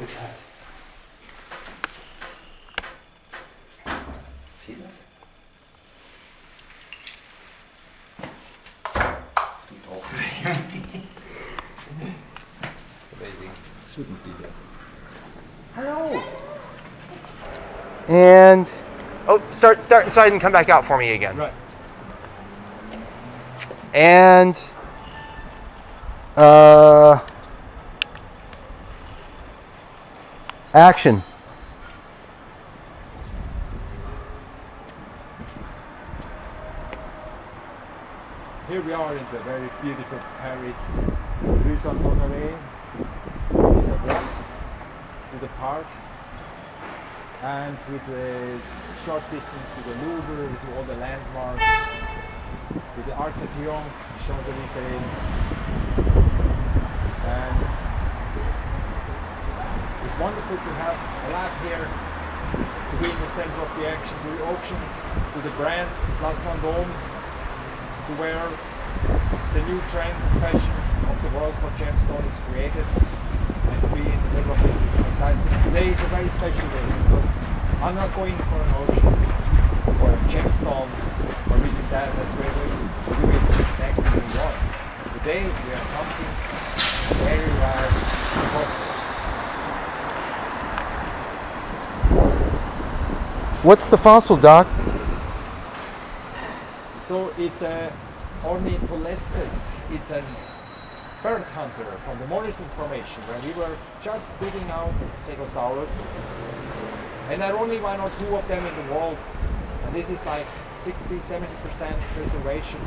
at that. See that? To talk to him. Maybe shouldn't be there. Hello. And start inside and come back out for me again. Right. And action. Here we are in the very beautiful Paris Rue Saint-Honoré. It's a walk to the park, and with a short distance to the Louvre, to all the landmarks, to the Arc de Triomphe, Champs-Élysées, and it's wonderful to have a lab here, to be in the center of the action, to the auctions, to the brands, to Place Vendôme, to where the new trend fashion of the world for gemstone is created, and to be in the middle of it is fantastic. Today is a very special day because I'm not going for an auction or a gemstone or this and that. That's where we do it next to New York. Today we are hunting a very rare fossil. What's the fossil, Doc? So it's a Ornitholestes. It's a bird hunter from the Morrison Formation, where we were just digging out the Stegosaurus. And there are only one or two of them in the world. And this is like 60-70% preservation.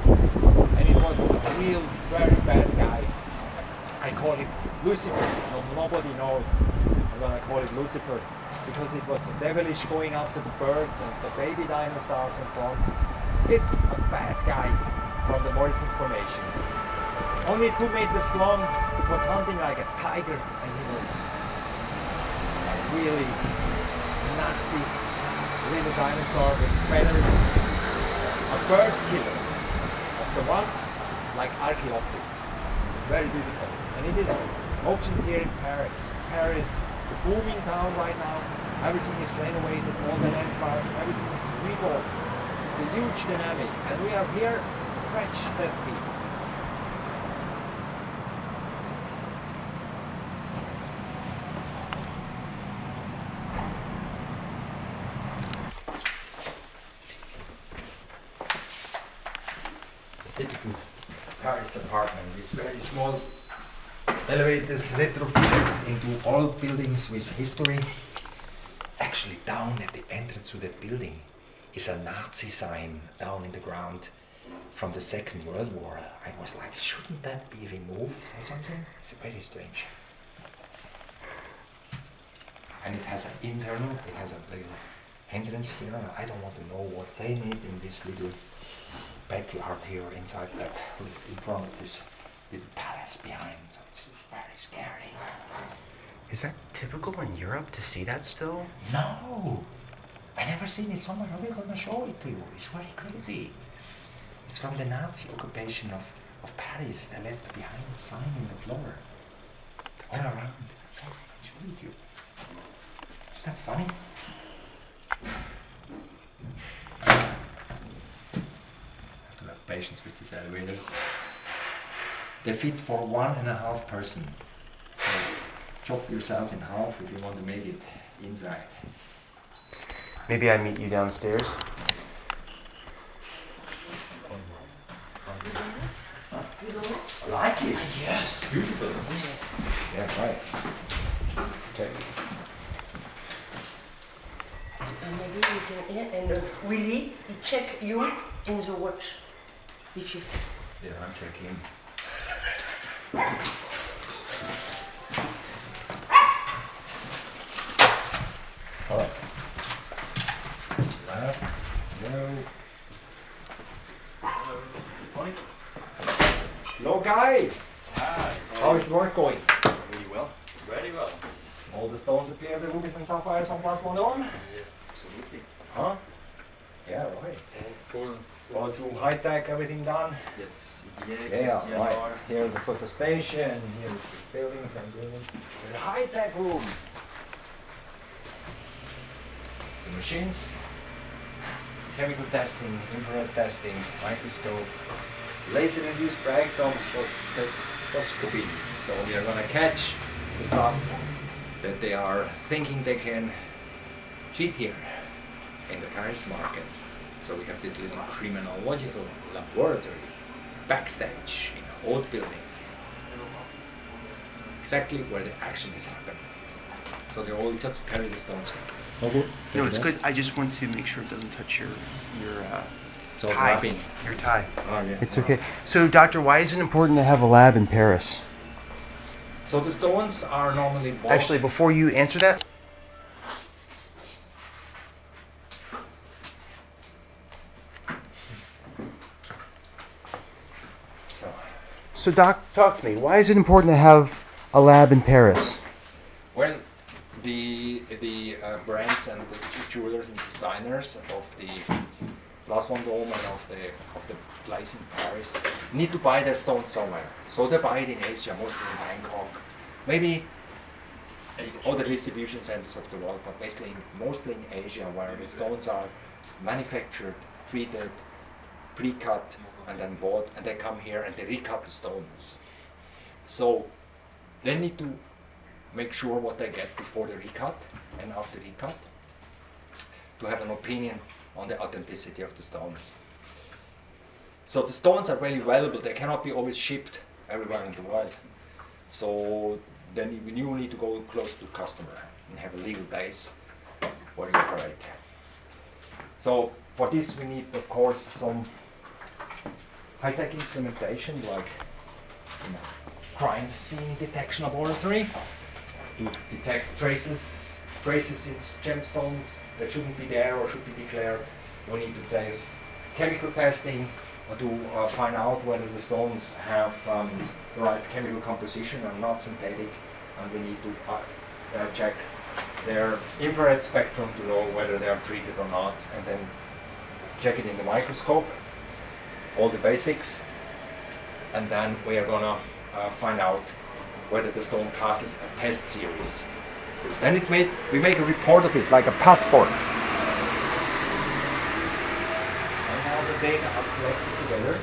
And it was a real, very bad guy. I call it Lucifer. Nobody knows. I'm gonna call it Lucifer because it was devilish, going after the birds and the baby dinosaurs and so on. It's a bad guy from the Morrison Formation. Only 2 meters long, was hunting like a tiger, and he was a really nasty little dinosaur with feathers. A bird killer of the ones like Archaeopteryx. Very beautiful. And it is auctioned here in Paris. Paris, the booming town right now. Everything is renovated, all the landmarks, everything is reborn. It's a huge dynamic, and we are here to fetch that piece. Typical Paris apartment with very small elevators retrofitted into all buildings with history. Actually, down at the entrance to that building is a Nazi sign down in the ground from the Second World War. I was like, shouldn't that be removed or something? It's very strange. And it has an internal, it has a little entrance here. I don't want to know what they need in this little backyard here inside that, in front of this little palace behind. So it's very scary. Is that typical in Europe to see that still? No! I never seen it somewhere. I'm gonna show it to you. It's very crazy. It's from the Nazi occupation of Paris. They left behind a sign in the floor. All around. So I'll show it to you. Isn't that funny? I have to have patience with these elevators. They fit for 1.5 person. So chop yourself in half if you want to make it inside. Maybe I meet you downstairs. I like it. Yes. Beautiful. Yes. Yeah, right. Okay. And maybe we can, yeah, and Willie, he check you in the watch, if you see. Yeah, I'm checking. All right. Left, go. Hello, guys. Hi. How is work going? Really well. Very well. All the stones appear the rubies and sapphires from Place Vendôme? Yes, absolutely. Huh? Yeah, right. Full. All through high tech, everything done? Yes. EDX, Yeah, TLR. right. Here is the photo station, here is this buildings and buildings. The high tech room. the machines, chemical testing, infrared testing, microscope, laser-induced breakdowns for spectroscopy. So we are gonna catch the stuff that they are thinking they can cheat here in the Paris market. So we have this little criminological laboratory backstage in an old building, exactly where the action is happening. So they all just carry the stones. Oh, good. No, it's good. I just want to make sure it doesn't touch your So tie. rubbing. Your tie. Oh, yeah. It's okay. So, doctor, why is it important to have a lab in Paris? So the stones are normally bought. Actually, before you answer that, so doc, talk to me. Why is it important to have a lab in Paris? Well, the brands and the jewelers and designers of the Place Vendôme and of the place in Paris need to buy their stones somewhere. So they buy it in Asia, mostly in Bangkok, maybe other distribution centers of the world, but mostly in Asia, where the stones are manufactured, treated, pre-cut, and then bought, and they come here and they recut the stones. So they need to make sure what they get before the recut and after recut to have an opinion on the authenticity of the stones. So the stones are really valuable. They cannot be always shipped everywhere in the world. So then you need to go close to the customer and have a legal base where you operate. So for this we need, of course, some high-tech instrumentation like crime scene detection laboratory to detect traces in gemstones that shouldn't be there or should be declared. We need to test chemical testing to find out whether the stones have the right chemical composition or not synthetic, and we need to check their infrared spectrum to know whether they are treated or not, and then check it in the microscope, all the basics, and then we are gonna find out whether the stone passes a test series. Then we make a report of it, like a passport. And now the data are collected together,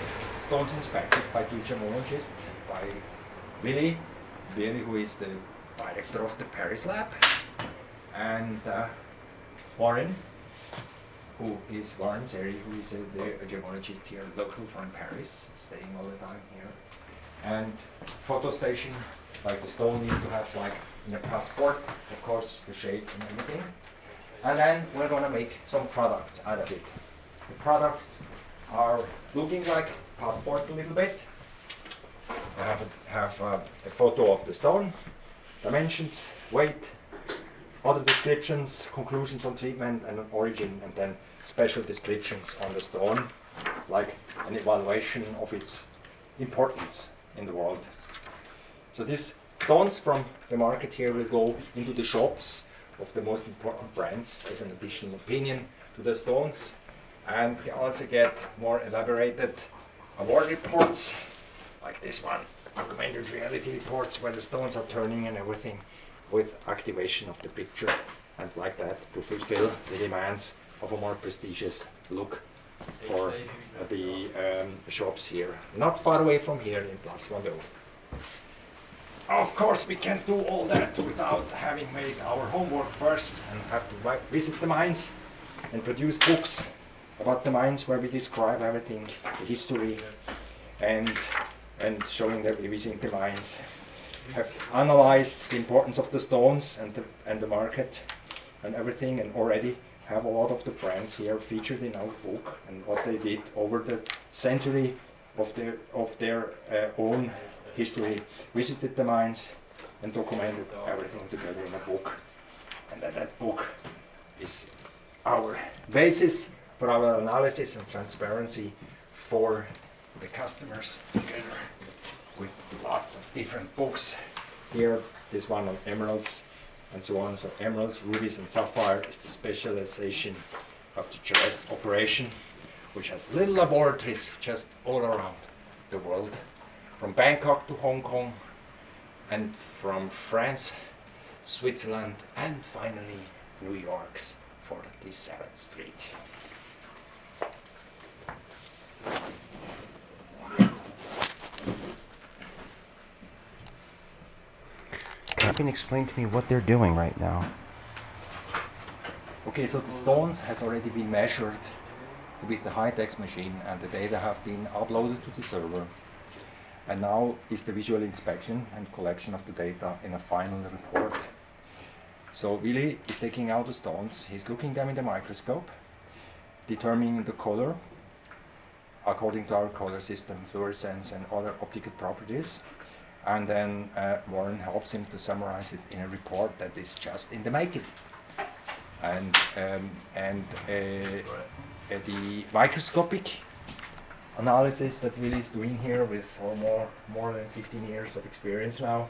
stones inspected by two gemologists, by Willy, who is the director of the Paris lab, and Warren, who is Warren Seri, who is a gemologist here, local from Paris, staying all the time here. And photo station, like the stone needs to have, like in a passport, of course, the shape and everything. And then we're gonna make some products out of it. The products are looking like passports a little bit. I have a photo of the stone, dimensions, weight, other descriptions, conclusions on treatment and on origin, and then special descriptions on the stone, like an evaluation of its importance in the world. So these stones from the market here will go into the shops of the most important brands as an additional opinion to the stones, and also get more elaborated award reports like this one, augmented reality reports where the stones are turning and everything, with activation of the picture and like that, to fulfill the demands of a more prestigious look for the shops here, not far away from here in Place Vendôme. Of course, we can't do all that without having made our homework first and have to visit the mines and produce books about the mines where we describe everything, the history, and showing that we visit the mines. Have analyzed the importance of the stones and the market and everything, and already have a lot of the brands here featured in our book and what they did over the century of their own history, visited the mines and documented everything together in a book. And that book is our basis for our analysis and transparency for the customers, together with lots of different books. Here, this one on emeralds and so on. So emeralds, rubies and sapphire is the specialization of the Jerez operation, which has little laboratories just all around the world, from Bangkok to Hong Kong, and from France, Switzerland, and finally New York's 47th Street. Can you explain to me what they're doing right now? Okay, so the stones has already been measured with the HITEX machine and the data have been uploaded to the server. And now is the visual inspection and collection of the data in a final report. So Willy is taking out the stones, he's looking them in the microscope, determining the color according to our color system, fluorescence and other optical properties. And then Warren helps him to summarize it in a report that is just in the making. And the microscopic analysis that Willy is doing here with more than 15 years of experience now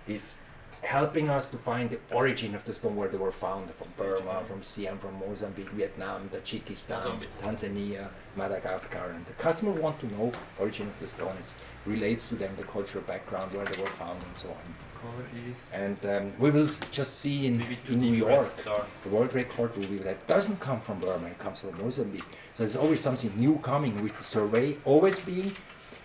is helping us to find the origin of the stone, where they were found, from Burma, from Siam, from Mozambique, Vietnam, Tajikistan, Tanzania, Madagascar. And the customer want to know origin of the stone. It relates to them, the cultural background, where they were found and so on. And we will just see in New York, the world record will be that doesn't come from Burma, it comes from Mozambique. So there's always something new coming, with the survey always being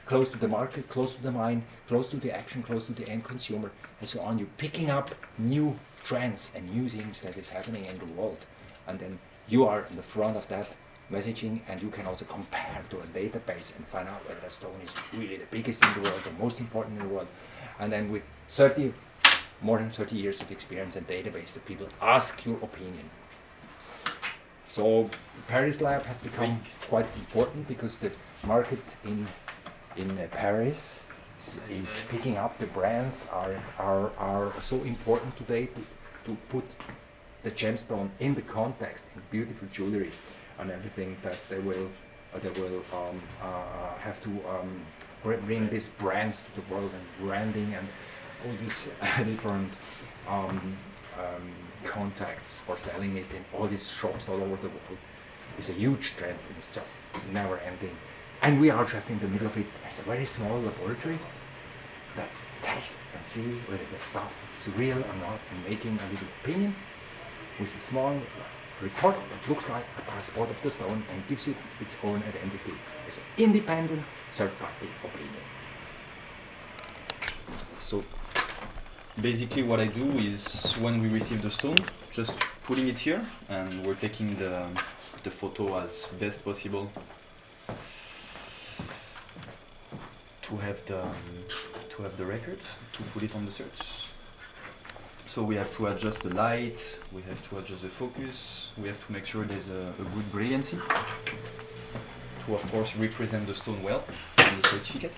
close to the market, close to the mine, close to the action, close to the end consumer, and so on. You're picking up new trends and new things that is happening in the world. And then you are in the front of that messaging, and you can also compare to a database and find out whether the stone is really the biggest in the world, the most important in the world. And then with more than 30 years of experience and database, the people ask your opinion. So the Paris lab has become quite important because the market in Paris is picking up. The brands are so important today to put the gemstone in the context, in beautiful jewelry and everything, that they will have to bring these brands to the world, and branding and all these different contacts for selling it in all these shops all over the world is a huge trend, and it's just never ending. And we are just in the middle of it as a very small laboratory that tests and see whether the stuff is real or not, and making a little opinion with a small report that looks like a passport of the stone and gives it its own identity as an independent third-party opinion. So basically what I do is, when we receive the stone, just putting it here, and we're taking the photo as best possible to have the record, to put it on the search. So we have to adjust the light, we have to adjust the focus, we have to make sure there's a good brilliancy to, of course, represent the stone well on the certificate.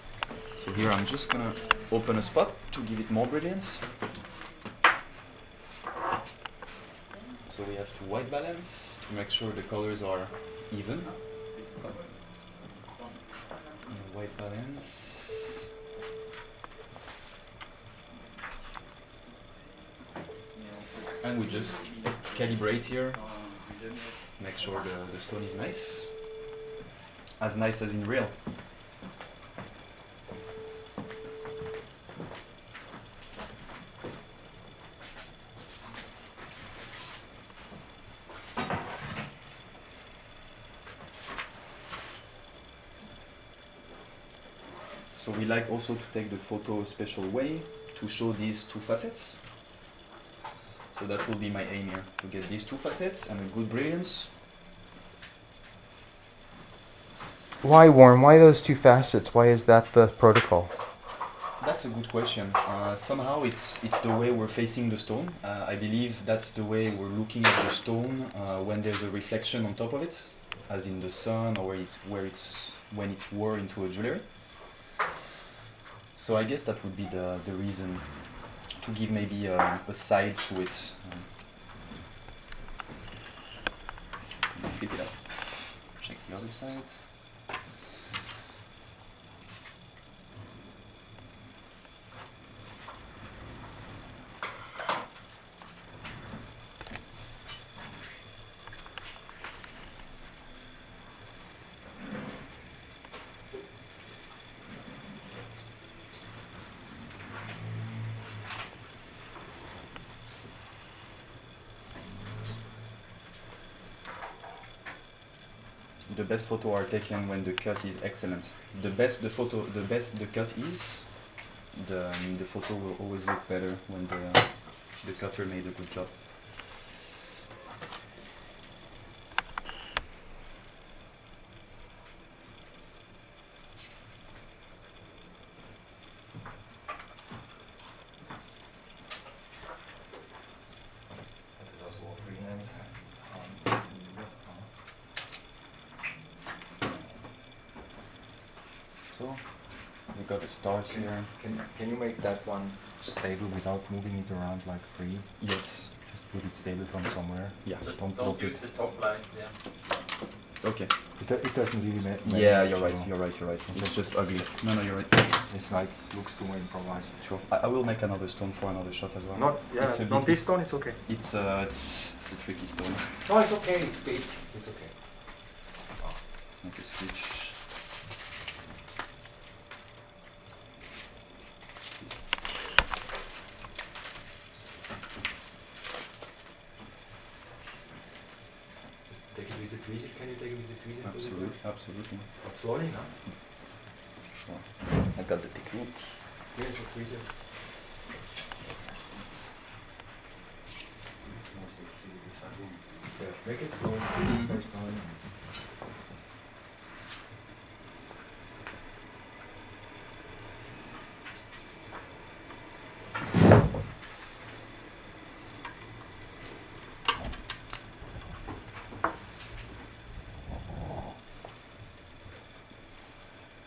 So here I'm just gonna open a spot to give it more brilliance. So we have to white balance to make sure the colors are even. White balance. And we just calibrate here, make sure the stone is nice as in real. So we like also to take the photo a special way to show these two facets. So that will be my aim here, to get these two facets and a good brilliance. Why, Warren? Why those two facets? Why is that the protocol? That's a good question. Somehow it's the way we're facing the stone. I believe that's the way we're looking at the stone when there's a reflection on top of it, as in the sun, or when it's worn into a jewelry. So I guess that would be the reason, to give maybe a side to it. Flip it up. Check the other side. The best photo are taken when the cut is excellent. The best the cut is, the photo will always look better when the cutter made a good job. Das war freelance. So we got a start here. Can you make that one stable without moving it around like free? Yes. Just put it stable from somewhere. Yeah. Just Don't don't block use it. the top lines, yeah. Okay. It doesn't really matter. Yeah, you're right. You're right. You're right. It's just ugly. No, you're right. It's like looks too improvised. Sure. I will make another stone for another shot as well. Not It's a on bit- this stone is okay. It's a tricky stone. No, it's okay. It's big. It's okay. Let's make a switch. Take it with the tweezer. Can you take it with the tweezer? Absolutely. But slowly, no? Sure. I got the technique. Here's a tweezer. Yeah, make it slow. First time.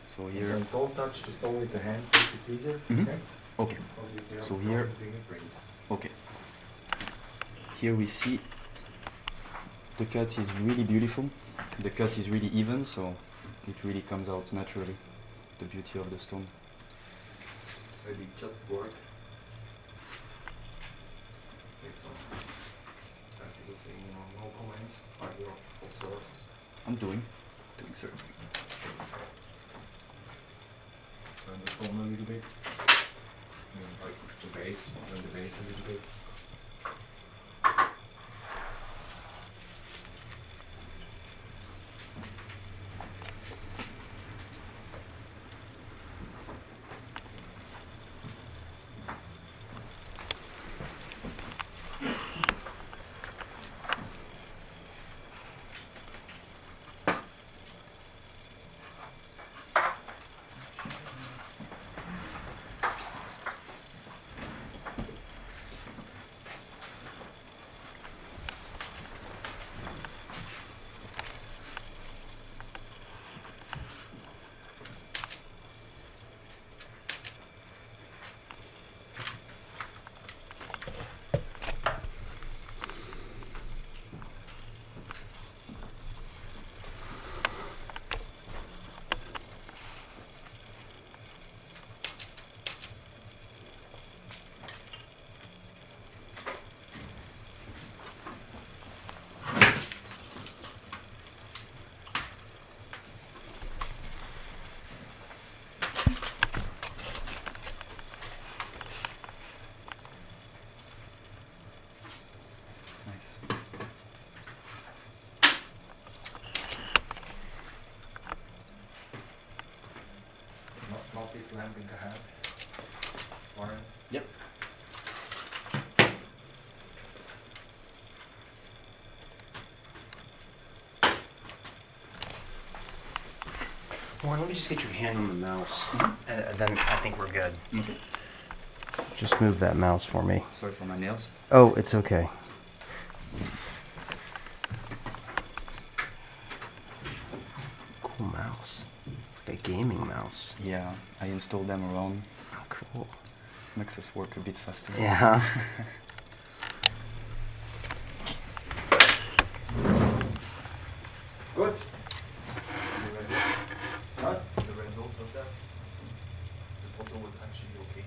So here. And don't touch the stone with the hand. Take the tweezer. Mhm. Okay. Okay. Because you can So have here- fingerprints. Okay. Here we see the cut is really beautiful. The cut is really even, so it really comes out naturally. The beauty of the stone. Maybe just work. Make some practical thing, no comments. I will observe. I'm doing so. Turn the stone a little bit. I mean, like the base, turn the base a little bit. Nice. Not this lamp in the hand. Warren. Yep. Warren, let me just get your hand on the mouse, and then I think we're good. Okay. Just move that mouse for me. Sorry for my nails. Oh, it's okay. Cool mouse. It's like a gaming mouse. Yeah, I installed them around. Oh, cool. Makes us work a bit faster. Yeah. Good. The result of that, the photo was actually okay.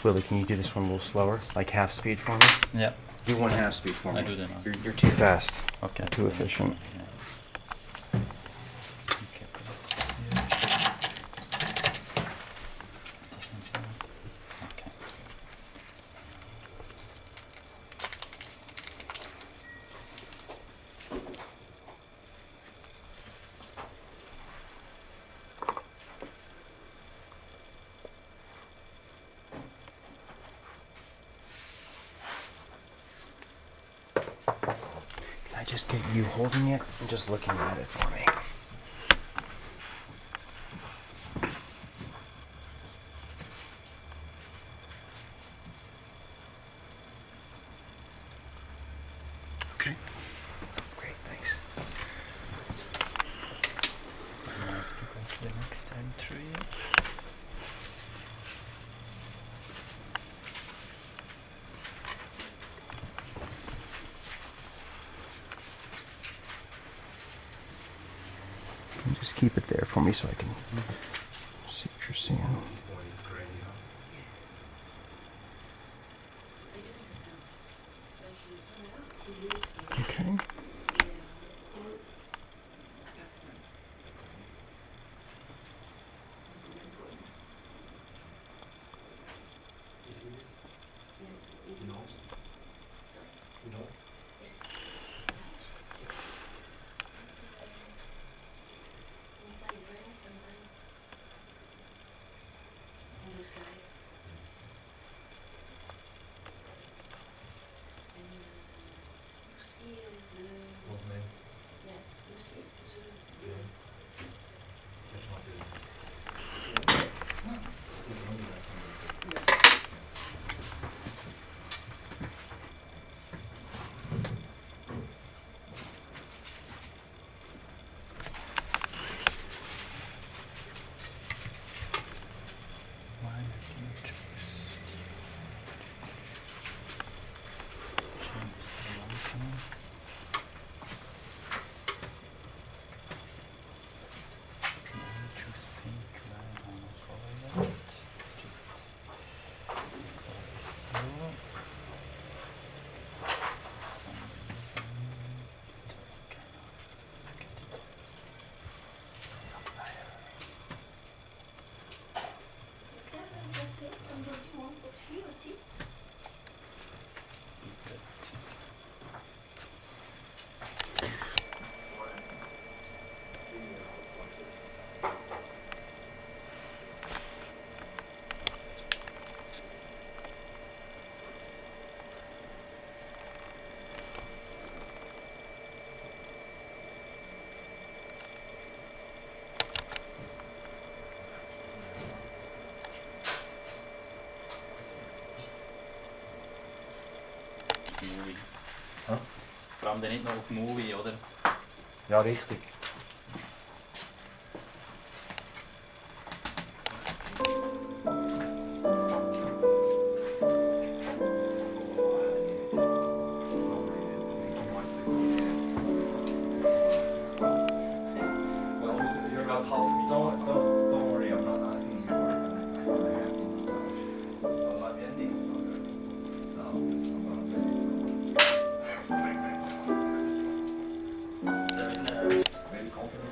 Willie, can you do this one a little slower, like half speed for me? Yeah. Do 1/2 speed for me. I do that now. You're too fast. Okay. Too efficient. Yeah. Okay. Okay. Can I just get you holding it and just looking at it for me? Okay. Great, thanks. I have to go to the next entry. And just keep it there for me so I can see what you're seeing. Okay. Why can you choose? Choose Sri Lanka. Can only choose pink, why not color it? Just color through. Some reason cannot get it. Somewhere. Movie. Huh? Vor allem dann nicht noch auf Movie, oder? Ja, richtig. Well, you're about half. Don't worry. I'm not asking you for the happy. Well, I'm ending. No, it's not gonna be. Very confident.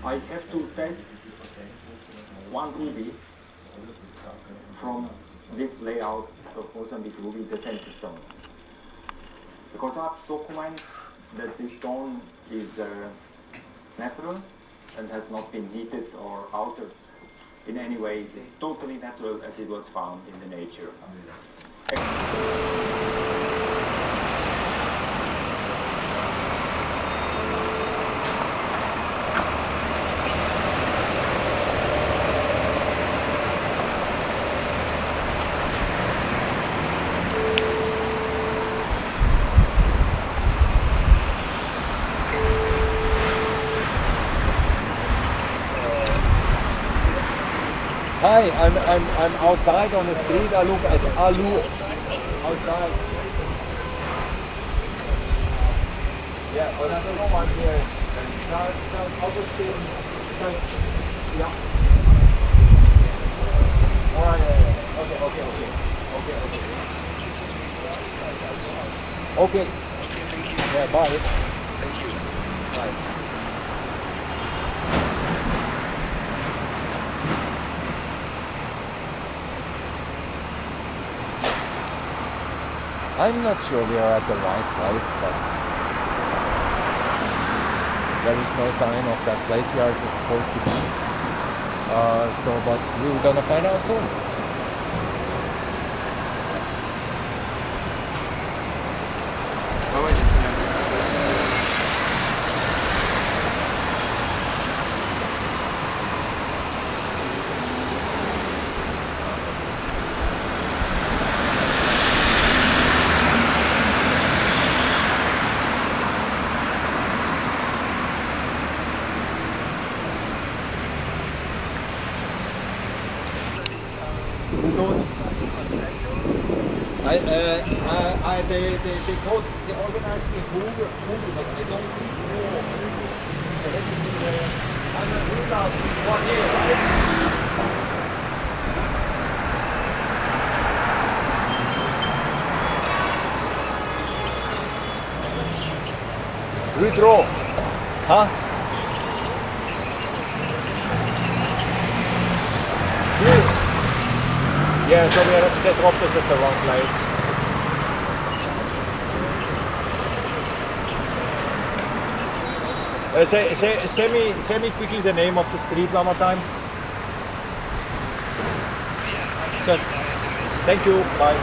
I have to test one ruby from this layout of Mozambique ruby, the center stone. Because I document that this stone is natural and has not been heated or altered in any way. It is totally natural as it was found in the nature. Hi, I'm outside on the street. I look at Alu outside. Yeah, but I don't know I'm here. San Augustine. Yeah. Alright, yeah. Okay. Yeah, bye. Thank you. Bye. I'm not sure we are at the right place, but there is no sign of that place we are supposed to be. But we're gonna find out soon. They organized me Google, but I don't see more. Let me see there. I'm a real out 1 year, right? Withdraw. Huh? Here. Yeah, so they dropped us at the wrong place. Say me quickly the name of the street one more time. Sure. Thank you. Bye.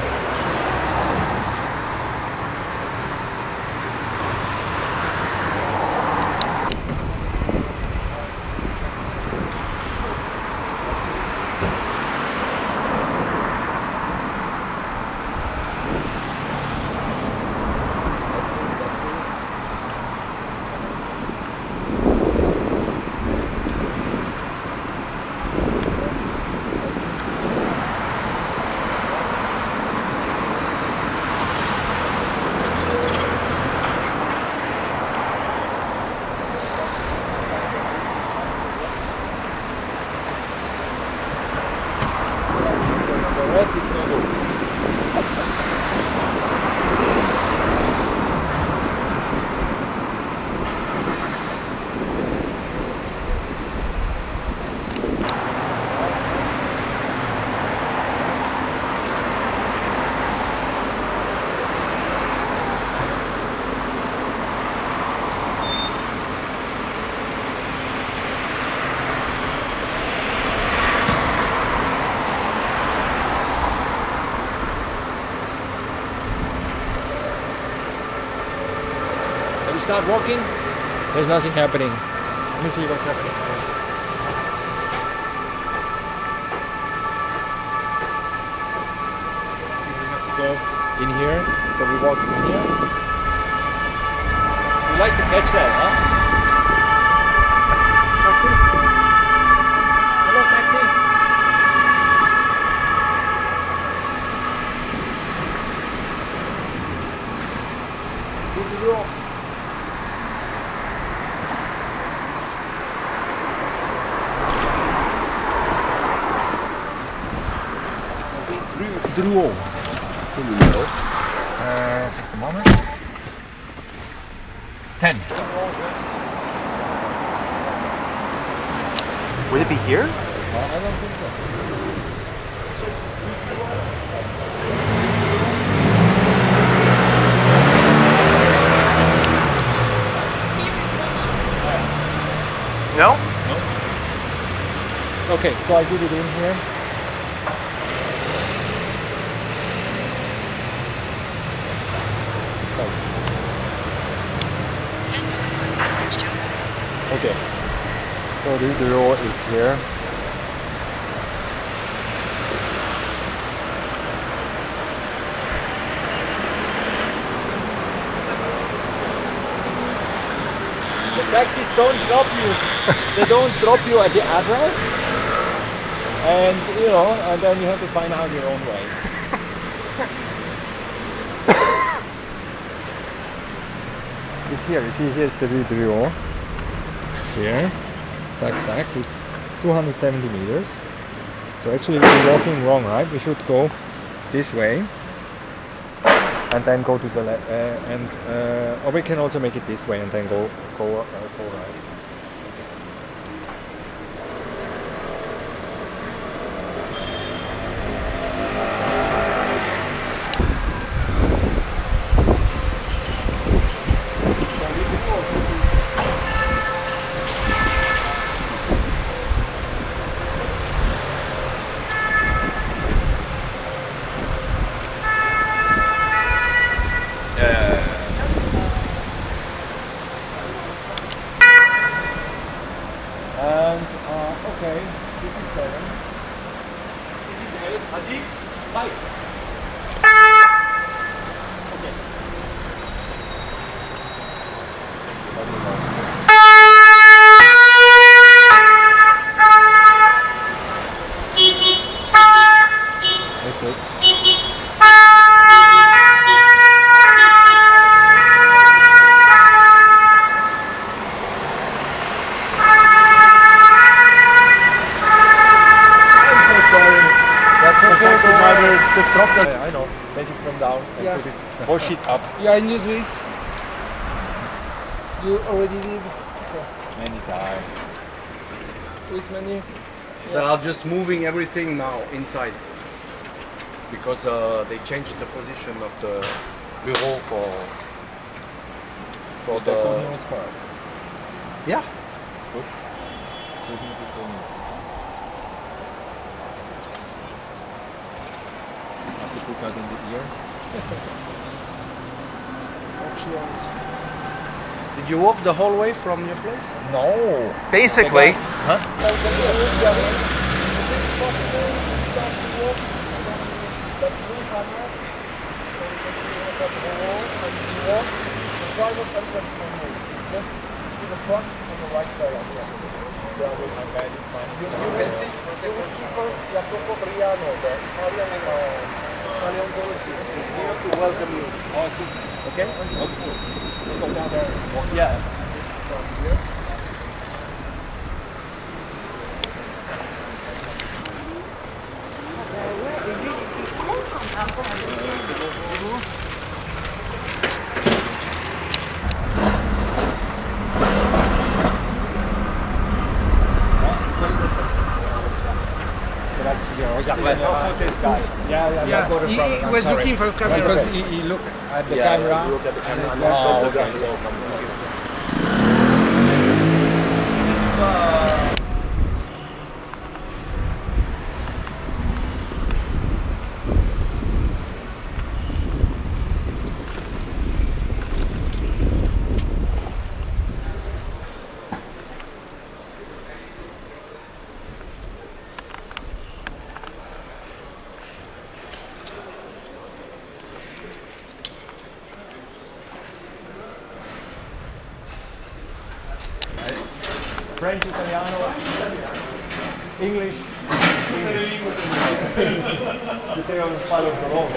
Start walking, there's nothing happening. Let me see what's happening. We have to go in here, so we walk in here. You like to catch that, huh? Taxi? Hello, taxi? Drouot. Just a moment. 10. Would it be here? I don't think so. No? Okay, so I did it in here. Okay, so the door is here. The taxis don't drop you. They don't drop you at the address, and and then you have to find out your own way. It's here. You see, here's the Rue Drouot. Here, it's 270 meters. So actually we're walking wrong, right? We should go this way and then go to the left, or we can also make it this way and then go right. And okay, this is 7. This is 8. Adi, 5. Okay. That's it. Just drop that. I know. Take it from down and put it. Push it up. You are in New Swiss? You already did? Many times. With many? They are just moving everything now inside because they changed the position of the bureau for Is that good news for us? yeah. Good. Good news is good news. Have to put that in the ear. Did you walk the whole way from your place? No. Basically, Just see the truck on the right side of here. You will see first Jacopo Briano, the Italian to welcome you. Awesome. Okay? Okay. We'll go down there and walk. yeah. From here. This guy. Yeah, he was looking for camera because he looked at the camera. Look at the camera. and Oh, it was- okay. So come French, Italiano, English. You say on the file of the law.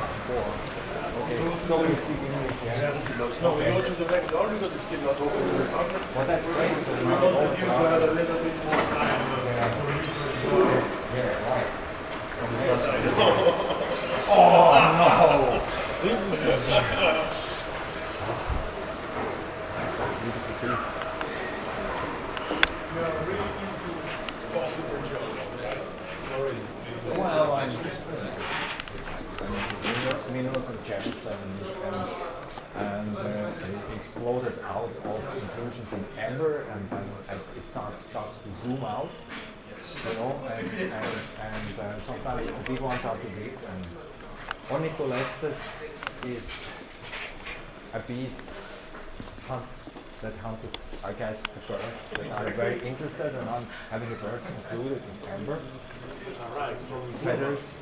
Okay, so we speak English, yeah? No, we go to the back door because it's still not open. Well, that's great. So we don't use a little bit more time. Yeah, right. On the first side. Oh, no! Beautiful feast. Well, I'm minerals and gems and it exploded out of inclusions in amber and it starts to zoom out, you know, and sometimes the big ones are too big. And Ornitholestes is a beast that hunted, I guess, the birds that are very interested, and I'm having the birds included in amber, feathers,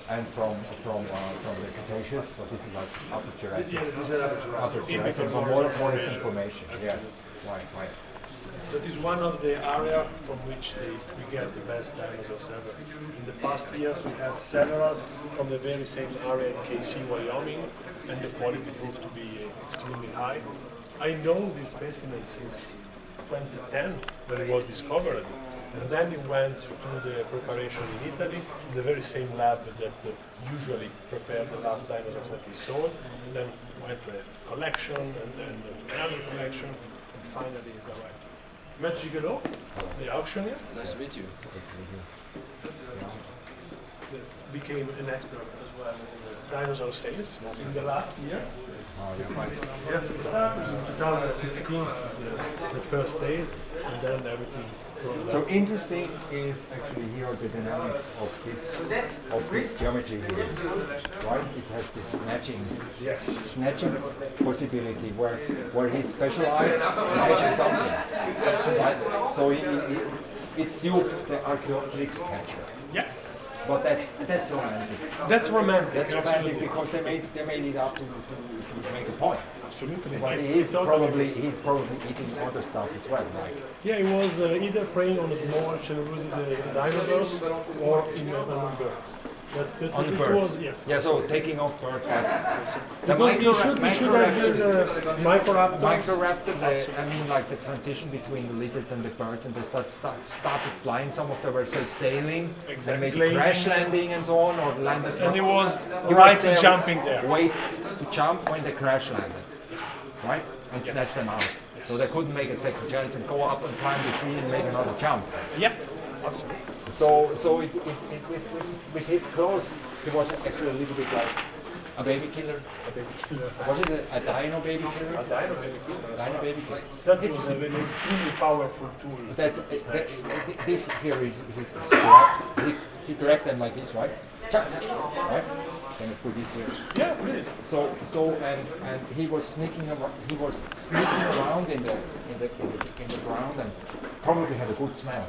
and from the Cretaceous, but this is like Upper Jurassic. Upper Jurassic, but more information. Yeah, right. That is one of the areas from which we get the best dinosaurs ever. In the past years, we had several from the very same area in KC, Wyoming, and the quality proved to be extremely high. I know this specimen since 2010 when it was discovered, and then it went to the preparation in Italy, in the very same lab that usually prepared the last dinosaurs that we saw, and then went to a collection, and then another collection, and finally it's arrived. Matt Gigolo, the auctioneer. Nice to meet you. Became an expert as well in dinosaur sales in the last years. Yes, we started in 2016, the first days, and then everything. So interesting is actually here the dynamics of this geometry here, right? It has this snatching possibility where he specialized in catching something. Right? So it's duped the Archaeopteryx catcher. Yeah. But that's romantic. That's romantic. That's romantic absolutely. because they made it up to make a point. Absolutely. But he's probably eating other stuff as well, like. Yeah, he was either preying on small Celerusidae dinosaurs or on birds. But On the it birds. was, yes. Yeah, so taking off birds like the Because we should have been Microraptors. Microraptor, I mean like the transition between the lizards and the birds, and they started flying. Some of them were so sailing, Exactly. they made crash landing and so on, or landed. And he was He right there, jumping there. Wait to jump when they crash landed, right? And snatch them out. So they couldn't make a second chance and go up and climb the tree and make another jump. Yep. Absolutely. So with his clothes, he was actually a little bit like a baby killer. Was it a dino baby killer? A dino baby killer. Dino baby killer. That was an extremely powerful tool. This here is his he grabbed them like this, right? Right? Can I put this here? Yeah, please. So and he was sneaking around in the ground and probably had a good smell.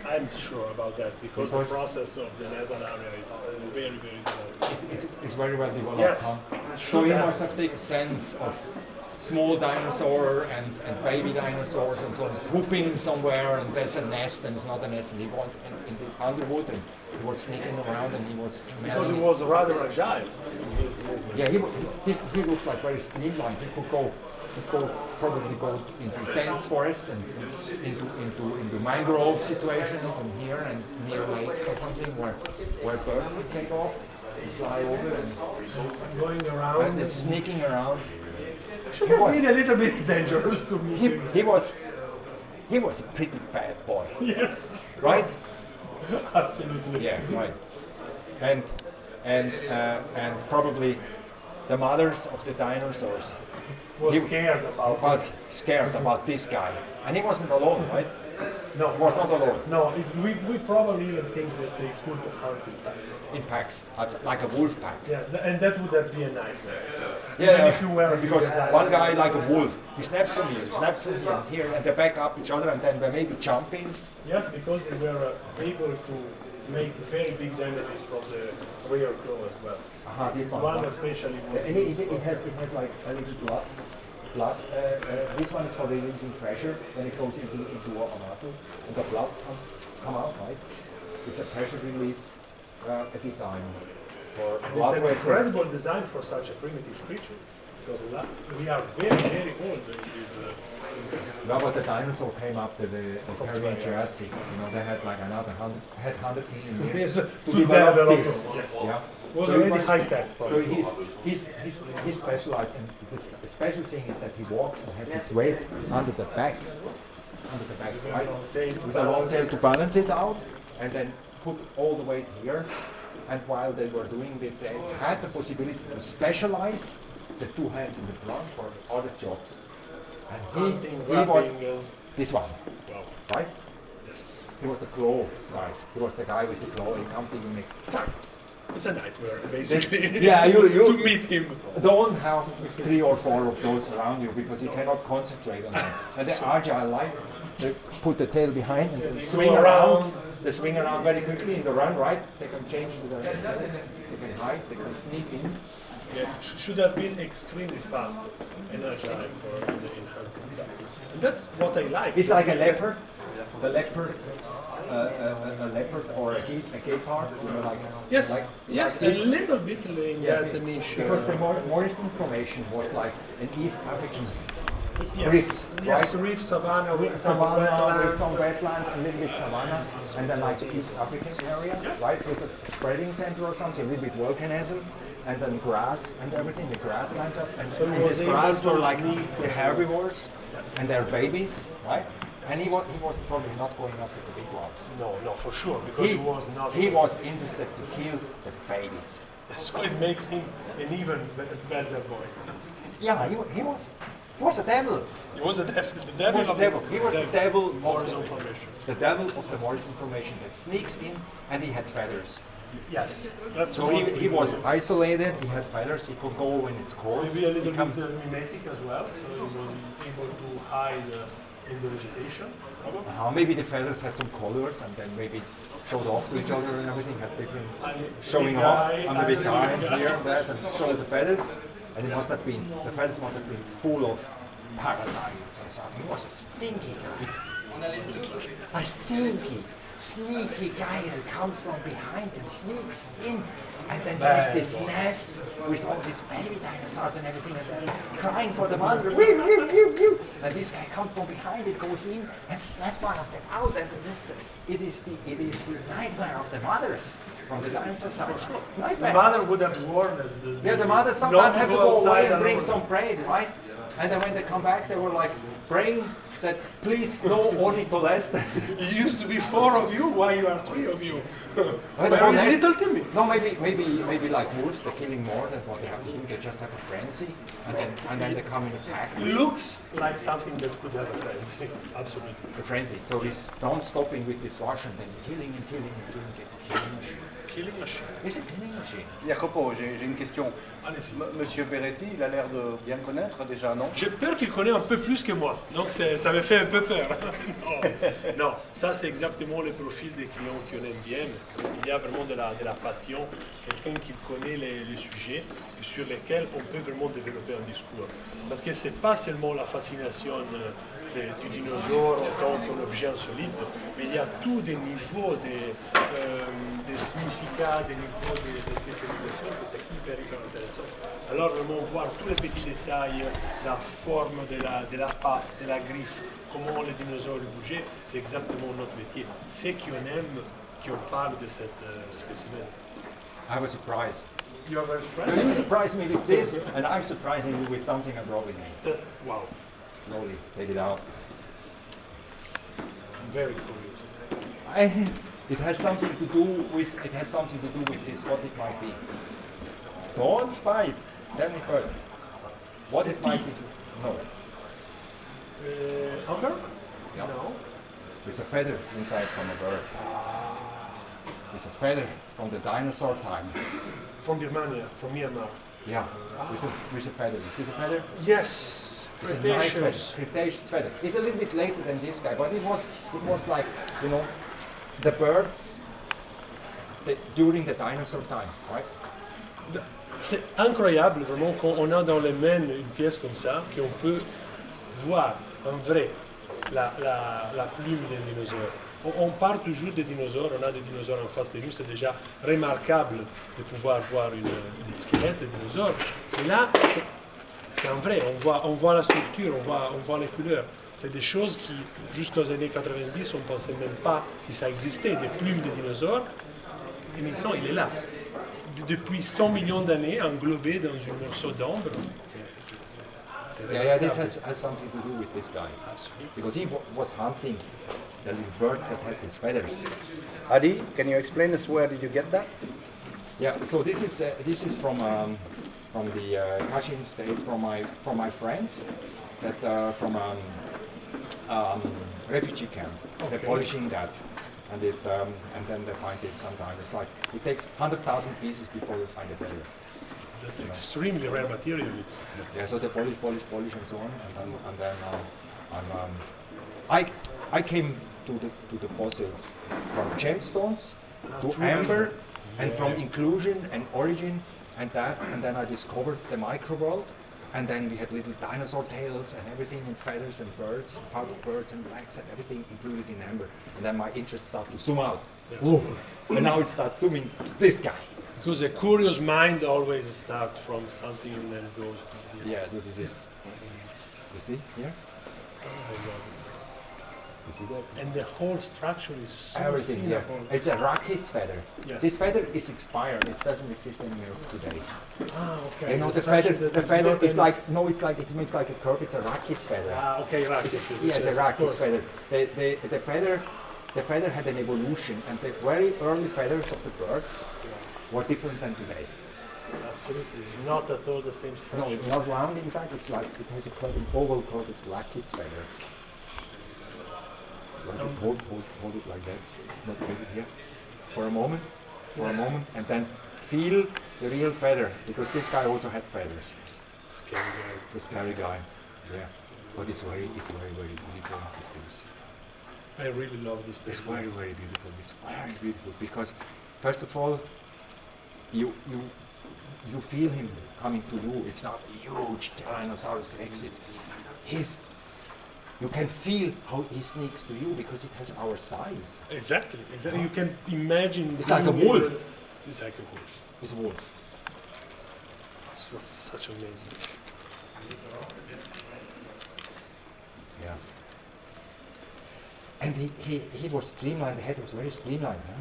I'm sure about that because the process of the nasal area is very, very developed. It's very well developed. Yes. Huh? So he must have taken sense of small dinosaur and baby dinosaurs and so on, pooping somewhere, and there's a nest and it's not a nest, and he went in the underwood and he was sneaking around and he was smelling. Because he was rather agile in his movement. Yeah, he looks like very streamlined. He could probably go into dense forests and into mangrove situations and here and near lakes or something where birds would take off and fly over and going around and sneaking around. Should have been a little bit dangerous to me. He was a pretty bad boy. Yes. Right? Absolutely. Yeah, right. And probably the mothers of the dinosaurs was scared about this guy. And he wasn't alone, right? No. He was not alone. No, we probably even think that they could hunt in packs. In packs, like a wolf pack. Yes, and that would have been a nightmare. Yeah, if you were because one guy like a wolf, he snaps from here, and they back up each other, and then they may be jumping. Yes, because they were able to make very big damages from the rear claw as well. This one especially. It has like a little blood. This one is for releasing pressure when it goes into a muscle, and the blood come out, right? It's a pressure release design for blood vessels. It's an vessels. incredible design for such a primitive creature, because we are very, very old in this. No, but the dinosaur came after the Permian Jurassic. You know, they had like 100 million years to develop this. Yes. Yeah. It was already high tech. So he's specialized, and the special thing is that he walks and has his weight under the back, right? With a long tail to balance it out, and then put all the weight here. And while they were doing it, they had the possibility to specialize the two hands in the front for other jobs. And he was this one, right? Yes. He was the claw, guys. He was the guy with the claw. He comes to you and it's a nightmare, basically. Yeah, you to meet him. Don't have 3 or 4 of those around you because you cannot concentrate on them. And they're agile, like they put the tail behind and they swing around. They swing around very quickly in the run, right? They can change to the. They can hide. They can sneak in. Yeah, should have been extremely fast and agile for in hunting. And that's what I like. It's like a leopard. The leopard, a leopard or a guepard, you know, like Yes, like, yes, like a this. little bit in that niche. Because the Morrison Formation was like an East African yes, rift, yes, right? reef savanna with some Savannah, wetlands. with some wetland, a little bit savanna, and then like the East African area, right, with a spreading center or something, a little bit volcanism, and then grass and everything, the grasslands, and So it this was grass able were to like meet- the herbivores and their babies, right? And he was probably not going after the big ones. No, no, for sure, because he was not. He was interested to kill the babies. So it makes him an even better boy. Yeah, he was a devil. He was the devil. The He devil. was the of devil. He was the devil of Morrison Formation. the devil of the Morrison Formation that sneaks in, and he had feathers. Yes, that's So what he was isolated. He had feathers. He could go when it's cold. maybe a little He come- bit mimetic as well, so he was able to hide in the vegetation. Probably. Maybe the feathers had some colors, and then maybe showed off to each other and everything. Had different showing big off. guy, I'm the big I'm guy the big guy. here, there, and showed the feathers. And it must have been the feathers must have been full of parasites and stuff. He was a stinky guy. A stinky, sneaky guy that comes from behind and sneaks in. And then there's this nest with all these baby dinosaurs and everything, and then crying for the mother. Wee, wee, wee, wee. And this guy comes from behind and goes in and slaps one of them out. And it is the nightmare of the mothers from the dinosaur time. The Nightmare. mother would have warned the Yeah, the mother not sometimes have to go away outside and bring alone. some bread, right? And then when they come back, they were like praying that please no ornitholestes. It used to be 4 of you, why you are 3 of you? Well, Where the whole is nest- little Timmy? No, maybe like wolves, they're killing more. That's what they have to do. They just have a frenzy, and then they come in a pack. Looks like something that could have a frenzy. Absolutely. A frenzy. So he's non-stopping with this rush and then killing and killing and killing. Killing machine. Killing machine. It's a killing machine. Jacopo, j'ai une question. Allez-y. Monsieur Beretti, il a l'air de bien connaître déjà, non? J'ai peur qu'il connaît un peu plus que moi, donc ça me fait un peu peur. non. Non, ça c'est exactement le profil des clients qu'on aime bien. Il y a vraiment de la passion, quelqu'un qui connaît les sujets et sur lesquels on peut vraiment développer un discours. Parce que c'est pas seulement la fascination du dinosaure en tant qu'objet insolite, mais il y a tous des niveaux des significats, des niveaux de spécialisation que c'est hyper intéressant. Alors vraiment voir tous les petits détails, la forme de la patte, de la griffe, comment les dinosaures bougeaient, c'est exactement notre métier. C'est qu'on aime, qu'on parle de cette spécimen. I was surprised. You are very You surprised? surprised me with this, and I'm surprising you with something I brought with me. Wow, Slowly, take it out. very curious. It has something to do with this. What it might be. Don't spy. Tell me first. What it might be. No. Amber? Yeah. No. With a feather inside from a bird. With a feather from the dinosaur time. From Birmania, from Myanmar. Yeah. With a feather. You see the feather? Yes, It's a nice feather. Cretaceous. Cretaceous feather. It's a little bit later than this guy, but it was like, you know, the birds during the dinosaur time, right? C'est incroyable vraiment quand on a dans les mains une pièce comme ça, qu'on peut voir en vrai la plume d'un dinosaure. On parle toujours des dinosaures, on a des dinosaures en face de nous, c'est déjà remarquable de pouvoir voir une squelette de dinosaure. Et là, c'est en vrai, on voit la structure, on voit les couleurs. C'est des choses qui, jusqu'aux années 90, on ne pensait même pas que ça existait, des plumes de dinosaures. Et maintenant, il est là. Depuis 100 millions d'années, englobé dans un morceau d'ombre. C'est Yeah, this remarquable. has something to do with this guy. Because he was hunting the little birds that had these feathers. Adi, can you explain us where did you get that? Yeah, so this is from the Kachin state, from my friends that from refugee camp. They're polishing that, and then they find this sometimes. It's like it takes 100,000 pieces before you find a feather. That's extremely rare material. Yeah, so they polish and so on, and then I came to the fossils from gemstones to amber, and from inclusion and origin and then I discovered the micro world, and then we had little dinosaur tails and everything, and feathers and birds, part of birds and legs and everything included in amber. And then my interest started to zoom out. Whoa. And now it starts zooming to this guy. Because a curious mind always starts from something and then goes to the Yeah, so this is, you see here? You see that? And the whole structure is so Everything here. simple. It's a Rakis feather. Yes. This feather is expired. It doesn't exist anymore today. Ah, okay. You know, the structure feather, that the feather not is an- like, no, it's like, it makes like a curve. It's a Rakis feather. Ah, okay, Rakis. Yeah, it's a Rakis feather. The feather had an evolution, and the very early feathers of the birds were different than today. Absolutely. It's not at all the same structure. No, it's not round. In fact, it's like it has a curve, an oval curve. It's Rakis feather. So like it, hold it like that. Not put it here for a moment, and then feel the real feather, because this guy also had feathers. Scary guy. The scary guy. Yeah, but it's very beautiful. This piece. I really love this It's piece. very beautiful. It's very beautiful because, first of all, you feel him coming to you. It's not a huge Tyrannosaurus Rex. It's his. You can feel how he sneaks to you because it has our size. Exactly. You can imagine. It's like a being wolf. able- It's like a wolf. It's a wolf. It's such amazing. Yeah. And he was streamlined. The head was very streamlined. Huh?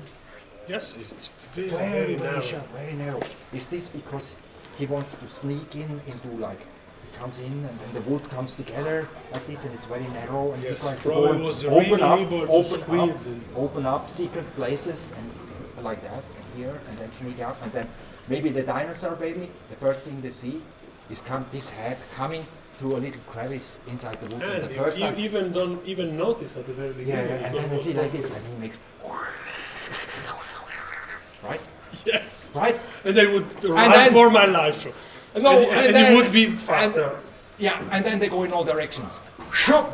Yes, it's very, Very narrow. sharp, very narrow. Is this because he wants to sneak into like, he comes in and then the wood comes together like this and it's very narrow and Yes, he tries to probably go and was open really up, able to open up, squeeze and- open up secret places and like that and here and then sneak out and then maybe the dinosaur baby, the first thing they see is this head coming through a little crevice inside the wood. And And the first you time, even don't even notice at the very yeah, beginning. and It then they was see like not- this and he makes, right? Yes. Right? And I would run then- for my life. No, and then- it would be faster. Yeah, and then they go in all directions. Shoop!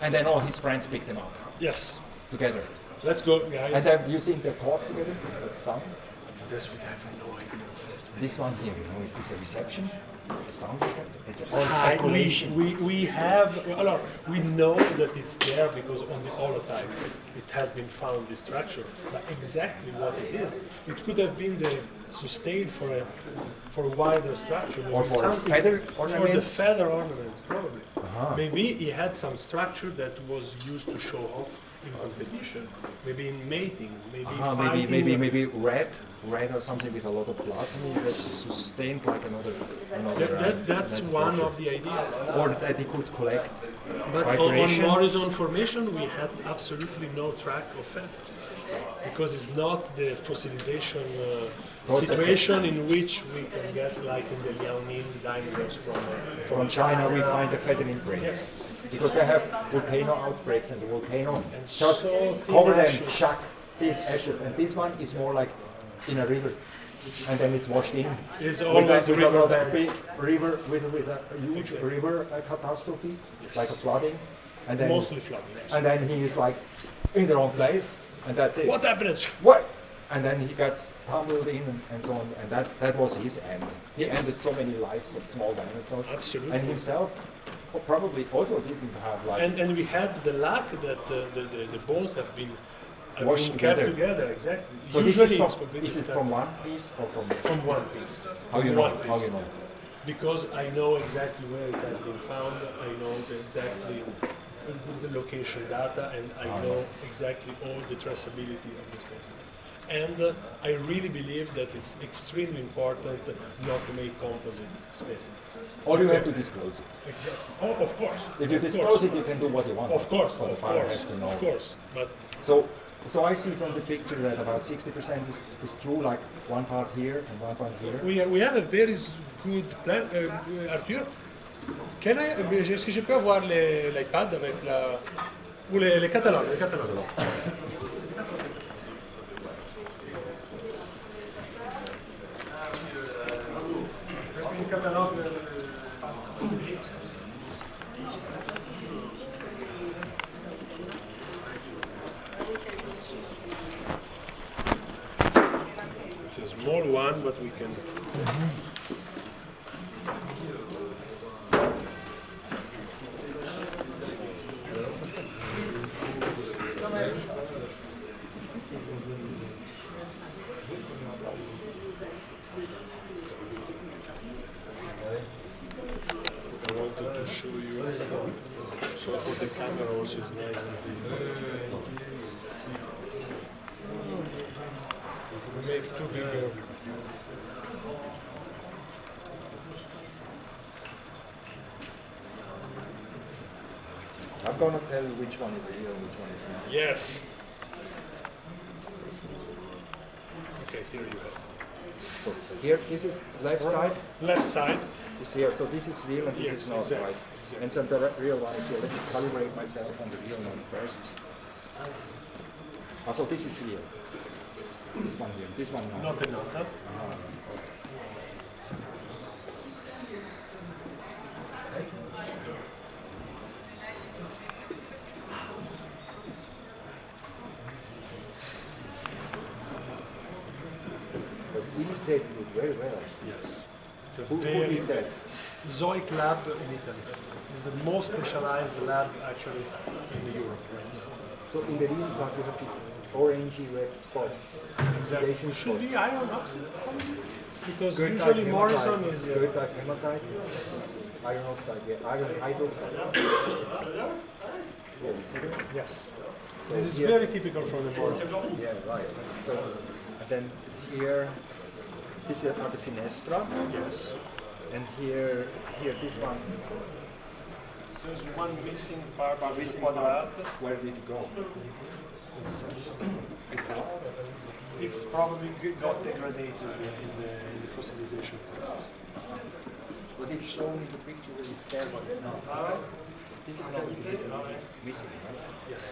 And then all his friends pick them up Yes. together. Let's go, guys. And then you think they talk together, that sound. This would have no idea. This one here, is this a reception? A sound receptor? It's all Ah, speculation. we have, well, we know that it's there because on the holotype it has been found, this structure. But exactly what it is, it could have been the sustain for a wider structure. Or maybe for a something- feather For the ornament? feather ornaments, probably. Uh-huh. Maybe he had some structure that was used to show off in competition, maybe in mating, maybe fighting. Maybe red or something with a lot of blood in it that's sustained like another. That's one of the ideas. Or that he could collect But on vibrations. Morrison formation, we had absolutely no track of feathers because it's not the fossilization Process. situation in which we can get like in the Liaoning dinosaurs From China, we find the feather imprints. Yes. Because they have volcano outbreaks and the volcano just so thin cover them, ashes. chuck these ashes. And this one is more like in a river. And then it's washed in. It's with always a river lot of bands. big river, with a huge Exactly. river catastrophe, Yes. like a flooding. And then, Mostly flooding. and then he is like in the wrong place, and that's it. What happened? What? And then he gets tumbled in and so on, and that was his end. He ended so many lives of small dinosaurs. Absolutely. And himself probably also didn't have like And we had the luck that the bones have been Washed kept together. together. Exactly. So Usually this is it's from, completely is it separate. from one piece or From one piece. How you From know? one How piece. you know? Because I know exactly where it has been found, I know exactly the location data, and I know exactly all the traceability of the specimen. And I really believe that it's extremely important not to make composite specimens. Or you have to disclose it. Exactly. Oh, of course. If you Of disclose course. it, you can do what you want. Of course, But the of fire course, has to know. of course. But So I see from the picture that about 60% is true, like one part here and one part here. we have a very good plan. Arthur, est-ce que je peux avoir l'iPad avec la ou les catalogues, les catalogues. Les catalogues. It is small one, but we can. I wanted to show you. So for the camera also it's nice that we make two bigger. I'm gonna tell which one is real and which one is not. Yes. Okay, here you have. So here, this is left side. Left side. Is here. So this is real and this Yes, is not, exactly, right? exactly. And so the real one is here. Let me calibrate myself on the real one first. So this is real. This one here. This one not. Not enough, huh? But imitated it very well. Yes. It's a Who very did that? Zoic lab in Italy. It's the most specialized lab actually in Europe. So in the real part you have these orangey red spots. Exactly. Oxidation It should be spots. iron oxide probably. Because Goethite usually hematite. Morrison is Goethite hematite. Iron oxide, yeah. Iron hydroxide. Yeah, you see that? yes. So This is here- very typical from the Morrison. Yeah, right. So, and then here, this are the Finestra, Yes. and here, this one. There's one missing part of the Missing quadrat. part. Where did it go? It fell out. It's probably got degraded in the fossilization process. But it's shown in the picture that it's there, but it's not. This is not the Finestra, this is missing, right? Yes.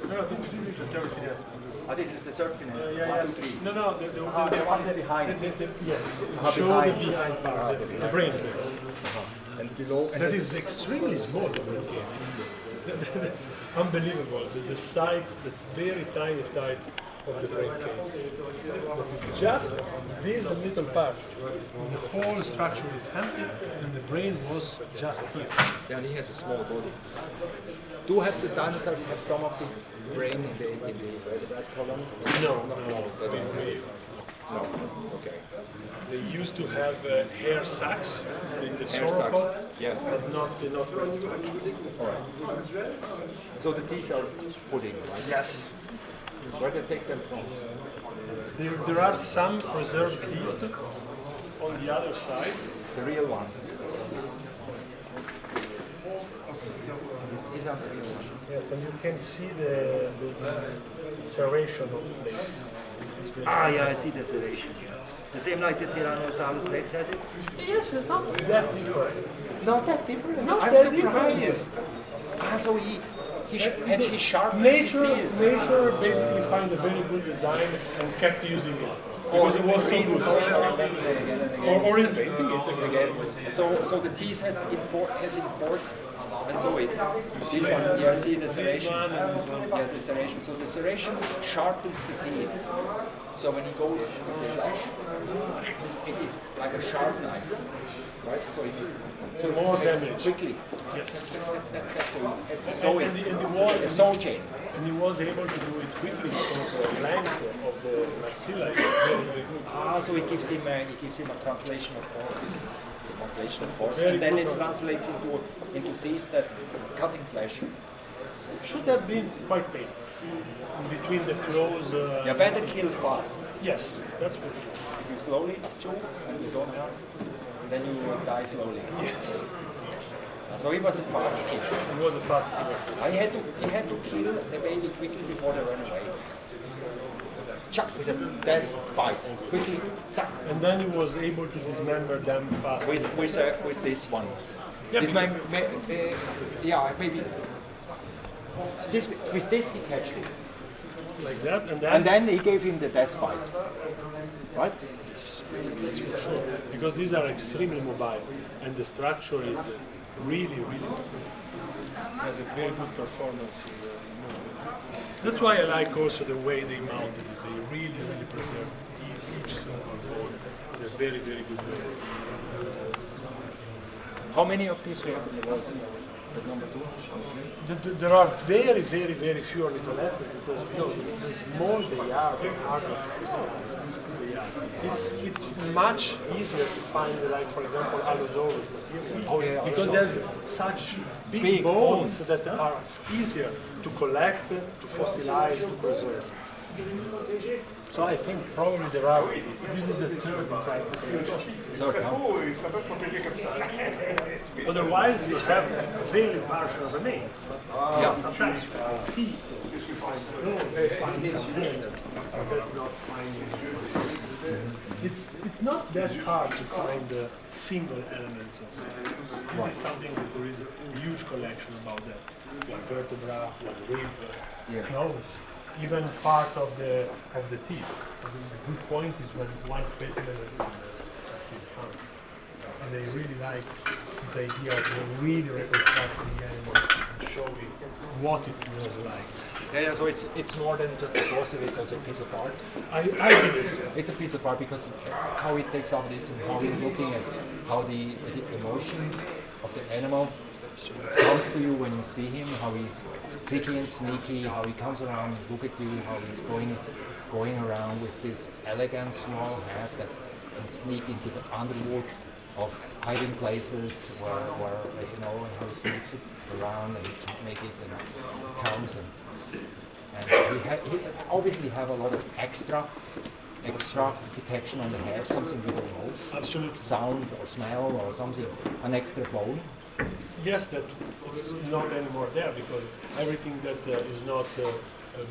No, this is the third finestra. Ah, this is the third Finestra. Yeah, One, yes. two, three. No, The one is behind. Yes, Ah, show behind. the behind part, the brain case. And below, and That then- is extremely small, the brain case. That's unbelievable. The sides, the very tiny sides of the brain case. But it's just this little part. The whole structure is empty, and the brain was just here. Yeah, and he has a small body. Do have the dinosaurs have some of the brain in the red column? No, They don't have it. No. Okay. They used to have hair sacs in the Hair sacs, sauropods, yeah. but not brain structure. All right. So the teeth are pudding, right? Yes. Where they take them from? There are some preserved teeth on the other side. The real one. These are the real ones. Yes, and you can see the serration of the plate. Ah, yeah, I see the serration. The same like the Tyrannosaurus Rex has it? Yes, it's not that different. Not that different. Not I'm that surprised. Ah, so he sharpened Nature, his teeth. nature basically found a very good design and kept using it because it was so good. Or inventing it again. So the teeth has enforced. I saw it. This one, yeah, see the serration. Yeah, the serration. So the serration sharpens the teeth. So when he goes into the flesh, it is like a sharp knife, right? So More damage. quickly. Yes. So And the wall, a saw chain. and he was able to do it quickly because the length of the maxilla is very, very good. Ah, so it gives him a translation of force. Translation of force, Very and then good. it translates into teeth that cutting flesh. Should have been quite painful in between the claws. Yeah, better kill fast. Yes, that's for sure. If you slowly chew and you don't have, then you will die slowly. Yes, So he was a fast killer. it was a fast killer. For sure. He had to kill the baby quickly before they run away. Chuck with a death bite. Quickly, chuck. And then he was able to dismember them fast. With this one. Yeah, This because- yeah, maybe. With this he catch him. like that, And then he gave him the death bite. Right? that's for sure. Because these are extremely mobile, and the structure is really, really has a very good performance in the movement. That's why I like also the way they mounted it. They really, really preserve each single bone in a very, very good way. How many of these we have in the world? That number 2? There are very, very, very few ornitholestes because the small they are, the harder to fossilize they are. It's much easier to find, like for example, Allosaurus material. Oh, yeah, because there's such big bones that are easier to collect, to fossilize, to preserve. So I think probably there are. This is the third type. Otherwise, you have very partial remains. Sometimes you find teeth. You find something that's not finding. It's not that hard to find the single elements of it. This is something that there is a huge collection about that. One vertebra, one rib, claws. Even part of the teeth. I think the good point is when one specimen has been found. And they really like this idea of really reconstructing the animal and showing what it was like. Yeah, so it's more than just a fossil, it's also a piece of art. I believe so. It's a piece of art because how it takes up this and how you're looking at how the emotion of the animal comes to you when you see him, how he's tricky and sneaky, how he comes around and look at you, how he's going around with this elegant small head that can sneak into the underwood of hiding places where how he sneaks it around and make it and comes and he obviously have a lot of extra detection on the head, something we don't know. Absolutely. Sound or smell or something, an extra bone. Yes, that it's not anymore there because everything that is not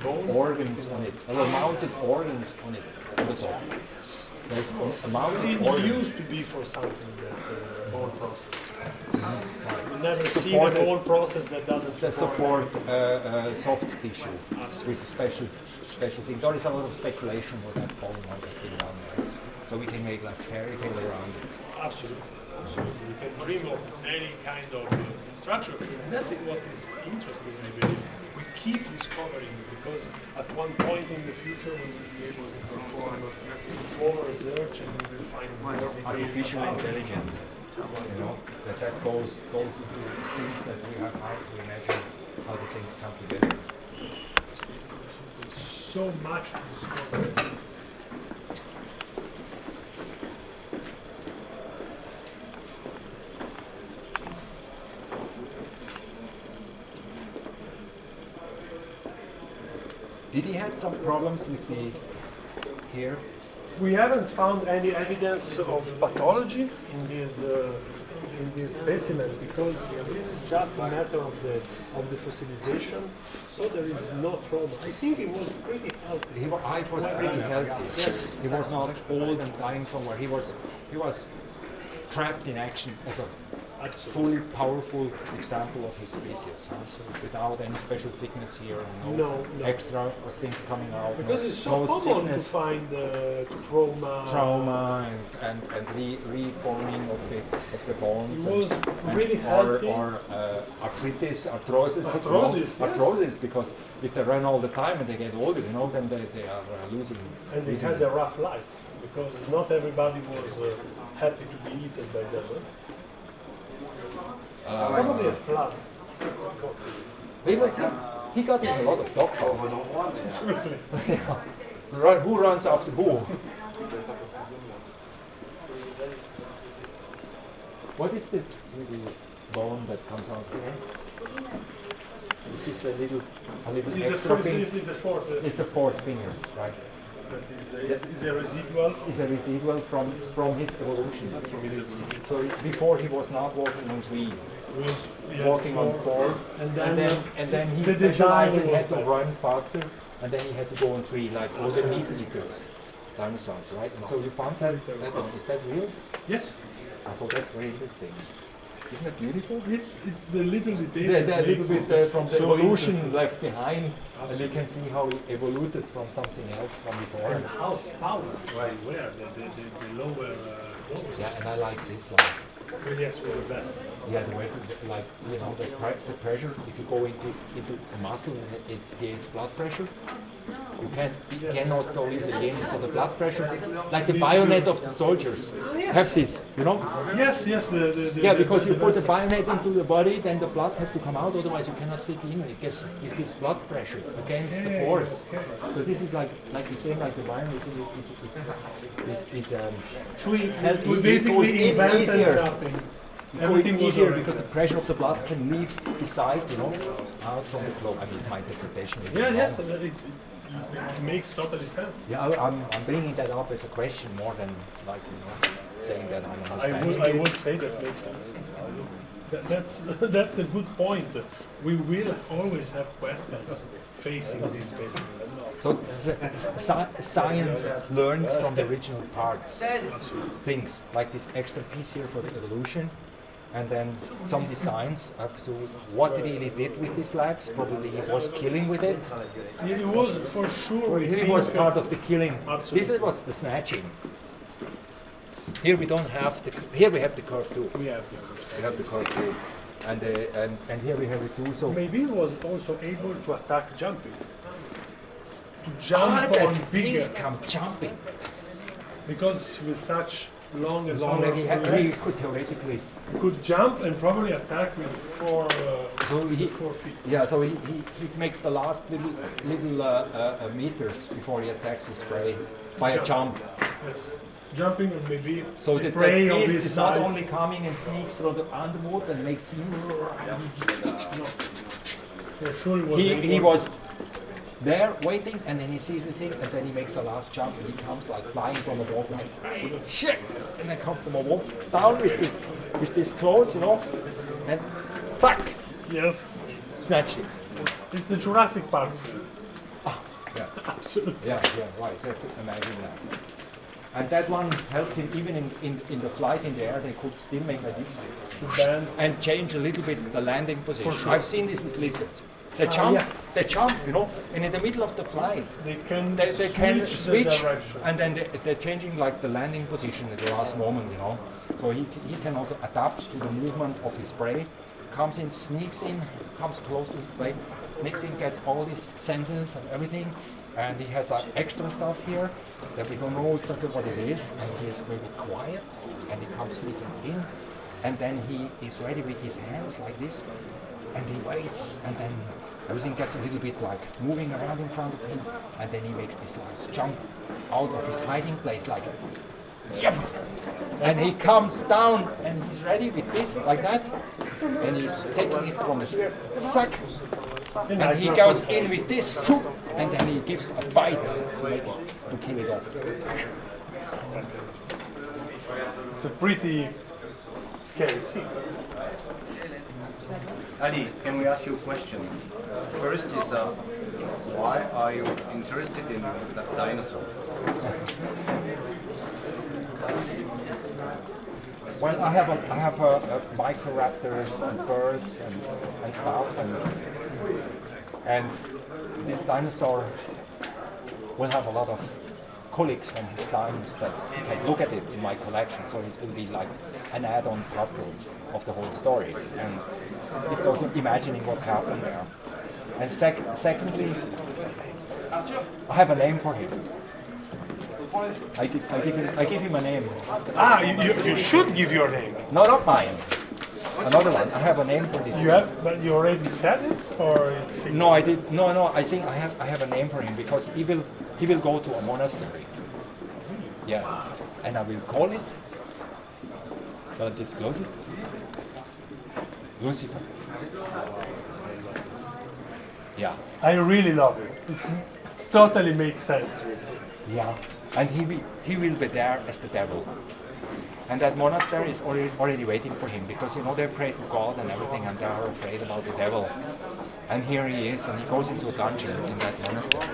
bone. Organs on it. There were mounted organs on it on the top. There's a mounted It organ. used to be for something that bone process. You never see a bone process that doesn't support soft tissue with a special thing. There is a lot of speculation with that bone might have been done there. So we can make like fairy tale around it. Absolutely. Absolutely. We can dream of any kind of structure. And that's what is interesting, I believe. We keep discovering because at one point in the future we will be able to perform more research and we will find more artificial intelligence. That goes into things that we have hard to imagine how the things come together. So much to discover. Did he had some problems with the hair? We haven't found any evidence of pathology in this specimen because this is just a matter of the fossilization. So there is no trauma. I think he was pretty healthy. He was pretty healthy. Yes. He was not old and dying somewhere. He was trapped in action as a fully powerful example of his species, without any special sickness here, no extra things coming out. Because it's so common sickness, to find trauma and reforming of the bones. It was really healthy. Or arthrosis. Arthrosis, because if they run all the time and they get older, then they are losing. And they had a rough life because not everybody was happy to be eaten by them. Probably a flood. He got in a lot of dog fights. Who runs after who? What is this little bone that comes out here? Is this a little extra thing? This is the fourth. It's the fourth finger, right? That is a residual. Is a residual from his evolution. So before he was not walking on three, walking on four, and then he specialized and had to run faster, and then he had to go on three, like all the meat eaters, dinosaurs, right? And so you found that is that real? Yes. So that's very interesting. Isn't it beautiful? It's the little details. The little bit from the evolution left behind, and you can see how he evolved from something else from before. And how powerful they were, the lower bones. Yeah, and I like this one. Yes, with the best. Yeah, the vessel, like, you know, the pressure, if you go into a muscle and it creates blood pressure, you cannot go easily in. So the blood pressure, like the bayonet of the soldiers, have this, you know? Yes, Yeah, because you put the bayonet into the body, then the blood has to come out, otherwise you cannot stick in. It gives blood pressure against the force. So this is like the same, like the bayonet we basically invented easier. nothing. Going Everything was easier already because the pressure of the blood can leave the side, you know, out from the flow. I mean, it's my interpretation. Yes, it makes totally sense. Yeah, I'm bringing that up as a question more than like, you know, saying that I'm understanding I it. would say that makes sense. That's the good point. We will always have questions facing these specimens. So science learns from the original parts things, like this extra piece here for the evolution, and then some designs as to what he really did with these legs. Probably he was killing with it. It was for sure. He was part of the killing. Absolutely. This was the snatching. Here we don't have the. Here we have the curve too. We have the curve too, and here we have it too. So maybe it was also able to attack jumping. To jump that on bigger. piece come jumping. Because with such long and Long leg, powerful he legs, could theoretically. could jump and probably attack with 4 feet. Yeah, so he makes the last little meters before he attacks his prey by a jump. Yes. Jumping and maybe So the the prey on beast this is not side. only coming and sneaks through the underwood and makes No. For sure it was he important. was there waiting, and then he sees the thing, and then he makes a last jump, and he comes like flying from above, like shit, and then come from above down with this claws, you know, and zack, Yes. snatched it. It's the Jurassic Park scene. Yeah. Absolutely. Yeah, right. You have to imagine that. And that one helped him even in the flight in the air. They could still make like this Bend. and change a little bit the landing position. sure. I've seen this with lizards. They jump, yes. you know, and in the middle of the flight, They can they can switch switch, the direction. and then they're changing like the landing position at the last moment, you know. So he can also adapt to the movement of his prey. Comes in, sneaks in, comes close to his prey, sneaks in, gets all these sensors and everything, and he has like extra stuff here that we don't know exactly what it is, and he is very quiet, and he comes sneaking in, and then he is ready with his hands like this, and he waits, and then everything gets a little bit like moving around in front of him, and then he makes this last jump out of his hiding place, like, yep, and he comes down, and he's ready with this, like that, and he's taking it from here, suck, and he goes in with this, shoot, and then he gives a bite to kill it off. It's a pretty scary scene. Adi, can we ask you a question? First is, why are you interested in that dinosaur? Well, I have microraptors and birds and stuff, and this dinosaur will have a lot of colleagues from his times that can look at it in my collection. So it will be like an add-on puzzle of the whole story, and it's also imagining what happened there. And secondly, I have a name for him. I give him a name. Ah, you should give your name. No, not mine. Another one. I have a name for this. You have, but you already said it, or it's No, I did. No. I think I have a name for him because he will go to a monastery. Yeah, and I will call it. Shall I disclose it? Lucifer. Yeah. I really love it. It totally makes sense. Yeah. And he will be there as the devil. And that monastery is already waiting for him because, you know, they pray to God and everything and they are afraid about the devil. And here he is, and he goes into a dungeon in that monastery.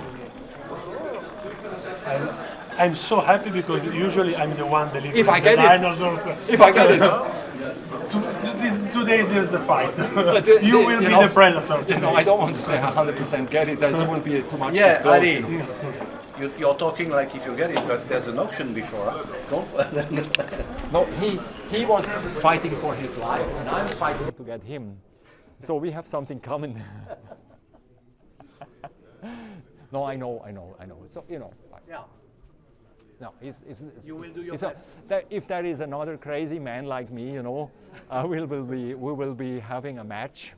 And I'm so happy because usually I'm the one delivering If I the get it. dinosaurs. If I get it. To today there's the fight. But, You will be know, the predator. You know, I don't want to say 100% get it. There will be too much Yeah, disclosure. Ali, you're talking like if you get it, but there's an auction before. Huh? Don't. No, he was fighting for his life, and I'm fighting to get him. So we have something common. No, I know. So Yeah. no, You will do your it's a- best. if there is another crazy man like me, we will be having a match,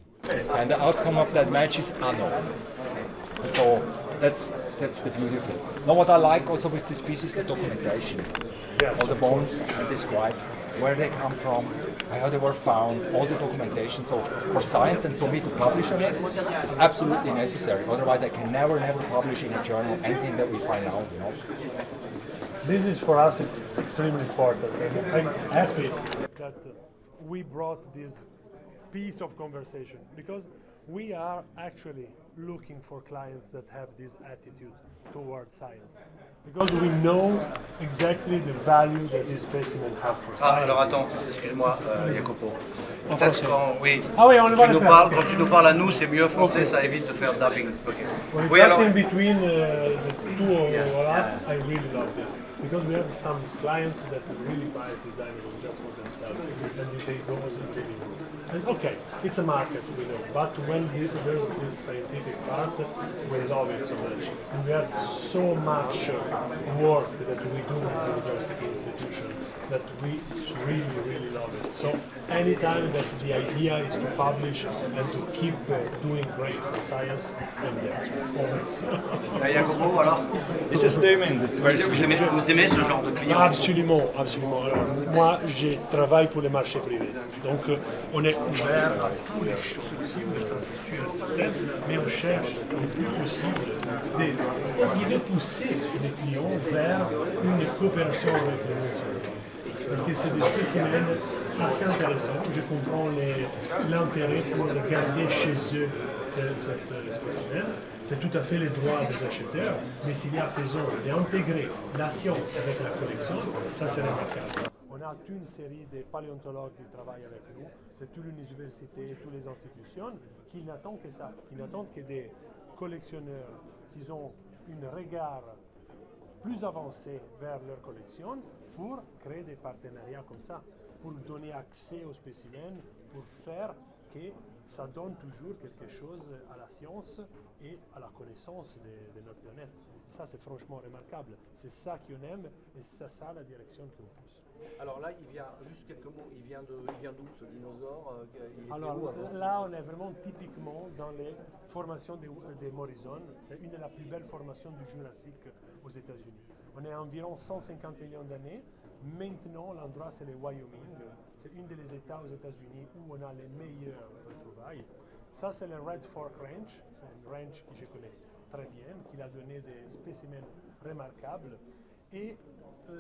and the outcome of that match is unknown. So that's the beauty of it. Now, what I like also with this piece is the documentation. Yes, All the of course. bones are described, where they come from, how they were found, all the documentation. So for science and for me to publish on it is absolutely necessary. Otherwise, I can never publish in a journal anything that we find out. This is for us, it's extremely important. And I'm happy that we brought this piece of conversation because we are actually looking for clients that have this attitude towards science. Because we know exactly the value that this specimen have for Ah, science. alors attends, excuse-moi, Jacopo. En Peut-être français. quand, oui, Ah oui, on va le faire, ok. quand tu nous parles à nous, c'est mieux français, Ok. ça évite de faire dubbing. Ok. Well, Oui, just alors, in between the two of us, I really love it because we have some clients that really buy these dinosaurs just for themselves, and they go as a living room. And okay, it's a market, we know, but when there's this scientific part, we love it so much, and we have so much work that we do in the university institution that we really love it. So anytime that the idea is to publish and to keep doing great for science, I'm there always. Jacopo, alors, It's a statement. It's very vous aimez ce genre de client? Absolument, absolument. Alors, moi, je travaille pour les marchés privés. Donc, on est ouvert à toutes les choses possibles, ça c'est sûr et certain, mais on cherche le plus possible de pousser les clients vers une coopération avec le monde scientifique. Parce que c'est des spécimens assez intéressants. Je comprends l'intérêt pour garder chez eux cette spécimen. C'est tout à fait les droits des acheteurs, mais s'il y a faisant d'intégrer la science avec la collection, ça c'est remarquable. On a toute une série de paléontologues qui travaillent avec nous, c'est toutes les universités, toutes les institutions qui n'attendent que ça, qui n'attendent que des collectionneurs qui ont un regard plus avancé vers leur collection pour créer des partenariats comme ça, pour donner accès aux spécimens, pour faire que ça donne toujours quelque chose à la science et à la connaissance de notre planète. Ça, c'est franchement remarquable. C'est ça qu'on aime et c'est ça la direction qu'on pousse. Alors là, il vient, juste quelques mots, il vient d'où ce dinosaure? Il était Alors où avant? là, on est vraiment typiquement dans les formations de Morrison. C'est une des plus belles formations du Jurassique aux États-Unis. On est à environ 150 millions d'années. Maintenant, l'endroit, c'est le Wyoming. C'est une des États aux États-Unis où on a les meilleures retrouvailles. Ça, c'est le Red Fork Range. C'est un range que je connais très bien, qui a donné des spécimens remarquables. Et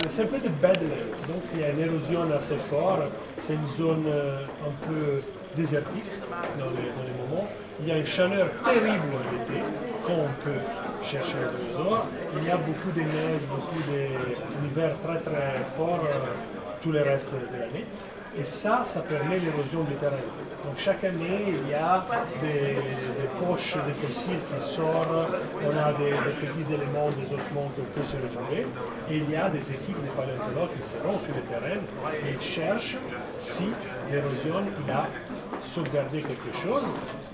c'est un peu de Badlands, donc il y a une érosion assez forte. C'est une zone un peu désertique dans les moments. Il y a une chaleur terrible l'été, quand on peut chercher les dinosaures. Il y a beaucoup de neige, beaucoup d'hiver très fort tout le reste de l'année. Et ça permet l'érosion du terrain. Donc chaque année, il y a des poches de fossiles qui sortent, on a des petits éléments, des ossements qu'on peut se retrouver, et il y a des équipes de paléontologues qui seront sur le terrain et cherchent si l'érosion a sauvegardé quelque chose,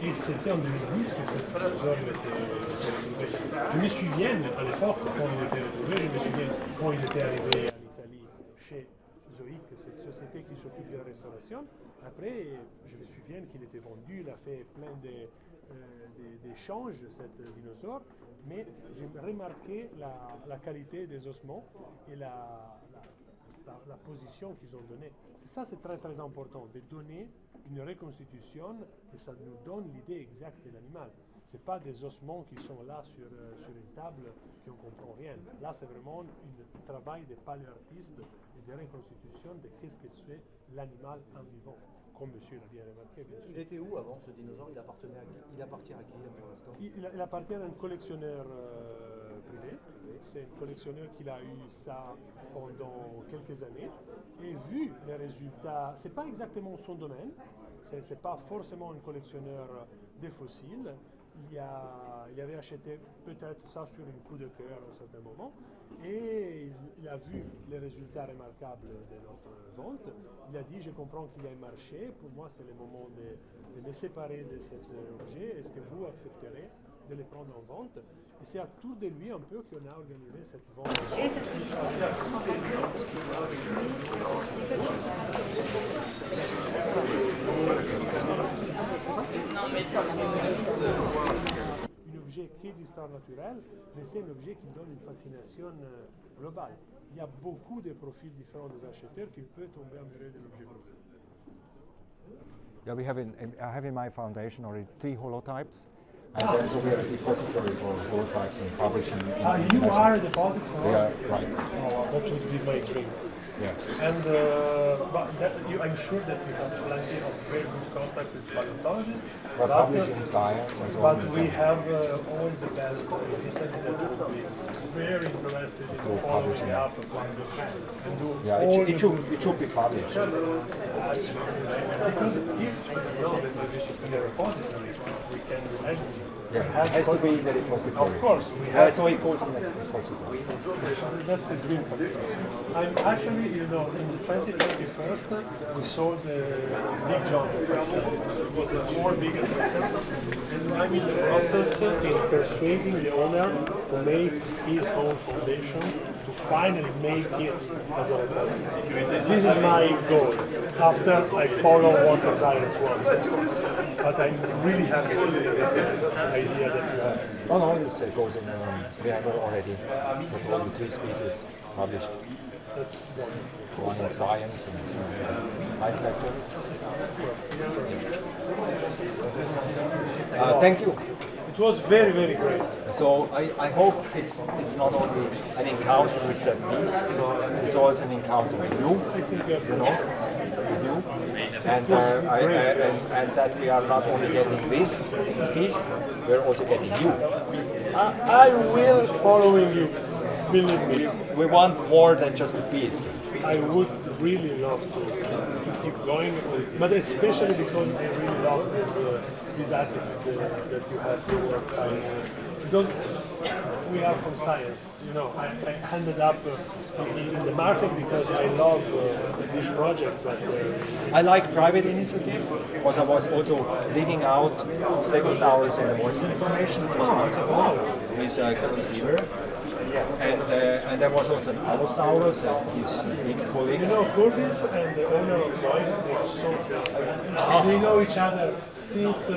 et c'était en 2010 que cette dinosaure a été retrouvée. Je me souviens à l'époque, quand il était retrouvé, je me souviens quand il était arrivé en Italie chez Zoic, cette société qui s'occupe de la restauration. Après, je me souviens qu'il était vendu, il a fait plein d'échanges, cet dinosaure, mais j'ai remarqué la qualité des ossements et la position qu'ils ont donnée. Ça, c'est très important, de donner une reconstitution et ça nous donne l'idée exacte de l'animal. Ce n'est pas des ossements qui sont là sur une table qu'on ne comprend rien. Là, c'est vraiment un travail de paléoartiste et de reconstitution de qu'est-ce que c'est l'animal en vivant, comme monsieur l'a bien remarqué, bien sûr. Il était où avant ce dinosaure? Il appartenait à qui? Il appartient à qui là, pour l'instant? Il appartient à un collectionneur privé. C'est un collectionneur qui a eu ça pendant quelques années. Et vu les résultats, c'est pas exactement son domaine, c'est pas forcément un collectionneur des fossiles. Il avait acheté peut-être ça sur un coup de cœur à un certain moment et il a vu les résultats remarquables de notre vente. Il a dit, je comprends qu'il y a un marché, pour moi c'est le moment de me séparer de cet objet, est-ce que vous accepterez de les prendre en vente? Et c'est autour de lui un peu qu'on a organisé cette vente. Et c'est ce que je Un objet qui est d'histoire naturelle, mais c'est un objet qui donne une fascination globale. Il y a beaucoup de profils différents des acheteurs qui peuvent tomber amoureux de l'objet comme ça. Yeah, I have in my foundation already 3 holotypes. And then so we have a depository for holotypes and publishing. You are a depository? Yeah, right. Oh, that would be my dream. Yeah. And but I'm sure that you have plenty of very good contact with paleontologists. We're publishing science and so but on. we have all the best in Italy that would be very interested in following up upon the trend and do Yeah, all it should be published. Absolutely. Because if it's not in a repository, we can do anything. Yeah, it has to be in the repository. Of course, we have. So it goes in the repository. That's a dream come true. I'm actually, in 2021, we sold the Big John Triceratops. It was the 4th biggest Triceratops, and I'm in the process of persuading the owner to make his own foundation to finally make it as a repository. This is my goal after I follow what the clients want. But I'm really happy with this idea that you have. Oh no, this goes in. We have already only 3 species published. That's wonderful. One in science and high factor. Thank you. It was very, very great. So I hope it's not only an encounter with that piece, it's also an encounter with you, with you, and and that we are not only getting this piece, we're also getting you. I will following you, believe me. We want more than just a piece. I would really love to keep going, but especially because I really love this attitude that you have towards science. Because we are from science, I ended up in the market because I love this project. But I like private initiative because I was also digging out Stegosaurus and the Morrison Formation 6 months ago with Kevin Siever. And there was also an Allosaurus and his big colleagues. Curtis and the owner of Zoid, they are so friendly. We know each other since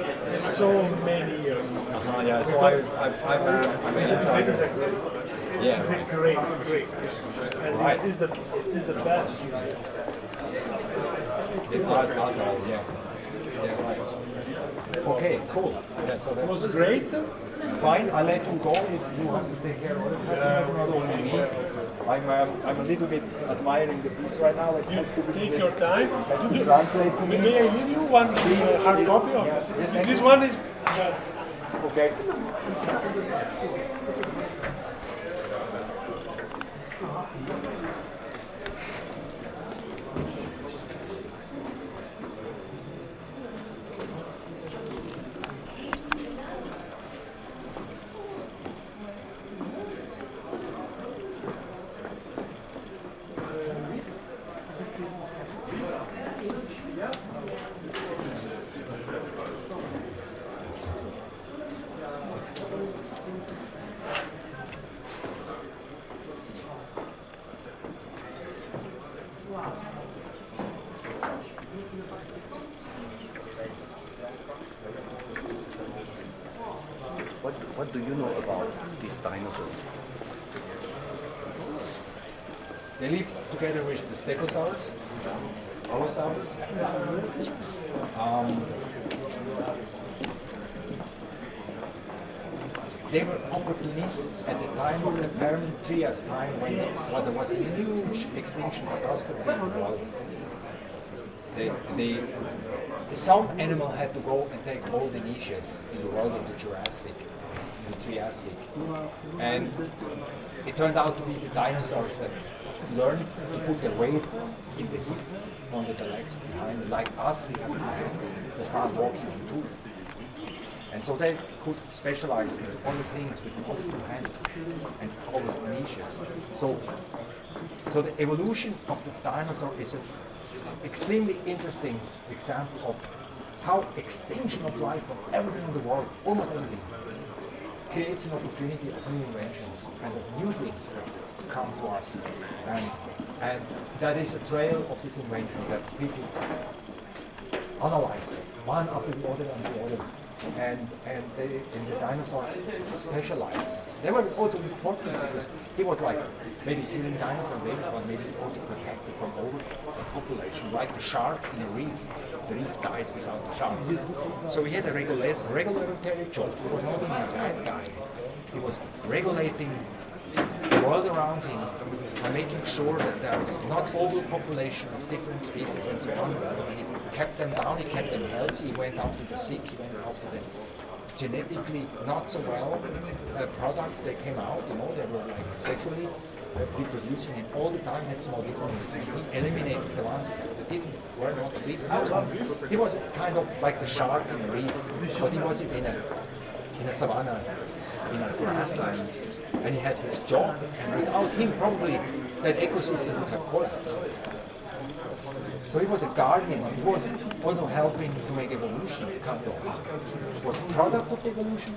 so many years. Yeah, so I'm an insider. Yeah, it's a great. And right. This is the best user. Yeah, right. Okay, cool. Yeah, so It was that's great. fine. I'll let you go. You have to take care of it. It's not only me. I'm a little bit admiring the piece right now. It has to be Take your time. has to be translated to me. May I leave you one hard copy of this one is. Okay. What do you know about this dinosaur? They lived together with the Stegosaurus, Allosaurus. They were opportunists at the time of the Permian Trias time when there was a huge extinction catastrophe in the world. Some animal had to go and take all the niches in the world of the Jurassic. in the Triassic. And it turned out to be the dinosaurs that learned to put their weight in the hip under the legs behind. Like us, we put our hands, they start walking on two. And so they could specialize into other things with other two hands and other niches. So the evolution of the dinosaur is an extremely interesting example of how extinction of life from everything in the world, almost everything, creates an opportunity of new inventions and of new things that come to us. And that is a trail of this invention that people analyze one after the other and the other. And the dinosaur specialized. They were also important because he was like maybe killing dinosaur babies, but maybe also protected from overpopulation, like the shark in a reef. The reef dies without the shark. So he had a regulatory job. He was not only a bad guy, he was regulating the world around him and making sure that there is not overpopulation of different species and so on. He kept them down, he kept them healthy, he went after the sick, he went after the genetically not so well products that came out, you know, they were like sexually reproducing and all the time had small differences. And he eliminated the ones that were not fit and so on. He was kind of like the shark in a reef, but he was in a savanna, in a grassland. And he had his job, and without him probably that ecosystem would have collapsed. So he was a guardian, he was also helping to make evolution kind of. He was a product of the evolution,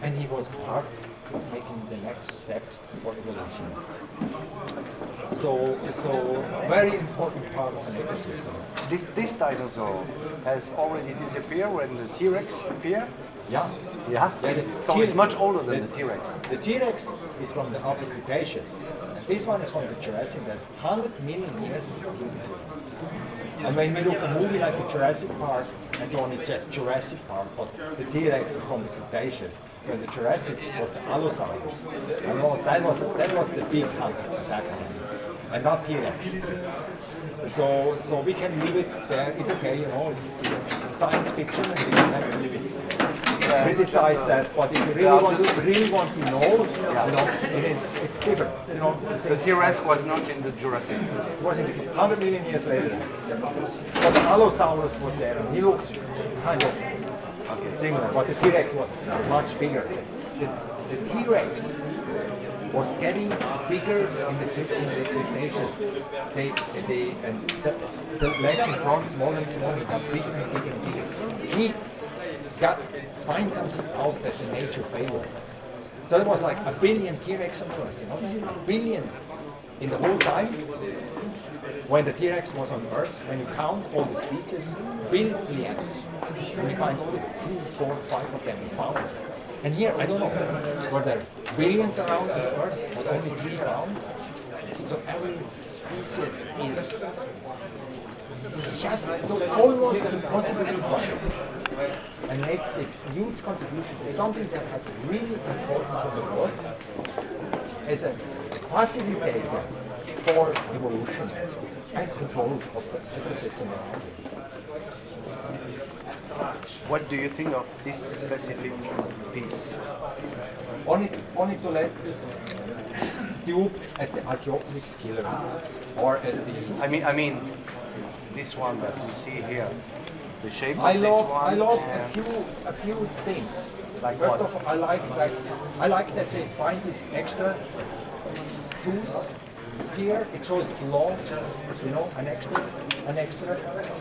and he was part of making the next step for evolution. So very important part of an ecosystem. This dinosaur has already disappeared when the T-Rex appeared? Yeah. Yeah? So it's much older than the T-Rex. The T-Rex is from the Upper Cretaceous. This one is from the Jurassic. There's 100 million years in between. And when we look at a movie like the Jurassic Park, and so on, it's just Jurassic Park, but the T-Rex is from the Cretaceous. So the Jurassic was the Allosaurus. And that was the big hunter at that time, and not T-Rex. So we can leave it there. It's okay, you know. It's science fiction, and we don't have to leave it. Criticize that, but if you really want to know, you know, it's different. You know, the T-Rex was not in the Jurassic. It was in 100 million years later. But the Allosaurus was there, and he looked kind of similar, but the T-Rex was much bigger. The T-Rex was getting bigger in the Cretaceous. The legs in front, smaller and smaller, got bigger and bigger and bigger. He find something out that the nature favored. So there was like a billion T-Rex on Earth, you know, a billion in the whole time. When the T-Rex was on Earth, when you count all the species, billions. And we find only 3, 4, 5 of them we found. And here, I don't know, were there billions around the Earth, but only 3 found? So every species is just so almost impossible to find, and makes this huge contribution to something that had really importance in the world as a facilitator for evolution and control of the ecosystem around it. What do you think of this specific piece? Ornitholestes duped as the Archaeopteryx killer, or as the... I mean, this one that we see here, the shape of I this love one. a few things. Like First what? of all, I like that they find this extra tooth here. It shows law, you know, an extra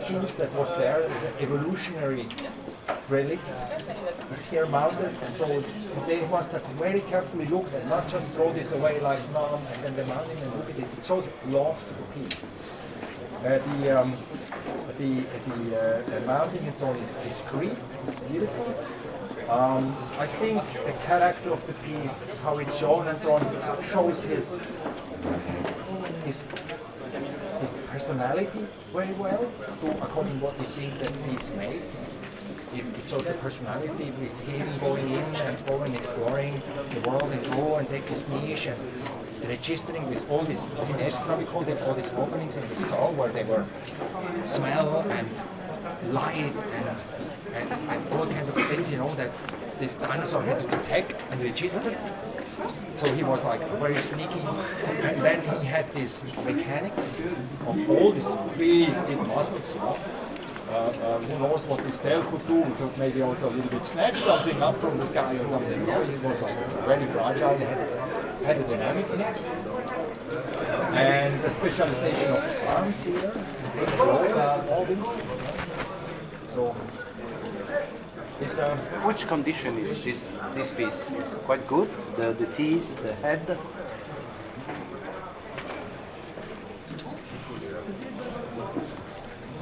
tooth that was there as an evolutionary relic is here mounted, and so they must have very carefully looked and not just throw this away like no, and then they mount it and look at it. It shows law to the piece. The mounting and so on is discreet, it's beautiful. I think the character of the piece, how it's shown and so on, shows his personality very well, according to what we see that piece made. It shows the personality with him going in and going exploring the world and go and take his niche and registering with all these finestra, we call them, all these openings in the skull where they were smell and light and all kind of things, you know, that this dinosaur had to detect and register. So he was like very sneaky. And then he had this mechanics of all these big muscles, you know. Who knows what this tail could do? We could maybe also a little bit snatch something up from the sky or something. You know, it was like very fragile. It had a dynamic in it. And the specialization of the arms here, all this. So it's a. Which condition is this piece? It's quite good. The teeth, the head.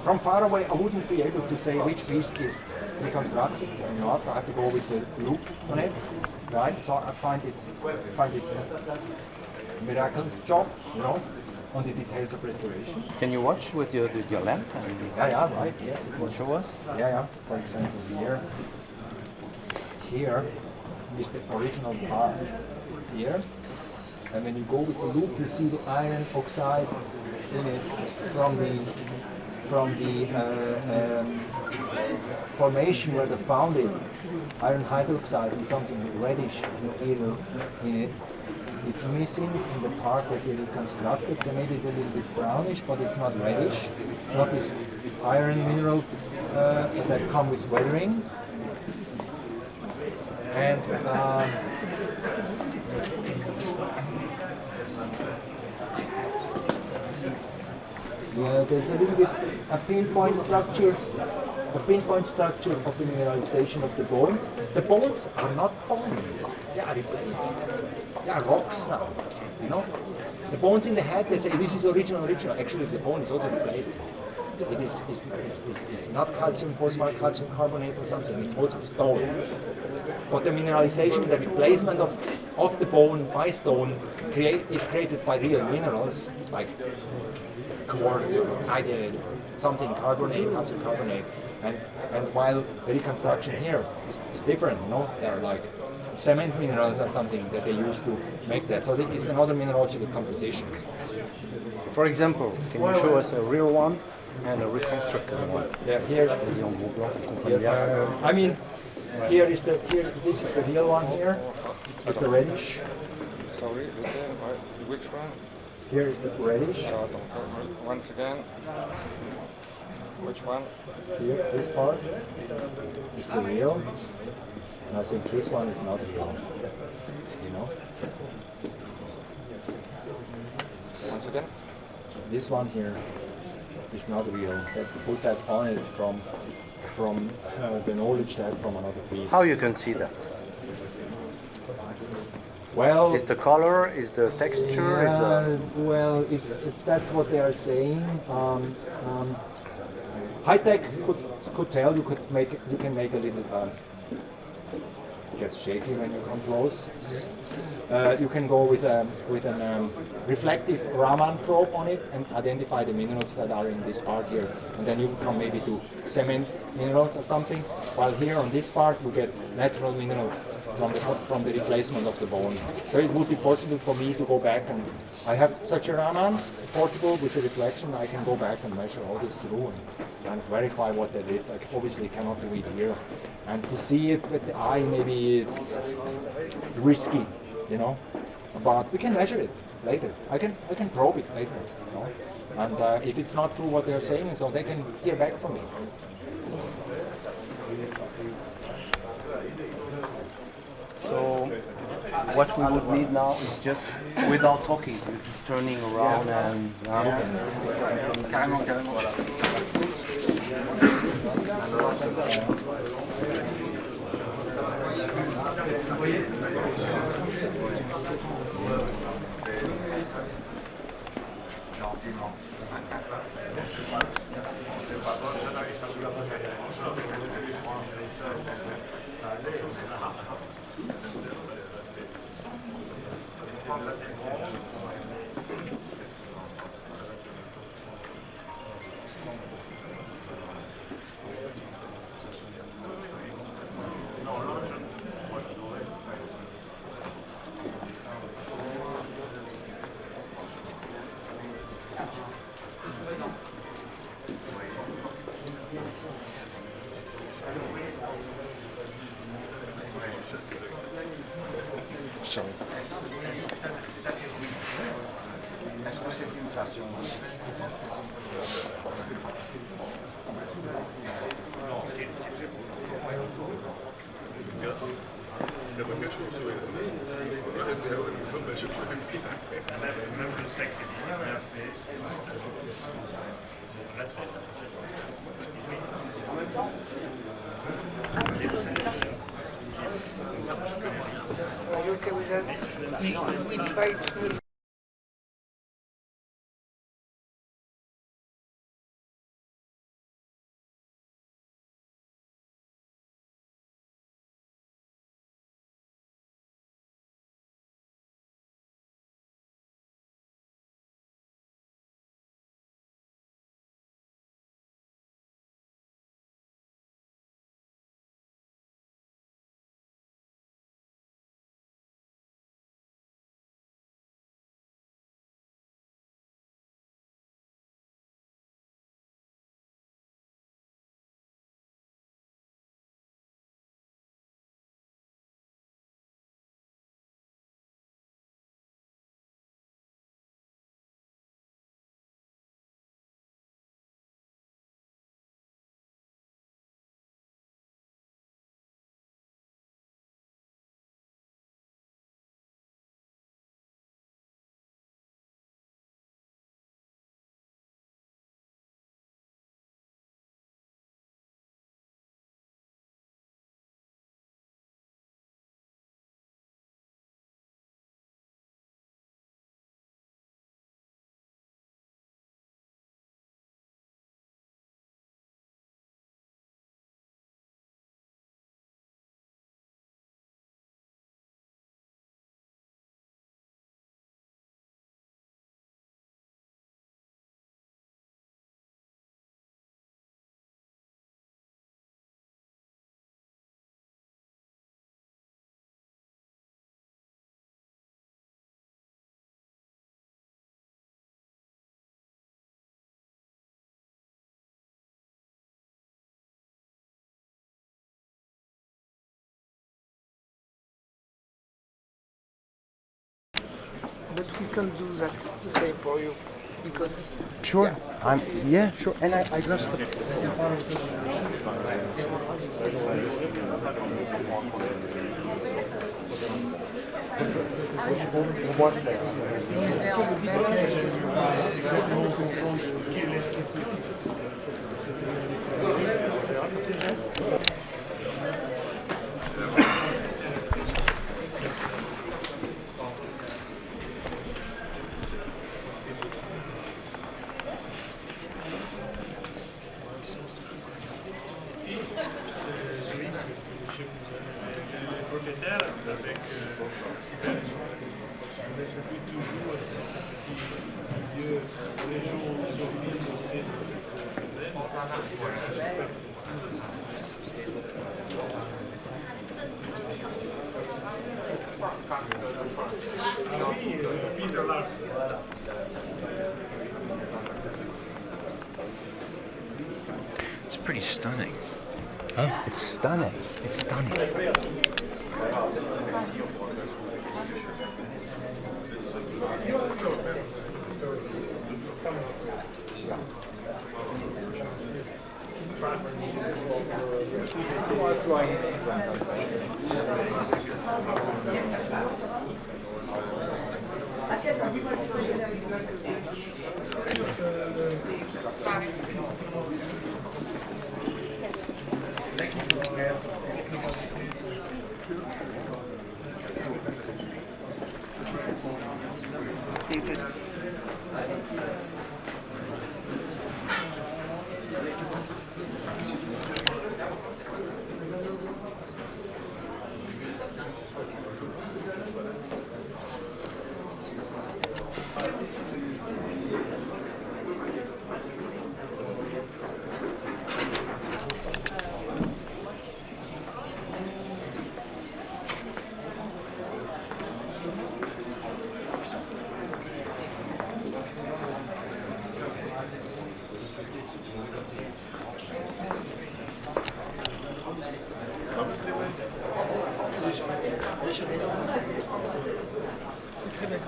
From far away, I wouldn't be able to say which piece is reconstructed or not. I have to go with the loop on it, right? So I find it miracle job, you know, on the details of restoration. Can you watch with your lamp? Yeah, right. Yes, it was. Show us. Yeah. For example, here is the original part. Here, and when you go with the loop, you see the iron oxide in it from the formation where they found it. Iron hydroxide with something reddish material in it. It's missing in the part that they reconstructed. They made it a little bit brownish, but it's not reddish. It's not this iron mineral that comes with weathering. And yeah, there's a little bit a pinpoint structure of the mineralization of the bones. The bones are not bones; they are replaced. They are rocks now. You know, the bones in the head. They say this is original. Actually, the bone is also replaced. It is not calcium phosphide, calcium carbonate or something. It's also stone. But the mineralization, the replacement of the bone by stone, is created by real minerals like quartz or iodide or something, carbonate, calcium carbonate. And while the reconstruction here is different, you know, they're like cement minerals or something that they use to make that. So there is another mineralogical composition. For example, can you show us a real one and a reconstructed one? Yeah, here I mean, this is the real one here with the reddish. Sorry, which one? Here is the reddish. Once again, which one? Here, this part is the real, and I think this one is not real. You know. Once again. This one here is not real. They put that on it from the knowledge they had from another piece. How you can see that? Well, is the color, is the texture? Yeah, well, it's that's what they are saying. High tech could tell you can make a little. It gets shaky when you come close. You can go with a reflective Raman probe on it and identify the minerals that are in this part here, and then you come maybe to cement minerals or something. While here on this part you get natural minerals from the replacement of the bone. So it would be possible for me to go back, and I have such a Raman portable with a reflection. I can go back and measure all this through and verify what they did. I obviously cannot do it here, and to see it with the eye maybe it's risky, you know. But we can measure it later. I can probe it later, you know. And if it's not true what they're saying, so they can hear back from me. So what we would need now is just, without talking, you're just turning around and... Carrément. Are you okay with that? We try to. But we can do that the same for you because. Sure. Yeah, sure. And I lost the. Avec on respecte toujours ce petit milieu, les gens ils ont mis aussi dans cette domaine. It's pretty stunning. Huh? It's stunning. It's stunning. Small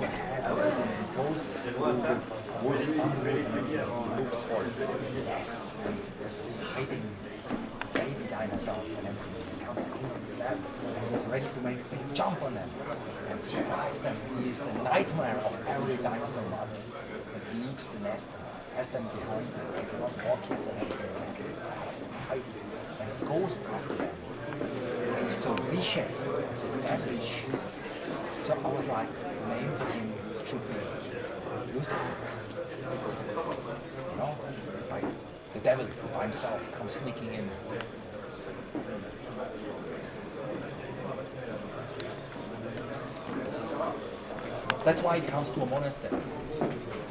head, and goes to the woods underwood and everything. He looks for nests and hiding baby dinosaurs and everything. He comes in and he's ready to make a big jump on them and surprise them. He is the nightmare of every dinosaur mother that leaves the nest and has them behind them. They cannot walk yet and everything. They hide and he goes after them. And he's so vicious and so devilish. So I was like, the name for him should be Lucifer. You know, like the devil by himself comes sneaking in. That's why it comes to a monastery.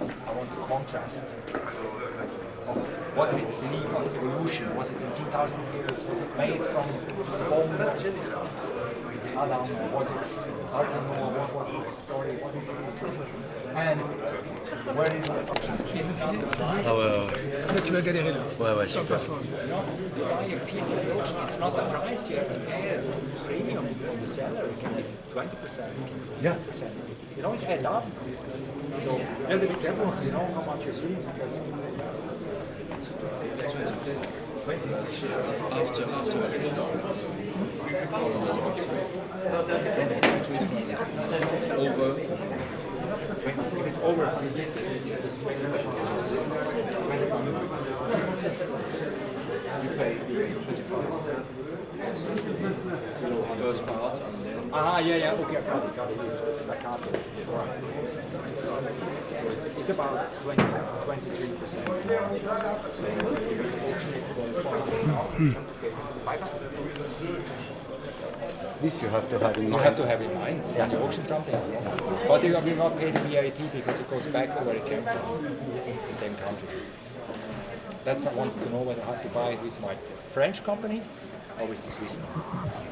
I want the contrast of what did it believe on evolution. Was it in 2,000 years? Was it made from bone of Adam? Was it I don't know what was the story, what is this? And where is it? It's not the price. Tu vas galérer là. Ouais, ouais, c'est ça. You buy a piece of the ocean, it's not the price, you have to pay a premium from the seller. It can be 20%, it can be 50%. You know, it adds up. So you have to be careful, you know, how much you see, because it's 20. Over. If it's over, You pay 25. First part and then. yeah, okay, I got it. It's staccato. Right. So it's about 23%. So if you auction it for 20,000, This you have to have in mind. you have to have in mind when you auction something. But you will not pay the VAT because it goes back to where it came from, the same country. That's I wanted to know whether I have to buy it with my French company or with the Swiss one.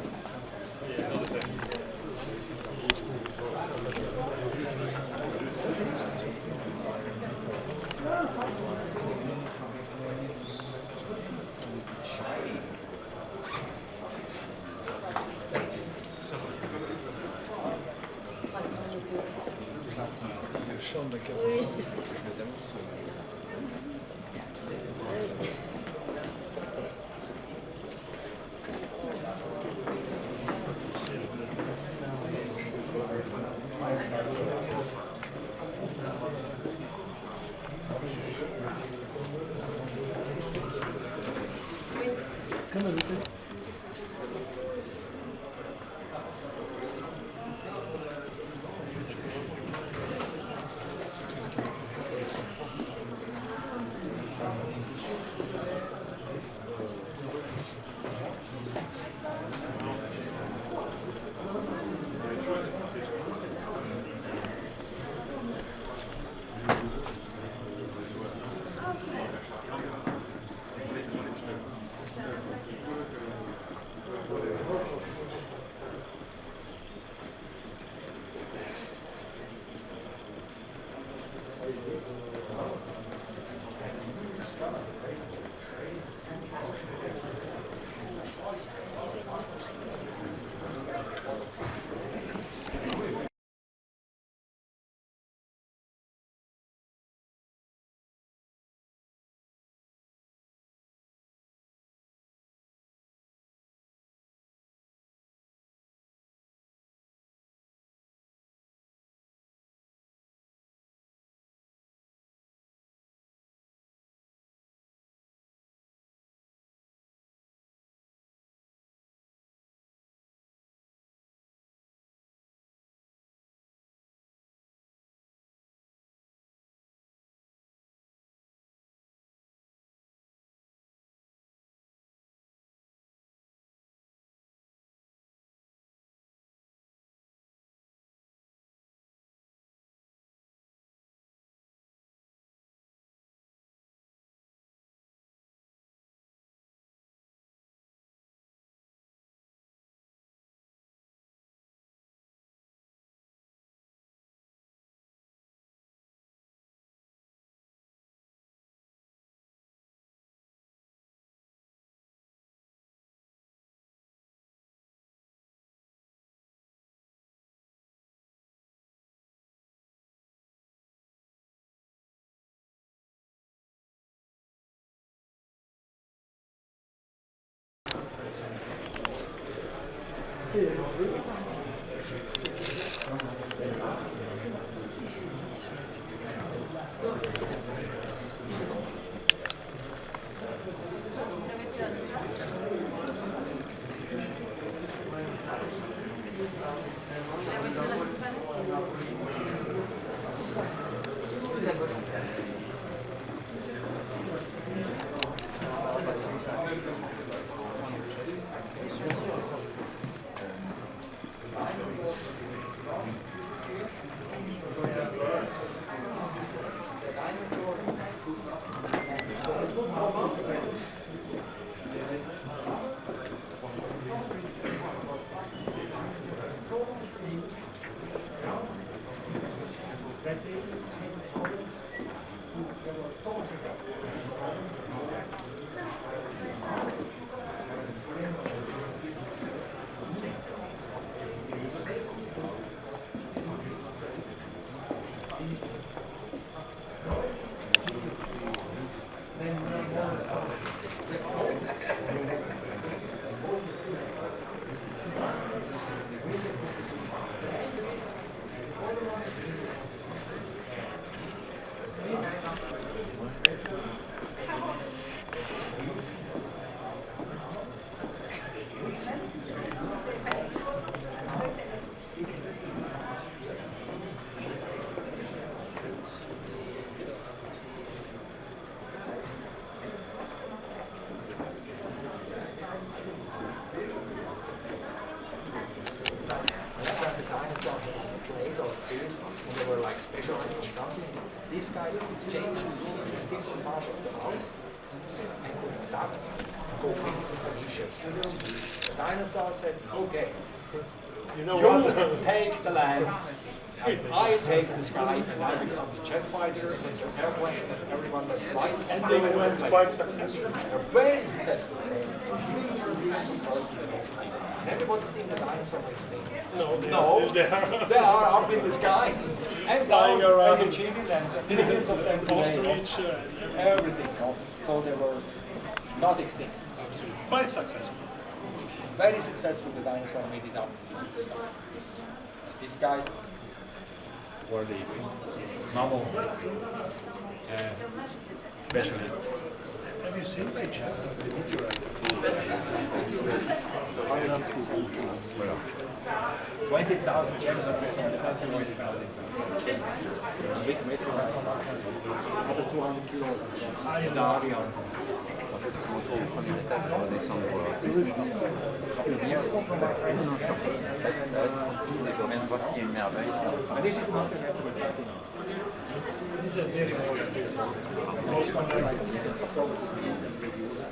These guys could change rooms in different parts of the house and could adapt, go into niches. The dinosaur said, okay, you take the land, and I take the sky, and I become the jet fighter and the airplane and everyone that flies. And they went quite successful. They're very successful. Millions and millions of birds in the Pacific. And everybody's seen the dinosaur extinct. No, they are still there. They are up in the sky and flying down around. and achieving and millions of them Ostrich, everything. So they were not extinct. quite successful. Very successful. The dinosaur made it up into the sky. These guys were the mammal specialists. Have you seen by chance the meteorite? 167 kilos. 20,000 gems from the asteroid belts. Big meteorites, other 200 kilos and so on. The Arion. A couple of years ago from my friends in Kansas. And this is not the meteorite platinum. This is a very more expensive. This one is like this can probably be reduced.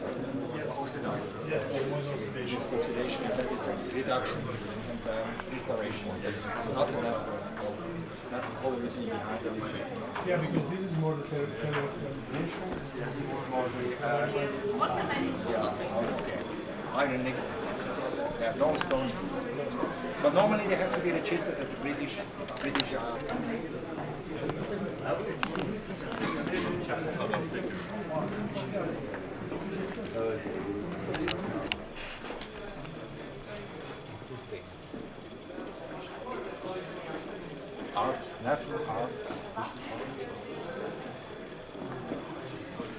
Oxidized. Yes, there was oxidation. This oxidation, and that is a reduction and restoration. It's not a natural color. Natural color is in behind a little bit. Yeah, because this is more the terrestrialization. Yeah, this is more the okay. Iron nickel. Yeah, no stone. But normally they have to be registered at the British. Interesting. Art, natural art.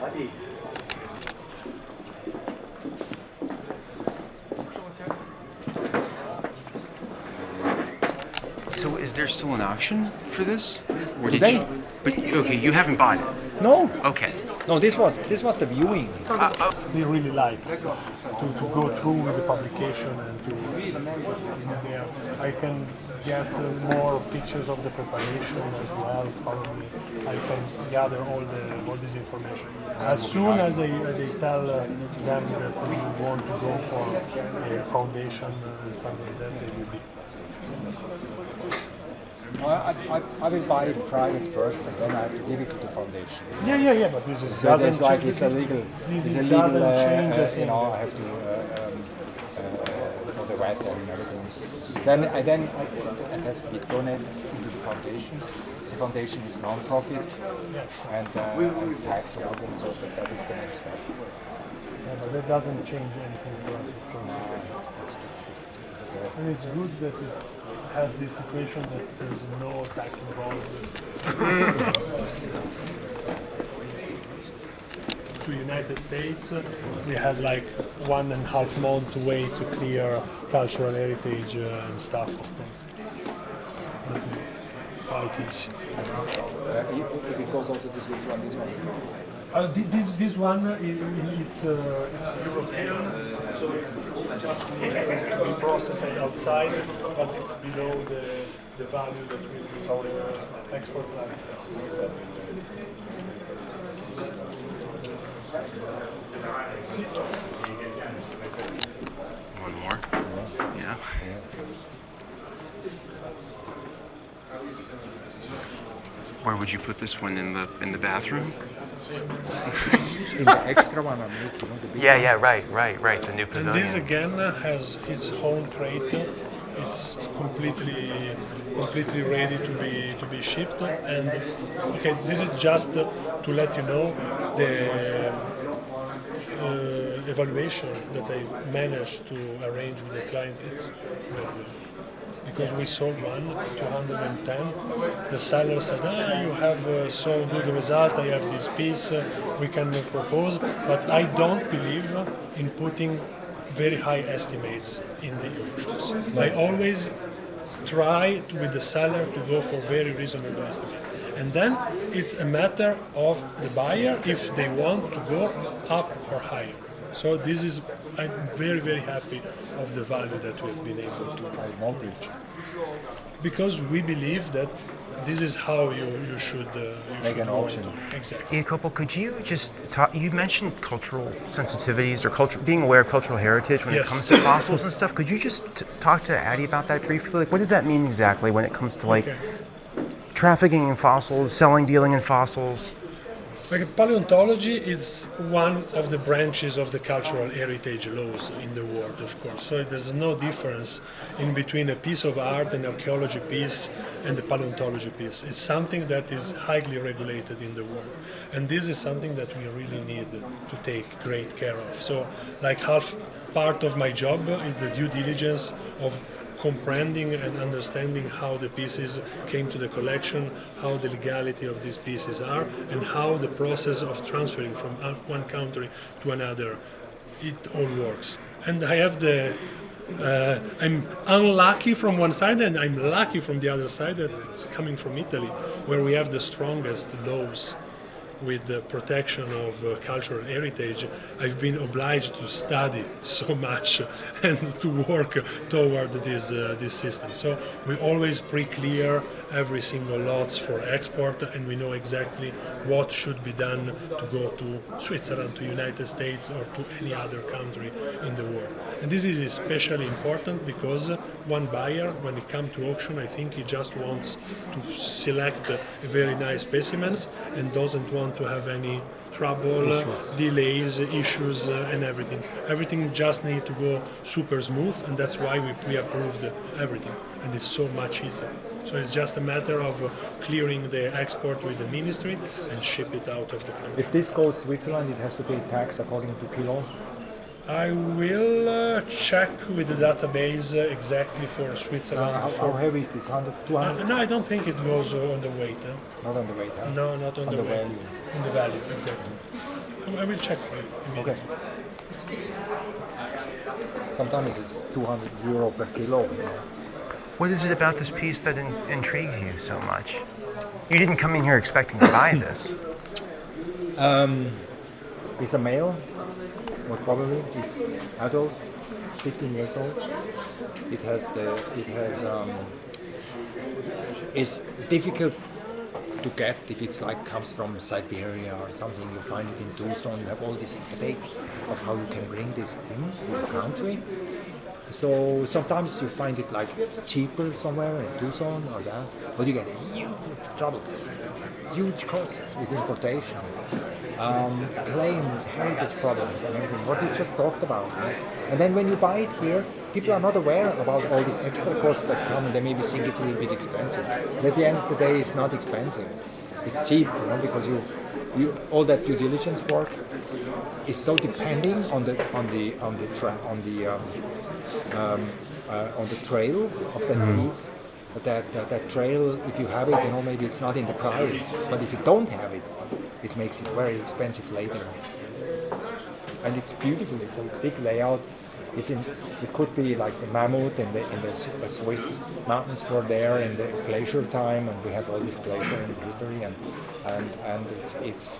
Adi. So is there still an auction for this? Or did Today? you, but okay, you haven't bought it. No. Okay. No, this was the viewing. They really like to go through with the publication and to I can get more pictures of the preparation as well. Probably I can gather all this information. As soon as I tell them that we want to go for a foundation and something like that, they will be. I will buy it private first, and then I have to give it to the foundation. Yeah, but this is So doesn't that's like change- it's illegal. This It's is illegal. doesn't change a thing. I have to for the VAT and everything. Then it has to be donated to the foundation. The foundation is non-profit and taxable, so that is the next step. Yeah, but that doesn't change anything for us, of course. And it's good that it has this situation that there's no tax involved. To United States, we have like 1.5 month to wait to clear cultural heritage and stuff, of course. But how it is. If it goes also to Switzerland, this one. This one it's European, so it's just to be processed outside, but it's below the value that we use our export license. One more. Yeah. Where would you put this one in the bathroom? In the extra one I made, you know, the big one. Right. The new And pavilion. this again has its own crate. It's completely ready to be shipped. And okay, this is just to let you know the evaluation that I managed to arrange with the client. It's very good. Because we sold one 210, the seller said, you have so good result, I have this piece, we can propose, but I don't believe in putting very high estimates in the auctions. I always try with the seller to go for very reasonable estimate. And then it's a matter of the buyer if they want to go up or higher. So this is, I'm very happy of the value that we've been able to I noticed. because we believe that this is how you should Make an go auction. into- Exactly. Jacopo, could you just talk? You mentioned cultural sensitivities or being aware of cultural heritage when it Yes. comes to fossils and stuff. Could you just talk to Addy about that briefly? Like, what does that mean exactly when it comes to like Okay. trafficking in fossils, selling, dealing in fossils? Like paleontology is one of the branches of the cultural heritage laws in the world, of course. So there's no difference in between a piece of art, an archaeology piece, and the paleontology piece. It's something that is highly regulated in the world. And this is something that we really need to take great care of. So like half part of my job is the due diligence of comprehending and understanding how the pieces came to the collection, how the legality of these pieces are, and how the process of transferring from one country to another, it all works. And I have I'm unlucky from one side and I'm lucky from the other side that it's coming from Italy, where we have the strongest laws with the protection of cultural heritage. I've been obliged to study so much and to work toward this system. So we always pre-clear every single lots for export, and we know exactly what should be done to go to Switzerland, to United States, or to any other country in the world. And this is especially important because one buyer, when it comes to auction, I think he just wants to select very nice specimens and doesn't want to have any trouble, delays, issues, and everything. Everything just needs to go super smooth, and that's why we pre-approved everything, and it's so much easier. So it's just a matter of clearing the export with the ministry and ship it out of the country. If this goes Switzerland, it has to pay tax according to kilo. I will check with the database exactly for Switzerland. How heavy is this? 100, 200? No, I don't think it goes on the weight. Not on the weight, huh? No, not on On the the weight. value. On the value, exactly. I will check for you Okay. immediately. Sometimes it's 200 euro per kilo. You know. What is it about this piece that intrigues you so much? You didn't come in here expecting to buy this. It's a male, most probably. It's adult, 15 years old. It's difficult to get if it's like comes from Siberia or something. You find it in Tucson. You have all this headache of how you can bring this in your country. So sometimes you find it like cheaper somewhere in Tucson or that, but you get huge troubles, huge costs with importation, claims, heritage problems, and everything. What you just talked about, right? And then when you buy it here, people are not aware about all these extra costs that come, and they maybe think it's a little bit expensive. But at the end of the day, it's not expensive. It's cheap, you know, because you all that due diligence work is so depending on the trail of that piece. That trail, if you have it, you know, maybe it's not in the price. But if you don't have it, it makes it very expensive later. And it's beautiful. It's a big layout. It could be like the mammoth in the Swiss mountains were there in the glacier time, and we have all this glacier in the history, and it's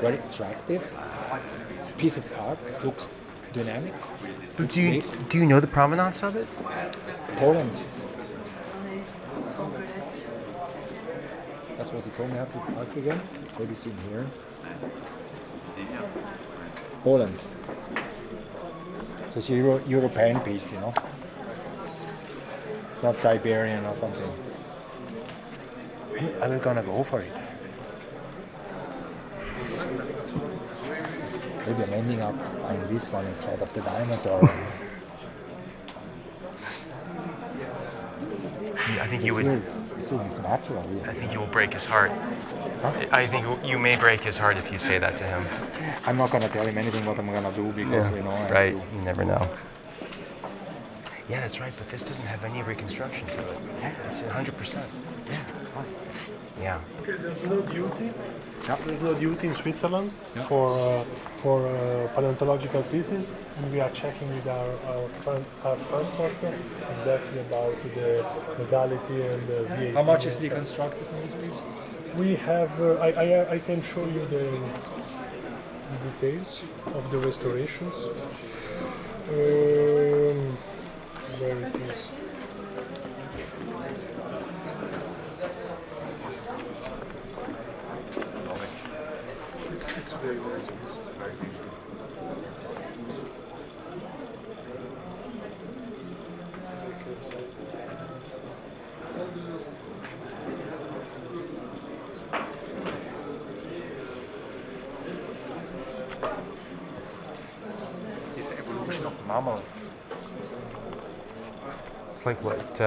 very attractive. It's a piece of art. Looks dynamic. Do you know the provenance of it? Poland. That's what he told me. I have to ask again. Maybe it's in here. Poland. So it's a European piece, you know. It's not Siberian or something. I'm gonna go for it. Maybe I'm ending up buying this one instead of the dinosaur. I think you would. This thing is natural. I think you will break his heart. Huh? I think you may break his heart if you say that to him. I'm not gonna tell him anything what I'm gonna do because you know. Right. You never know. Yeah, that's right. But this doesn't have any reconstruction to it. It's 100%. Yeah. Okay, there's no duty. There's no duty in Switzerland for paleontological pieces, and we are checking with our transporter exactly about the modality and the VAT. How much is reconstructed on this piece? We have. I can show you the details of the restorations. Where it is. It's very nice. It's the evolution of mammals. It's like what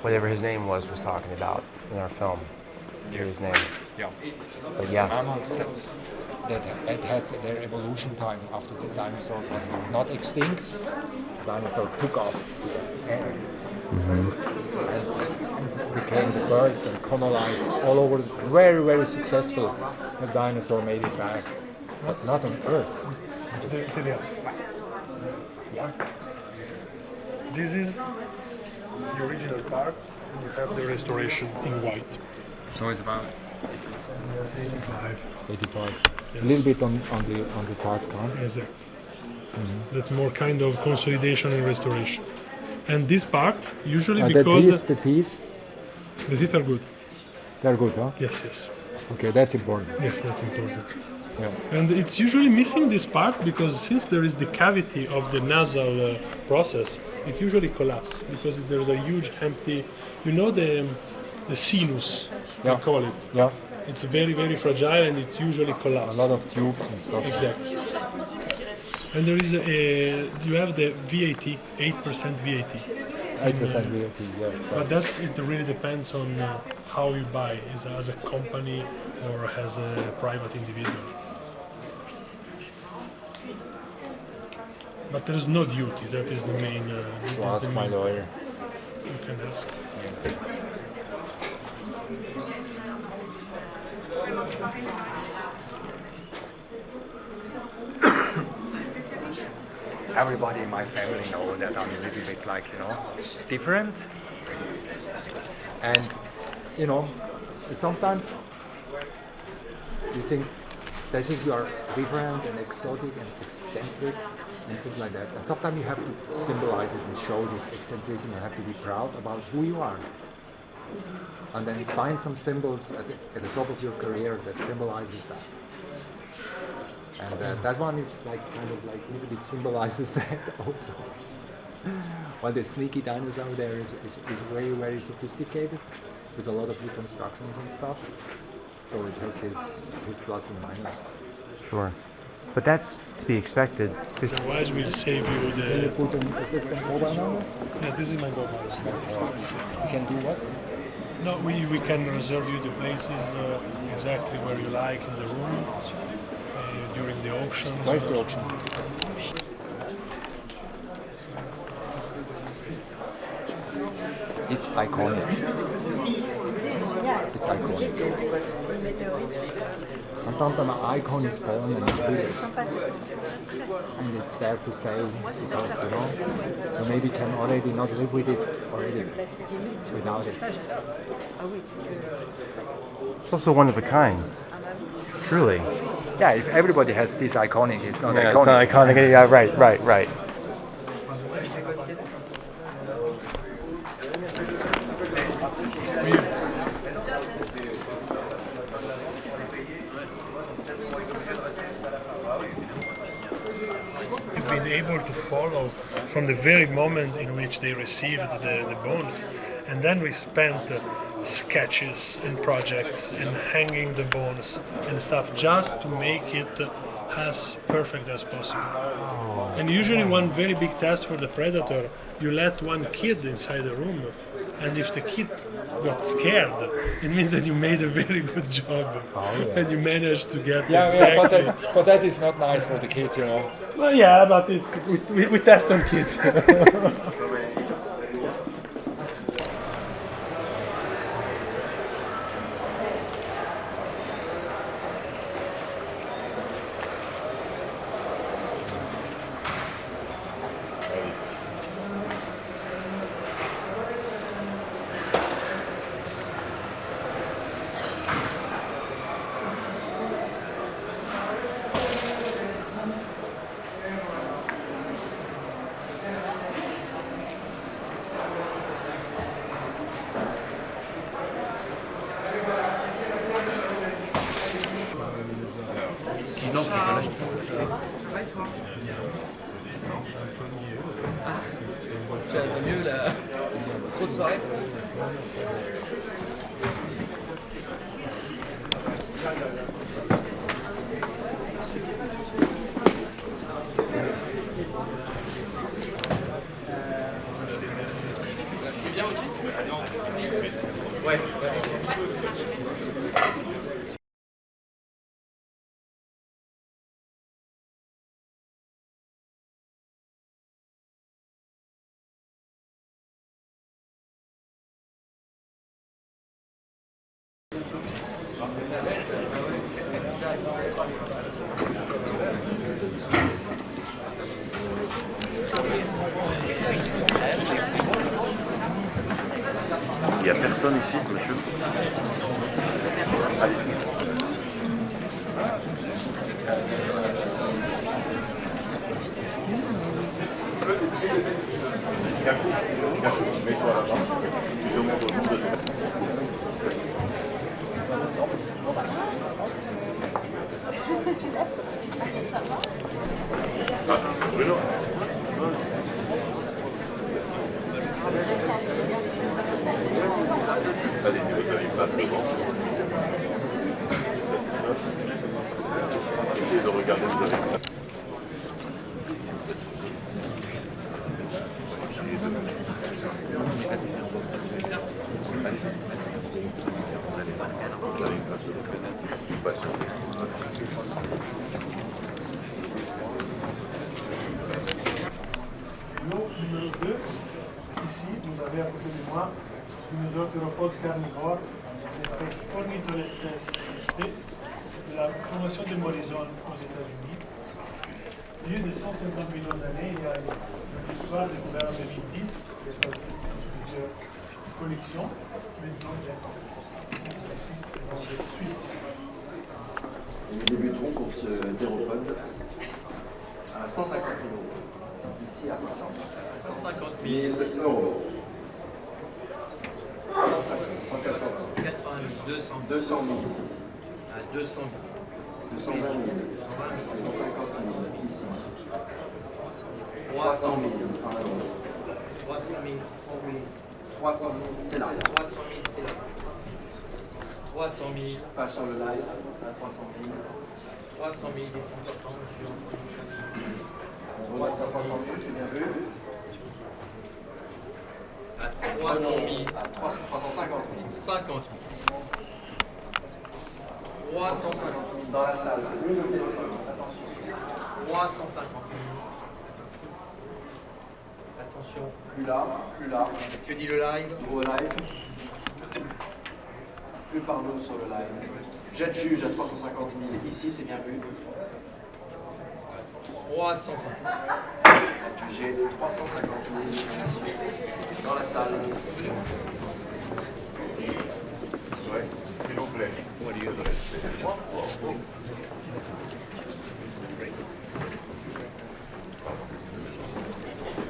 whatever his name was talking about in our film. Hear his name. Yeah. But yeah. Mammals that had their evolution time after the dinosaur were not extinct. The dinosaur took off to the air and became the birds and colonized all over. Very, very successful. The dinosaur made it back, but not on Earth. Yeah. This is the original parts, and you have the restoration in white. So it's about 85. 85. Yes. A little bit on the task, huh? Exactly. That's more kind of consolidation and restoration. And this part usually because the teeth are good. They're good, huh? Yes. Okay, that's important. Yes, that's important. Yeah. And it's usually missing this part because since there is the cavity of the nasal process, it usually collapses because there's a huge empty, the sinus, Yeah. we call it. Yeah. It's very, very fragile and it usually collapses. A lot of tubes and stuff. Exactly. And there is you have the VAT, 8% VAT. 8% VAT, yeah. But it really depends on how you buy, is as a company or as a private individual. But there is no duty, that is the main... To ask my lawyer. You can ask. Everybody in my family know that I'm a little bit different. And, sometimes they think you are different and exotic and eccentric and things like that. And sometimes you have to symbolize it and show this eccentricity and have to be proud about who you are. And then find some symbols at the top of your career that symbolizes that. And that one is a little bit symbolizes that also. While the sneaky dinosaur there is very, very sophisticated with a lot of reconstructions and stuff. So it has his plus and minus. Sure. But that's to be expected. Otherwise we'll save you the... Can you put is this the mobile number? Yeah, this is my mobile number. You can do what? No, we can reserve you the places exactly where you like in the room during the auction. Where's the auction? It's iconic. it's iconic. And sometimes an icon is born and you feel it. And it's there to stay because, you maybe can already not live with it already, without it. It's also one of a kind. Truly. Yeah, if everybody has this iconic, it's not Yeah, iconic. it's not iconic. Yeah, right. We've been able to follow from the very moment in which they received the bones, and then we spent sketches and projects and hanging the bones and stuff just to make it as perfect as possible. And usually one very big test for the Predator, you let one kid inside the room, and if the kid got scared, it means that you made a very good job and you managed to get exactly. But that is not nice for the kids, Well, yeah, but it's we test on kids. C'est mieux là. Trop de soirées. Tu viens aussi? Ouais. Il n'y a personne ici, monsieur. Allez. Mets-toi là-bas. Je montre au nom de Bruno. Allez, vous avez pas devant. Essayez de regarder, vous avez pas. Vous avez une place de l'occupation. L'eau numéro 2, ici, vous avez à côté de moi une arthropodes carnivores, l'espèce Ornitholestes sp, de la formation de Morrison aux États-Unis. Il y a eu de 150 millions d'années, il y a une histoire découverte en 2010, qui est basée sur plusieurs collections, mais dans des Suisses. Nous débuterons pour ce théropode à 150 000 €. Ici à 150 000 €. 150, 114, 90, 200. 200 000 ici. À 200. 220 000. 250 000 ici. 300 000. 300 000. 300 000. C'est là. 300 000, c'est là. 300 000. Pas sur le live, à 300 000. 300 000, des On voit ça 300 000, c'est bien vu. À 300 000. À 350 000. 350 000. 350 000 dans la salle. 350 000. Attention. Plus là, plus là. Que dit le live? Gros live. plus par l'eau sur le live. Jet juge à 350 000, ici c'est bien vu. 350. Adjugé 350 000 dans la salle. S'il vous plaît. What do you do?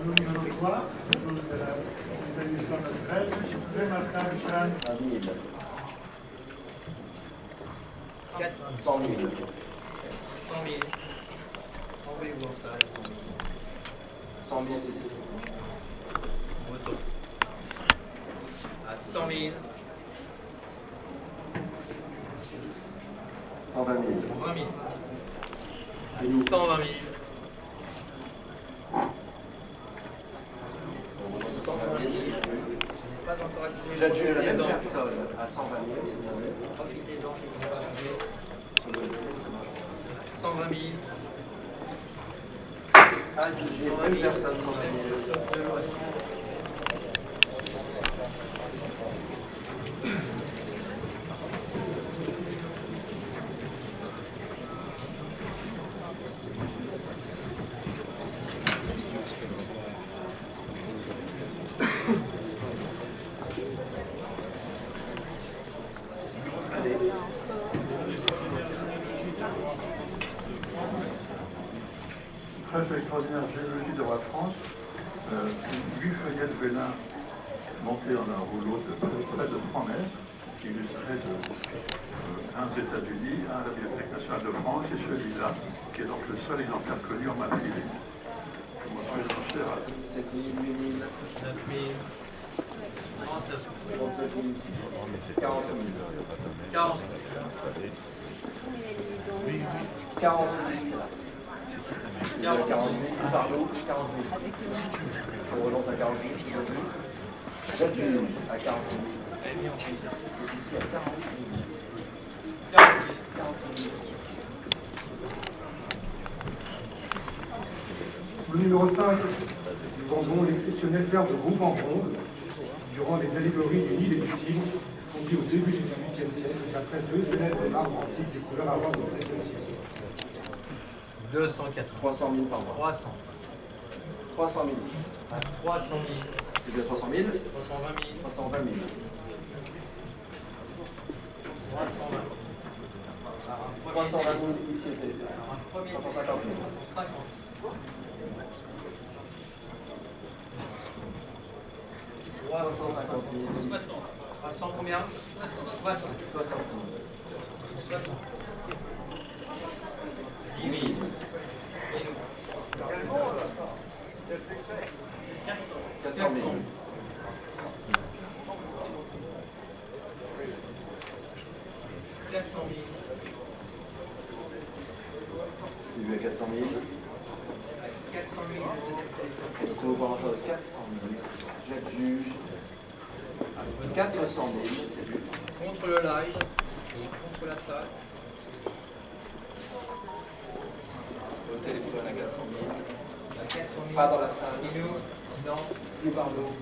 Numéro 3, chose de la télévision naturelle, remarquable crâne. 1 000. 4. 100 000. 100 000. Envoyez-vous en salle à 100 000. 100 000 c'est ici. Moto. À 100 000. 120 000. 20 000. Et nous 120 000. 120 000. Pas encore adjugé. J'adjuge la même personne à 120 000, c'est bien vu. Profitez-en, c'est bien chargé. Sur le côté, ça marche. 120 000. Adjugé même personne 120 000. Très extraordinaire géologie de roi de France, 8 feuillettes de vélin montées en un rouleau de près de 3 mètres, illustrés un aux États-Unis, un à la Bibliothèque nationale de France et celui-là, qui est donc le seul exemplaire connu en main privée. Mention les enchères à 7 000, 8 000, 9 000. 39 000. 40 000. 40 40 000. 40 000, par l'eau, 40 000. On relance à 40 000, s'il vous plaît. J'adjuge à 40 000. Ici à 40 000. 40 000. Le numéro 5, Bambon, l'exceptionnel père de groupe en bronze, durant les allégories du Nil et du Tigre, fondé au début du XVIIIe siècle, d'après deux célèbres marbres antiques des couleurs arabes au XVIe siècle. 280. 300 000 par mois. 300. 300 000. 300 000. C'est bien 300 000. 320 000. 320 000. 320 000 ici au téléphone. 350 000. 50. 350 000. 300 combien 60. 60 000. 60. 10 000. Et nous 400. 400 000. 400 000. C'est vu à 400 000. 400 000. Donc on va encore 400 000. J'adjuge. 400 000, c'est vu. Contre le live et contre la salle. Au téléphone à 400 000. À 400 000. Pas dans la salle. Et nous non. Plus par l'eau.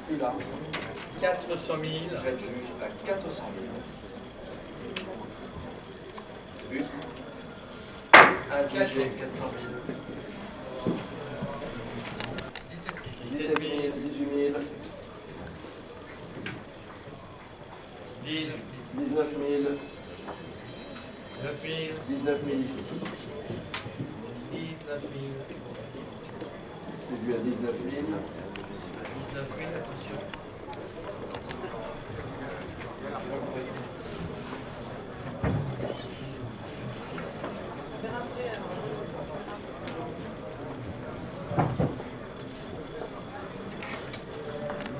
Plus là. 400 000. J'adjuge à 400 000. C'est vu. Adjugé 400 000. 17 000, 18 000. 19 000. 9 000. 19 000 ici. 19 000. C'est vu à 19 000. 19 000, attention.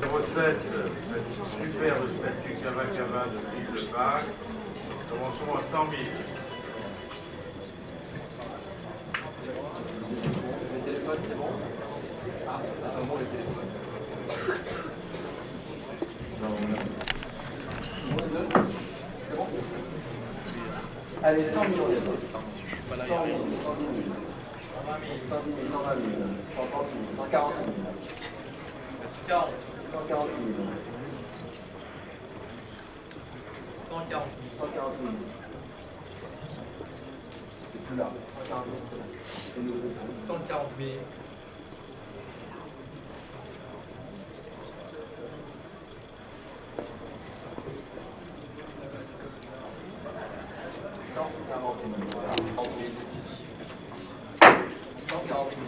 Numéro 7, cette superbe statue Cava de l'île de Pâques. Commençons à 100 000. Les téléphones, c'est bon? Ah, c'est pas bon les téléphones. C'est bon? Allez, 100 000 on est bon. 100 000, 110 000. 110 000, 120 000, 130 000, 140 000. 40. 140 000. 140 000. 140 000. C'est plus là. 140 000, c'est là. Et nous, 140 000. 140 000, c'est ici. 140 000.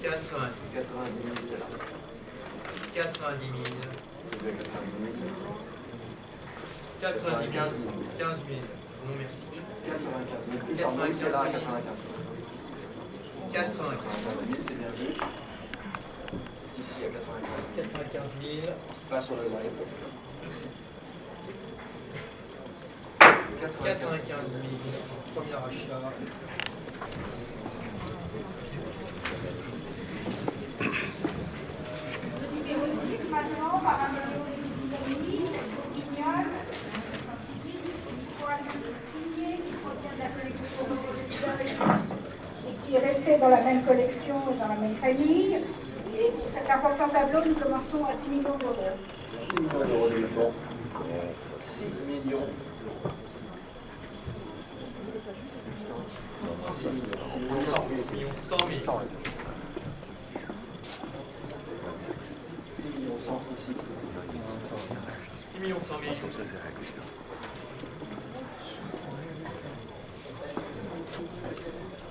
90 000, c'est là. 90 000. C'est bien 90 000. 95 000. 15 000. Non, merci. 95 000. Plus pardon, c'est là, 95 000. 95 000, c'est bien vu. C'est ici à 95 000. Pas sur le live. Merci. 95 000. Premier achat. Maintenant, par un numéro Guignol, une toile signée qui provient de la collection et qui est restée dans la même collection et dans la même famille. Et pour cet important tableau, nous commençons à 6 millions d'euros. 6 millions d'euros de moutons. 6 millions. 6 millions. 6 millions 100 000. 6 millions 100 000. 6 millions 100 ici. 6 millions 100 000.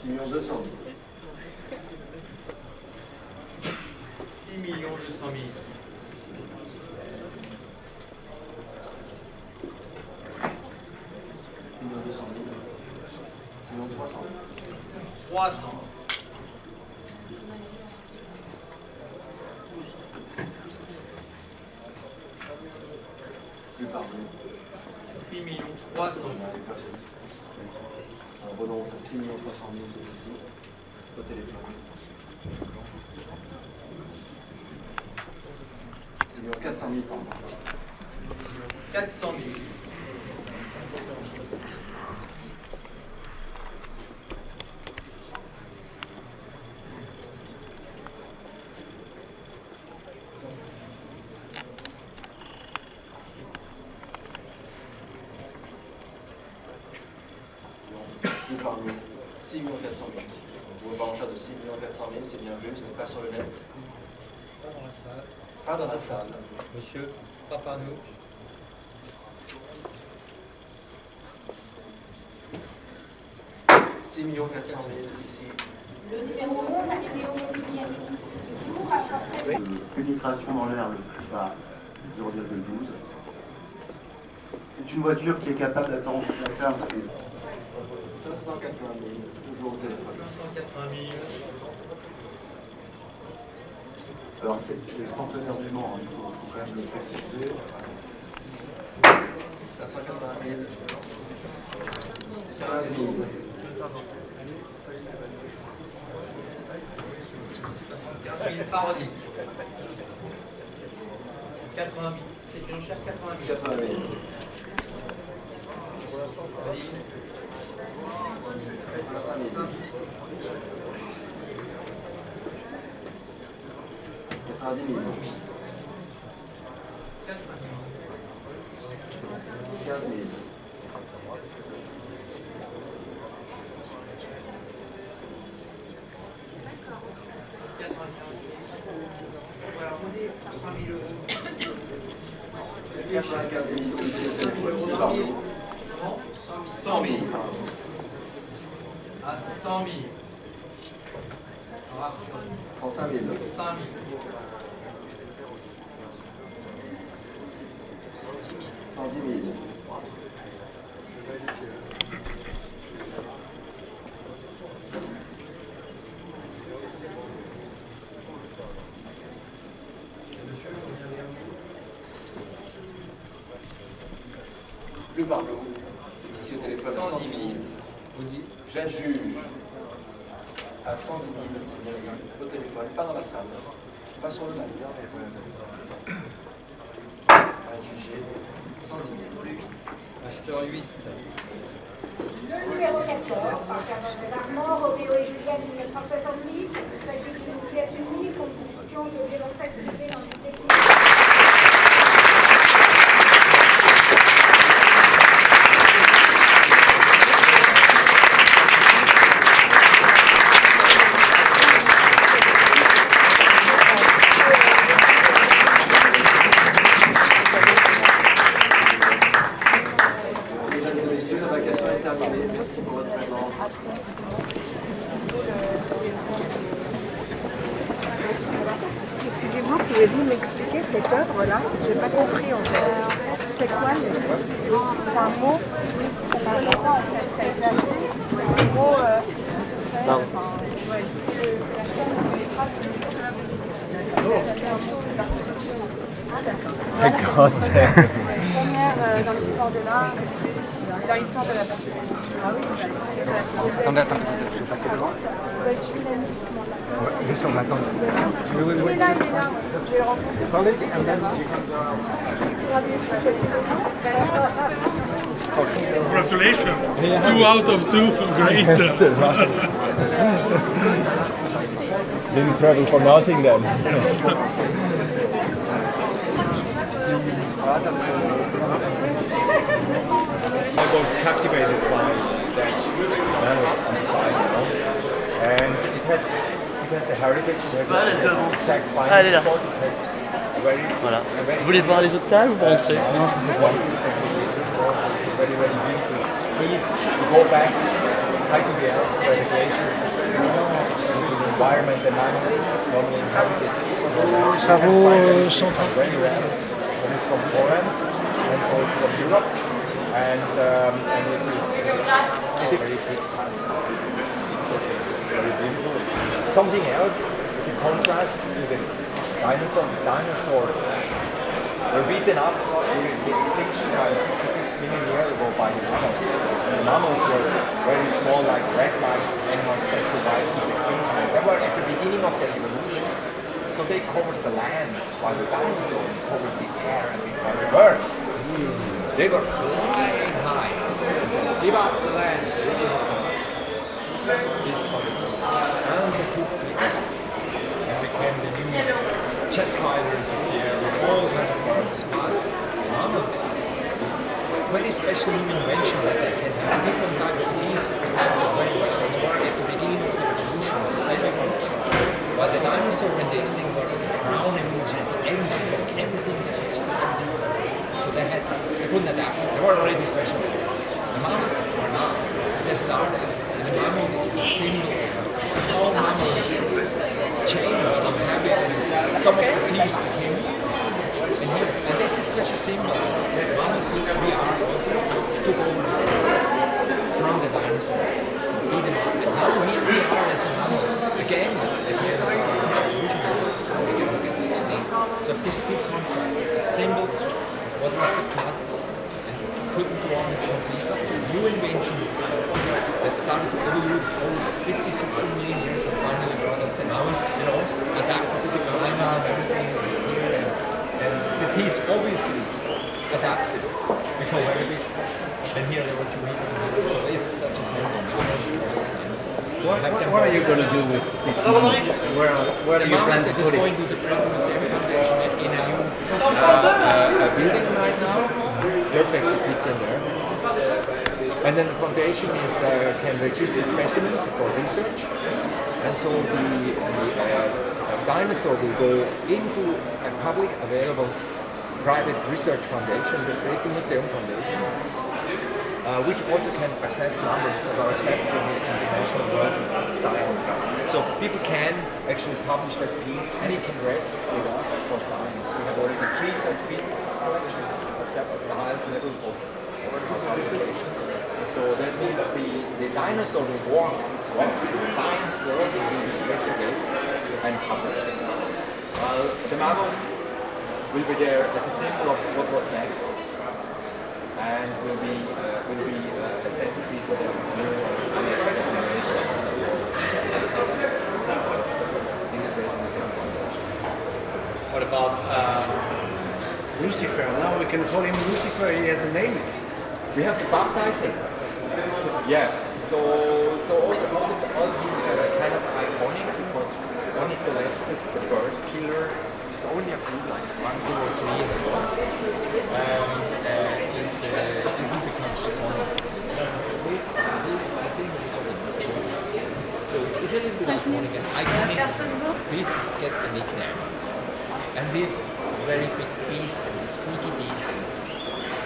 6 millions 200 000. 6 millions 200 000. 6 millions 200 000. 6 millions 300 000. 300. Plus pardon. 6 millions 300 000. On renonce à 6 millions 300 000 ici, au téléphone. 6 millions 400 000 pardon. 400 000. Plus pardon. 6 millions 400 000 ici. Vous pouvez avoir un chat de 6 millions 400 000, c'est bien vu, ce n'est pas sur le net. Pas dans la salle. Pas dans la salle. Monsieur, pas par nous. 6 millions 400 000 ici. Le numéro 11 a été immobilier. Toujours après. Pénétration dans l'air le plus bas, 0,12. C'est une voiture qui est capable d'atteindre 580 000, toujours au téléphone. 580 000. Alors c'est le centenaire du Mans, il faut quand même le préciser. 580 000. 15 000. 15 000 parodiques. 80 000. C'est une cher 80 000. 80 000. 90 000. 15 000. 95 000 ici au téléphone. Pardon. 100 000. À 100 000. 105 000. 5 000. 110 000. Plus pardon. C'est ici au téléphone 110 000. J'adjuge à 110 000, c'est bien vu, au téléphone, pas dans la salle, pas sur le navire. Adjugé 110 000, plus 8. Acheteur 8. Le numéro 14, par Cameron Armand, Roméo et Juliette 1970, il s'agit d'une obligation unique, fonction de violon sexualisé dans une technique. l'évacuation est terminée. Merci pour votre présence. Excusez-moi, pouvez-vous m'expliquer cette œuvre-là? J'ai pas compris en fait. C'est quoi c'est un mot? Ça parle de quoi en fait? Ça a été acheté? En gros, I got that. Première dans l'histoire de l'art, dans l'histoire de la peinture. Ah oui, Attendez, je vais passer devant. Je suis l'ami. Juste on attend. Il est là, il est là. Je vais le rencontrer. Congratulations. 2 out of 2. Great. Yes, right. Didn't travel for nothing then. I was captivated by that manor on the side, you know, and it has a heritage, it has an exact finding spot, it has a very, Voilà. a very Vous voulez voir les autres salles ou vous rentrez? it's a very, very beautiful piece to go back high to the Alps where the glaciers into the environment and animals normally inhabited. Very rare. And it's from Poland, and so it's from Europe, and it is a very big task. It's very beautiful. Something else is a contrast to the dinosaur. The dinosaur were beaten up during the extinction time 66 million years ago by the mammals. And the mammals were very small, like rat-like animals that survived this extinction. And they were at the beginning of their evolution. So they covered the land, while the dinosaurs covered the air and became the birds. They were flying high and said, give up the land, it's not for us. This is for the birds. And they took the air and became the new jet fighters of the air with all kinds of birds. But the mammals, with very special new invention that they can have different types of teeth adapted very well. They were at the beginning of the evolution, the stem evolution. But the dinosaur, when they extinct, were the crown evolution, the engine of everything that existed. So they couldn't adapt. They were already specialized. The mammals are not. They started. And the mammal is the symbol of how mammals changed from habit. And some of the teeth became and here. And this is such a symbol. Mammals, we are also, took over from the dinosaur. Beat them up. And now here we are as a mammal. Again, so this big contrast, a symbol, what was the past, and couldn't go on complete. It's a new invention that started to evolve over 50, 60 million years and finally brought us the mouth, you know, adapted to the climate and everything here. And the teeth obviously adapted, become very big. And here they were 2 meters. So it's such a symbol, mammals versus dinosaurs. What are you going to do with this mammoth? Where do you plan to put it? The mammoth is going to the Pratt Museum Foundation in a new building right now. Perfect, it fits in there. And then the foundation can register specimens for research. And so the dinosaur will go into a public available private research foundation, the Pratt Museum Foundation. Which also can access numbers that are accepted in the international world of science. So people can actually publish their piece and it can rest with us for science. We have already 3 such pieces in our collection, except at the highest level of publication. So that means the dinosaur will walk its walk in the science world and will be investigated and published. The mammal will be there as a symbol of what was next. And will be a centerpiece of the next step in the Pratt Museum Foundation. What about Lucifer? Now we can call him Lucifer. He has a name. We have to baptize him. Yeah. So all these are kind of iconic because Ornitholestes, the bird killer, is only a few, like 1, 2, or 3 in the world. He becomes iconic. This, I think, so it's a little bit iconic, and iconic pieces get a nickname. And this very big beast, and this sneaky beast, and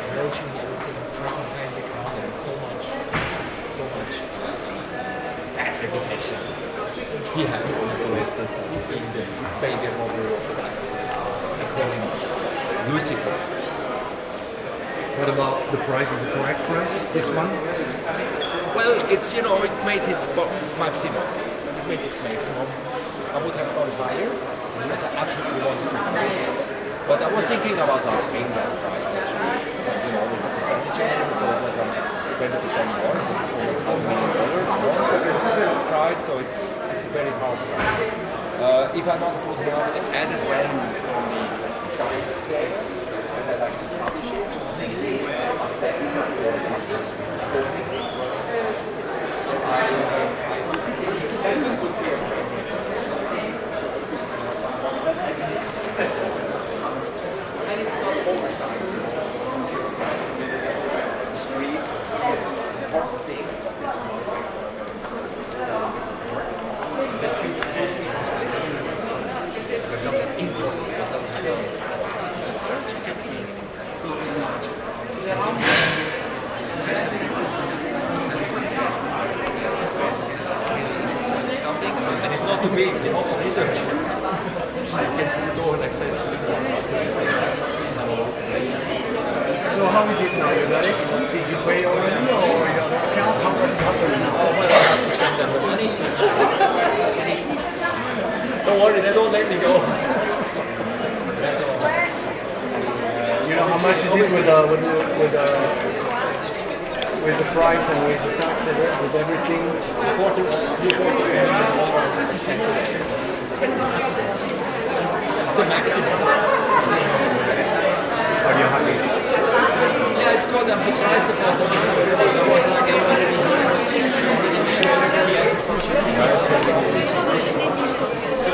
approaching everything from behind the corner, and so much bad reputation. He had one of the listers being the baby robber of the dinosaurs. They call him Lucifer. What about the price? Is the correct price? This one? Well, it's it made its maximum. It made its maximum. I would have gone higher because I absolutely wanted to do this. But I was thinking about paying that price actually. With the percentage in it, so it was like 20% more. So it's almost $500,000 price. So it's a very hard price. If I not would have the added value from the science player, and then I can publish it, maybe assess and it's not oversized. It's free, important things, but that fits good. There's something important that doesn't have something, and it's not too big, for research. You can still go and access to different parts. So how is it now? You got it? Did you pay already or you have an account? How does it happen now? Oh, well, I have to send them the money. Don't worry, they don't let me go. That's all. You know how much is it with the price and with the tax and with everything? It's the maximum. Are you happy? Yeah, it's good. I'm surprised about the people. There was like already theater for shipping. So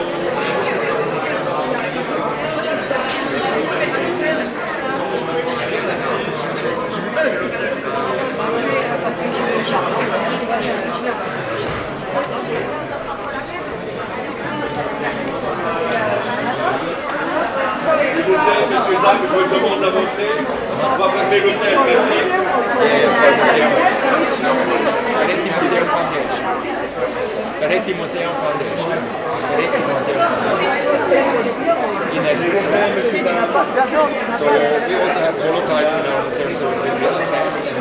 Messieurs, dames, je vous demande d'avancer. On va faire négocier. Merci. Peretti Museum Foundation. Peretti Museum Foundation. Peretti Museum Foundation. In Switzerland. So we also have holotypes in our museum, so it will be assessed and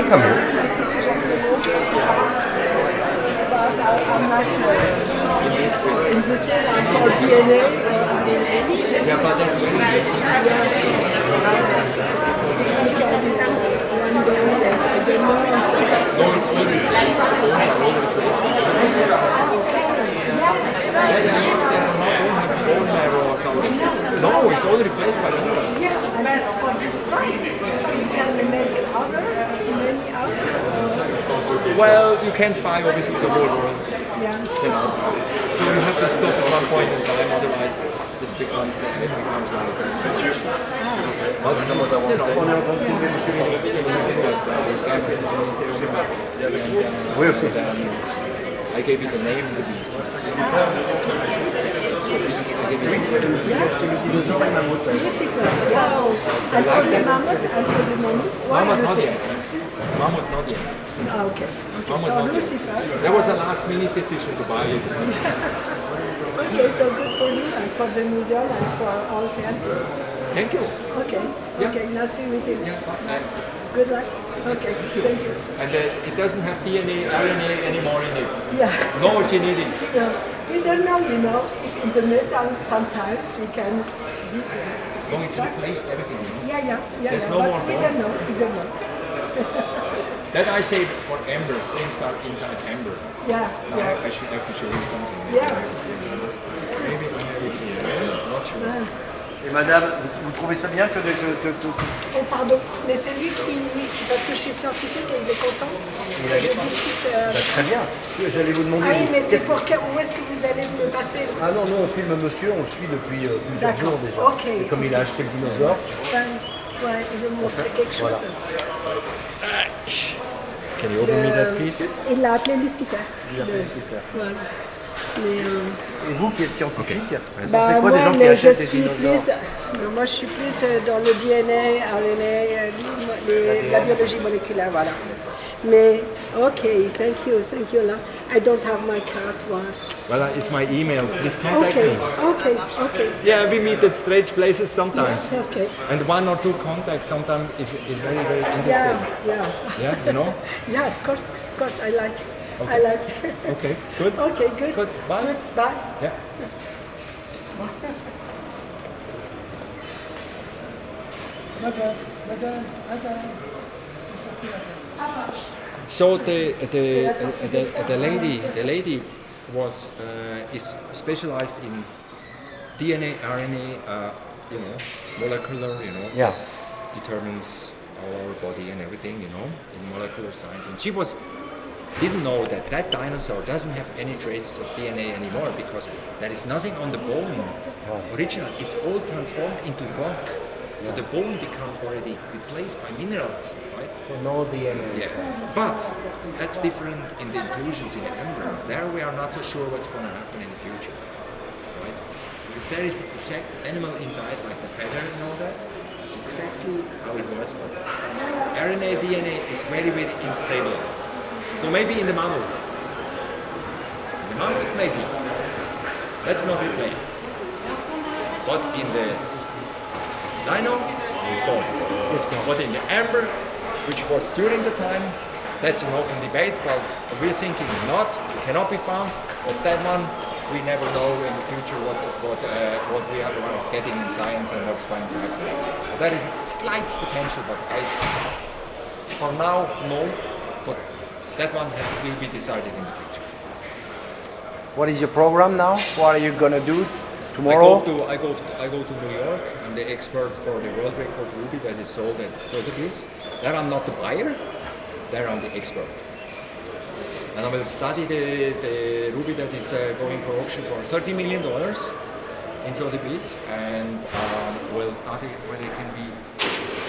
Come here. I'm not in this way, I'm for DNA. Yeah, but that's very basic. No, it's all replaced. All replaced. Bone marrow or something. No, it's all replaced by others. Yeah, and that's for this price. So you can make many others. Well, you can't buy obviously the whole world. Yeah. So you have to stop at one point in time, otherwise it becomes like I gave it a name, the beast. Lucifer. Wow. And for the mammoth, Mammoth not yet. Mammoth not yet. Ah, okay. So Lucifer. There was a last minute decision to buy it. Okay, so good for you and for the museum and for all scientists. Thank you. Okay. Yeah. Okay, nice to meet you. Yeah. Good luck. Okay, thank you. And it doesn't have DNA, RNA anymore in it. Yeah. No genetics. Yeah. We don't know, in the metal sometimes we can No, it's replaced everything. Yeah. There's no but more we bone. don't know. That I say for amber, same stuff inside amber. Yeah. Now I should have to show you something. Yeah. Maybe I have it here. Not sure. Et madame, vous trouvez ça bien que Oh pardon, mais c'est lui qui, parce que je suis scientifique et il est content. Je discute. Très bien. J'allais vous demander. Ah oui, mais c'est pour où est-ce que vous allez me passer? Ah non, nous on filme monsieur, on le suit depuis plusieurs jours déjà. Ok. Et comme il a acheté le dinosaure. Ouais, il veut me montrer quelque chose. Voilà. Can you open me that piece? Il l'a appelé Lucifer. Il l'a appelé Lucifer. Voilà. Et vous qui êtes scientifique, ça Bah, fait quoi moi, des gens qui mais je achètent des suis dinosaures? moi, je suis plus dans le DNA, RNA, la biologie moléculaire, voilà. Mais, okay, thank you. I don't have my card, what? Well, it's my email. Please contact Okay, me. okay. Yeah, we meet at strange places sometimes. Okay. And 1 or 2 contacts sometimes is very, very interesting. Yeah. Yeah, you know? Yeah, of course, I like. Okay. I like. Okay, good. Okay, good. Good. Bye. Good. Bye. Yeah. So the lady was is specialized in DNA, RNA, molecular, Yeah. that determines our body and everything, in molecular science. And she didn't know that dinosaur doesn't have any traces of DNA anymore because there is nothing on the bone original. It's all transformed into rock. So the bone become already replaced by minerals, right? So no DNA. Yeah. But that's different in the inclusions in the embryo. There we are not so sure what's going to happen in the future, right? Because there is the exact animal inside, like the feather and all that. It's exactly how it was. But RNA, DNA is very, very unstable. So maybe in the mammoth. In the mammoth, maybe. That's not replaced. But in the dino, it's gone. But in the embryo, which was during the time, that's an open debate. Well, we're thinking cannot be found. But that one, we never know in the future what we are getting in science and what's going to happen next. But that is a slight potential, but for now, no. But that one will be decided in the future. What is your program now? What are you gonna do tomorrow? I go to New York. I'm the expert for the world record ruby that is sold at Sotheby's. There I'm not the buyer. There I'm the expert. And I will study the ruby that is going for auction for $30 million in Sotheby's, and we'll study whether it can be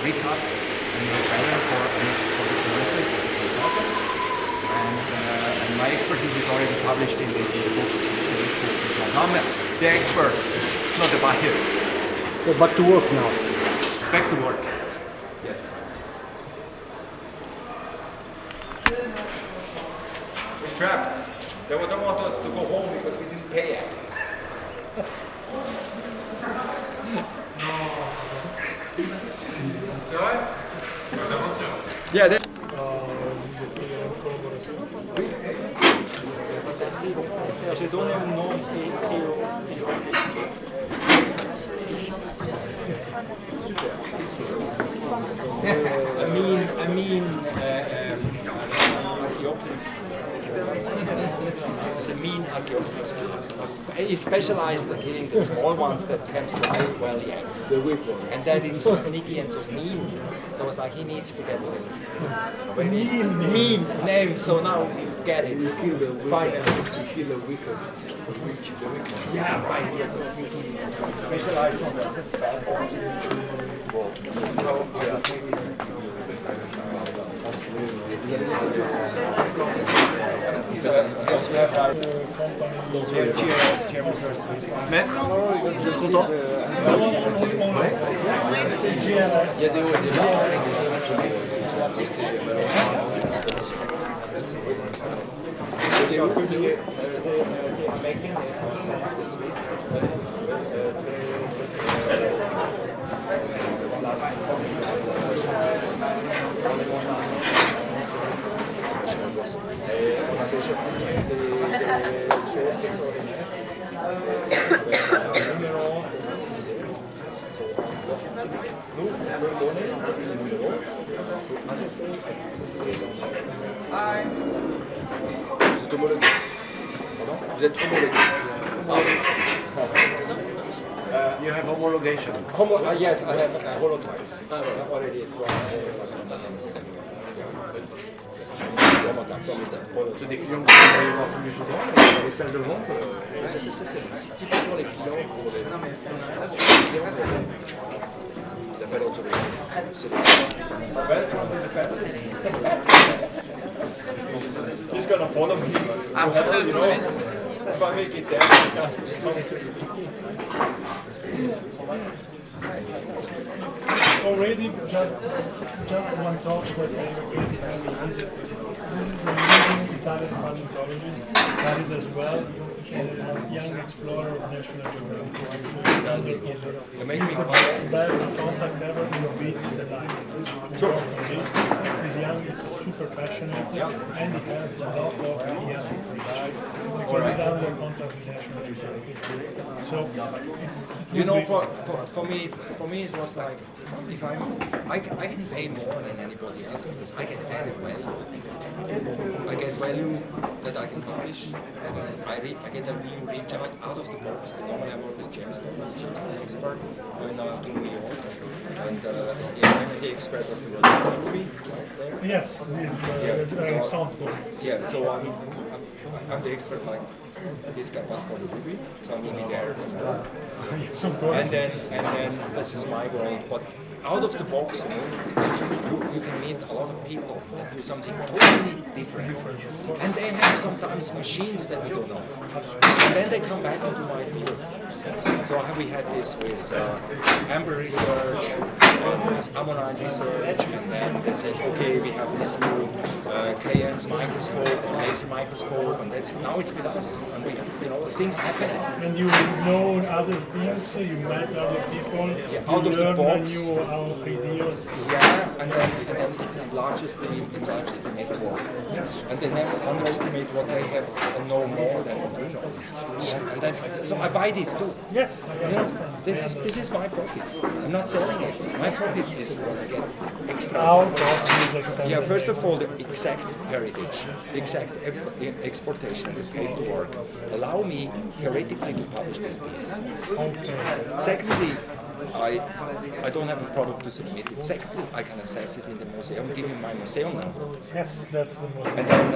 recut and made better for the tourists as a result. And my expertise is already published in the books, in the sales books and so on. I'm the expert, not the buyer. So back to work now. Back to work. Yes. We're trapped. They don't want us to go home because we didn't pay yet. Yeah. Je donne un nom. Archaeopteryx. It's a mean Archaeopteryx. He's specialized in killing the small ones that can't fly well yet. The weak ones. And that is so sneaky and so mean. So it's like he needs to get a mean name. So now you get it. You kill the weakest. You kill the weakest. Yeah, right. He is a sneaky, specialized on that. Maître, vous êtes content? Il y a des hauts et des bas, ils sont restés C'est un peu mieux. C'est américain, de Suisse. On a déjà des choses qui sont nous, on peut donner un numéro. Vous êtes homologué. Pardon? Vous êtes homologué. C'est ça? You have homologation. Yes, I have holotypes. Ah, voilà. Already. C'est des clients que vous allez voir plus souvent, dans les salles de vente. C'est typiquement les clients pour les. Non, mais il n'a pas l'autorisation. C'est les He's gonna follow me. Ah, vous avez you know. Already, just one talk that I already have. This is the leading Italian paleontologist. That is as well a young explorer of National Geographic. Fantastic. You make me He's the best contact ever in beating the line. Sure. He's young, he's super passionate, and he has a lot of ideas to preach. Because he's under contract with National Geographic. So, you know, for me it was like, if I can pay more than anybody else because I get added value. I get value that I can publish. I get a new reach out of the box. Normally I work with gemstone. I'm a gemstone expert. Going now to New York, and I'm the expert of the world ruby right there. Yes, so I'm the expert like this guy, but for the ruby. So I will be there tomorrow. Yes, of course. And then this is my world. But out of the box, you can meet a lot of people that do something totally different. And they have sometimes machines that we don't know. And then they come back into my field. So we had this with amber research, and with ammonite research, and then they said, okay, we have this new KN's microscope, laser microscope, and now it's with us, and we, things happening. And you know other things, you met other people, out of the box. New ideas. Yeah, and then it enlarges the network. Yes. And they never underestimate what they have and know more than what we know. And then, so I buy this too. Yes, I understand. This is my profit. I'm not selling it. My profit is what I get extra. Out of these extended. Yeah, first of all, the exact heritage, the exact exportation and the paperwork allow me theoretically to publish this piece. Okay. Secondly, I don't have a product to submit it. Secondly, I can assess it in the museum, give him my museum number. Yes, that's the most. And then,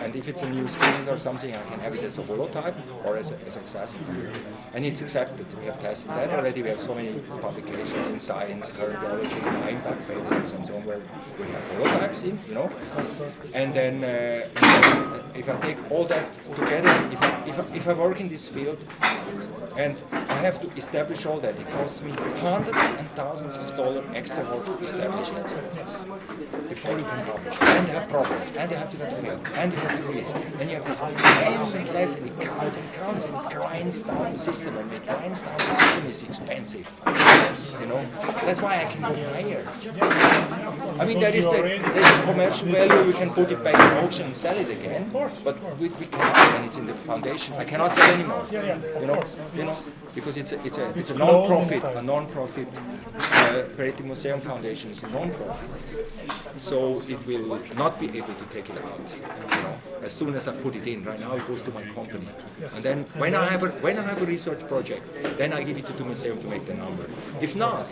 and if it's a new species or something, I can have it as a holotype or as access number. And it's accepted. We have tested that already. We have so many publications in Science, Current Biology, impact papers, and so on, where we have holotypes in, And then, if I take all that together, if I work in this field, and I have to establish all that. It costs me hundreds and thousands of dollars extra work to establish it before you can publish. And you have problems, and you have to document, and you have to risk, and you have this endless, and it counts and counts, and it grinds down the system, and it grinds down the system is expensive. That's why I can go higher. I mean, there's a commercial value. You can put it back in auction and sell it again, but we cannot when it's in the foundation. I cannot sell anymore. Because it's a non-profit. Peretti Museum Foundation is a non-profit, so it will not be able to take it out. As soon as I put it in, right now it goes to my company, and then when I have a research project, then I give it to the museum to make the number. If not,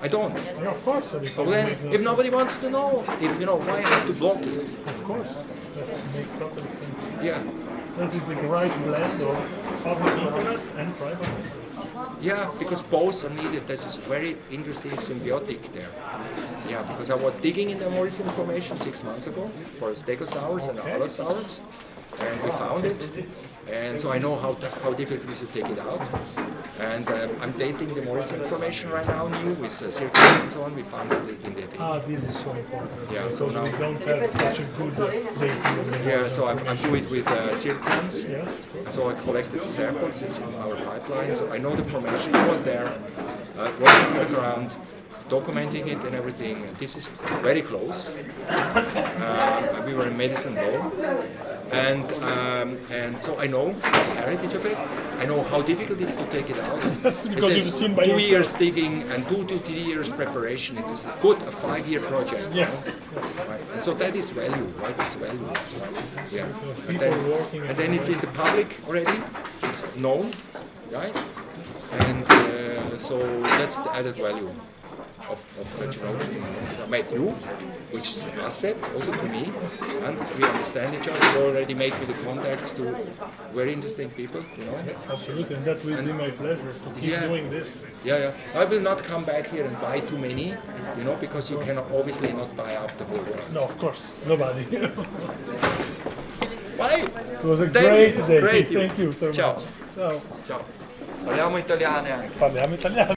I don't. Yeah, of course. Then, if nobody wants to know, why I have to block it? Of course, that makes perfect sense. Yeah. That is the right blend of public interest and private interest. Yeah, because both are needed. This is very interesting symbiotic there. Yeah, because I was digging in the Morrison Formation 6 months ago for a Stegosaurus and an Allosaurus, and we found it. And so I know how difficult it is to take it out. And I'm dating the Morrison Formation right now, new with circles and so on. We found it in the this is so important. Yeah, so now we don't have such a good dating. Yeah, so I'm doing it with zircons. Yeah. So I collected the samples. It's in our pipeline. So I know the formation. I was there, working on the ground, documenting it and everything. This is very close. We were in Medicine Bow. And so I know the heritage of it. I know how difficult it is to take it out. Yes, because you've seen by 2 years digging and 2 to 3 years preparation. It is a 5-year project. Yes. Right. And so that is value, right? It's value. Right? Yeah. And then it's in the public already. It's known, right? And so that's the added value of such an opening. I met you, which is an asset also to me, and we understand each other. We already make the contacts to very interesting people, Yes, absolutely, and that will be my pleasure to keep doing this. Yeah. I will not come back here and buy too many, because you cannot obviously not buy up the whole world. No, of course, nobody. Vai! It was a great day. Great. Thank you so much. Ciao. Ciao. Ciao. Parliamo italiano anche. Parliamo italiano.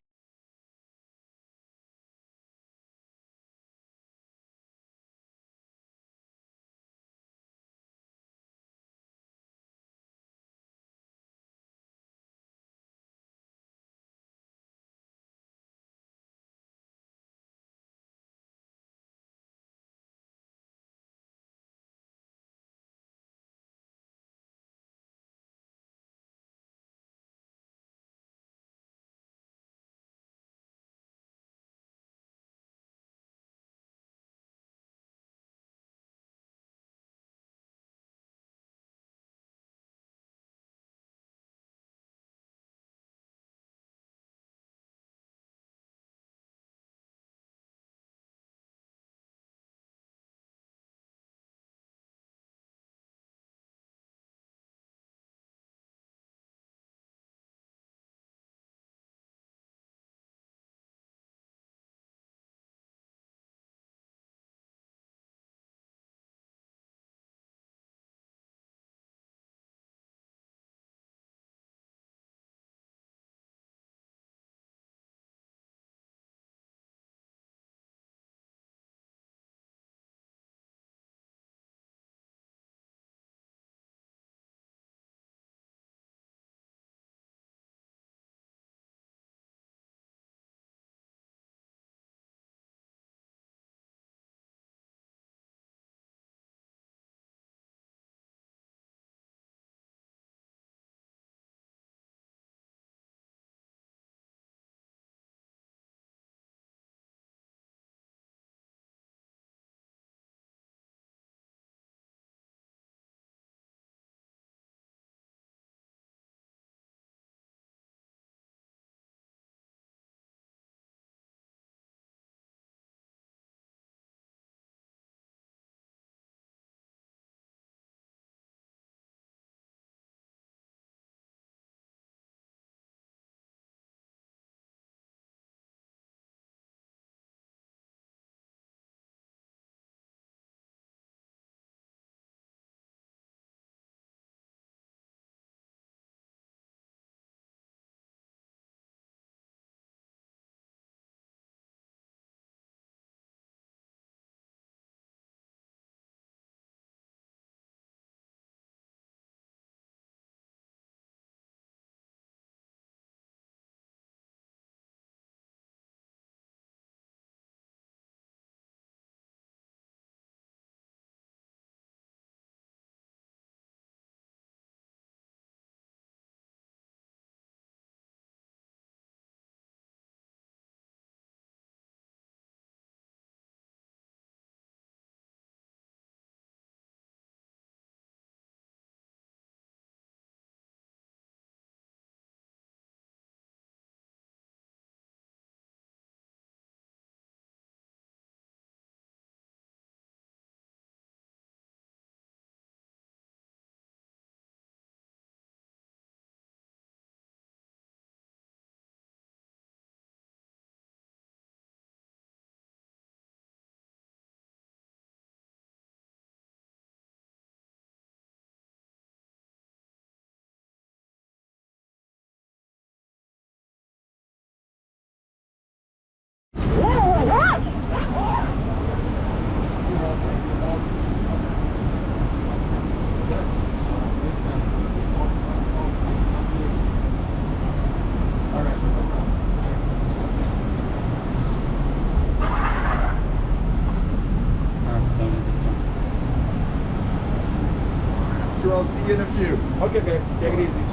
I'll see you in a few. Okay, babe. Take it easy.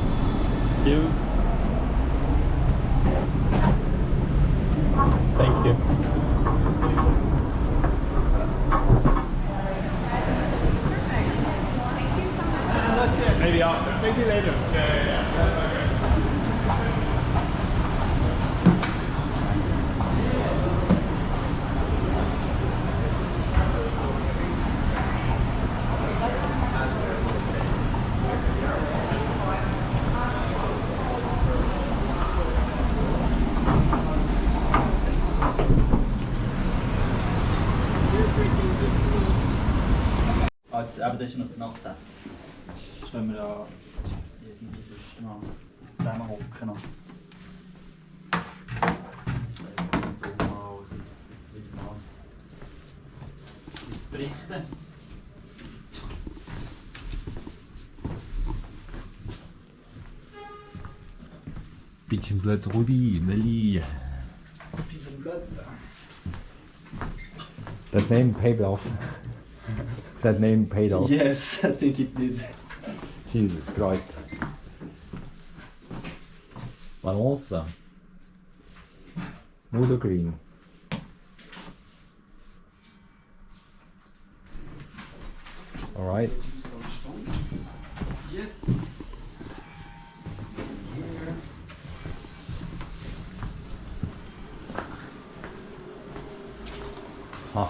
See you. Thank you. Maybe after. Maybe later. Yeah. That's okay. Als eben das ist noch das. Sonst können wir ja irgendwie sonst mal zusammen hocken. Mal berichten. Pigeon blood ruby, Melly. Pigeon blood. That name paid off. That name paid off. Yes, I think it did. Jesus Christ. Balance. Modo green. All right. Yes. Huh.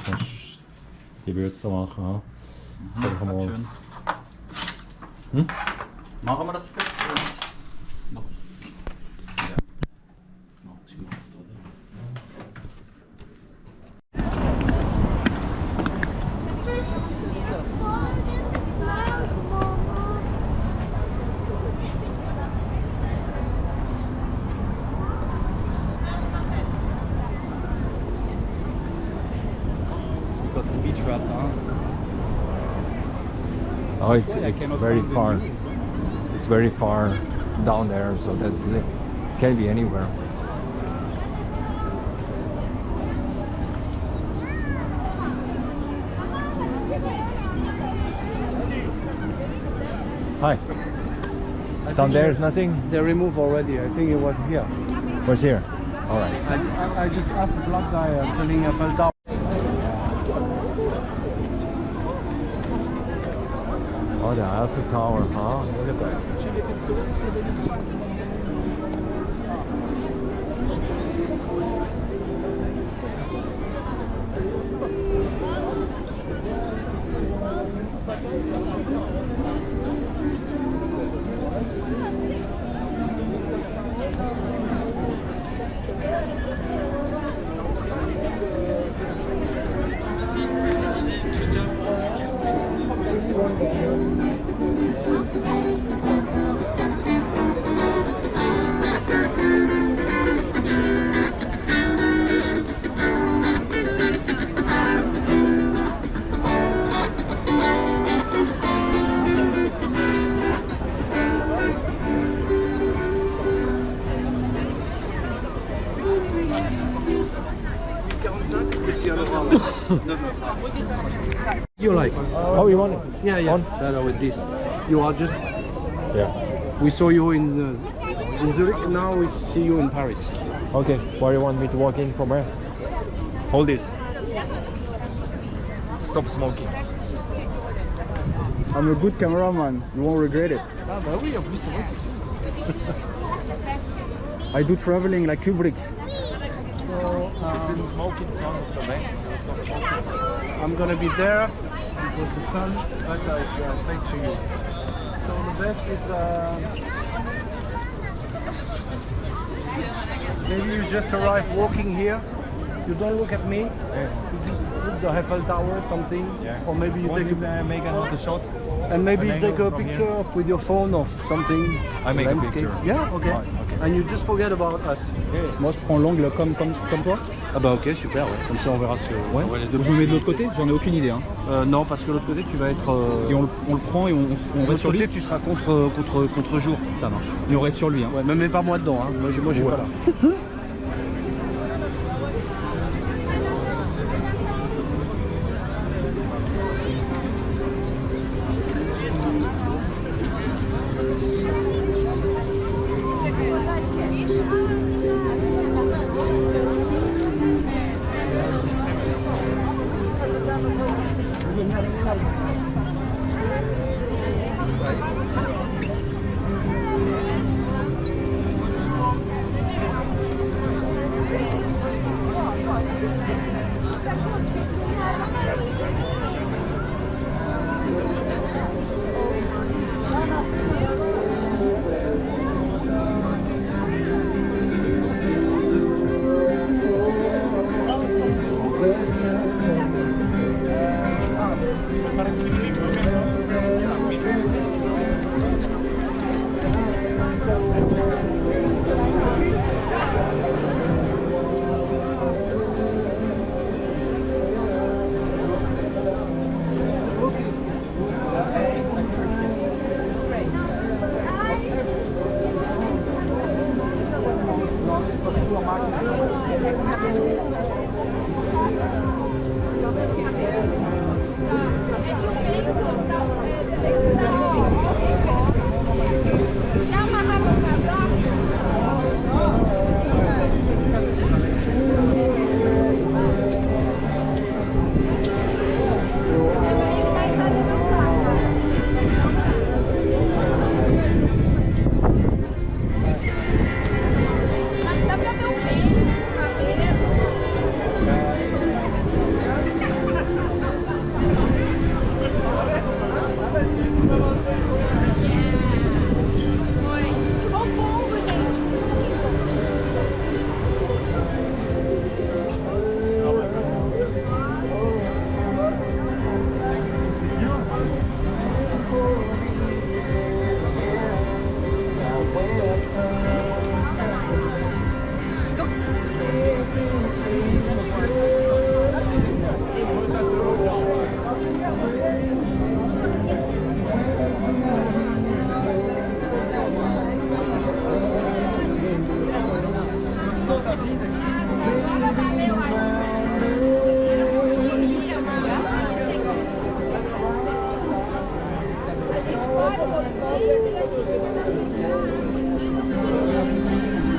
Kannst die Würze da machen, ha? Das ist mal. schön. Hm? Machen wir das gleich schön. Was? Ja. Genau, das ist gut, oder? Got the beach wrapped on. Oh, it's very far. It's very far down there, so that it can be anywhere. Hi. Down there is nothing? They removed already. I think it was here. Was here? All right. I just asked the black guy telling I fell down. Oh, the Eiffel Tower, huh? Look at that. You like? Oh, you want it? Yeah, yeah. On? Better with this. You are just. Yeah. We saw you in Zurich. Now we see you in Paris. Okay. Where do you want me to walk in from where? Hold this. Stop smoking. I'm a good cameraman. You won't regret it. Ah bah oui, en plus c'est vrai. I do traveling like Kubrick. Been smoking because of the lens. I'm gonna be there because the sun better is face to you. So the best is maybe you just arrive walking here. You don't look at me. You just look the Eiffel Tower or something. Yeah. Or maybe you take make another shot. and maybe an take angle a from picture here. with your phone of something. I make a landscape. picture. Yeah, okay. Right, okay. And you just forget about us. Yeah. Moi je prends l'angle comme toi. Ah bah ok, super, ouais. Comme ça on verra ce que... Ouais. Je me mets de l'autre côté, j'en ai aucune idée. Hein. Non, parce que l'autre côté tu vas être... Et on le prend et on reste sur lui. côté tu seras contre jour. Ça marche. Et on reste sur lui. Hein. Ouais, me mets pas moi dedans, hein. Moi je suis pas là.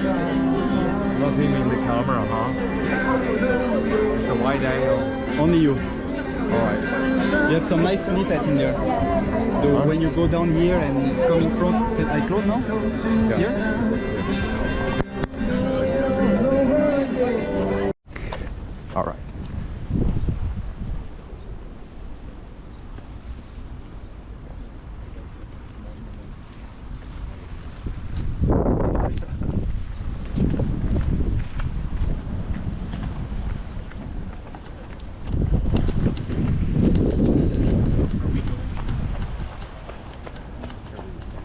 Love him in the camera, huh? It's a wide angle. Only you. Alright. You have some nice snippet in there. When you go down here and come in front, I close now? Yeah. Here? Alright.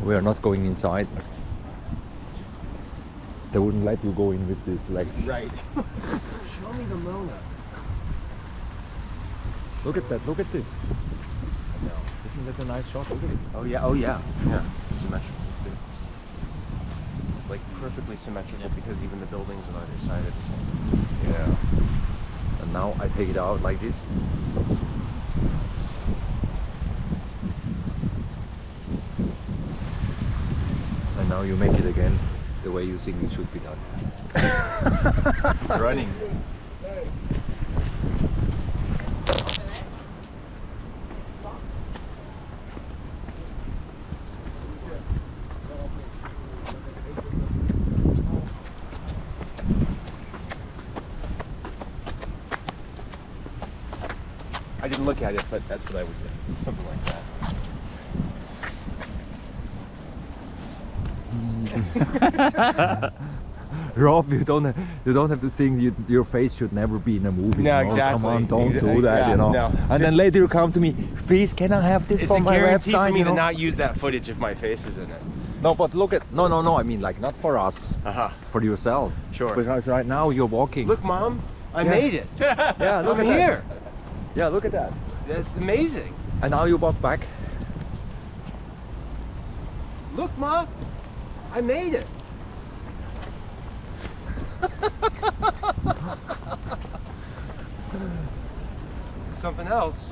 We are not going inside. They wouldn't let you go in with these legs. Right. Show me the Mona. Look at that, look at this. Isn't that a nice shot? Look at it. Oh yeah, oh yeah. Yeah, symmetrical too. Like perfectly symmetrical because even the buildings on either side are the same. Yeah. And now I take it out like this. And now you make it again the way you think it should be done. It's running. I didn't look at it, but that's what I would do. Something like that. Rob, you don't have to think your face should never be in a movie. No, you know? exactly. Come on, don't do that, Yeah, you know. no. And then later you come to me, please, can I have this It's for a my guarantee website? for me you to know? not use that footage if my face is in it. No, but look at no. I mean, like not for us, for yourself. Sure. Because right now you're walking. Look, Mom, I Yeah. made it. Yeah, look I'm at here. that. Yeah, look at that. That's amazing. And now you walk back. Look, Mom, I made it. Something else.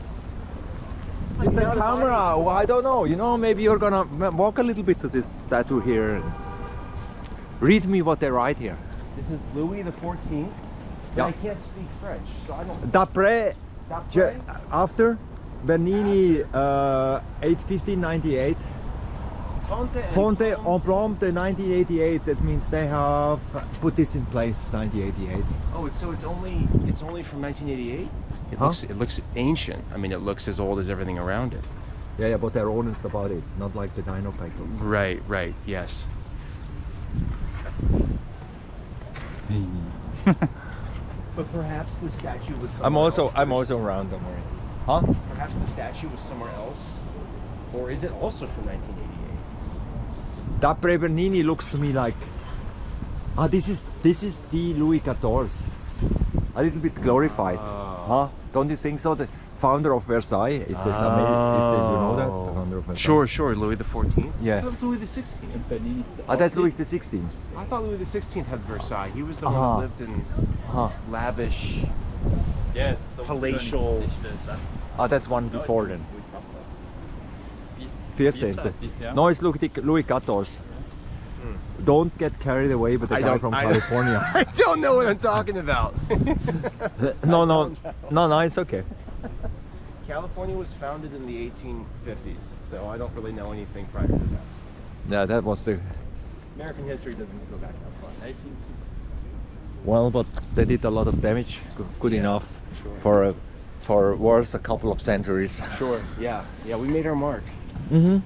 It's a camera. Well, I don't know. You know, maybe you're gonna walk a little bit to this statue here. And read me what they write here. This is Louis the 14th. Yeah. I can't speak French, so I don't. D'après, D'après? after Bernini, 815-98. Fonte en Plomb, the 1988. That means they have put this in place, 1988. Oh, so it's only from 1988. It Huh? looks ancient. I mean, it looks as old as everything around it. Yeah, but they're honest about it, not like the Dino Pack. Right, yes. But perhaps the statue was somewhere I'm also else. around, don't worry. Huh? Perhaps the statue was somewhere else. Or is it also from 1988? D'après Bernini looks to me like this is the Louis XIV, a little bit glorified, huh? Don't you think so? The founder of Versailles is the you know that? The founder of my Sure, sure. Louis the 14th. Yeah. That was Louis the 16th. That's Louis the 16th. I thought Louis the 16th had Versailles. He was the Uh-huh. one who lived in Uh-huh. lavish, Yeah, palatial. That's one before then. 14. 14th. Yeah. No, it's Louis XIV. Don't get carried away with the I guy don't- from I- California. I don't know what I'm talking about. No, it's okay. California was founded in the 1850s, so I don't really know anything prior to that. Yeah, that was the... American history doesn't go back that far. Well, but they did a lot of damage. Good enough for wars a couple of centuries. Sure, yeah. Yeah, we made our mark. Mm-hmm.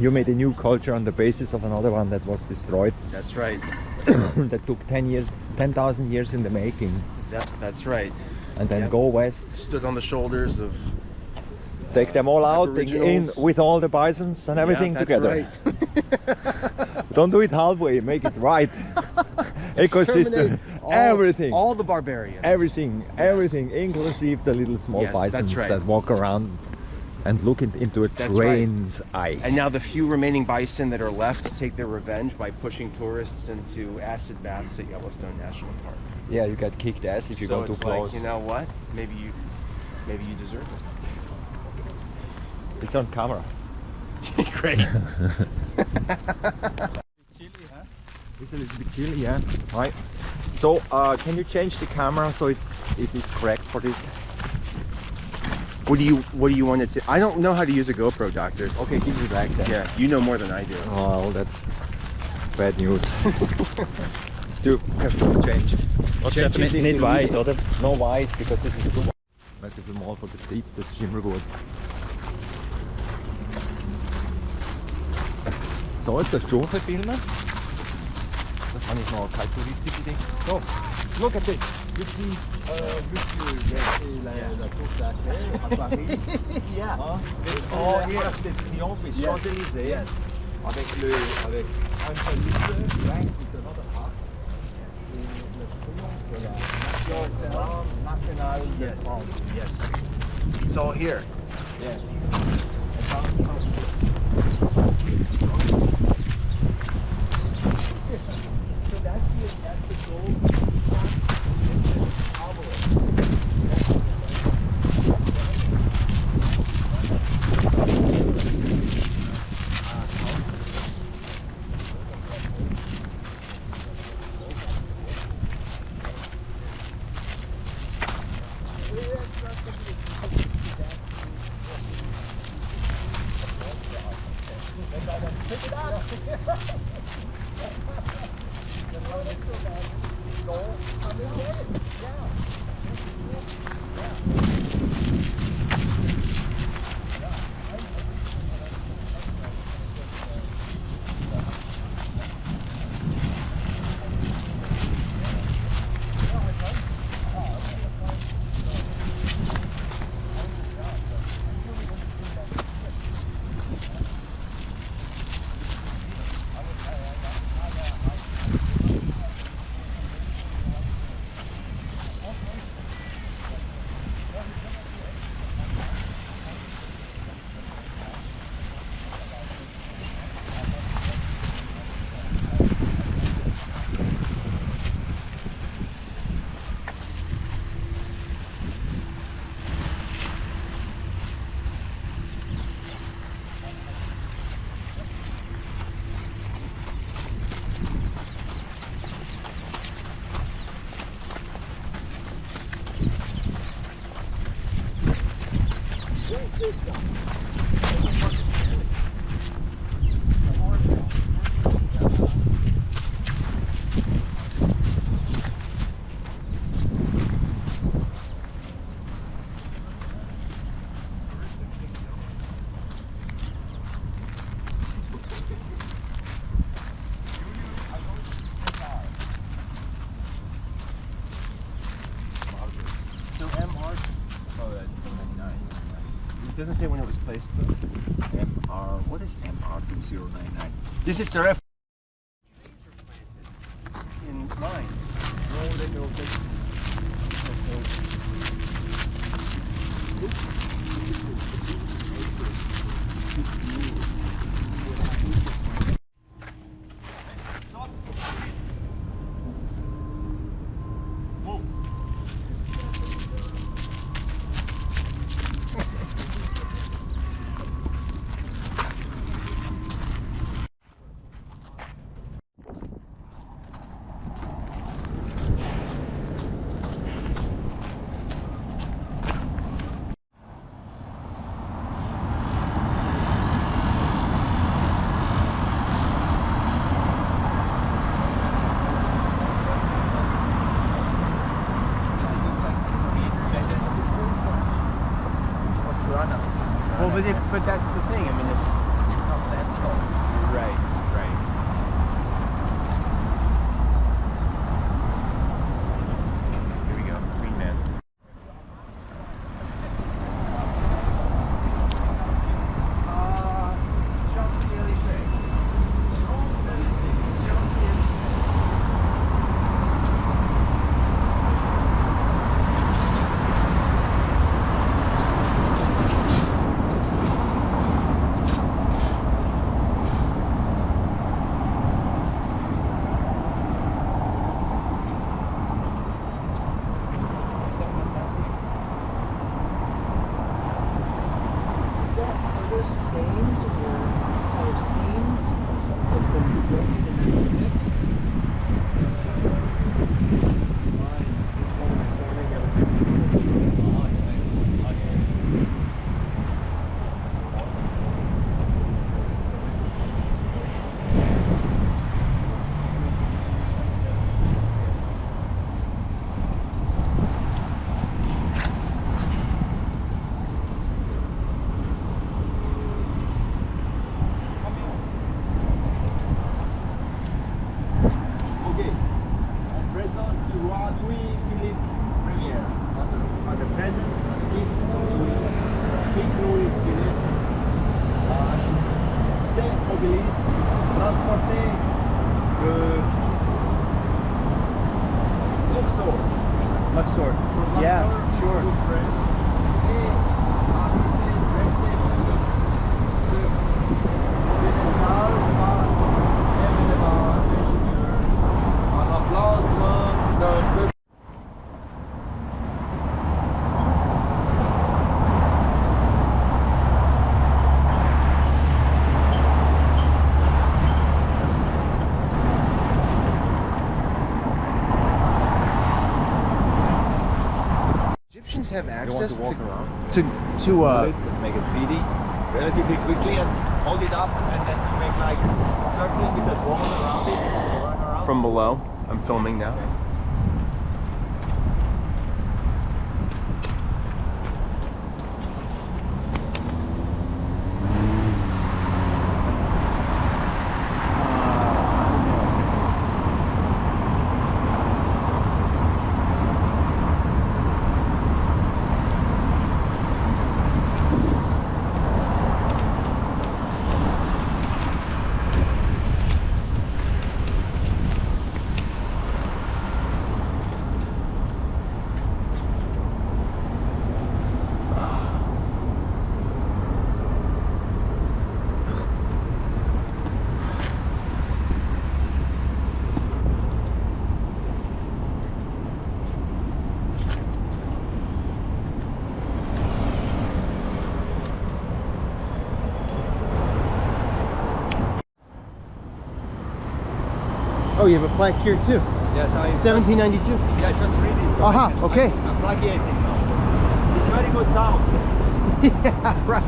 You made a new culture on the basis of another one that was destroyed. That's right. That took 10,000 years in the making. That's right. And then Yep. go west. Stood on the shoulders of... Take them all out, take in Aboriginals. with all the bisons and everything that's together. Right. Don't do it halfway, make it right. Ecosystem, everything. All the barbarians. Everything, inclusive the little small Yes, that's bisons right. that walk around and look into a That's right. train's eye. And now the few remaining bison that are left take their revenge by pushing tourists into acid baths at Yellowstone National Park. Yeah, you get kicked ass if you So go too it's close. like, you know what? Maybe you deserve it. It's on camera. Great. It's a little bit chilly, yeah. Right. So, can you change the camera so it is correct for this? What do you want it to? I don't know how to use a GoPro, Doctor. Okay, give me back then. Yeah, you know more than I do. Oh, well, that's bad news. Do have to change. Change it Niet into wide, medium. oder? No wide, because this is too wide. Weißt du, mal von der Typ, das ist immer gut. So, jetzt darfst du filmen. Das habe ich noch keine Touristikidee. So, look at this. You see, Monsieur, la Tour d'Eiffel à Paris. Yeah. Hein? It's Oh, all here, here. the Triomphe is Yes. Champs-Élysées. Yes. Avec un felice, right, with another heart. Et le triomphe de la nation nationale de Yes. France. Yes. It's all here. Yeah. So that's the goal. So MR. Oh, that's 99. It doesn't say when it was placed. MR, what is MR 2099? This is the ref. In mines. No, they don't. Well, but that's the thing. I mean, if it's not sandstone. Right, right. Here we go, Green Man. Luxor. Yeah, sure. Egyptians have access to walk around? to make it 3D relatively quickly and hold it up, and then you make like circling with that wall around it, you run around. from below. I'm filming now. Oh, you have a plaque here too. Yes, 1792. Yeah, just read it. So Aha, okay. I'm plagiating now. It's very good sound. Yeah, right.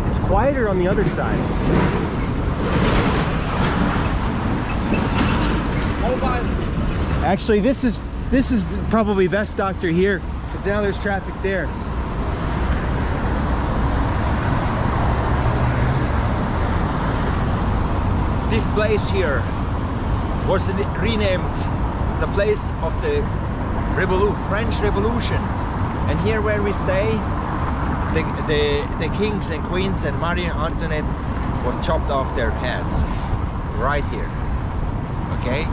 It's quieter on the other side. Mobile. Actually, this is probably best doctor here because now there's traffic there. This place here was renamed the place of the French Revolution, and here where we stay, the kings and queens and Marie Antoinette was chopped off their heads right here. Okay,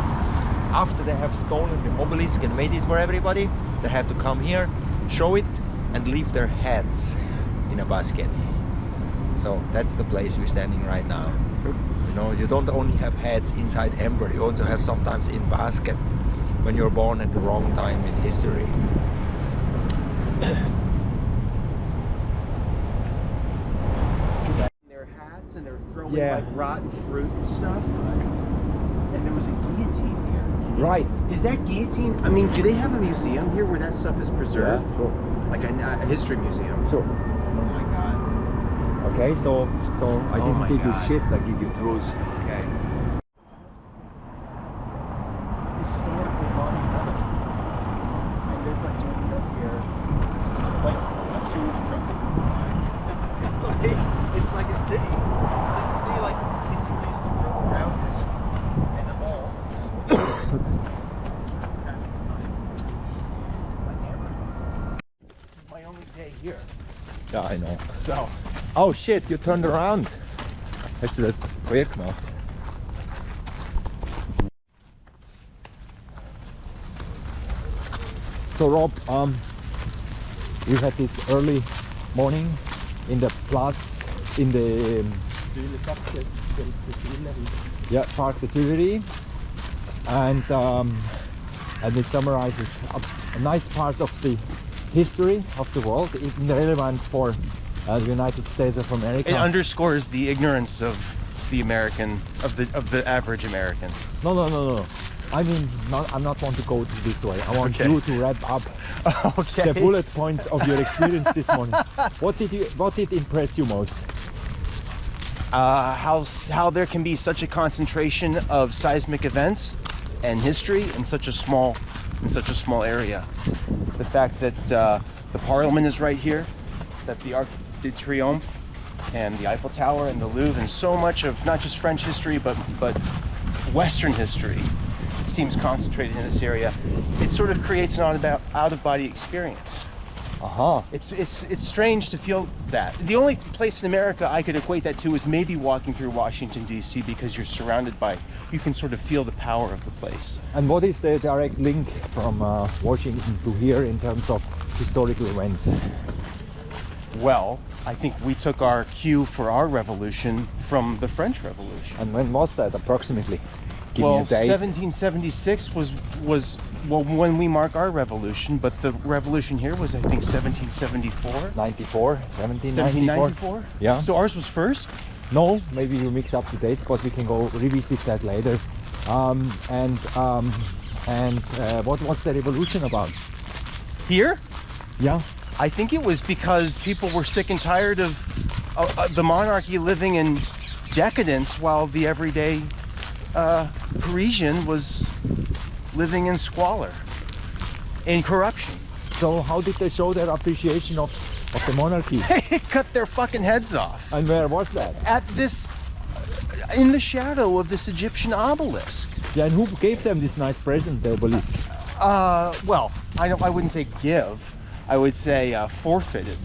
after they have stolen the obelisk and made it for everybody, they have to come here, show it, and leave their heads. in a basket. So that's the place we're standing right now. You know, you don't only have heads inside embryo, you also have sometimes in basket when you're born at the wrong time in history. Their hats and they're throwing Yeah. like rotten fruit and stuff. And there was a guillotine here. Right. Is that guillotine? I mean, do they have a museum here where that stuff is preserved? Yeah, sure. Like a history museum? Sure. Oh my god. Okay, so I Oh didn't my give you God. shit, I give you truth. Okay. Historically monumental. And there's like windows here. It's like a sewage truck that can fly. It's like a city. It's like a city like continues to grow around it and evolve. This is my only day here. Ja, I know. So. Oh shit, you turned around. Hast du das quer gemacht? So Rob, we had this early morning in the Place, in the Parc de Tuileries, and it summarizes a nice part of the history of the world. It's relevant for the United States of America. It underscores the ignorance of the American, of the average American. No. I mean, I'm not want to go this way. I want Okay. you to wrap up Okay. the bullet points of your experience this morning. What did impress you most? How there can be such a concentration of seismic events and history in such a small area. The fact that the Parliament is right here, that the Arc de Triomphe and the Eiffel Tower and the Louvre and so much of not just French history but Western history seems concentrated in this area. It sort of creates an out-of-body experience. It's strange to feel that. The only place in America I could equate that to is maybe walking through Washington D.C. because you're surrounded by, you can sort of feel the power of the place. And what is the direct link from Washington to here in terms of historical events? Well, I think we took our cue for our revolution from the French Revolution. And when was that approximately? Give me Well, a date. 1776 was when we mark our revolution, but the revolution here was I think 1774. 94, 1794. Yeah. So ours was first? No, maybe you mix up the dates, but we can go revisit that later. What was the revolution about? Here? Yeah. I think it was because people were sick and tired of the monarchy living in decadence while the everyday Parisian was living in squalor, in corruption. So how did they show their appreciation of the monarchy? They cut their fucking heads off. And where was that? At this, in the shadow of this Egyptian obelisk. Yeah, and who gave them this nice present, the obelisk? Well, I wouldn't say give. I would say forfeited.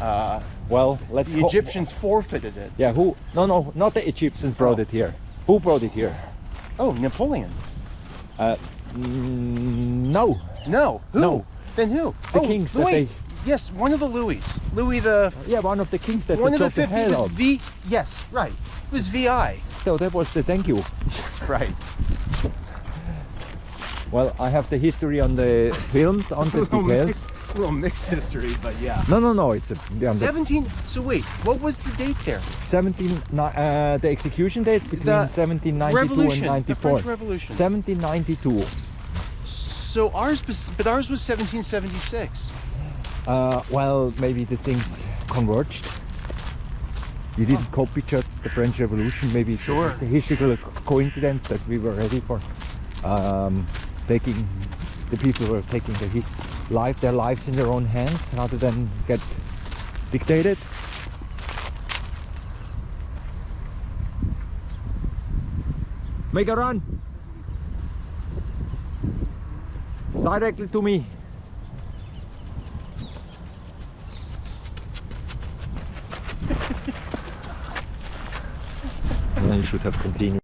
Well, let's the Egyptians forfeited it. Yeah, who? No, not the Egyptians brought it here. Who brought it here? Oh, Napoleon. No. No. Who? No. Then who? The kings that Louis. they... Yes, one of the Louis. Louis the... Yeah, one of the kings that one they of the chopped the 50 head was off. V... Yes, right. It was VI. So that was the thank you. Right. Well, I have the history on the film, on the details. A little mixed history, but yeah. No, it's a... 17... So wait, what was the date there? 17... the execution date between The 1792 revolution, and 94. the French Revolution. 1792. So ours was 1776. Well, maybe the things converged. You didn't copy just the French Revolution. Maybe it's a historical coincidence that we were ready for taking the people were taking their lives in their own hands rather than get dictated. Make a run directly to me. And you should have continued.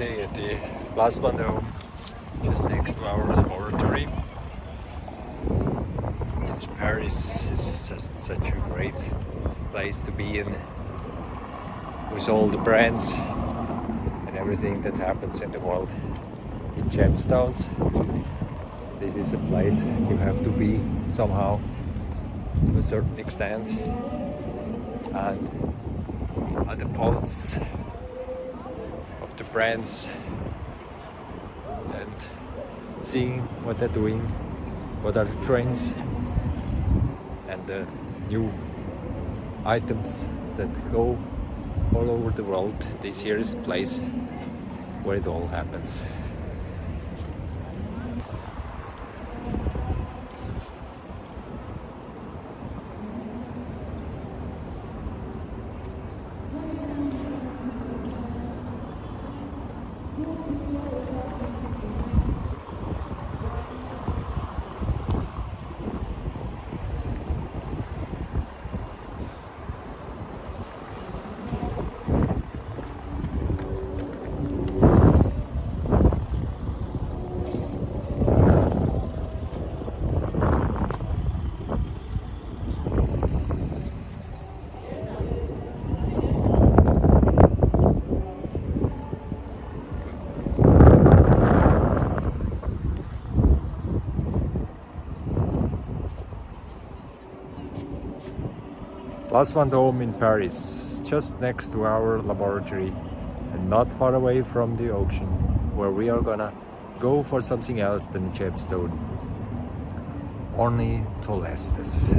Today at the Plasma Dome, just next to our laboratory. It's Paris is just such a great place to be in, with all the brands and everything that happens in the world in gemstones. This is a place you have to be somehow to a certain extent, and at the pulse of the brands and seeing what they're doing, what are the trends and the new items that go all over the world. This here is a place where it all happens. Plasma Dome in Paris, just next to our laboratory and not far away from the ocean, where we are gonna go for something else than gemstone. Ornitholestes.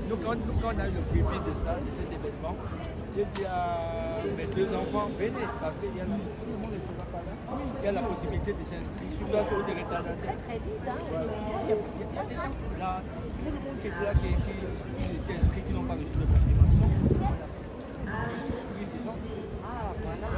Nous, quand on a eu le suivi de ça, de cet événement, j'ai dit à mes deux enfants, venez, parce qu'il y a tout le monde ne sera pas là. Il y a la possibilité de s'inscrire sur la cause de l'état d'intérêt. Très vite, hein. Voilà. Il y a des gens là, tout le monde qui est là, qui s'est inscrit, qui n'ont pas reçu de confirmation. Voilà. Ah, voilà.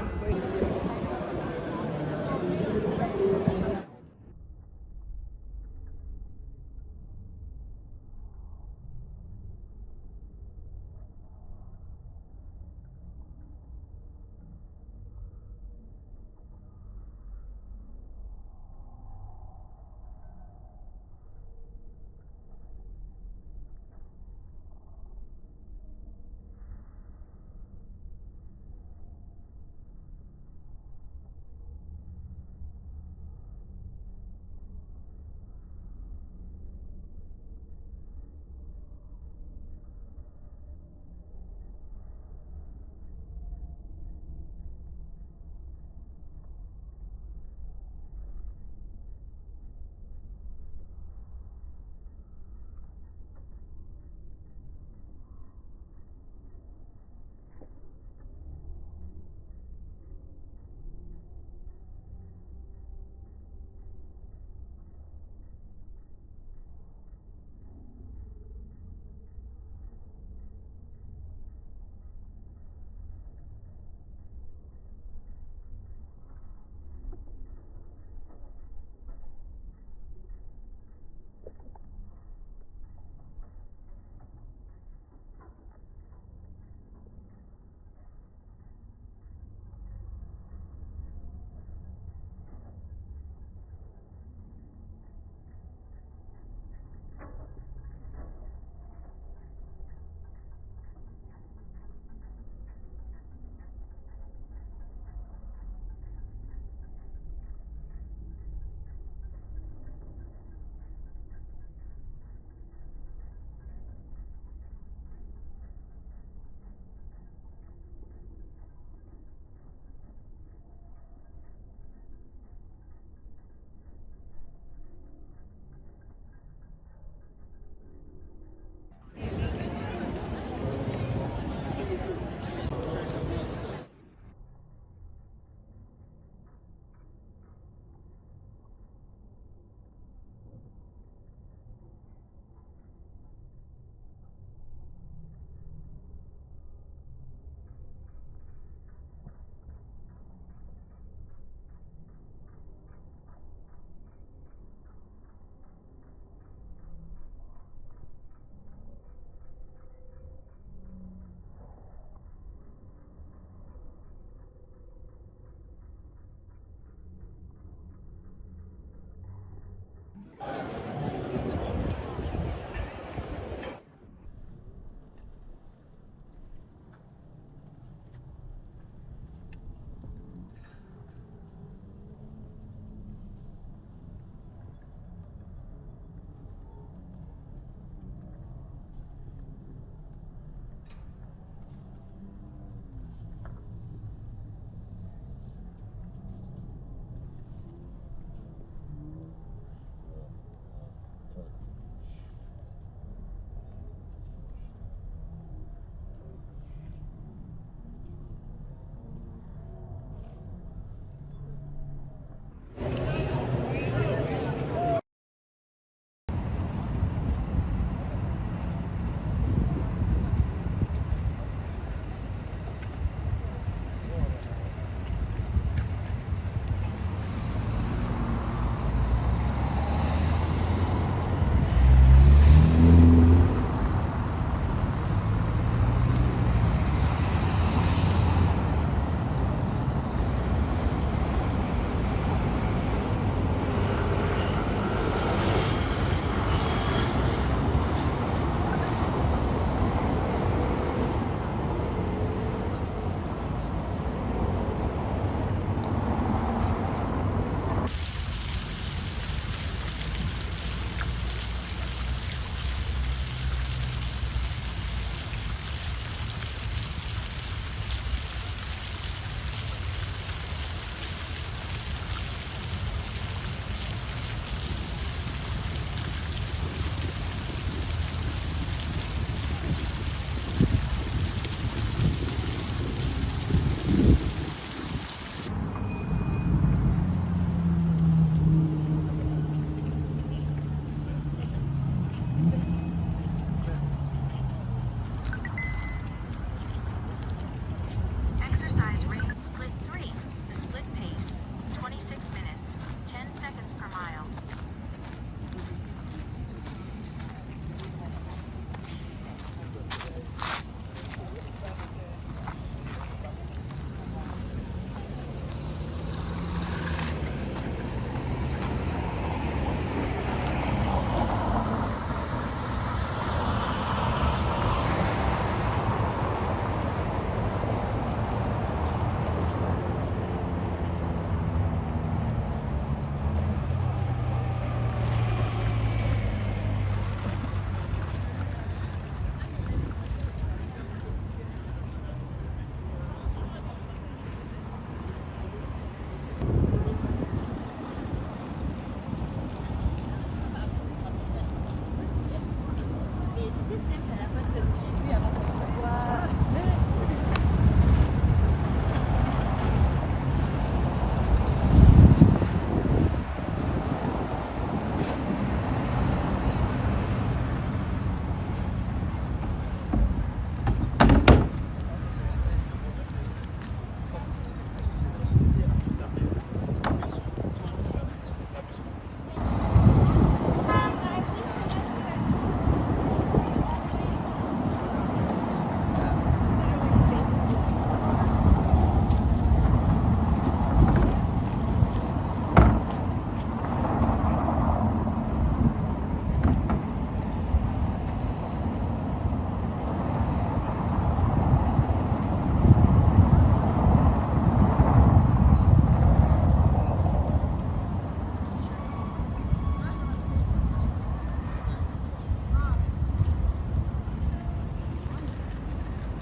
Split 3, the split pace, 26 minutes, 10 seconds per mile.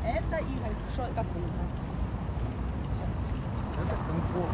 Это Игорь, как вы называете? Это конфор.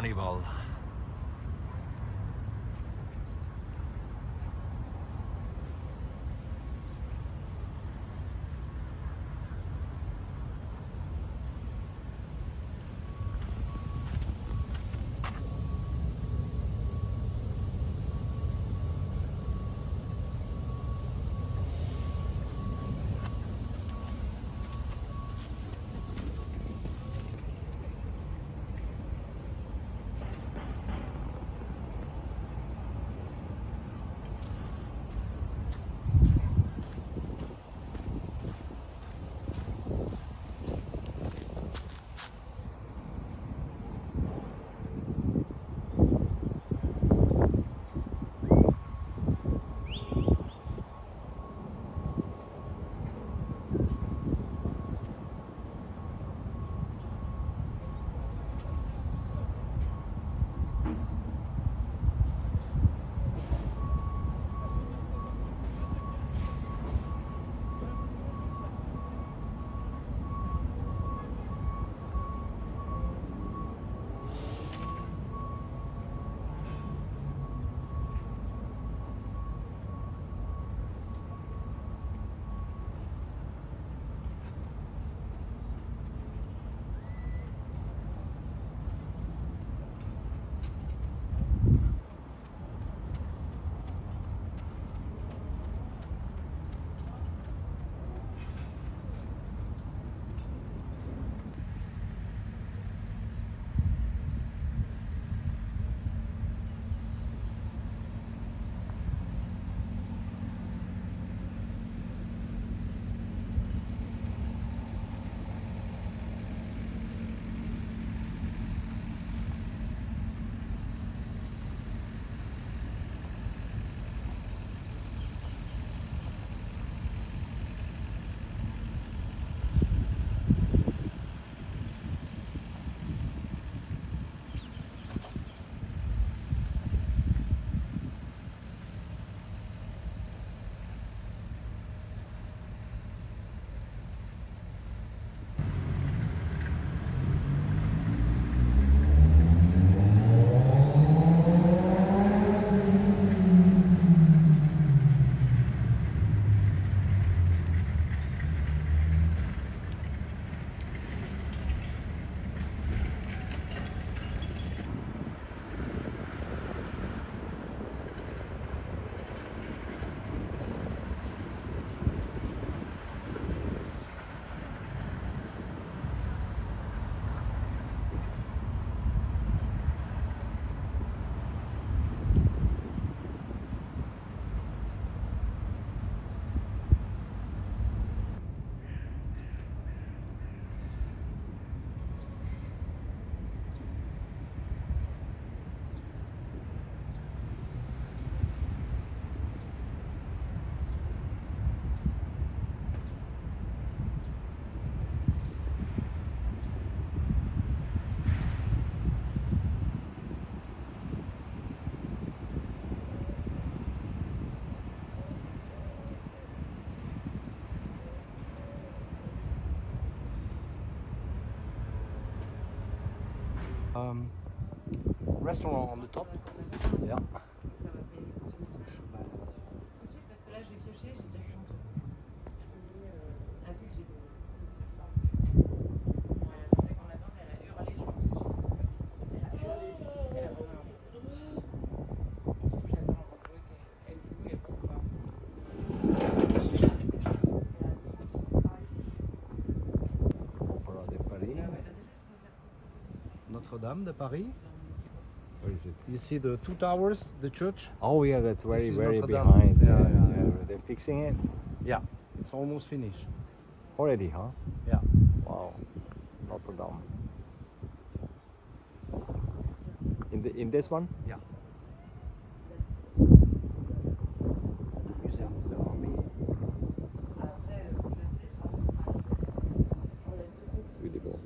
Hannibal. Restaurant on the top. Yeah. Parce que là, je vais piocher, j'ai déjà chanté. À tout de suite. Ouais, dès qu'on attend, elle a hurlé, je pense. Elle a hurlé. Elle a vraiment hurlé. J'attends encore qu'elle joue et pour pas. Opera de Paris. Notre-Dame de Paris. Where is it? You see the two towers, the church? Oh yeah, that's very, This is very Notre-Dame. behind. Yeah. They're fixing it Yeah, it's almost finished. already, huh? Yeah. Wow, Notre Dame. In this one? Yeah. Museum of the Army. Beautiful.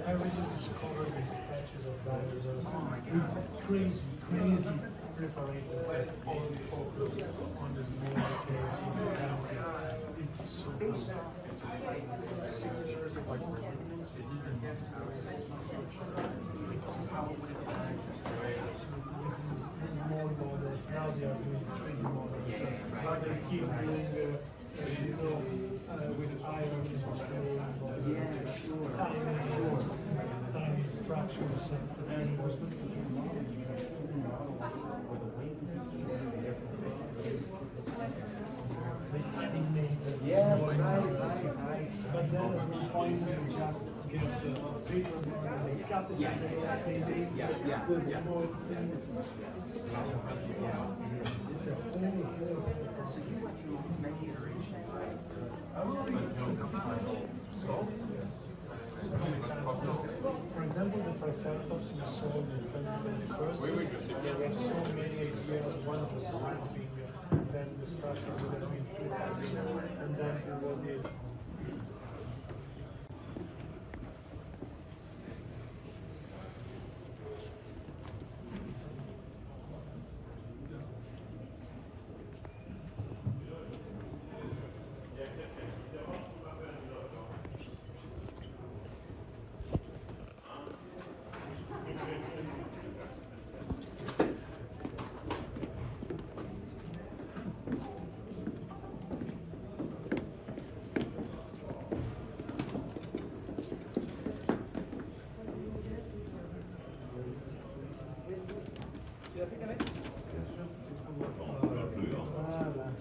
I really discovered these sketches of dinosaurs. Crazy preparation that all focus on the small details of the camera. It's so good. Signatures of like religions, this is how it would have been. This is more models. Now they are doing 3D models. But they keep doing with iron tiny structures and was yes, right. But then at one point we just get the paper and they cut it and it's a whole many iterations. For example, the Triceratops we saw in the 2021, there were so many ideas. One was laughing, then the structure would have been too heavy, and then there was the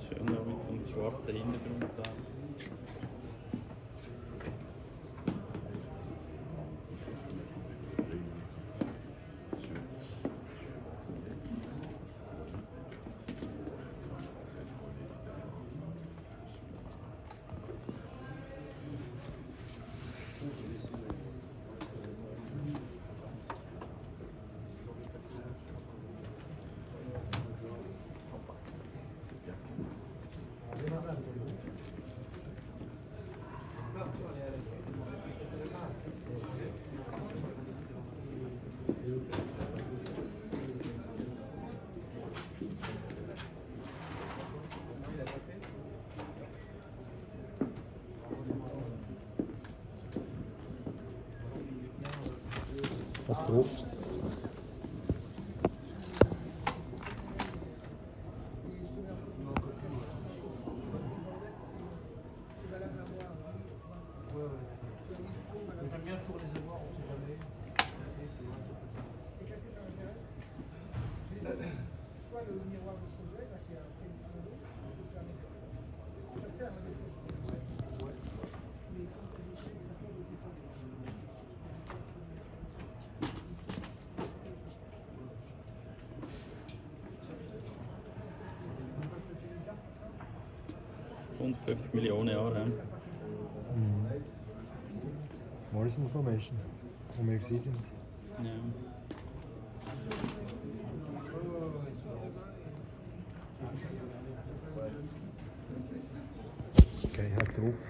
Schön da mit so einem schwarzen Hintergrund da. Was drauf? Rund 50 Millionen Jahre. Morrison Formation, wo wir gewesen sind. Ja. Okay, halt drauf.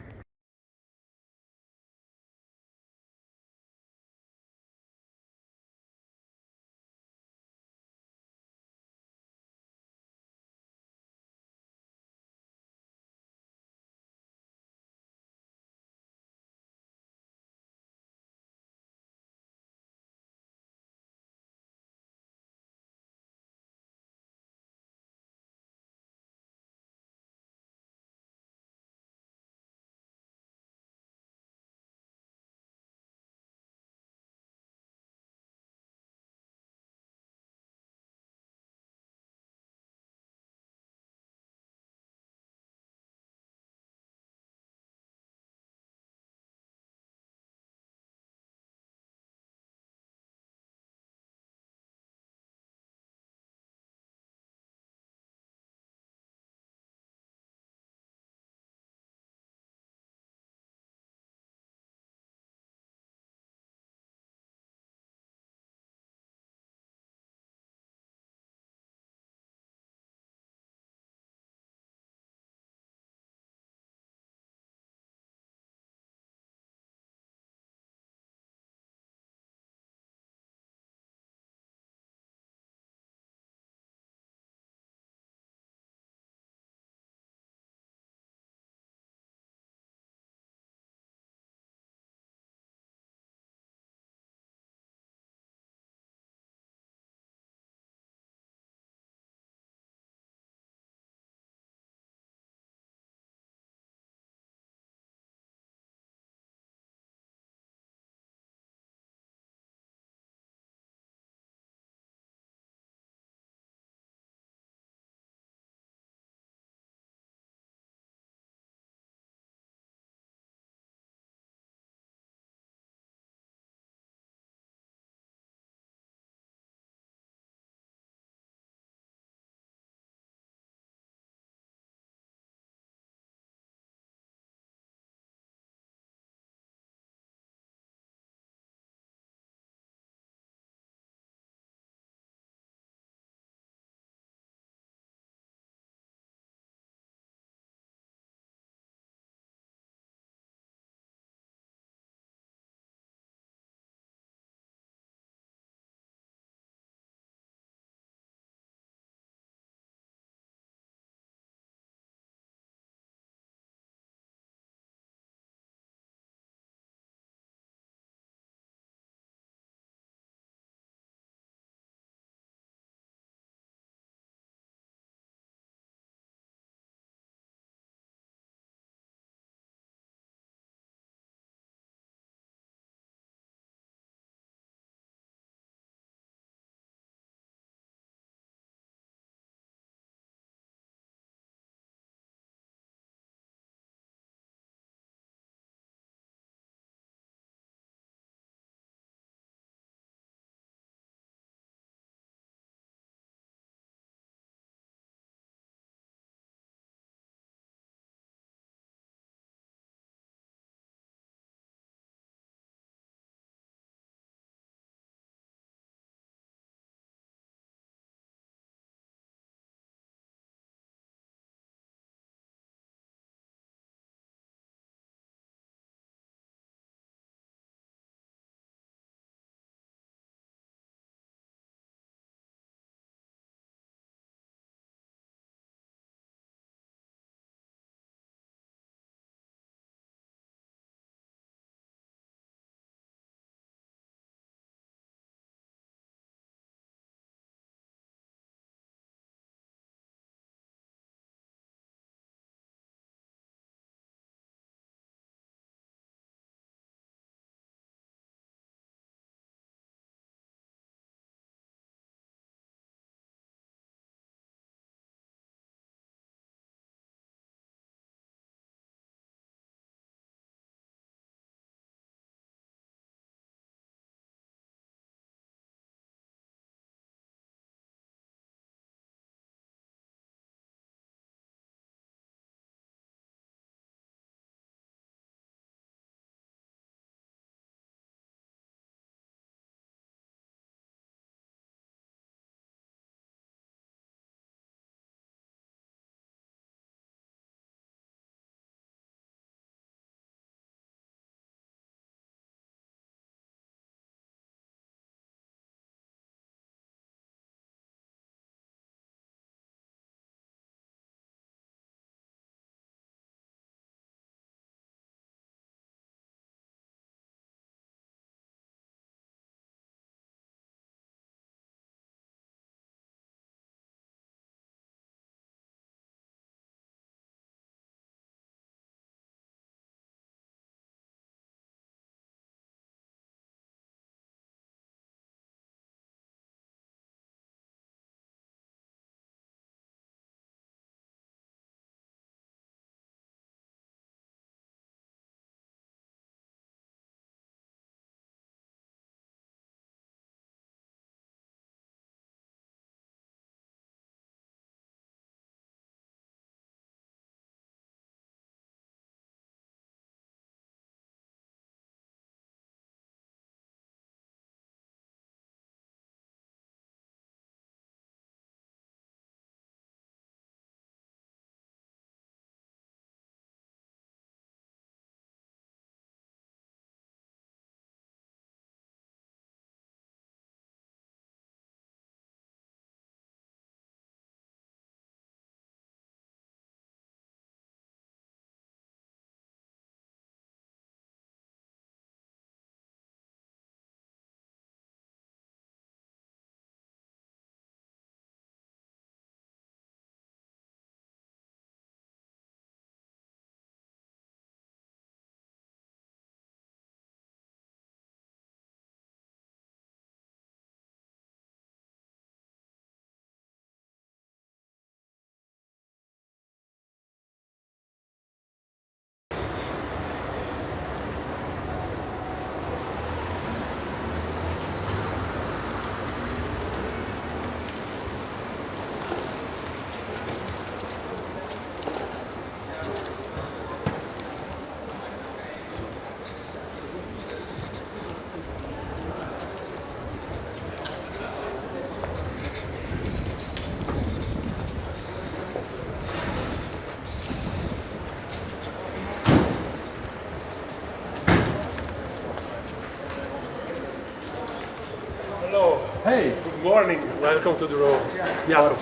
Hey. Good morning. Welcome to the road.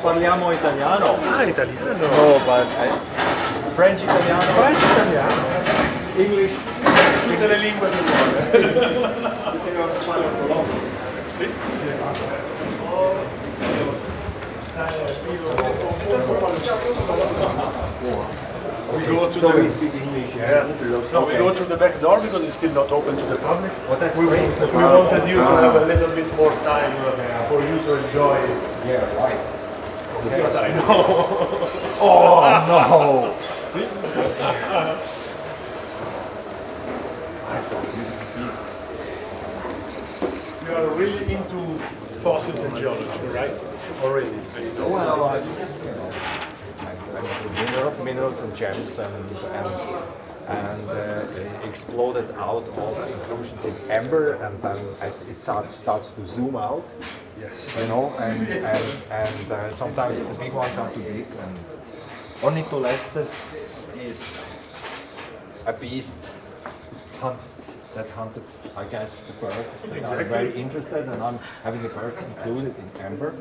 Parliamo italiano. Ah, italiano. No, but French italiano. French italiano. English. Tutte le lingue del mondo. Sì. We go to So the... we speak English. Yes. No, we go through the back door because it's still not open to the public. Well, that's we, great. We wanted you to have a little bit more time for you to enjoy. Yeah, right. Yes, I know. Oh no! You are really into fossils and geology, right? Already. Well, I'm into minerals and gems and exploded out of inclusions in amber, and then it starts to zoom out. Yes. You know, and sometimes the big ones are too big. And Ornitholestes is a beast that hunted, I guess, the birds. They are very interested, and I'm having the birds included in amber.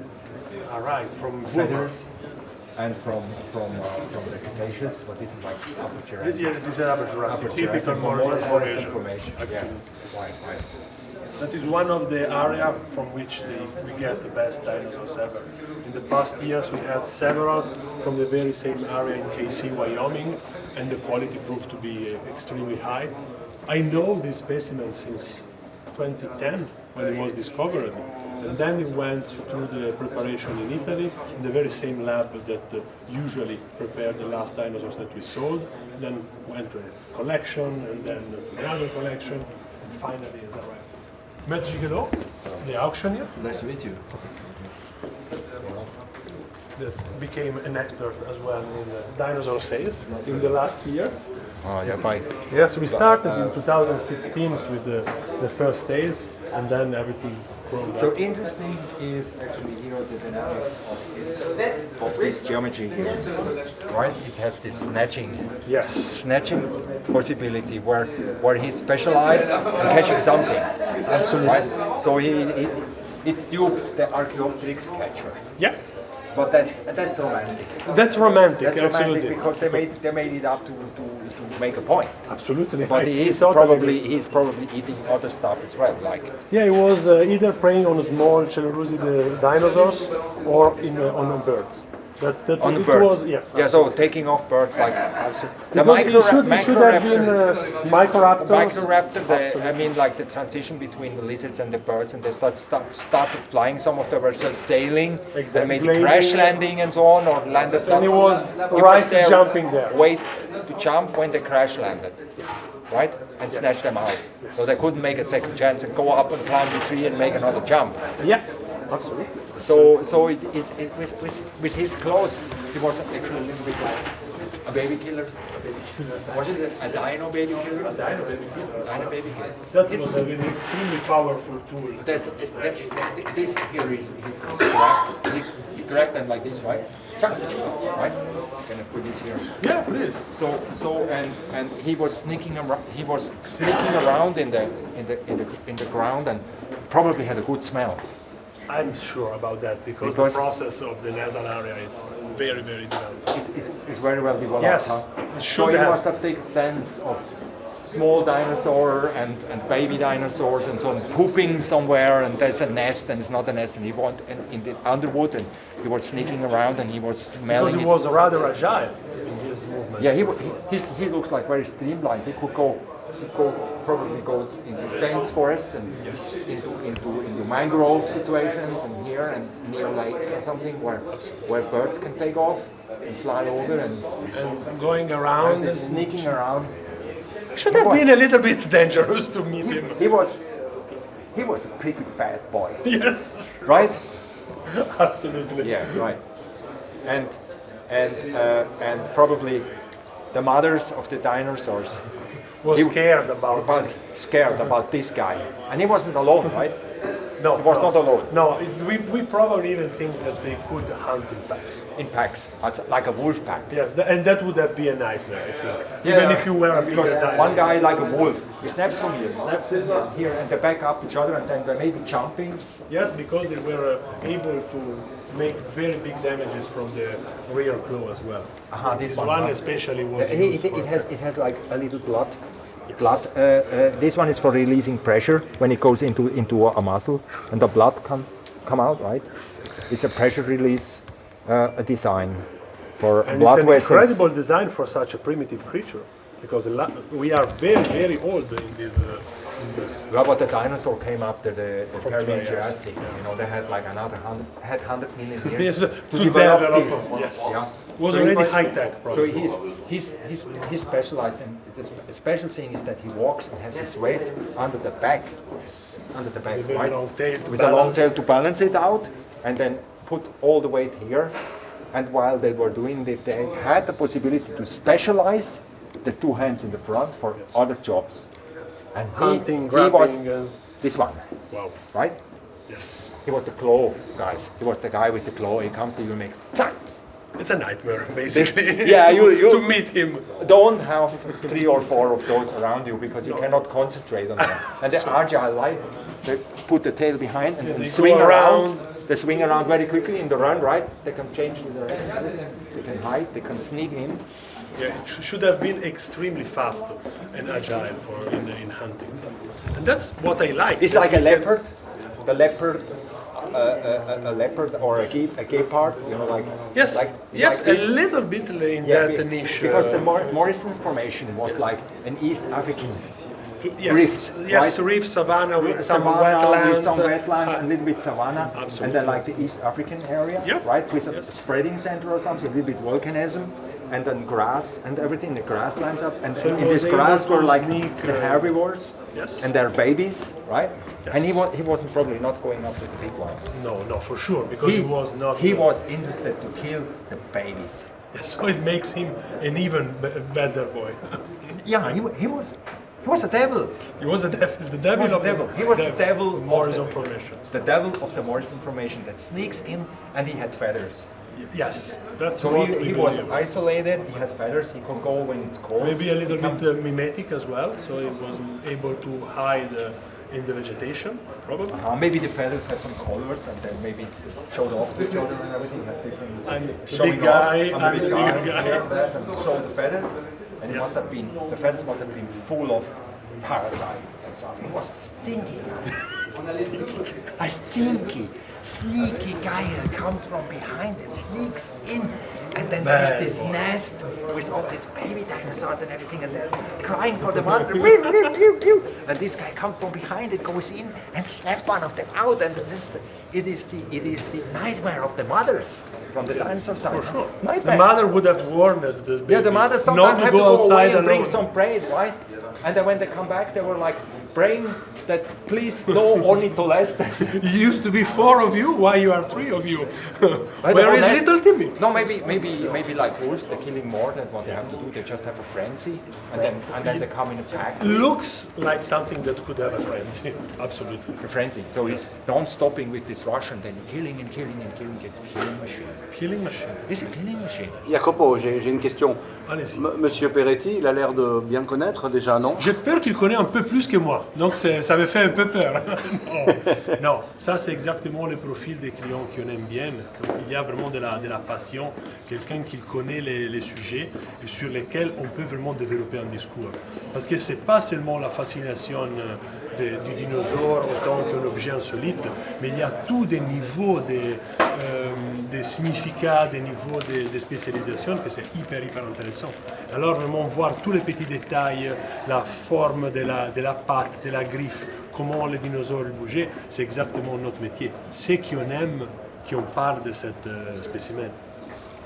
All right, from feathers. And from the Cretaceous, what is it, like Upper Jurassic? This is Upper Jurassic, typical Morris formation. formation. Yeah. Right. That is one of the areas from which we get the best dinosaurs ever. In the past years, we had several from the very same area in KC, Wyoming, and the quality proved to be extremely high. I know this specimen since 2010 when it was discovered. And then it went through the preparation in Italy, in the very same lab that usually prepared the last dinosaurs that we sold. Then went to a collection, and then to another collection, and finally has arrived. Maître Giguereau, the auctioneer. Nice to meet you. That became an expert as well in dinosaur sales in the last years. Oh, yeah, bye. Yes, we started in 2016 with the first sales, and then everything's grown. So interesting is actually here the dynamics of this geometry here, right? It has this snatching possibility where he's specialized in catching something. Absolutely. Right? So it's duped the Archaeopteryx catcher. Yeah. But that's romantic. That's romantic. That's romantic absolutely. because they made it up to make a point. Absolutely. But he's probably eating other stuff as well, like. Yeah, he was either preying on small Celerusid dinosaurs or on birds. On the birds. Was, yes. Yeah, so taking off birds like the It should have been Microraptors. Microraptor, I mean, like the transition between the lizards and the birds, and they started flying. Some of them were sailing, they made a crash landing and so on, or landed. And he was jumping there. Wait to jump when they crash landed, right? And snatch them out. Yes. So they couldn't make a second chance and go up and climb the tree and make another jump. Yeah, absolutely. So with his clothes, he was actually a little bit like a baby killer. Was it a dino baby killer? A dino baby killer. Dino baby killer. That was an extremely powerful tool. This here is correct. He grabbed them like this, right? Right? Can I put this here? Yeah, please. So and he was sneaking around. He was sneaking around in the ground and probably had a good smell. I'm sure about that because the process of the nasal area is very, very developed. It's very well developed. Yes. Huh? So he must have taken sense of small dinosaur and baby dinosaurs and so on, pooping somewhere, and there's a nest and it's not a nest, and he went in the underwood and he was sneaking around and he was smelling. Because he was rather agile in his movement. Yeah, he looks like very streamlined. He could probably go into dense forests and into mangrove situations and here and near lakes or something where birds can take off and fly over and going around and sneaking around. Should have been a little bit dangerous to meet him. He was a pretty bad boy. Yes. Right? Absolutely. Yeah, right. And probably the mothers of the dinosaurs was scared about this guy. And he wasn't alone, right? No, it was not allowed. No, we probably even think that they could hunt in packs. In packs, like a wolf pack. Yes, and that would have been a nightmare, I think. Even if you were a bigger because dinosaur. one guy like a wolf, he snaps from here, snaps from here, and they back up each other, and then they may be jumping. Yes, because they were able to make very big damages from the rear claw as well. This one especially was used for it has like a little blood. This one is for releasing pressure when it goes into a muscle, and the blood come out, right? It's a pressure release design for and blood it's an vessels. incredible design for such a primitive creature, because we are very, very old in this. Yeah, but the dinosaur came after the From Permian Trias. Jurassic. You know, they had like another 100 million Yes, years to develop develop this. them, yes. Yeah. It was already high-tech, probably. So he's specialized, and the special thing is that he walks and has his weight under the back, With a right? long tail to With a long balance. tail to balance it out, and then put all the weight here. And while they were doing it, they had the possibility to specialize the two hands in the front for other jobs. And Hunting, he was grabbing, this one, Wow. right? Yes. He was the claw, guys. He was the guy with the claw. He comes to you and makes. Tack! It's a nightmare, basically. Yeah, to, to meet him. Don't have 3 or 4 of those around you because you cannot concentrate on them. And they're agile, right? They put the tail behind and Yeah, then they swing go around. They swing around very quickly in the run, right? They can change the direction. They can hide. They can sneak in. Yeah, it should have been extremely fast and agile for in hunting, and that's what I like. It's like a leopard. The leopard, a leopard or a guepard, you know, like Yes, like, yes, like a this. little bit in Yeah, that niche. because the Morrison Formation was like an East African yes, rift, yes, right? reef savanna with some Savanna, wetlands, with some wetlands, and a little bit savanna, Absolutely. and then like the East African area, Yeah. right, with a spreading center or something, a little bit volcanism, and then grass and everything, the grasslands up, and So in he this was able grass to were like sneak, the herbivores, yes. and their babies, right? Yes. And he wasn't probably not going after the big ones. No, for sure, because he was not. He was interested to kill the babies. So it makes him an even better boy. Yeah, he was a devil. He was the devil. The devil He was of the devil. He was the devil of Morrison the- Formation. The devil of the Morrison Formation that sneaks in, and he had feathers. Yes, that's So what he we was believe. isolated. He had feathers. He could go when it's cold. Maybe a little bit mimetic as well, so he was able to hide in the vegetation, probably. Maybe the feathers had some colors, and then maybe showed off to each other and everything. Had different I'm the showing big guy, off. I'm the big guy. Here, that's, and showed the feathers, and it must have been the feathers must have been full of parasites and stuff. It was stinky. A stinky, sneaky guy that comes from behind and sneaks in. And then there's this nest with all these baby dinosaurs and everything, and they're crying for the mother. And this guy comes from behind and goes in and slaps one of them out. And it is the nightmare of the mothers from the dinosaur time. For sure. Nightmare. The mother would have warned the baby Yeah, the mother not sometimes to have to go go outside away and bring alone. some prey, right? And then when they come back, they were like praying that please no ornitholestes. It used to be 4 of you. Why you are 3 of you? Right, Where is honest- little Timmy? No, maybe like wolves, they're killing more than what they have to do. They just have a frenzy, and then they come in attack. Looks like something that could have a frenzy. Absolutely. A frenzy. So he's non-stopping with this rush, and then killing and killing and killing. It's a killing machine. Killing machine. It's a killing machine. Jacopo, j'ai une question. Allez-y. Monsieur Peretti, il a l'air de bien connaître déjà, non? J'ai peur qu'il connaît un peu plus que moi, donc ça me fait un peu peur. non, ça c'est exactement le profil des clients qu'on aime bien. Il y a vraiment de la passion, quelqu'un qui connaît les sujets et sur lesquels on peut vraiment développer un discours. Parce que c'est pas seulement la fascination du dinosaure autant qu'un objet insolite, mais il y a tous des niveaux des significats, des niveaux de spécialisation que c'est hyper intéressant. Alors vraiment voir tous les petits détails, la forme de la patte, de la griffe, comment les dinosaures bougeaient, c'est exactement notre métier. C'est qu'on aime, qu'on parle de cette spécimen.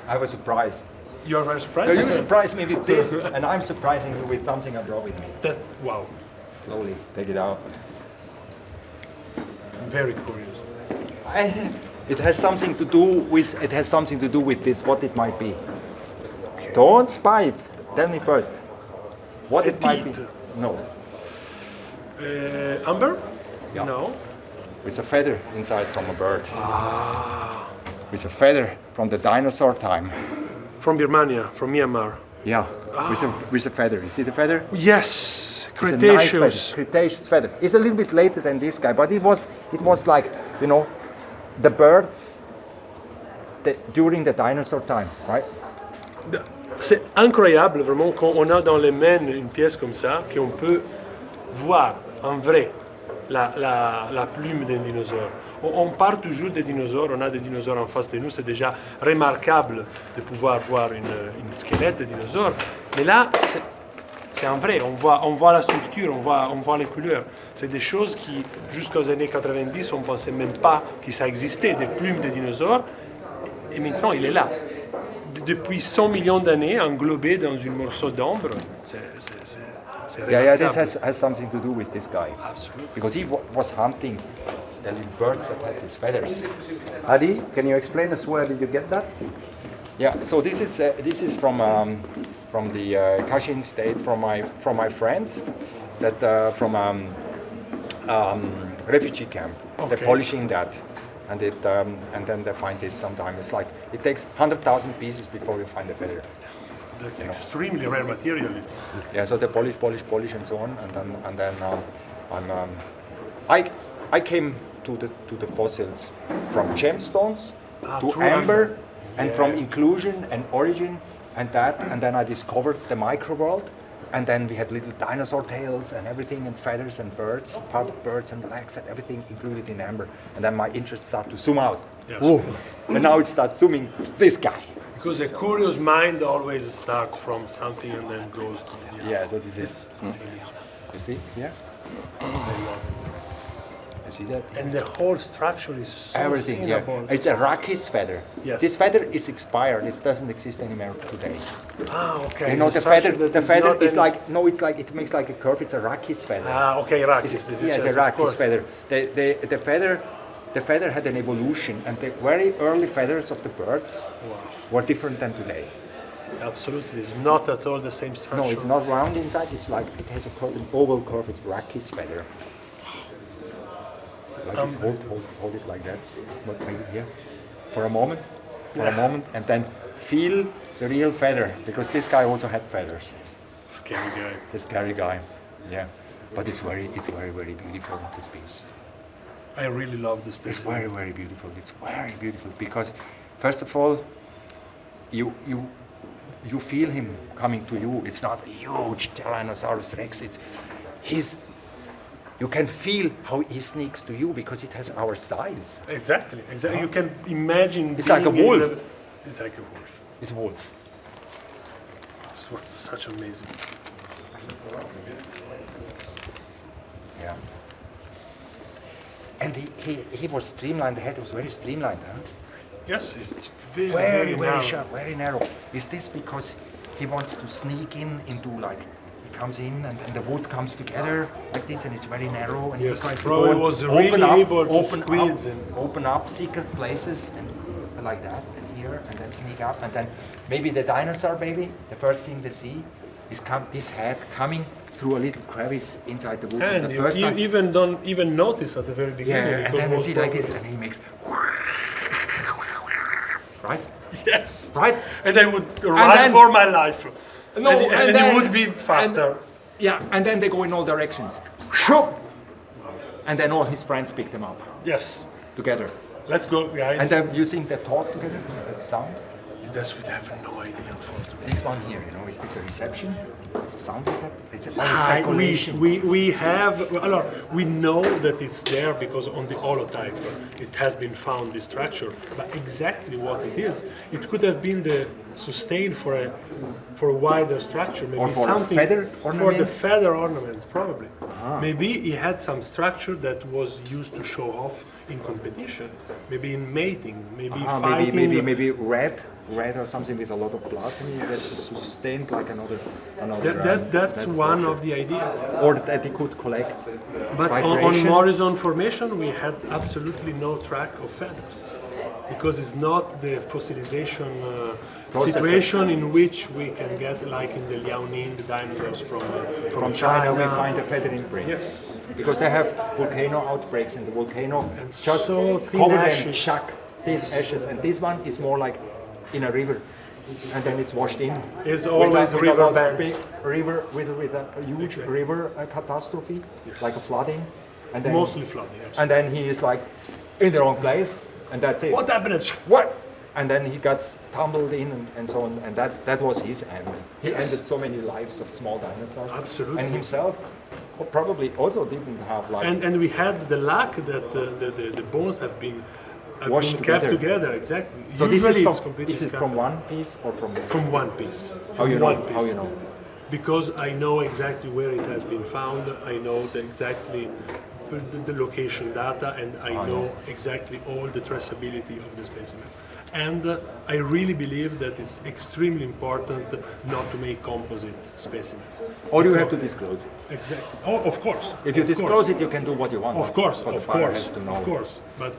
I have a surprise. You are very surprised? You surprise me with this, and I'm surprising you with something I brought with me. Wow. Slowly, take it out. I'm very curious. It has something to do with. It has something to do with this. What it might be. Okay. Don't spy. Tell me first. What it might be. No. Amber? Yeah. No. with a feather inside from a bird. With a feather from the dinosaur time. From Birmania, from Myanmar. Yeah, with a feather. You see the feather? Yes, It's a nice Cretaceous. feather, Cretaceous feather. It's a little bit later than this guy, but it was like, you know, the birds during the dinosaur time, right? C'est incroyable vraiment quand on a dans les mains une pièce comme ça, qu'on peut voir en vrai la plume d'un dinosaure. On parle toujours des dinosaures, on a des dinosaures en face de nous, c'est déjà remarquable de pouvoir voir une squelette de dinosaure. Mais là, c'est en vrai, on voit la structure, on voit les couleurs. C'est des choses qui, jusqu'aux années 90, on ne pensait même pas que ça existait, des plumes de dinosaures. Et maintenant, il est là. Depuis 100 millions d'années, englobé dans un morceau d'ombre, c'est Yeah, this has something to do with this guy. Absolutely. Because he was hunting the little birds that had these feathers. Adi, can you explain us where did you get that? Yeah, so this is from the Kachin state, from my friends, that from refugee camp. Okay. They're polishing that, and then they find this sometime. It's like it takes 100,000 pieces before you find a feather. That's extremely rare material. It's Yeah, so they polish, and so on, and then I came to the fossils from gemstones to true amber, and Yeah. from inclusion and origin, and then I discovered the microworld, and then we had little dinosaur tails and everything, and feathers and birds, part of birds and legs and everything included in amber, and then my interest started to zoom out. Yes. Whoa. And now it starts zooming this guy. because a curious mind always starts from something and then goes to the other. Yeah, so this is. You see? Yeah. You see that? And the whole structure is so Everything, yeah. cinnabar. It's a Rakis feather. Yes. This feather is expired. It doesn't exist anymore today. Okay. You know, the structure feather. that The is feather not is any- like it makes like a curve. It's a Rakis feather. Okay, Rakis. It's, this is yeah, it's just- a of Rakis course. feather. The feather had an evolution, and the very early feathers of the birds were different than today. Absolutely, it's not at all the same structure. No, it's not round inside. It's like it has a curve, an oval curve. It's Rakis feather. Like this, hold it like that. But maybe here, for a moment, and then feel the real feather, because this guy also had feathers. Scary guy. The scary guy, yeah. But it's very beautiful, this piece. I really love this piece. It's very beautiful. It's very beautiful because, first of all, you feel him coming to you. It's not a huge Tyrannosaurus Rex. You can feel how he sneaks to you because it has our size. Exactly. You can imagine. It's like a being in wolf. It's like a wolf. It's a wolf. It's what's such amazing. Yeah. And he was streamlined. The head was very streamlined, huh? Yes, it's very Very narrow. sharp, very narrow. Is this because he wants to sneak into like? He comes in and the wood comes together like this, and it's very narrow. And Yes, he tries to probably go and was really able to squeeze in. open up secret places and like that, and here, and then sneak up, and then maybe the dinosaur baby. The first thing they see is this head coming through a little crevice inside the wood. And the you first time, even don't even notice at the very beginning. yeah, and because then they most see like this, probably- and he makes right. Yes. Right? And I would run then- for my life. No, and then, it would be faster. Yeah, and then they go in all directions. Shoop! And then all his friends pick them up Yes. together. Let's go, guys. And then you think they talk together, that sound? This we have no idea, unfortunately. This one here, is this a reception? Sound reception? It's a We we know that it's there because on the holotype it has been found, this structure, but exactly what it is, it could have been the sustain for a wider structure, maybe Or for a something feather for the ornament? feather ornaments, probably. Ah. Maybe he had some structure that was used to show off in competition, maybe in mating, maybe fighting. maybe red or something with a lot of blood. That's sustained like another. That's one of the ideas. Or that he could collect. But on vibrations. Morrison formation, we had absolutely no track of feathers. because it's not the fossilization Process. situation in which we can get, like in the Liaoning, the dinosaurs From China, we find the feathering prints. Yes. Because they have volcano outbreaks, and the volcano just so thin cover them, ashes. shock, thin ashes. And this one is more like in a river, and then it's washed in. It's always with river a bands. big river with a huge river catastrophe, like a flooding, and then Mostly flooding, actually. And then he is like in the wrong place, and that's it. What happened? What? And then he got tumbled in and so on, and that was his end. He ended so many lives of small dinosaurs. Absolutely. And himself probably also didn't have like And we had the luck that the bones have been washed kept together. Exactly. So Usually this it's is completely is it scattered. from one piece or from From one piece. How From you know? one piece. How you know? Because I know exactly where it has been found. I know exactly the location data, and I know exactly all the traceability of the specimen. And I really believe that it's extremely important not to make composite specimen. Or you have to disclose it. Exactly. Oh, of course. If you Of disclose course. it, you can do what you want. Of course, but of the buyer course, has to know. of course. But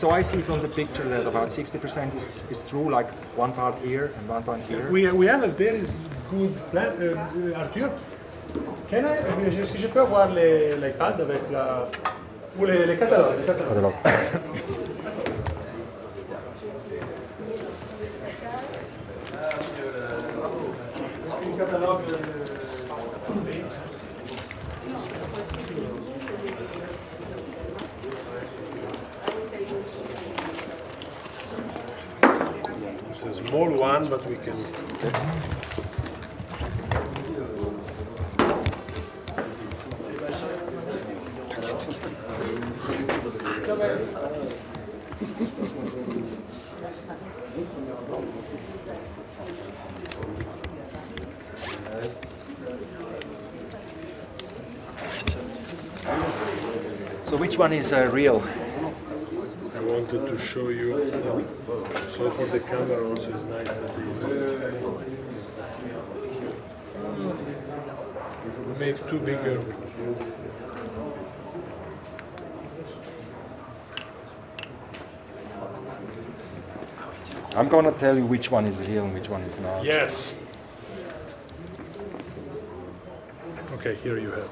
so I see from the picture that about 60% is true, like one part here and one part here. we have a very good plan. Arthur, can I, si je peux avoir l'iPad avec la... Ou les catalogues. It's a small one, but we can. So which one is real? I wanted to show you. So for the camera also it's nice that they made two bigger. I'm gonna tell you which one is real and which one is not. Yes. Okay, here you have.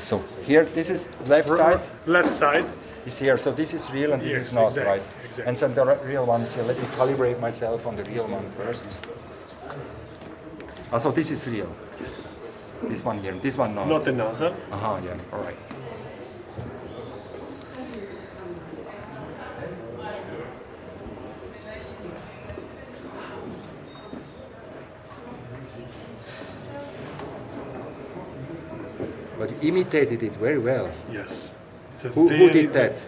So here, this is left side. Left side. Is here. So this is real and this Yes, is not, exactly, right? exactly. And so the real one is here. Let me calibrate myself on the real one first. So this is real. Yes. This one here. This one not. Not a NASA. Yeah. All right. But you imitated it very well. Yes. It's a Who did that?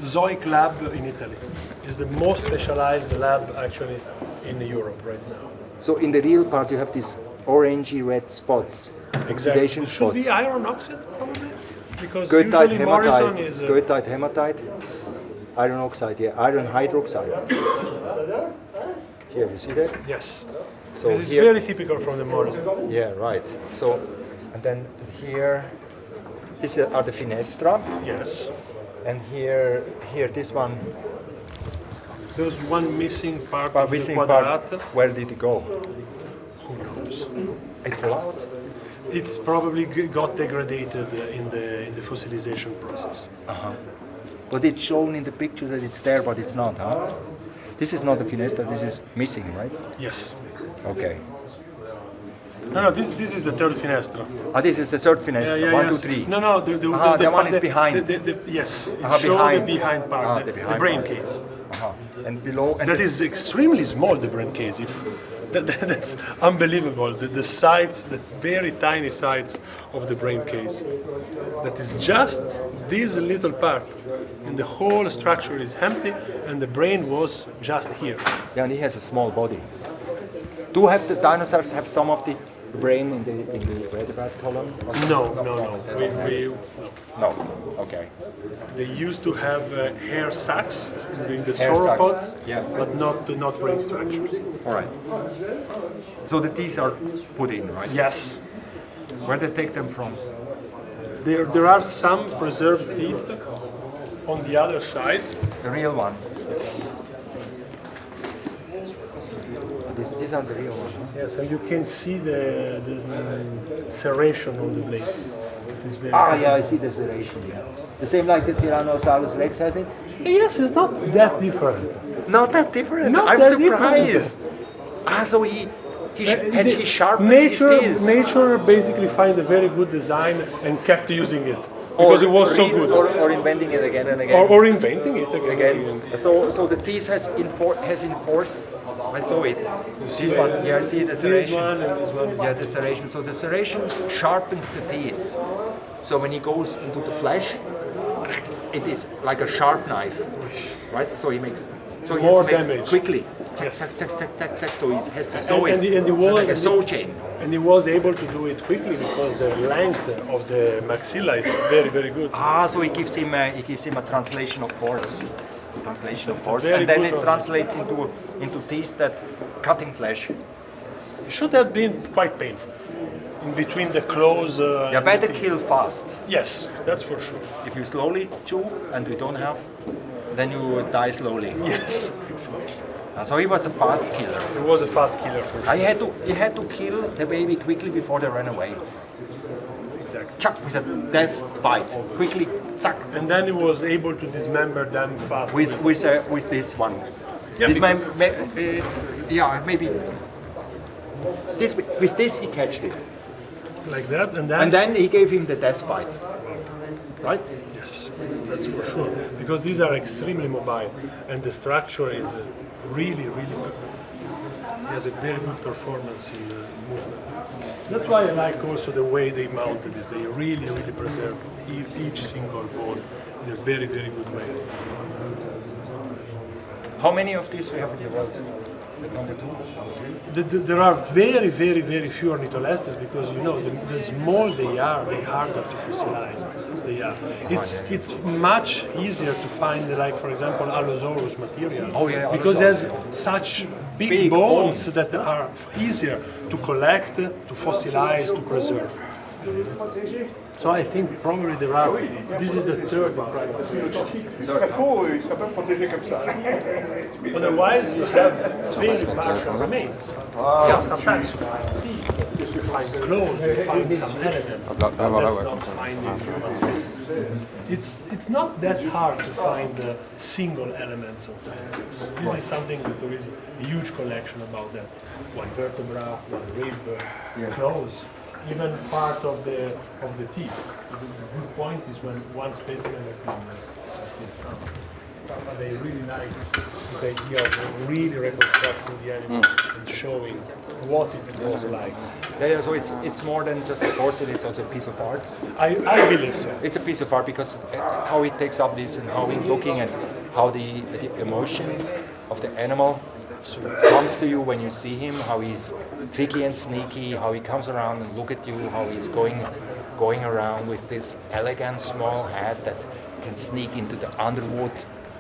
Zoic Lab in Italy. It's the most specialized lab actually in Europe right now. So in the real part you have these orangey red spots. Exactly. Oxidation It should be spots. iron oxide probably. Because Goethite usually Morrison hematite. is Goethite hematite. Iron oxide, yeah. Iron hydroxide. Here, you see that? Yes. So this is here, very typical from the Morrison. yeah, right. So, and then here, these are the Finestra. Yes. And here, this one, There's one missing part but of missing the part, quadrate. where did it go? Who knows? It fell out? It's probably got degraded in the fossilization process. But it's shown in the picture that it's there, but it's not, huh? This is not the Finestra, this is missing, right? Yes. Okay. No, this is the third finestra. This is the third Finestra, one, two, yes. three. No, the one is behind. Yes, it Ah, shows behind. the behind part, The the behind brain part. case. And below, and That is extremely small, the brain case. That's unbelievable. The sides, the very tiny sides of the brain case. That is just this little part. And the whole structure is empty, and the brain was just here. Yeah, and he has a small body. Do have the dinosaurs have some of the brain in the vertebrate column? No. No. Okay. They used to have hair sacs during the Hair sauropods, sacs, yeah. but not brain structures. All right. So the teeth are put in, right? Yes. Where they take them from? There are some preserved teeth on the other side. The real one. Yes. is unreal. Yes, and you can see the serration on the blade. It is very Yeah, I see the serration. Yeah, the same like the Tyrannosaurus Rex has it. Yes, it's not that different. Not that different. Not I'm that surprised. So he sharpened his teeth. Nature basically find a very good design and kept using it because it was so good. Or inventing it again and again. Or inventing it again. So the teeth has enforced. I saw it. This one. Yeah, I see the serration. This one and this one. Yeah, the serration. So the serration sharpens the teeth. So when he goes into the flesh, it is like a sharp knife, right? So he makes more damage quickly. Yes. Tack, tack, tack, tack, tack. So he has to sew it. And he It's was, like a sew chain. And he was able to do it quickly because the length of the maxilla is very, very good. So he gives him a translation of force. Translation of force, very and then good it translates into teeth that cutting flesh. It should have been quite painful. In between the claws. Yeah, better kill fast. Yes, that's for sure. If you slowly chew and we don't have, then you die slowly. Yes. So he was a fast killer. He was a fast killer for sure. He had to kill the baby quickly before they ran away. Exactly. Chuck with a death bite. Quickly, suck. And then he was able to dismember them fast. With this one. Yeah, this man, maybe. With this he catched it. Like that, and then he gave him the death bite. Right? Yes, that's for sure. Because these are extremely mobile, and the structure is really, really good. He has a very good performance in movement. That's why I like also the way they mounted it. They really, really preserved each single bone in a very, very good way. How many of these we have in the world? Number two? There are very, very, very few ornitholestes because the small they are, the harder to fossilize they are. It's much easier to find, like for example, Allosaurus material because it has such big bones that are easier to collect, to fossilize, to preserve. So I think probably there are. This is the third one. Otherwise, you have very partial remains. Sometimes you find teeth, you find clothes, you find some elements. That's not finding human specimen. It's not that hard to find the single elements of dinosaurs. This is something that there is a huge collection about that. One vertebra, one rib, claws. Even part of the teeth. The good point is when one specimen has been found. But they really like this idea of really reconstructing the animal and showing what it was like. Yeah, so it's more than just a fossil, it's also a piece of art. I believe so. It's a piece of art because how it takes up this and how he's looking at how the emotion of the animal comes to you when you see him, how he's tricky and sneaky, how he comes around and look at you, how he's going around with this elegant small head that can sneak into the underwood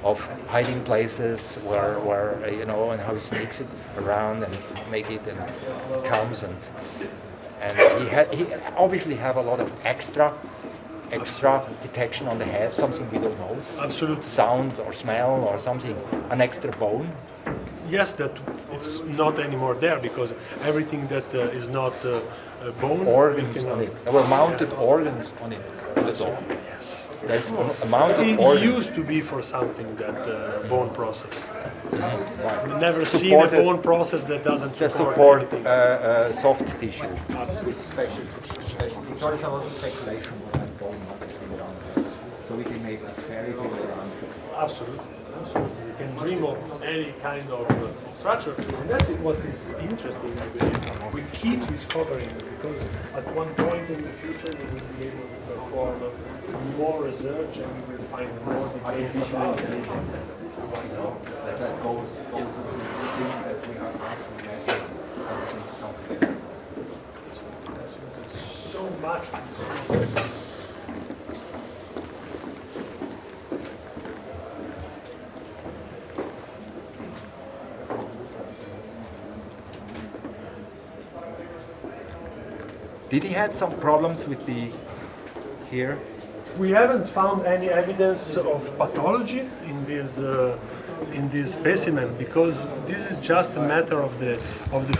of hiding places where and how he sneaks it around and make it and comes and he obviously have a lot of extra detection on the head, something we don't know. Absolutely. Sound or smell or something, an extra bone. Yes, that it's not anymore there because everything that is not bone. Organs on it. There were mounted organs on it. Yes. There's a mounted organ. It used to be for something that bone process. Right. We've never seen a bone process that doesn't support soft tissue. With special. It's always about speculation what that bone has done. So we can make a fairy tale around it. Absolutely. You can dream of any kind of structure, and that's what is interesting, I believe. We keep discovering because at one point in the future we will be able to perform more research and we will find more details about it. That goes into the things that we are after everything's come together. So much to discover. Did he had some problems with the hair? We haven't found any evidence of pathology in this specimen because this is just a matter of the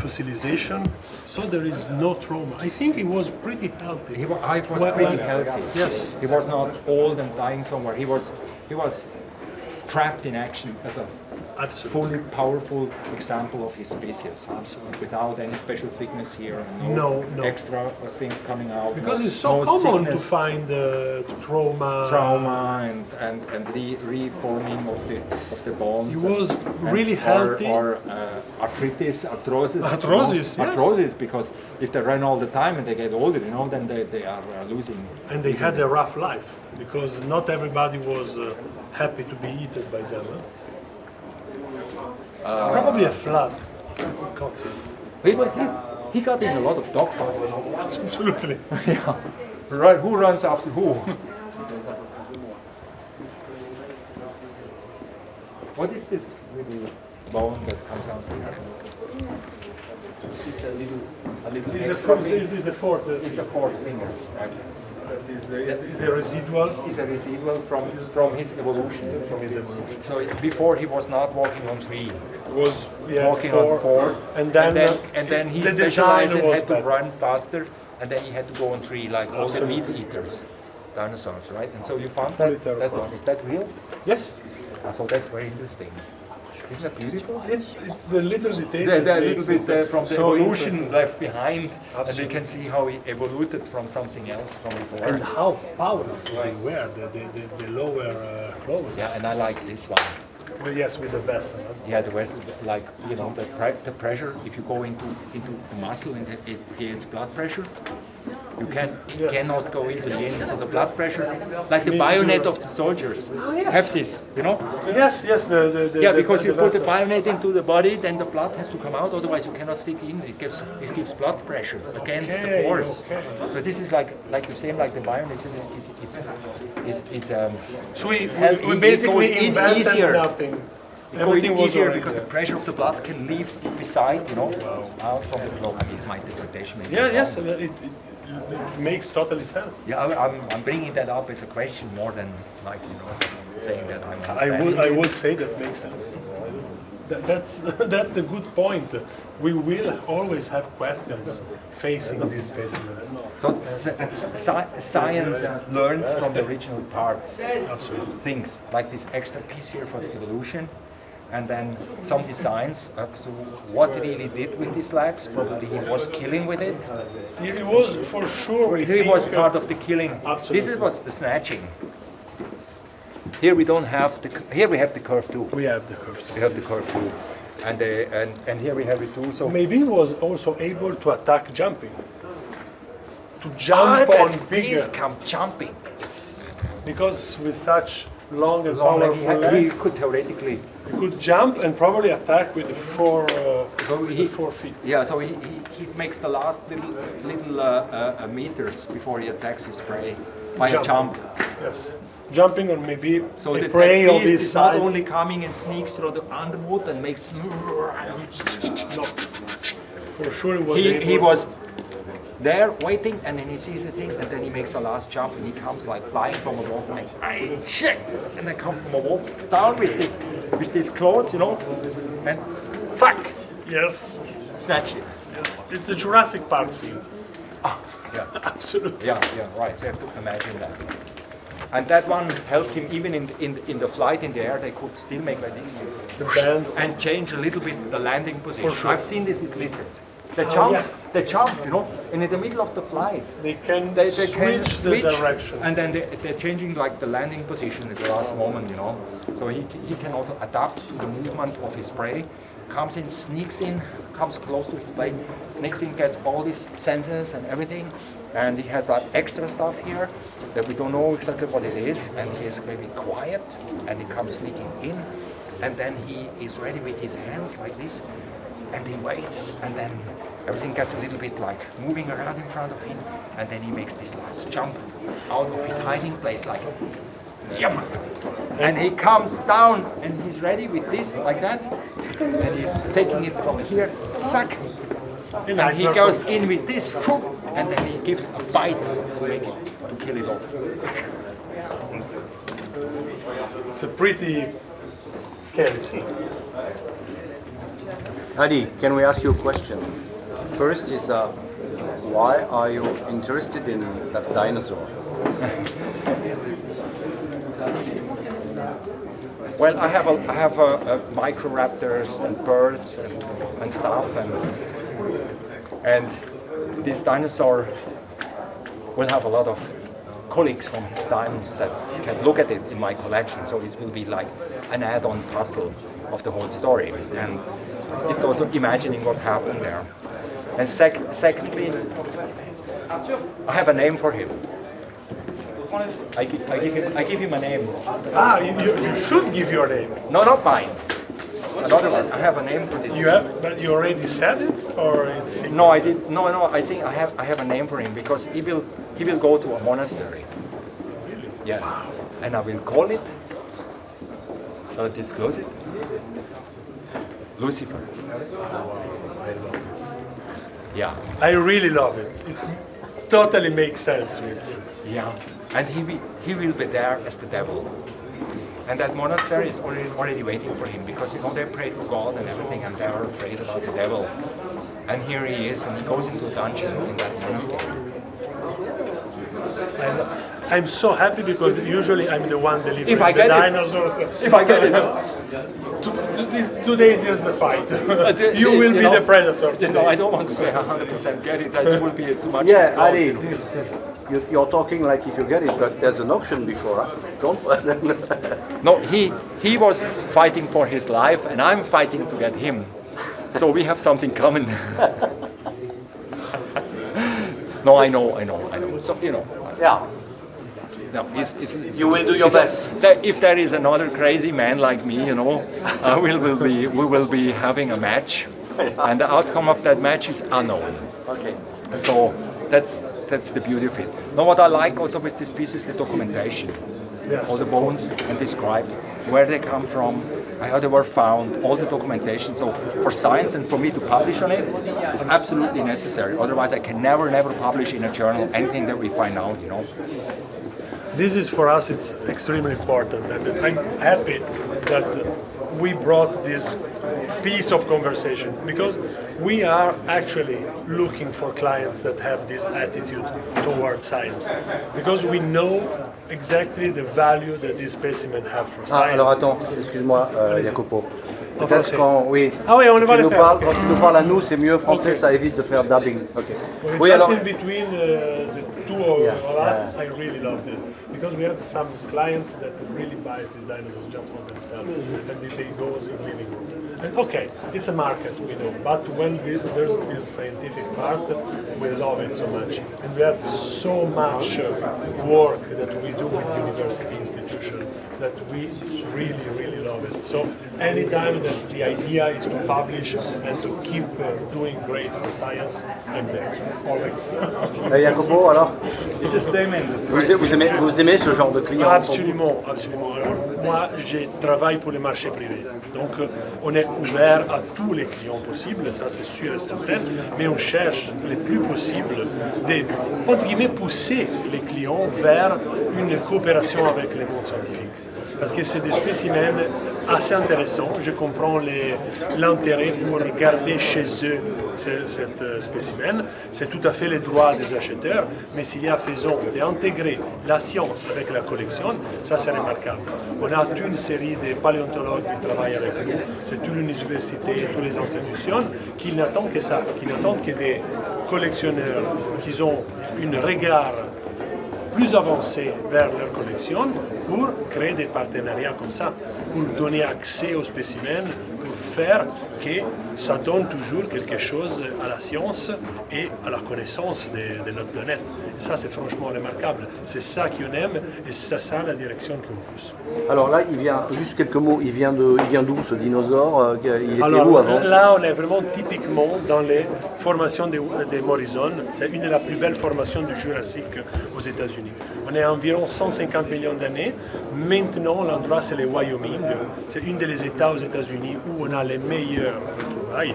fossilization. So there is no trauma. I think he was pretty healthy. He was pretty healthy. Yes. He was not old and dying somewhere. He was trapped in action as a fully powerful example of his species. Absolutely. Without any special sickness here, and no extra things coming out. Because no, it's so no common sickness, to find trauma and reforming of the bones. He was really healthy. Or arthritis, arthrosis. Arthrosis, yes. Arthrosis, because if they run all the time and they get older, then they are losing. And they had a rough life because not everybody was happy to be eaten by them. Probably a flood caught him. He got in a lot of dogfights. Absolutely. Yeah. Right. Who runs after who? What is this little bone that comes out here? Is this a little Is the fourth? Is the fourth finger? Right. That is a residual. Is a residual from his evolution. From his evolution. So before he was not walking on three. He was walking on four, and then he specialized and had to run faster, and then he had to go on three, like all the meat eaters, dinosaurs, right? And so you found that one. Is that real? Yes. So that's very interesting. Isn't that beautiful? It's the little details. The little bit from the so evolution left behind, and you can see how he evolved from something else from before. And how powerful they were, the lower claws. Yeah, and I like this one. Well, yes, with the vessel. Yeah, the vessel, like the pressure. If you go into the muscle and it creates blood pressure, you cannot go easily in. So the blood pressure, like the bayonet of the soldiers, have this, Yes. Because you put the bayonet into the body, then the blood has to come out. Otherwise, you cannot stick in. It gives blood pressure against the force. So this is like the same like the bayonet. So we basically invented easier. nothing. It goes easier because the pressure of the blood can leave beside, out from the flow. I mean, it's my interpretation. Yes, it makes totally sense. Yeah, I'm bringing that up as a question more than saying that I'm understanding. I would say that makes sense. That's the good point. We will always have questions facing these specimens. So science learns from the original parts. Absolutely. Things like this extra piece here for the evolution, and then some designs of what really did with these legs. Probably he was killing with it. He was for sure. He was part of the killing. Absolutely. This was the snatching. Here we don't have the. Here we have the curve too. We have the curve too. We have the curve too, and here we have it too. So maybe he was also able to attack jumping. To jump on bigger. Please come jumping. Because with such long and powerful legs, he could theoretically. He could jump and probably attack with the 4 feet. Yeah, so he makes the last little meters before he attacks his prey by a jump. Yes. Jumping on maybe so a prey of his is size. Not only coming and sneaks through the underwood and makes. No. For sure it was. He was there waiting, and then he sees the thing, and then he makes a last jump, and he comes like flying from above, like shit, and then come from above down with this claws, and fuck. Yes. Snatch it. Yes. It's a Jurassic Park scene. Yeah. Absolutely. Yeah, right. You have to imagine that. And that one helped him even in the flight in the air. They could still make like this and change a little bit the landing position. For sure. I've seen this with lizards. They jump, and in the middle of the flight, they can switch the direction, and then they're changing like the landing position at the last moment, So he can also adapt to the movement of his prey. Comes in, sneaks in, comes close to his plate. Next thing gets all these sensors and everything, and he has like extra stuff here that we don't know exactly what it is, and he is maybe quiet, and he comes sneaking in, and then he is ready with his hands like this, and he waits, and then everything gets a little bit like moving around in front of him, and then he makes this last jump out of his hiding place, like, yep. And he comes down, and he's ready with this, like that, and he's taking it from here, suck, and he goes in with this, and then he gives a bite to make it, to kill it off. It's a pretty scary scene. Adi, can we ask you a question? First is, why are you interested in that dinosaur? Well, I have microraptors and birds and stuff, and this dinosaur will have a lot of colleagues from his times that can look at it in my collection. So it will be like an add-on puzzle of the whole story, and it's also imagining what happened there. And secondly, I have a name for him. I give him a name. Ah, you should give your name. No, not mine. Another one. I have a name for this. You have, but you already said it, or it's secret? No, I did. No. I think I have a name for him because he will go to a monastery. Yeah, and I will call it. Shall I disclose it? Lucifer. Yeah. I really love it. It totally makes sense with me. Yeah, and he will be there as the devil. And that monastery is already waiting for him because they pray to God and everything, and they are afraid about the devil. And here he is, and he goes into a dungeon in that monastery. I'm so happy because usually I'm the one delivering If I the get it. dinosaurs. If I get it. Today there's the fight. You will be the predator today. I don't want to say 100% get it. That will be too much. Yeah, Ali, you're talking like if you get it, but there's an auction before. Huh? Don't. No, he was fighting for his life, and I'm fighting to get him. So we have something common. No, I know. So Yeah. No, you will do your best. If there is another crazy man like me, we will be having a match, and the outcome of that match is unknown. Okay. So that's the beauty of it. Now, what I like also with this piece is the documentation. Yes, all the bones and described where they come from, how they were found, all the documentation. So for science and for me to publish on it is absolutely necessary. Otherwise, I can never publish in a journal anything that we find out. This is for us, it's extremely important, and I'm happy that we brought this piece of conversation because we are actually looking for clients that have this attitude towards science because we know exactly the value that these specimens have for science. Alors attends, excuse-moi, Jacopo. Peut-être on va le faire. Quand tu nous parles à nous, c'est mieux français, ça évite de faire dubbing. Okay. Oui, alors. In between the two of us, I really love this because we have some clients that really buy these dinosaurs just for themselves, and they go in living room. And okay, it's a market, we know, but when there's this scientific part, we love it so much. And we have so much work that we do with university institutions that we really love it. So anytime that the idea is to publish and to keep doing great for science, I'm there, always. Jacopo, alors This is Damien. Vous aimez ce genre de client? Absolument. Alors, moi, je travaille pour les marchés privés. Donc, on est ouvert à tous les clients possibles, ça c'est sûr et certain, mais on cherche le plus possible de, entre guillemets, pousser les clients vers une coopération avec le monde scientifique. Parce que c'est des spécimens assez intéressants. Je comprends l'intérêt pour garder chez eux cet spécimen. C'est tout à fait le droit des acheteurs, mais s'il y a faisant d'intégrer la science avec la collection, ça c'est remarquable. On a toute une série de paléontologues qui travaillent avec nous. C'est toute l'université, toutes les institutions qui n'attendent que ça, qui n'attendent que des collectionneurs qui ont un regard plus avancé vers leur collection pour créer des partenariats comme ça, pour donner accès aux spécimens, pour faire que ça donne toujours quelque chose à la science et à la connaissance de notre planète. Et ça, c'est franchement remarquable. C'est ça qu'on aime et c'est ça la direction qu'on pousse. Alors là, il vient, juste quelques mots, il vient d'où ce dinosaure? Il était Alors, où avant? Là, on est vraiment typiquement dans les formations de Morrison. C'est une des plus belles formations du Jurassique aux États-Unis. On est à environ 150 millions d'années. Maintenant, l'endroit, c'est le Wyoming. C'est une des États aux États-Unis où on a les meilleurs retrouvailles.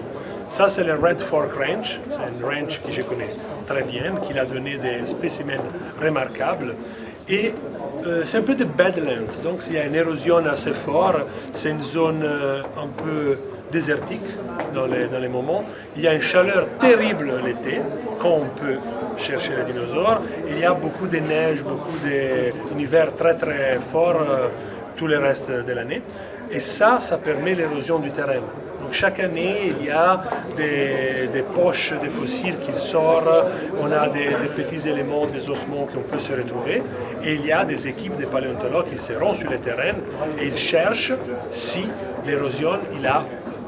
Ça, c'est le Red Fork Ranch. C'est un ranch que je connais très bien, qu'il a donné des spécimens remarquables. Et c'est un peu de Badlands, donc il y a une érosion assez forte, c'est une zone un peu désertique dans les moments. Il y a une chaleur terrible l'été, quand on peut chercher les dinosaures. Il y a beaucoup de neige, beaucoup d'hiver très très fort tout le reste de l'année. Et ça permet l'érosion du terrain. Donc chaque année, il y a des poches de fossiles qui sortent, on a des petits éléments, des ossements qu'on peut se retrouver, et il y a des équipes de paléontologues qui se rendent sur le terrain et ils cherchent si l'érosion a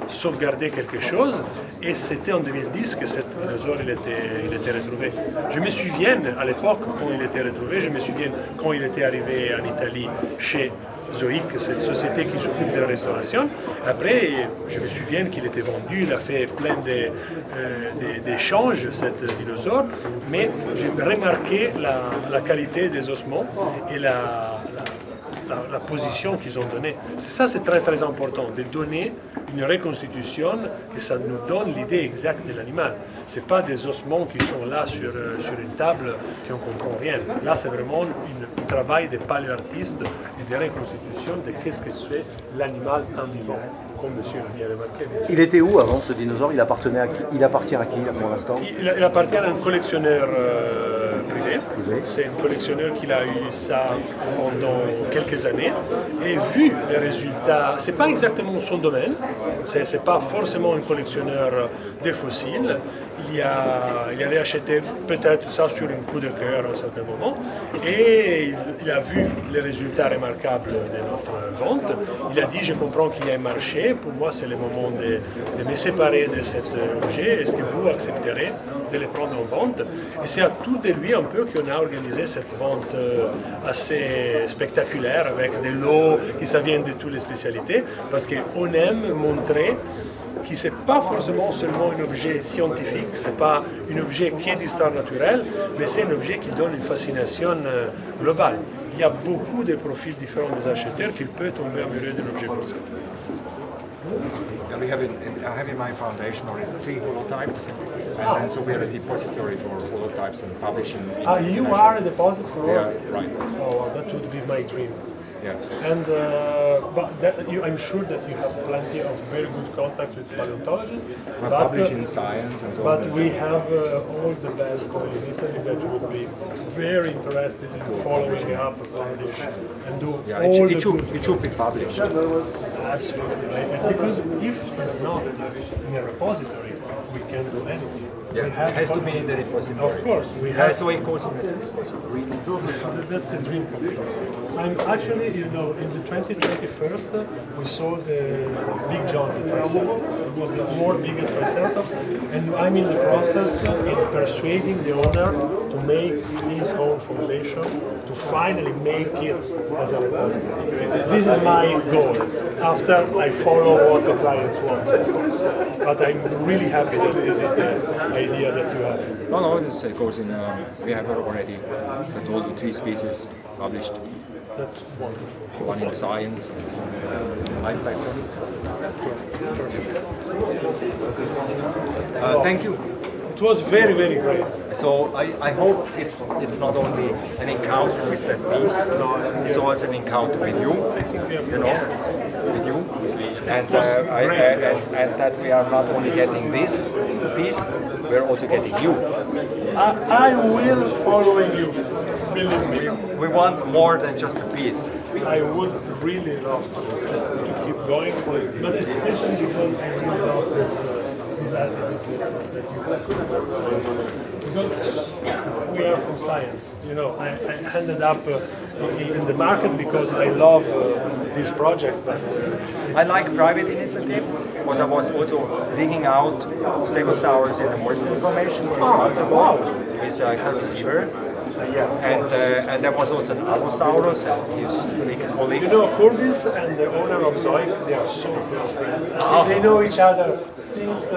sauvegardé quelque chose, et c'était en 2010 que cet dinosaure il était retrouvé. Je me souviens à l'époque quand il était retrouvé, je me souviens quand il était arrivé en Italie chez Zoic, cette société qui s'occupe de la restauration. Après, je me souviens qu'il était vendu, il a fait plein d'échanges, cet dinosaure, mais j'ai remarqué la qualité des ossements et la position qu'ils ont donnée. C'est très très important, de donner une reconstitution et ça nous donne l'idée exacte de l'animal. Ce n'est pas des ossements qui sont là sur une table qu'on ne comprend rien. Là, c'est vraiment un travail de paléoartiste et de reconstitution de qu'est-ce que c'est l'animal en vivant, comme monsieur l'a bien remarqué. Il était où avant ce dinosaure? Il appartient à qui là, pour l'instant? Il appartient à un collectionneur privé. C'est un collectionneur qui a eu ça pendant quelques années. Et vu les résultats, ce n'est pas exactement son domaine, ce n'est pas forcément un collectionneur de fossiles. Il avait acheté peut-être ça sur un coup de cœur à un certain moment et il a vu les résultats remarquables de notre vente. Il a dit, je comprends qu'il y a un marché, pour moi c'est le moment de me séparer de cet objet, est-ce que vous accepterez de le prendre en vente? Et c'est à tout de lui un peu qu'on a organisé cette vente assez spectaculaire avec des lots qui ça vient de toutes les spécialités parce qu'on aime montrer que ce n'est pas forcément seulement un objet scientifique, ce n'est pas un objet qui est d'histoire naturelle, mais c'est un objet qui donne une fascination globale. Il y a beaucoup de profils différents des acheteurs qui peuvent tomber amoureux d'un objet comme ça. I have in my foundation already 3 holotypes, and then so we are a depository for holotypes and publishing. You are a depository? Yeah, right. Oh, that would be my dream. Yeah. And I'm sure that you have plenty of very good contact with paleontologists. I publish in Science and so on. But we have all the best in Italy that would be very interested in following up, publish, and do all the good. It should be published. Absolutely. Because if it's not in a repository, we can't do anything. Yeah, it has to be in the repository. Of course, we have. So it goes in the repository. That's a dream come true. I'm actually, in the 2021, we saw the Big John Triceratops. It was the biggest Triceratops, and I'm in the process of persuading the owner to make his own foundation to finally make it as a repository. This is my goal. After I follow what the clients want, but I'm really happy that this is the idea that you have. No, this goes in. We have already all the 3 species published. That's wonderful. One in Science. Thank you. It was very, very great. So I hope it's not only an encounter with that piece, it's also an encounter with you, with you, and that we are not only getting this piece, we're also getting you. I will follow you. Believe me. We want more than just a piece. I would really love to keep going, but especially because I really love this asset that you have. Because we are from science, I ended up in the market because I love this project. But I like private initiative because I was also digging out Stegosaurus in the Murchison Formation 6 months ago with Carl Siever. And there was also an Allosaurus and his colleagues. Curtis and the owner of Zoic, they are so close friends. They know each other since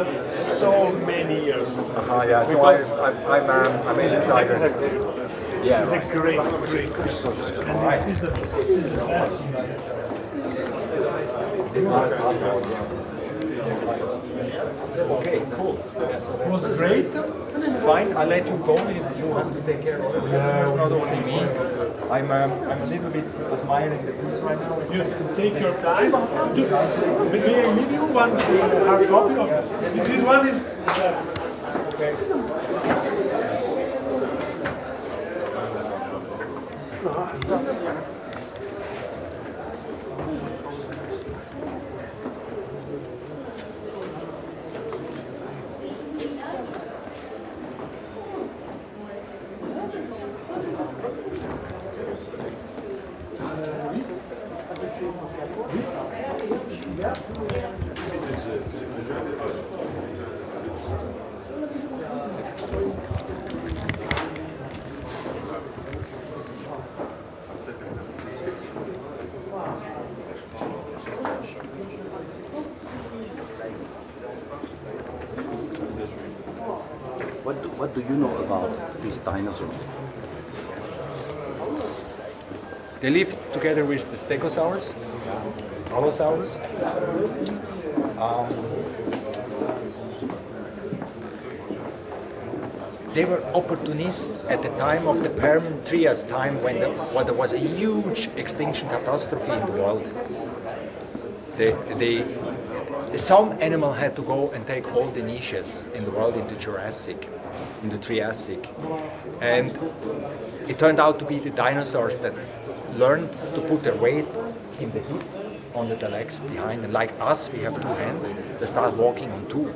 so many years. Yeah, so I'm an insider. Yeah. He's a great person. And he's the best. Okay, cool. It was great. Fine, I'll let you go. You have to take care of it. It's not only me. I'm a little bit admiring the piece right now. You take your time. May I leave you one hard copy of it? This one is. Okay. What do you know about this dinosaur? They lived together with the Stegosaurus, Allosaurus. They were opportunists at the time of the Permian-Trias time when there was a huge extinction catastrophe in the world. Some animal had to go and take all the niches in the world into Triassic. And it turned out to be the dinosaurs that learned to put their weight in the hip, under the legs behind. And like us, we have two hands, they start walking on two.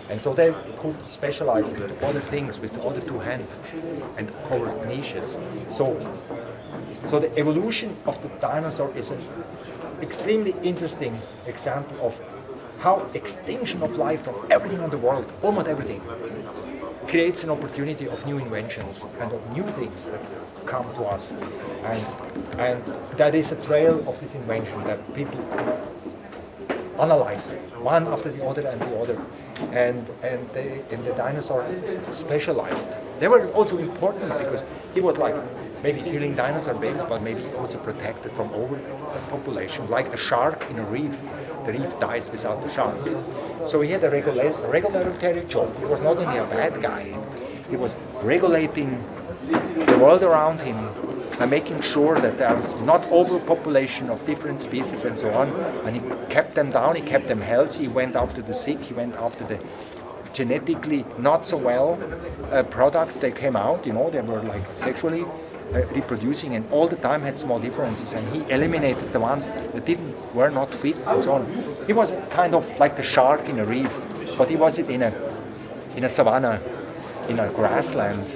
And so they could specialize into other things with the other two hands and cover niches. So the evolution of the dinosaur is an extremely interesting example of how extinction of life from everything in the world, almost everything, creates an opportunity of new inventions and of new things that come to us. And that is a trail of this invention that people analyze one after the other and the other. And the dinosaur specialized. They were also important because he was like maybe killing dinosaur babies, but maybe also protected from overpopulation, like a shark in a reef. The reef dies without the shark. So he had a regulatory job. He was not only a bad guy, he was regulating the world around him by making sure that there's not overpopulation of different species and so on. And he kept them down, he kept them healthy, he went after the sick, he went after the genetically not so well products that came out, they were like sexually reproducing and all the time had small differences, and he eliminated the ones that were not fit and so on. He was kind of like the shark in a reef, but he was in a savanna, in a grassland,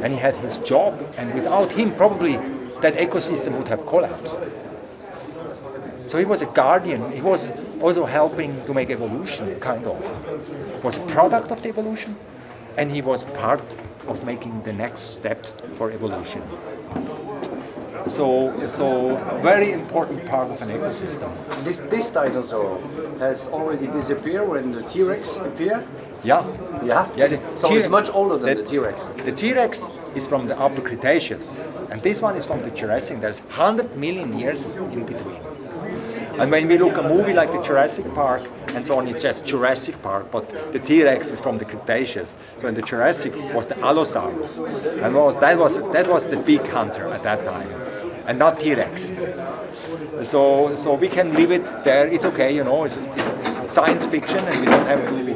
and he had his job, and without him probably that ecosystem would have collapsed. So he was a guardian. He was also helping to make evolution, kind of. He was a product of the evolution, and he was part of making the next step for evolution. So very important part of an ecosystem. This dinosaur has already disappeared when the T-Rex appeared? Yeah. So it's much older than the T-Rex. The T-Rex is from the Upper Cretaceous, and this one is from the Jurassic. There's 100 million years in between. And when we look at a movie like the Jurassic Park and so on, it's just Jurassic Park, but the T-Rex is from the Cretaceous. So in the Jurassic was the Allosaurus, and that was the big hunter at that time, and not T-Rex. So we can leave it there. It's okay, it's science fiction, and we don't have to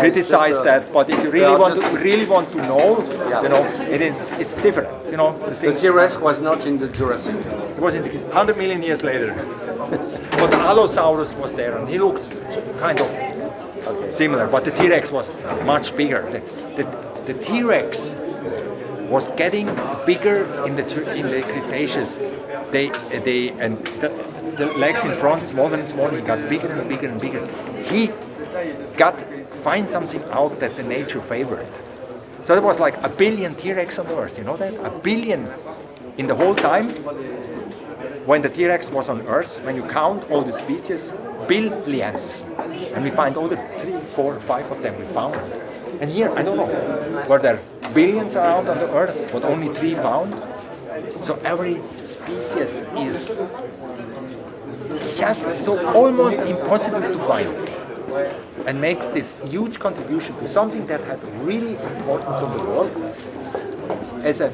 criticize that. But if you really want to know, it's different. The T-Rex was not in the Jurassic. It was 100 million years later. But the Allosaurus was there, and he looked kind of similar. But the T-Rex was much bigger. The T-Rex was getting bigger in the Cretaceous. The legs in front, smaller and smaller. He got bigger and bigger and bigger. He find something out that the nature favored. So there was like 1 billion T-Rex on Earth. You know that? 1 billion in the whole time. When the T-Rex was on Earth, when you count all the species, billions. And we find all the 3, 4, 5 of them we found. And here, I don't know, were there billions around on the Earth, but only 3 found? So every species is just so almost impossible to find, and makes this huge contribution to something that had really importance in the world as a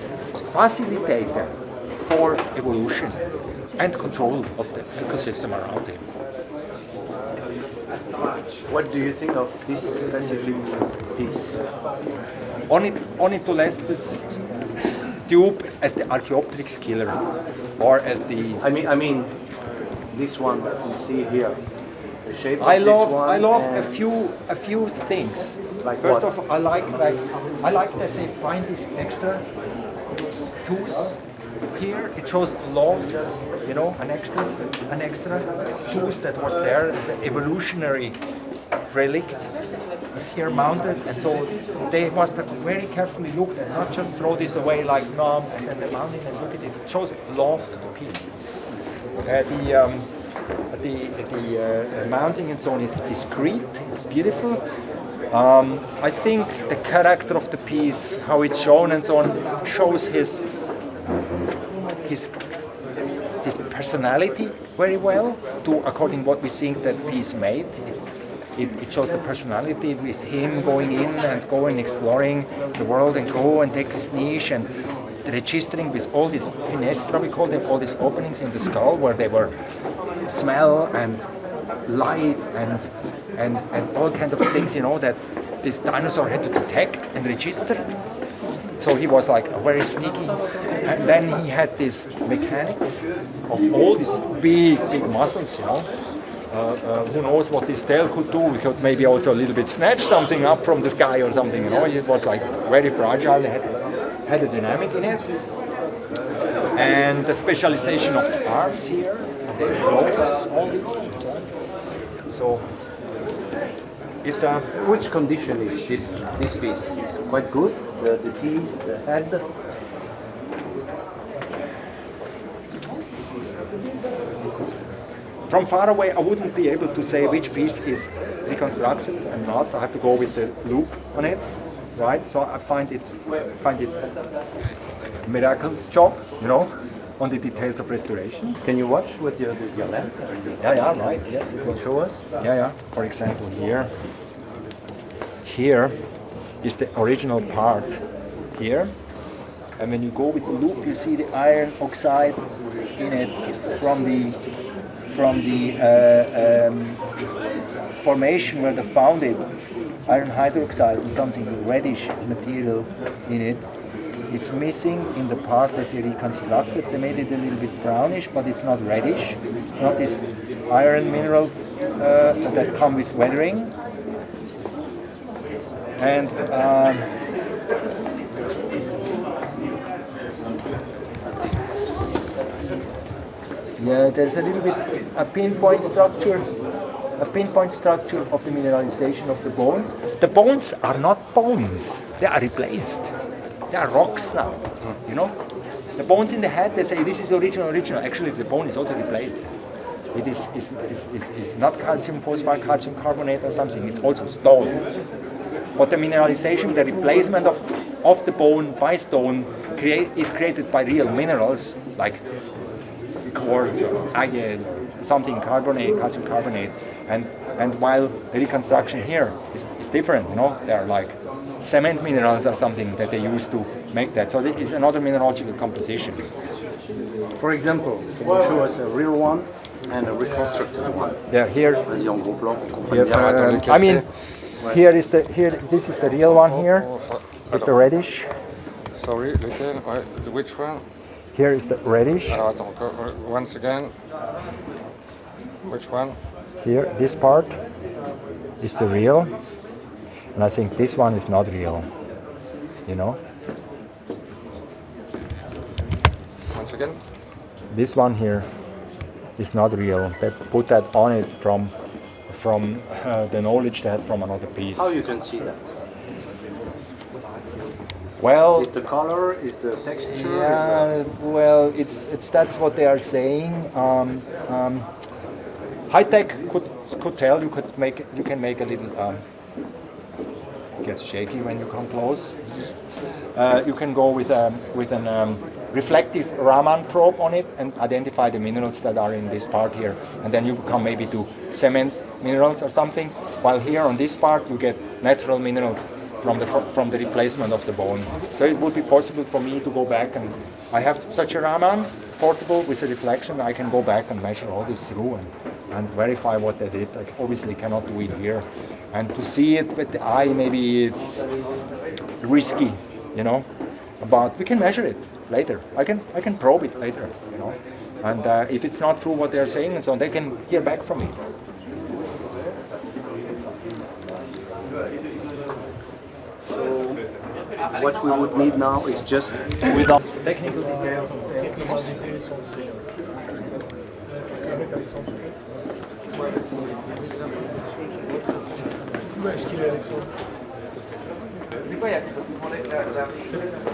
facilitator for evolution and control of the ecosystem around him. What do you think of this specific piece? Ornitholestes tube as the Archaeopteryx killer, or as the... I mean, this one that we see here. The shape of I this love one a few things. Like First what? of all, I like that they find this extra tooth here. It shows loft, you know, an extra tooth that was there as an evolutionary relict is here mounted, and so they must have very carefully looked and not just throw this away like nom, and then they mount it and look at it. It shows loft to piece. The mounting and so on is discreet, it's beautiful. I think the character of the piece, how it's shown and so on, shows his personality very well, to according what we think that piece made. It shows the personality with him going in and going exploring the world and go and take his niche and registering with all these finestra, we call them, all these openings in the skull where they were smell and light and all kind of things, you know, that this dinosaur had to detect and register. So he was like very sneaky. And then he had this mechanics of all these big muscles, you know. Who knows what this tail could do? We could maybe also a little bit snatch something up from the sky or something, you know. It was like very fragile, it had a dynamic in it. And the specialization of the arms here, the claws, all this and so on. So it's a... Which condition is this piece? It's quite good, the teeth, the head. From far away, I wouldn't be able to say which piece is reconstructed and not. I have to go with the loop on it, right? So I find it miracle job, you know, on the details of restoration. Can you watch with your lamp? Yeah, right. Yes, it will show us. Yeah. For example, here is the original part here, and when you go with the loop, you see the iron oxide in it from the formation where they found it, iron hydroxide and something reddish material in it. It's missing in the part that they reconstructed. They made it a little bit brownish, but it's not reddish. It's not this iron mineral that comes with weathering. And yeah, there's a little bit a pinpoint structure of the mineralization of the bones. The bones are not bones; they are replaced. They are rocks now. You know, the bones in the head. They say this is original. Actually, the bone is also replaced. It is not calcium phosphide, calcium carbonate or something. It's also stone. But the mineralization, the replacement of the bone by stone, is created by real minerals like quartz or agate or something, carbonate, calcium carbonate. And while the reconstruction here is different, you know, they are like cement minerals or something that they use to make that. So it is another mineralogical composition. For example, can you show us a real one and a reconstructed one? Yeah, here. Vas-y, en gros plan. I mean, this is the real one here, with the reddish. Sorry, lequel? Ouais, which one? Here is the reddish. Alors attends, once again. Which one? Here, this part is the real, and I think this one is not real, you know? Once again? This one here is not real. They put that on it from the knowledge they had from another piece. How you can see that? Well, is the color, is the texture? Yeah, well, it's that's what they are saying. High tech could tell. You can make a little. It gets shaky when you come close. You can go with reflective Raman probe on it and identify the minerals that are in this part here. And then you come maybe to cement minerals or something, while here on this part you get natural minerals from the replacement of the bone. So it would be possible for me to go back, and I have such a Raman portable with a reflection. I can go back and measure all this through and verify what they did. I obviously cannot do it here. And to see it with the eye, maybe it's risky, you know. But we can measure it later. I can probe it later, you know. And if it's not true what they're saying, and so on, they can hear back from me. So what we would need now is just without technical details on sales. C'est quoi, parce que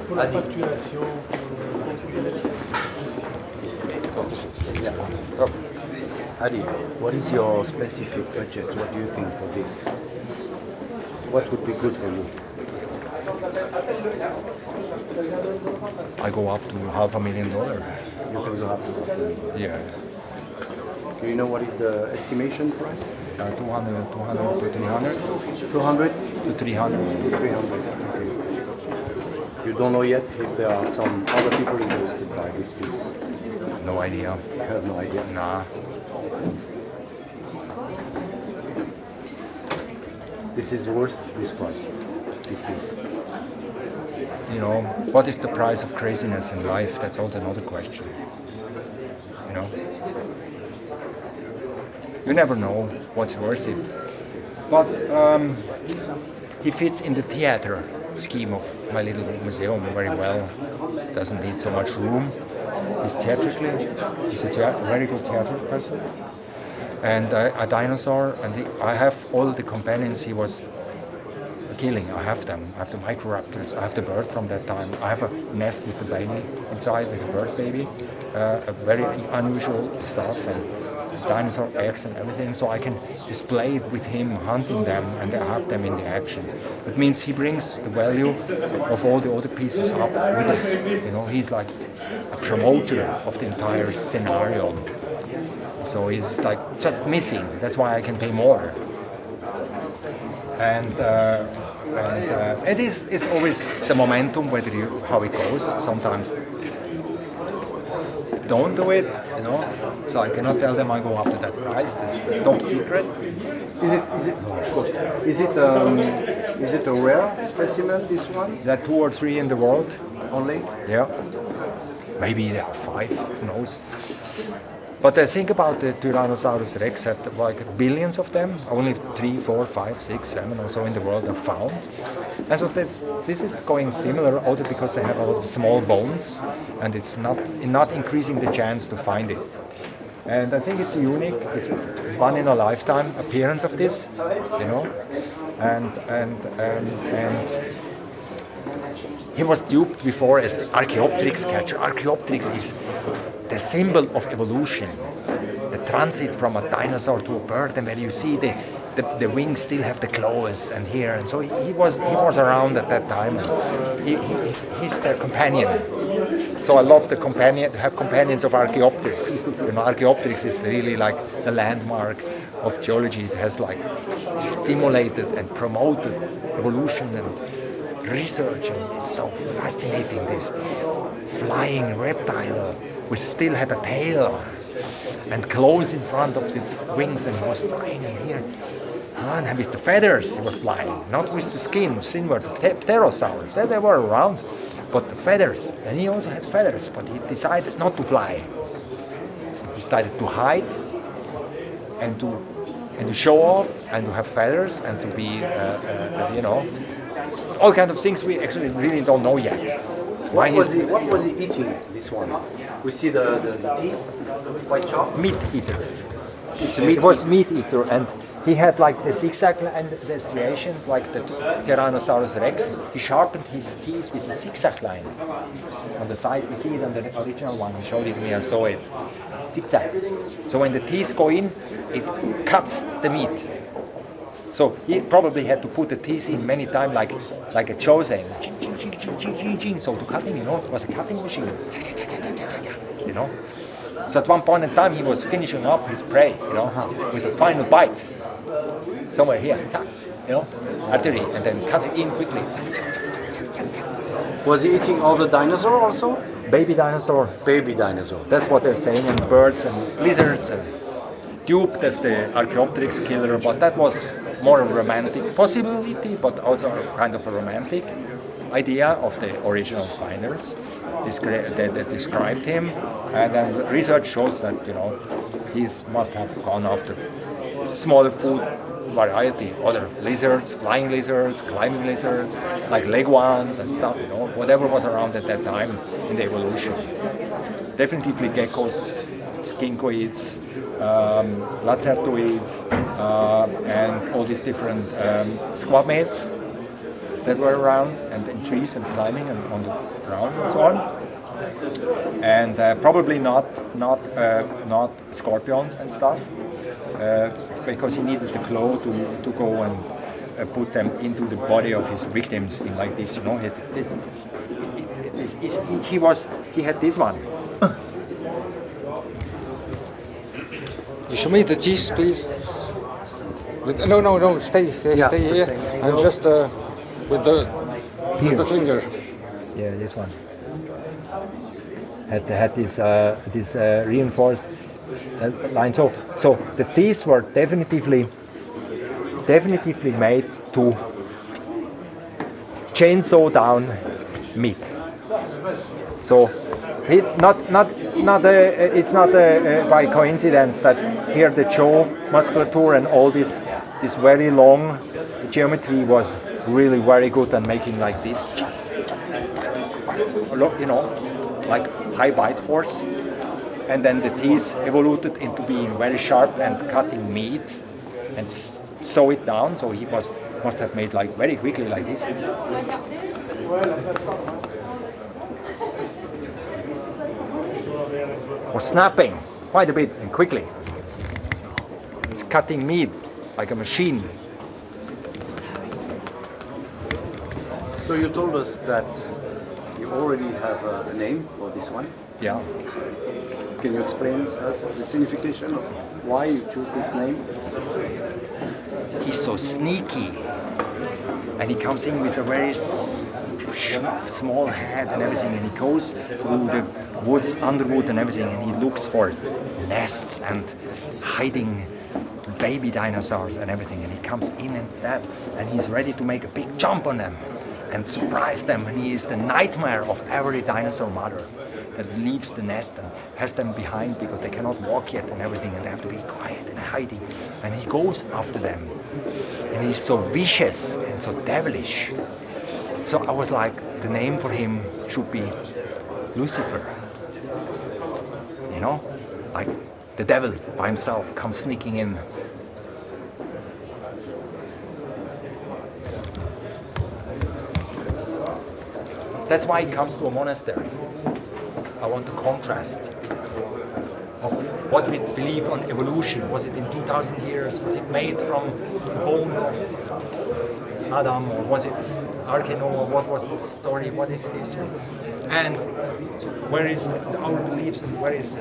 pour la facturation, Adi, what is your specific budget? What do you think for this? What would be good for you? I go up to $500,000. You can go up to $500,000. Yeah. Do you know what is the estimation price? 200 to 300. 200 to 300. 300. Okay. You don't know yet if there are some other people interested by this piece? No idea. You have no idea? Nah. This is worth this price, this piece. You know, what is the price of craziness in life? That's also another question. You know? You never know what's worth it. But he fits in the theater scheme of my little museum very well. Doesn't need so much room. He's theatrically, he's a very good theater person. And a dinosaur, and I have all the companions he was killing. I have them. I have the Microraptors. I have the bird from that time. I have a nest with the baby inside, with a bird baby. A very unusual stuff, and dinosaur eggs and everything. So I can display it with him, hunting them, and I have them in the action. That means he brings the value of all the other pieces up with it. You know, he's like a promoter of the entire scenario. So he's like just missing. That's why I can pay more. And it is always the momentum, how it goes. Sometimes don't do it, you know. So I cannot tell them I go up to that price. This is top secret. Is it a rare specimen? This one? There are 2 or 3 in the world. Only? Yeah. Maybe there are 5. Who knows? But I think about the Tyrannosaurus rex, had like billions of them. Only 3, 4, 5, 6, 7 or so in the world are found. And so this is going similar also because they have a lot of small bones, and it's not increasing the chance to find it. And I think it's unique. It's a one in a lifetime appearance of this, you know. And he was duped before as the Archaeopteryx catcher. Archaeopteryx is the symbol of evolution, the transit from a dinosaur to a bird, and where you see the wings still have the claws and here, and so he was around at that time, and he's their companion. So I love to have companions of Archaeopteryx. You know, Archaeopteryx is really like the landmark of geology. It has like stimulated and promoted evolution and research, and it's so fascinating, this flying reptile which still had a tail and claws in front of his wings, and he was flying in here. And with the feathers he was flying, not with the skin were the pterosaurs. They were around, but the feathers, and he also had feathers, but he decided not to fly. He decided to hide and to show off and to have feathers and to be, you know, all kinds of things we actually really don't know yet. What was he eating, this one? We see the teeth, white chalk. Meat eater. It was meat eater, and he had like the zigzag line, the striations, like the Tyrannosaurus rex. He sharpened his teeth with a zigzag line. On the side, we see it on the original one. He showed it to me, I saw it. Zigzag. So when the teeth go in, it cuts the meat. So he probably had to put the teeth in many times, like a Jose. So to cutting, you know, it was a cutting machine. you know. So at one point in time, he was finishing up his prey, you know, with a final bite, somewhere here, you know, artery, and then cut it in quickly. Was he eating all the dinosaur also? Baby dinosaur. Baby dinosaur. That's what they're saying, and birds and lizards and tube. That's the Archaeopteryx killer, but that was more a romantic possibility, but also kind of a romantic idea of the original finders that described him. And then research shows that, you know, he must have gone after smaller food variety, other lizards, flying lizards, climbing lizards, like leguans and stuff, you know, whatever was around at that time in the evolution. Definitely geckos, skinkoids, lacertoids, and all these different squamaids that were around, and in trees and climbing and on the ground and so on. And probably not scorpions and stuff, because he needed the claw to go and put them into the body of his victims in like this, you know. He had this one. You show me the teeth, please. No, stay here. And just with the finger. Yeah, this one. Had this reinforced line. So the teeth were definitively made to chainsaw down meat. So it's not by coincidence that here the jaw musculature and all this very long geometry was really very good at making like this. You know, like high bite force, and then the teeth evolved into being very sharp and cutting meat and sew it down. So he must have made like very quickly like this. Was snapping quite a bit and quickly. It's cutting meat like a machine. So you told us that you already have a name for this one. Yeah. Can you explain to us the signification of why you chose this name? He's so sneaky, and he comes in with a very small head and everything, and he goes through the woods, underwood and everything, and he looks for nests and hiding baby dinosaurs and everything, and he comes in and he's ready to make a big jump on them and surprise them, and he is the nightmare of every dinosaur mother that leaves the nest and has them behind because they cannot walk yet and everything, and they have to be quiet and hiding, and he goes after them, and he's so vicious and so devilish. So I was like, the name for him should be Lucifer, you know, like the devil by himself comes sneaking in. That's why he comes to a monastery. I want the contrast of what we believe on evolution. Was it in 2,000 years? Was it made from the bone of Adam, or was it Arche Noah? What was the story? What is this? And where is our beliefs, and where is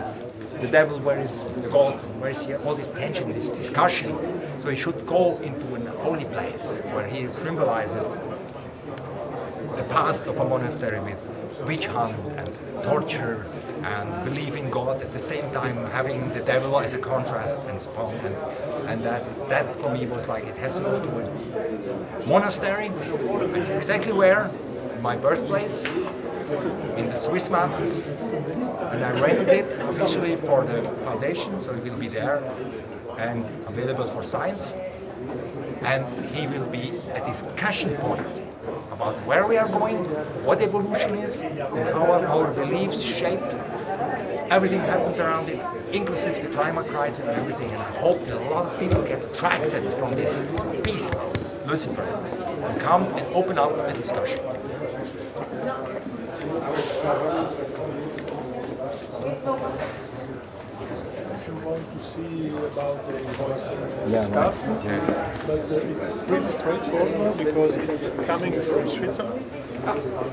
the devil? Where is the God? Where is here? All this tension, this discussion. So he should go into an holy place where he symbolizes the past of a monastery with witch hunt and torture and believe in God at the same time, having the devil as a contrast and so on. And that for me was like, it has to go to a monastery, exactly where? In my birthplace, in the Swiss mountains. And I rented it officially for the foundation, so it will be there and available for science. And he will be a discussion point about where we are going, what evolution is, and how our beliefs shaped. Everything happens around it, inclusive the climate crisis and everything. And I hope that a lot of people get attracted from this beast, Lucifer, and come and open up a discussion. If you want to see about the invoicing Yeah, stuff, yeah. but it's pretty straightforward because it's coming from Switzerland.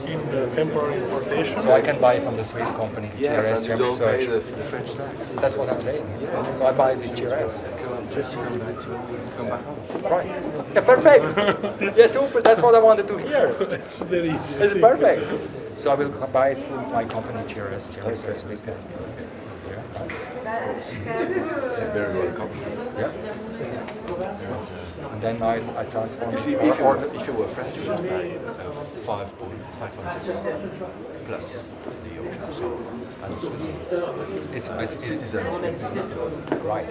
in temporary importation. So I can buy from the Swiss company, Yes, GRS and you Chamber don't pay Research. the French tax. That's what I'm saying. So I buy the GRS. Just come back home. Right. Yeah, perfect. Yeah, super. That's what I wanted to hear. It's very easy. It's perfect. So I will buy it from my company, GRS Chamber Research. Very welcome. Yeah. And then I transform. You see, if you were French, you would pay 5.5 plus the ocean. So as a Swiss, it's citizens. Right.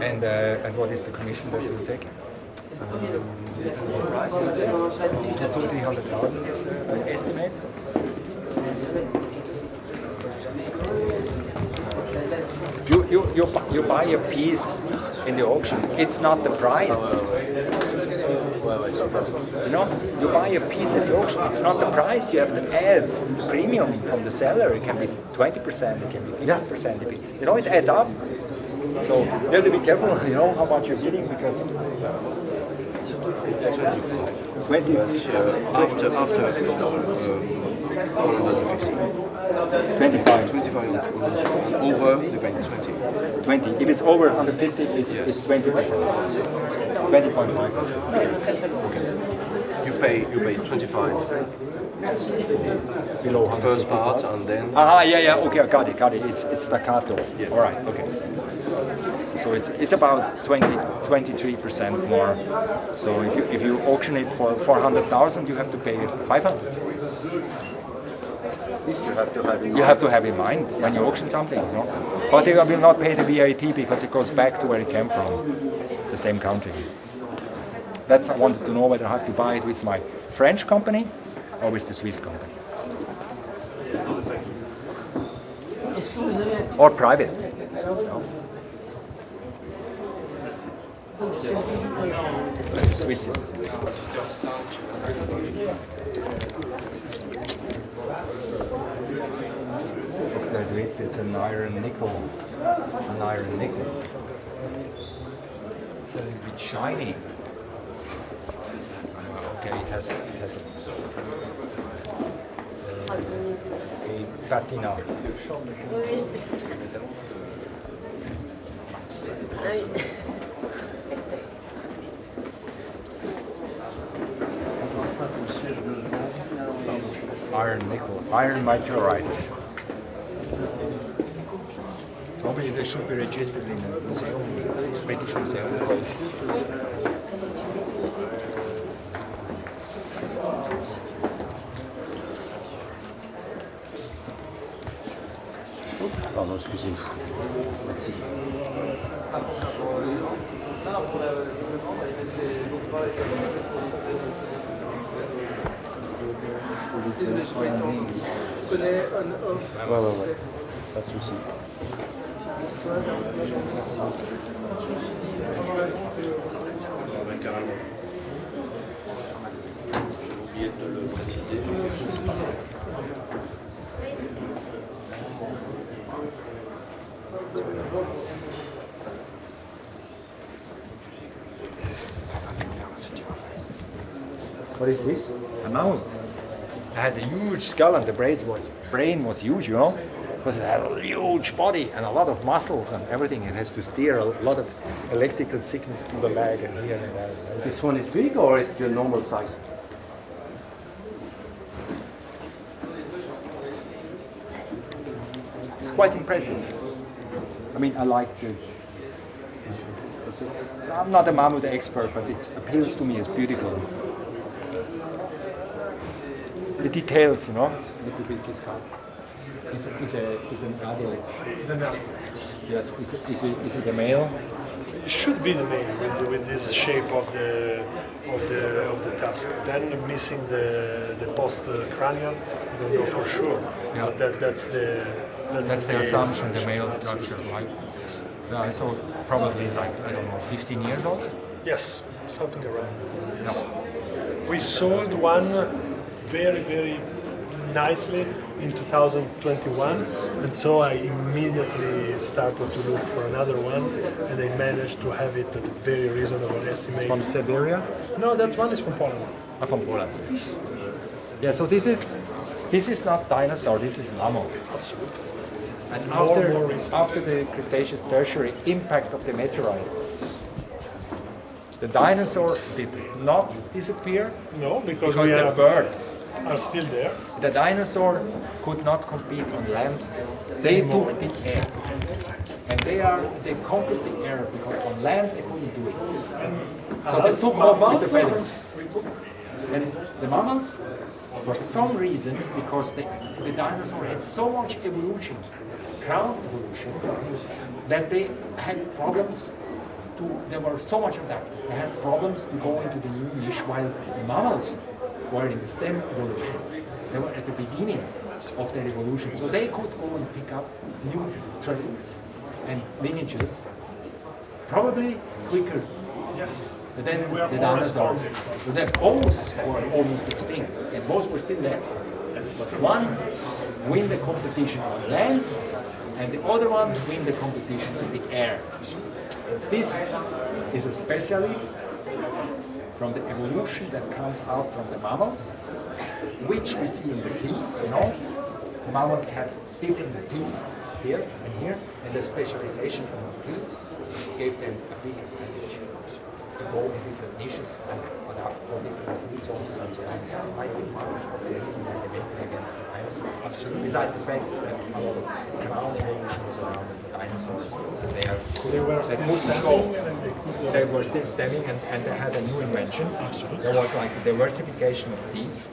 And what is the commission that you take? 200,000 is the estimate. You buy a piece in the auction. It's not the price. You know, you buy a piece at the auction. It's not the price. You have to add premium from the seller. It can be 20%. It can be 50%. You know, it adds up. So you have to be careful. You know how much you're getting because. It's 25. 20. But after 150. 25. 25 over, you pay 20. 20. If it's over 150, it's 20%. 20.5. You pay 25 below the first part, and then. Yeah. Okay, I got it. It's staccato. Yes. All right. Okay. So it's about 23% more. So if you auction it for 400,000, you have to pay 500. This you have to have in mind. You have to have in mind when you auction something, you know? But they will not pay the VAT because it goes back to where it came from, the same country. That's I wanted to know whether I have to buy it with my French company or with the Swiss company. Or private. That's a Swiss system. Look, it's an iron nickel. It's a little bit shiny. Okay, it has a patina. Iron nickel, iron meteorite. Probably they should be registered in a museum, British Museum. Pardon, excusez-moi. Merci. Ouais. Pas de souci. Carrément. J'ai oublié de le préciser. What is this? A mouth. It had a huge skull and the brain was huge, you know? Because it had a huge body and a lot of muscles and everything. It has to steer a lot of electrical signals to the leg and here and there. This one is big or is it your normal size? It's quite impressive. I mean, I like the... I'm not a mammoth expert, but it appeals to me. It's beautiful. The details, you know, need to be discussed. Is an adult. It's an adult. Yes. Is it a male? It should be the male with this shape of the tusk. Then missing the post cranial, you don't know for sure. Yeah. But that's the assumption, the male structure, right? Yeah, so probably like, I don't know, 15 years old? Yes, something around. We sold one very, very nicely in 2021, and so I immediately started to look for another one, and I managed to have it at a very reasonable estimate. It's from Siberia? No, that one is from Poland. From Poland. Yeah, so this is not dinosaur, this is mammal. Absolutely. And more recent. after the Cretaceous Tertiary impact of the meteorite, the dinosaur did not disappear. No, because the birds are still there. The dinosaur could not compete on land. They took the air. And they conquered the air because on land they couldn't do it. So they took off with the feathers. And the mammals, for some reason, because the dinosaur had so much evolution, ground evolution, that they had problems they were so much adapted. They had problems to go into the new niche, while the mammals were in the stem evolution. They were at the beginning of their evolution, so they could go and pick up new traits and lineages, probably quicker than the dinosaurs. So they both were almost extinct, and both were still there. But one win the competition on land, and the other one win the competition in the air. This is a specialist from the evolution that comes out from the mammals, which we see in the teeth, The mammals had different teeth here and here, and the specialization of the teeth gave them a big advantage to go in different niches and adapt for different food sources and so on. That might be one of the reasons why they went against the dinosaurs. Absolutely. Besides the fact that a lot of crown evolution is around the dinosaurs, they were still stemming and they had a new invention. Absolutely. There was like a diversification of teeth,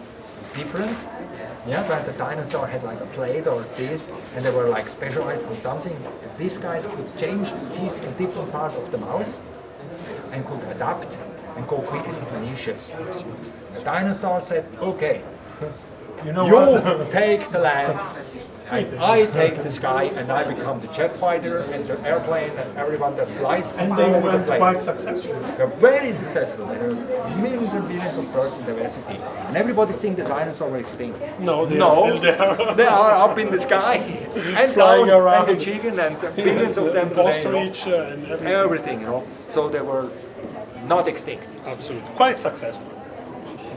different. Yeah, but the dinosaur had like a plate or this, and they were like specialized on something. These guys could change the teeth in different parts of the mouth and could adapt and go quickly into niches. The dinosaur said, okay, you take the land, and I take the sky, and I become the jet fighter and the airplane and everyone that flies and all they over the were place. quite successful. They're very successful. There are millions and millions of birds in diversity. And everybody thinks the dinosaurs were extinct. No, they are still there. They are up in the sky and flying down, around. and the chicken and the billions of them Ostrich today. and Everything, So they were not extinct. Absolutely. Quite successful.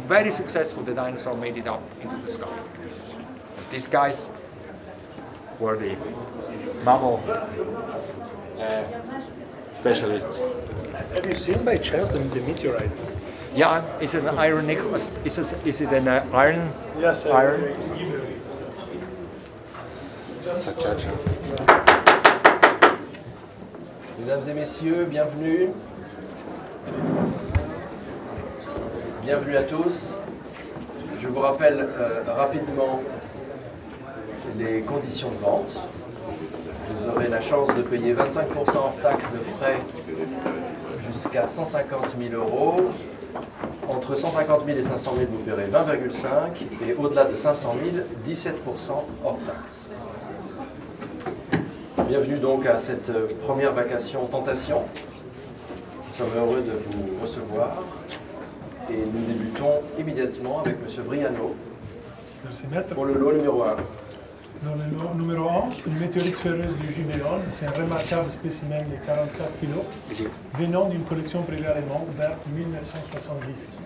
Very successful. The dinosaur made it up into the sky. These guys were the mammal specialists. Have you seen by chance the meteorite? Yeah, it's an iron nickel. Is it an iron? Yes, iron. Mesdames et messieurs, bienvenue. Bienvenue à tous. Je vous rappelle rapidement les conditions de vente. Vous aurez la chance de payer 25% hors taxe de frais jusqu'à 150 000 €. Entre 150 000 et 500 000, vous paierez 20,5 et au-delà de 500 000, 17% hors taxe. Bienvenue donc à cette première vacation Tentation. Nous sommes heureux de vous recevoir et nous débutons immédiatement avec M. Briano pour le lot numéro 1. Dans le lot numéro 1, une météorite ferreuse du Gibeon, c'est un remarquable spécimen de 44 kg venant d'une collection privée allemande vers 1970.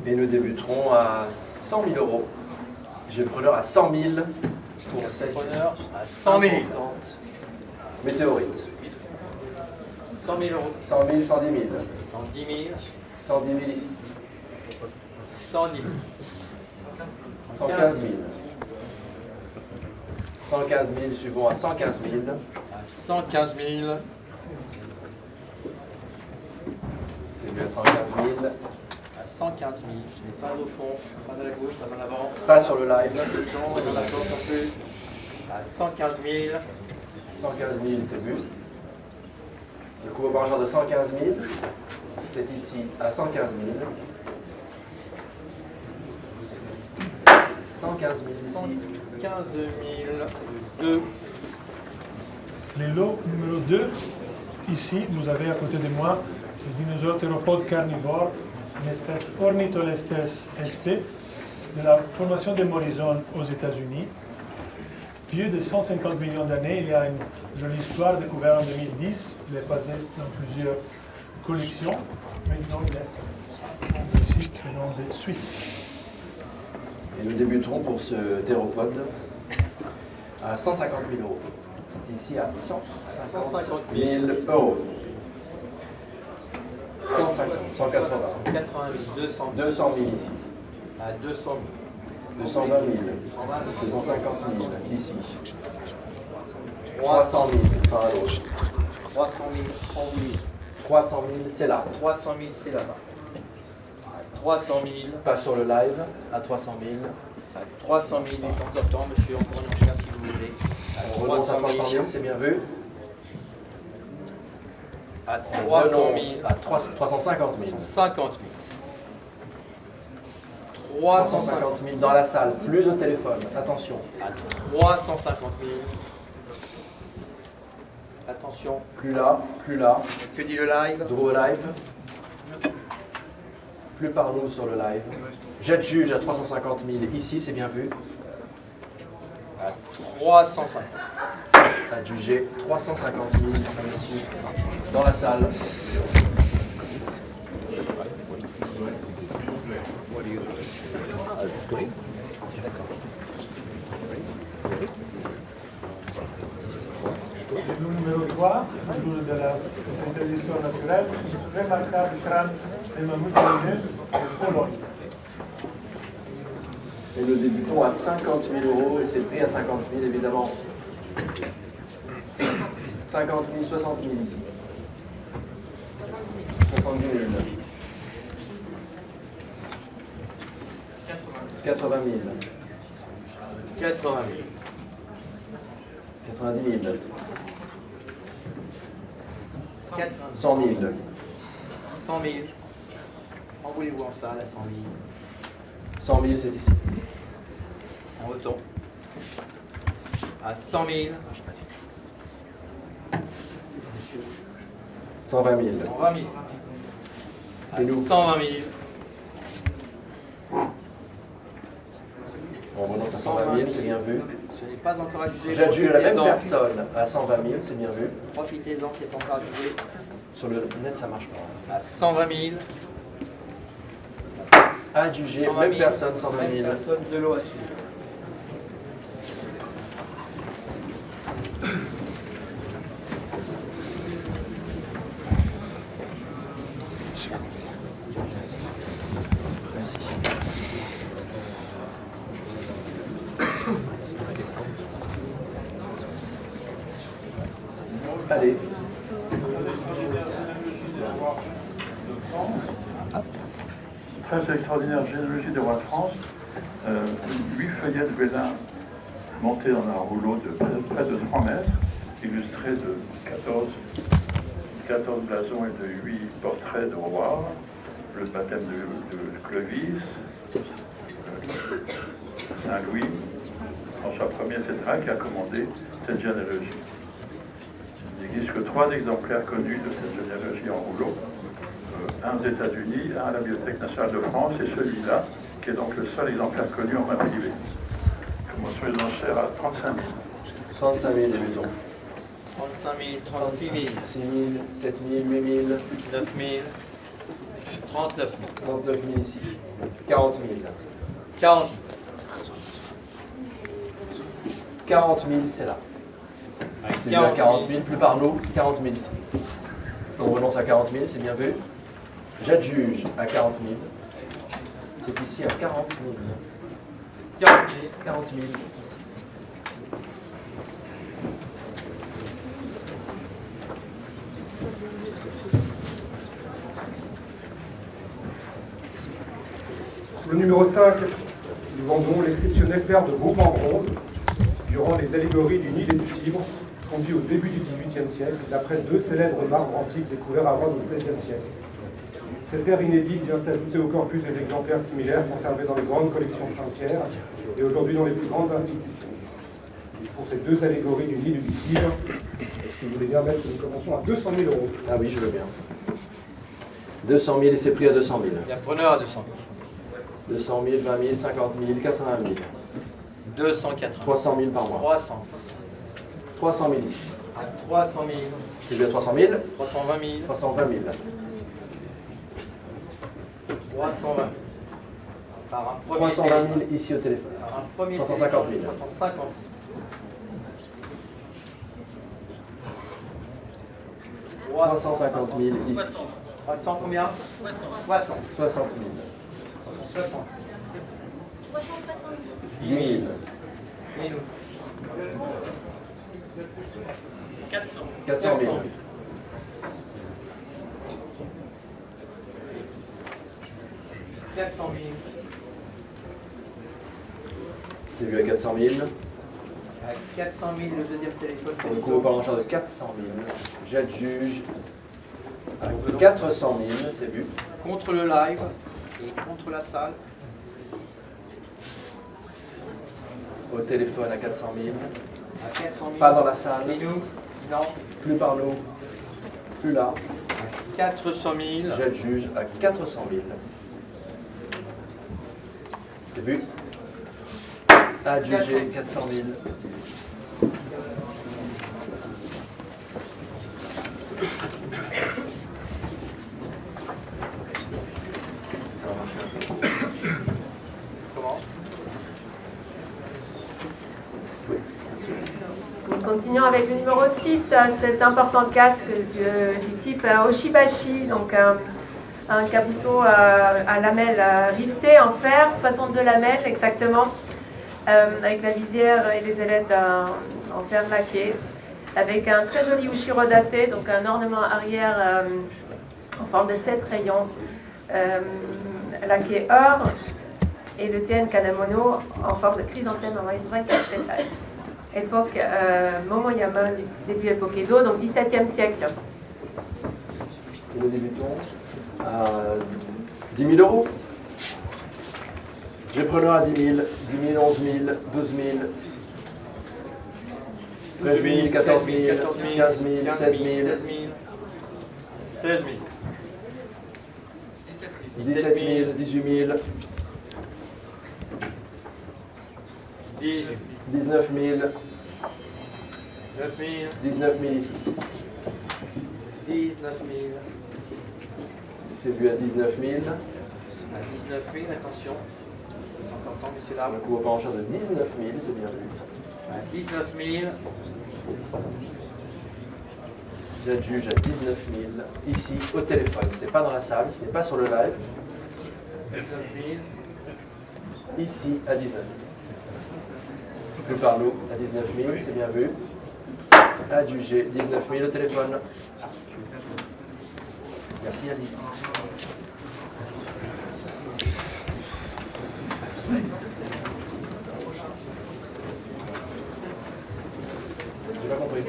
Et nous débuterons à 100 000 €. J'ai le preneur à 100 000 pour cette à 100 000. météorite. 100 000 €. 100 000, 110 000. 110 000. 110 000 ici. 110 000. 115 000. 115 000, suivons à 115 000. À 115 000. C'est bien 115 000. À 115 000. Je n'ai pas au fond, pas à la gauche, pas en avant. Pas sur le live. Pas dedans et dans la porte non plus. À 115 000. 115 000, c'est but. Le coup au barrageur de 115 000, c'est ici à 115 000. 115 000 ici. 115 002. Les lots numéro 2, ici, vous avez à côté de moi le dinosaure théropode carnivore, une espèce Ornitholestes sp. de la formation de Morrison aux États-Unis. Vieux de 150 millions d'années, il y a une jolie histoire découverte en 2010. Il est basé dans plusieurs collections. Maintenant, il est ici, le nom de Suisse. Et nous débuterons pour ce théropode à 150 000 euros. C'est ici à 150 000 euros. 150, 180, 80 000, 200 000. 200 000 ici. À 200 000. 220 000, 250 000 ici. 300 000 par à gauche. 300 000, 30 000. 300 000, c'est là. 300 000, c'est là-bas. 300 000. Pas sur le live, à 300 000. 300 000, il est encore temps, monsieur, encore un chien si vous voulez. On renonce à 300 000, c'est bien vu. À On 300 000. renonce à 350 000. 50 000. 350 000 dans la salle, plus au téléphone, attention. À 350 000. Attention. Plus là, plus là. Que dit le live? Draw live. Plus par nous sur le live. J'adjuge à 350 000 ici, c'est bien vu. À 350. Adjugé 350 000 ici, dans la salle. Le numéro 3, jour de la Société d'histoire naturelle, remarquable crâne des mammouths de Pologne. Et nous débutons à 50 000 euros et c'est pris à 50 000 évidemment. 50 000, 60 000 ici. 70 000. 80 000. 80 000. 90 000. 100 000. 100 000. En voulez-vous en salle à 100 000? 100 000, c'est ici. En retour. À 100 000. 120 000. 120 000. À 120 000. On renonce à 120 000, c'est bien vu. Je n'ai pas encore adjugé. J'adjuge la même personne à 120 000, c'est bien vu. Profitez-en, c'est pas encore adjugé. Sur le net, ça marche pas. À 120 000. Adjugé, même personne, 120 000. Même personne, de l'eau à suivre. Merci. Allez. Très extraordinaire généalogie des rois de France. 8 feuillets de Bénin montés dans un rouleau de près de 3 mètres, illustrés de 14 blasons et de 8 portraits de rois, le baptême de Clovis, Saint-Louis, François Ier, etc., qui a commandé cette généalogie. Il n'existe que 3 exemplaires connus de cette généalogie en rouleau. Un aux États-Unis, un à la Bibliothèque nationale de France et celui-là, qui est donc le seul exemplaire connu en main privée. Commençons les enchères à 35 000. 35 000, débutons. 35 000, 36 000. 6 000, 7 000, 8 000. 9 000. 39 000. 39 000 ici. 40 000. 40 000. 40 000, c'est là. C'est bien 40 000, plus par nous, 40 000 ici. On renonce à 40 000, c'est bien vu. J'adjuge à 40 000. C'est ici à 40 000. 40 000. 40 000 ici. Sur le numéro 5, nous vendons l'exceptionnelle paire de groupes en bronze durant les allégories du Nil et du Tibre, fondues au début du XVIIIe siècle, d'après 2 célèbres marbres antiques découverts à Rome au XVIe siècle. Cette paire inédite vient s'ajouter au corpus des exemplaires similaires conservés dans les grandes collections financières et aujourd'hui dans les plus grandes institutions. Pour ces 2 allégories du Nil et du Tibre, est-ce que vous voulez bien mettre que nous commençons à 200 000 euros? Ah oui, je veux bien. 200 000 et c'est pris à 200 000. Il y a preneur à 200 000. 200 000, 20 000, 50 000, 80 000. 280. 300 000 par mois. 300. 300 000 ici. À 300 000. C'est bien 300 000. 320 000. 320 000. 320. Par un premier 320 000 ici au téléphone. Par un premier 350 000. 350 000. 350 000 ici. 300 combien 60. 60 000. 60. 10 000. 400 000. 400 000. C'est vu à 400 000. À 400 000 le deuxième téléphone. Pour le coup, on en charge de 400 000. J'adjuge à 400 000, c'est vu. Contre le live et contre la salle. Au téléphone à 400 000. À 400 000. Pas dans la salle. Et nous non. Plus par nous. Plus là. 400 000. J'adjuge à 400 000. C'est vu. Adjugé 400 000. Ça va marcher un peu. Comment? Oui, bien sûr. Nous continuons avec le numéro 6, cet important casque du type Oshibashi, donc un kabuto à lamelles rivetées en fer, 62 lamelles exactement, avec la visière et les ailettes en fer laqué, avec un très joli ushiro daté, donc un ornement arrière en forme de 7 rayons, laqué or, et le TN Kanamono en forme de chrysanthème en 24 pétales. Époque Momoyama, début époque Edo, donc 17e siècle. Et nous débutons à 10 000 euros. Je vais prendre à 10 000, 10 000, 11 000, 12 000, 13 000, 14 000, 15 000, 16 000, 16 000. 17 000, 18 000, 19 000, 9 000. 19 000 ici. 19 000. C'est vu à 19 000. À 19 000, attention. Encore temps, messieurs dames. Un coup au penchant de 19 000, c'est bien vu. À 19 000. J'adjuge à 19 000 ici au téléphone. Ce n'est pas dans la salle, ce n'est pas sur le live. 19 000. Ici à 19 000. Plus par nous à 19 000, c'est bien vu. Adjugé 19 000 au téléphone. Merci Alice. J'ai pas compris.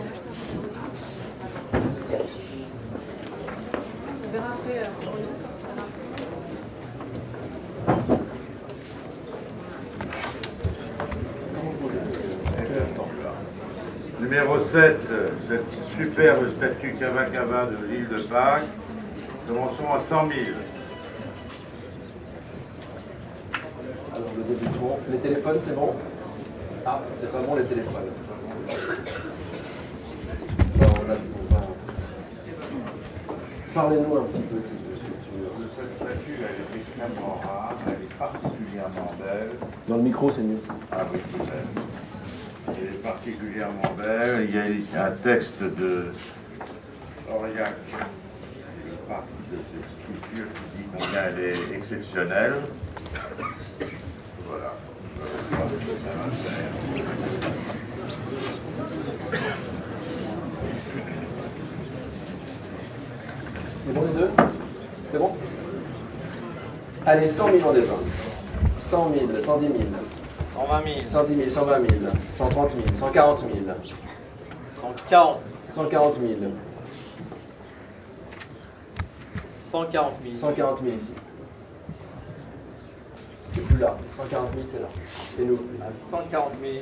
Numéro 7, cette superbe statue Cava de l'île de Pâques. Commençons à 100 000. Alors nous débutons. Les téléphones, c'est bon? Ah, c'est pas bon les téléphones. Parlez-nous un petit peu de cette sculpture. Cette statue, elle est extrêmement rare, elle est particulièrement belle. Dans le micro, c'est mieux. Ah oui, c'est belle. Elle est particulièrement belle. Il y a un texte de Aurillac, une partie de cette sculpture qui dit combien elle est exceptionnelle. Voilà. C'est bon les deux? C'est bon? Allez, 100 000 en départ. 100 000, 110 000. 120 000. 110 000, 120 000, 130 000, 140 000. 140. 140 000. 140 000. 140 000 ici. C'est plus là. 140 000, c'est là. Et nous? À 140 000.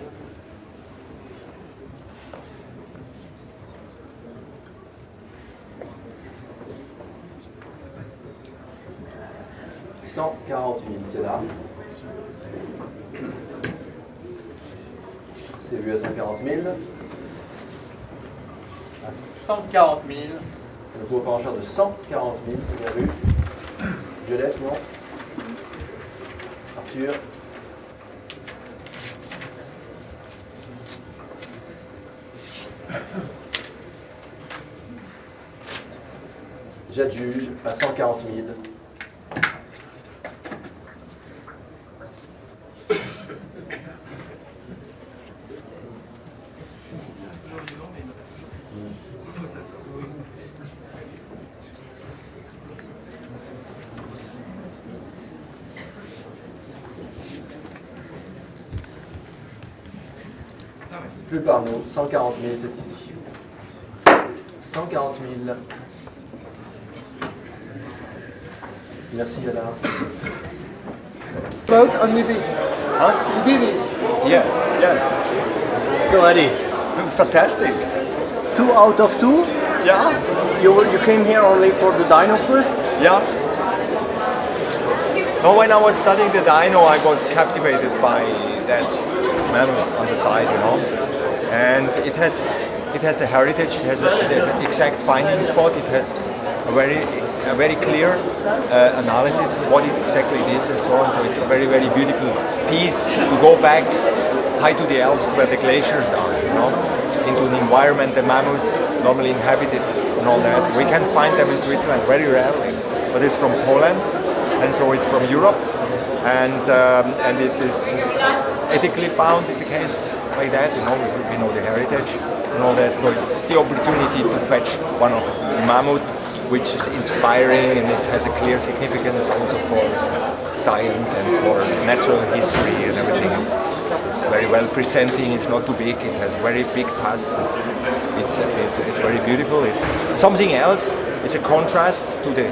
140 000, c'est là. C'est vu à 140 000. À 140 000. Le coup en cher de 140 000, c'est bien vu. Violette, non? structure. J'adjuge à 140 000. Plus par nous, 140 000, c'est ici. 140 000. Merci Alain. Boat on you did. Huh? You did it. Yeah, yes. So Eddie, fantastic. 2 out of 2? Yeah. You came here only for the dyno first? Yeah. No, when I was studying the dyno, I was captivated by that mammoth on the side, you know. And it has a heritage. It has an exact finding spot. It has a very clear analysis what it exactly is and so on. So it's a very, very beautiful piece to go back high to the Alps where the glaciers are, you know, into an environment the mammoths normally inhabited and all that. We can find them in Switzerland very rarely, but it's from Poland, and so it's from Europe, and it is ethically found in the case like that. You know, we know the heritage and all that. So it's the opportunity to fetch one of the mammoth, which is inspiring, and it has a clear significance also for science and for natural history and everything. It's very well presenting. It's not too big. It has very big tusks. It's very beautiful. It's something else. It's a contrast to the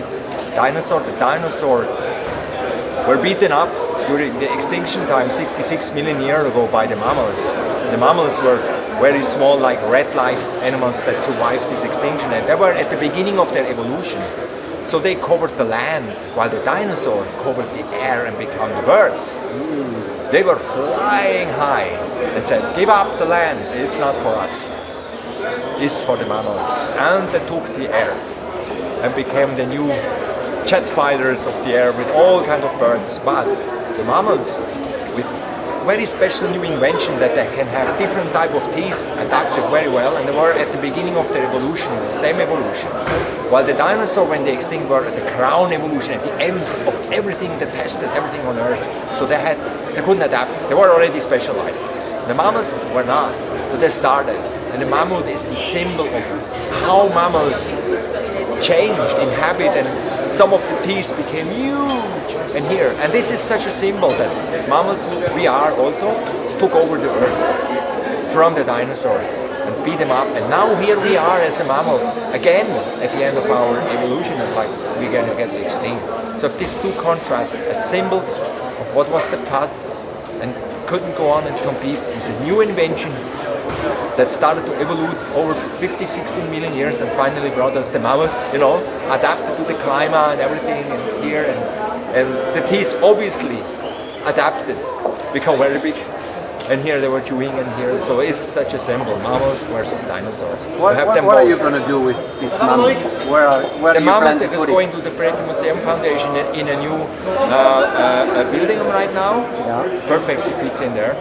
dinosaur. The dinosaur were beaten up during the extinction time 66 million years ago by the mammals. The mammals were very small, like rat-like animals that survived this extinction, and they were at the beginning of their evolution. So they covered the land, while the dinosaur covered the air and became birds. They were flying high and said, "Give up the land, it's not for us. It's for the mammals." And they took the air and became the new jet fighters of the air with all kinds of birds. But the mammals, with very special new invention that they can have different type of teeth, adapted very well, and they were at the beginning of their evolution, the stem evolution. While the dinosaur, when they extinct, were at the crown evolution, at the end of everything, they tested everything on Earth. So they couldn't adapt. They were already specialized. The mammals were not. So they started. And the mammoth is the symbol of how mammals changed in habit, and some of the teeth became huge. And here, and this is such a symbol that mammals, we are also, took over the Earth from the dinosaur and beat them up. And now here we are as a mammal, again, at the end of our evolution, and like we're gonna get extinct. So these two contrasts, a symbol of what was the past and couldn't go on and compete with a new invention that started to evolve over 50, 16 million years and finally brought us the mammoth, you know, adapted to the climate and everything, and here, and the teeth obviously adapted, become very big. And here they were chewing, and here, so it's such a symbol, mammals versus dinosaurs. What are you going to do with this mammoth? Where the you mammoth plan to is put going it? to the Preti Museum Foundation in a new building right now. Yeah. Perfect, it fits in there.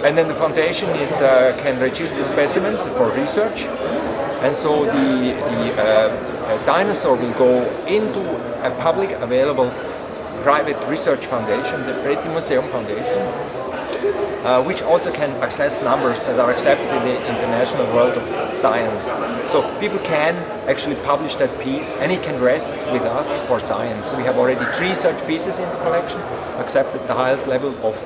And then the foundation can register specimens for research, and so the dinosaur will go into a public available private research foundation, the Preti Museum Foundation, which also can access numbers that are accepted in the international world of science. So people can actually publish that piece, and it can rest with us for science. So we have already 3 such pieces in the collection, accepted the highest level of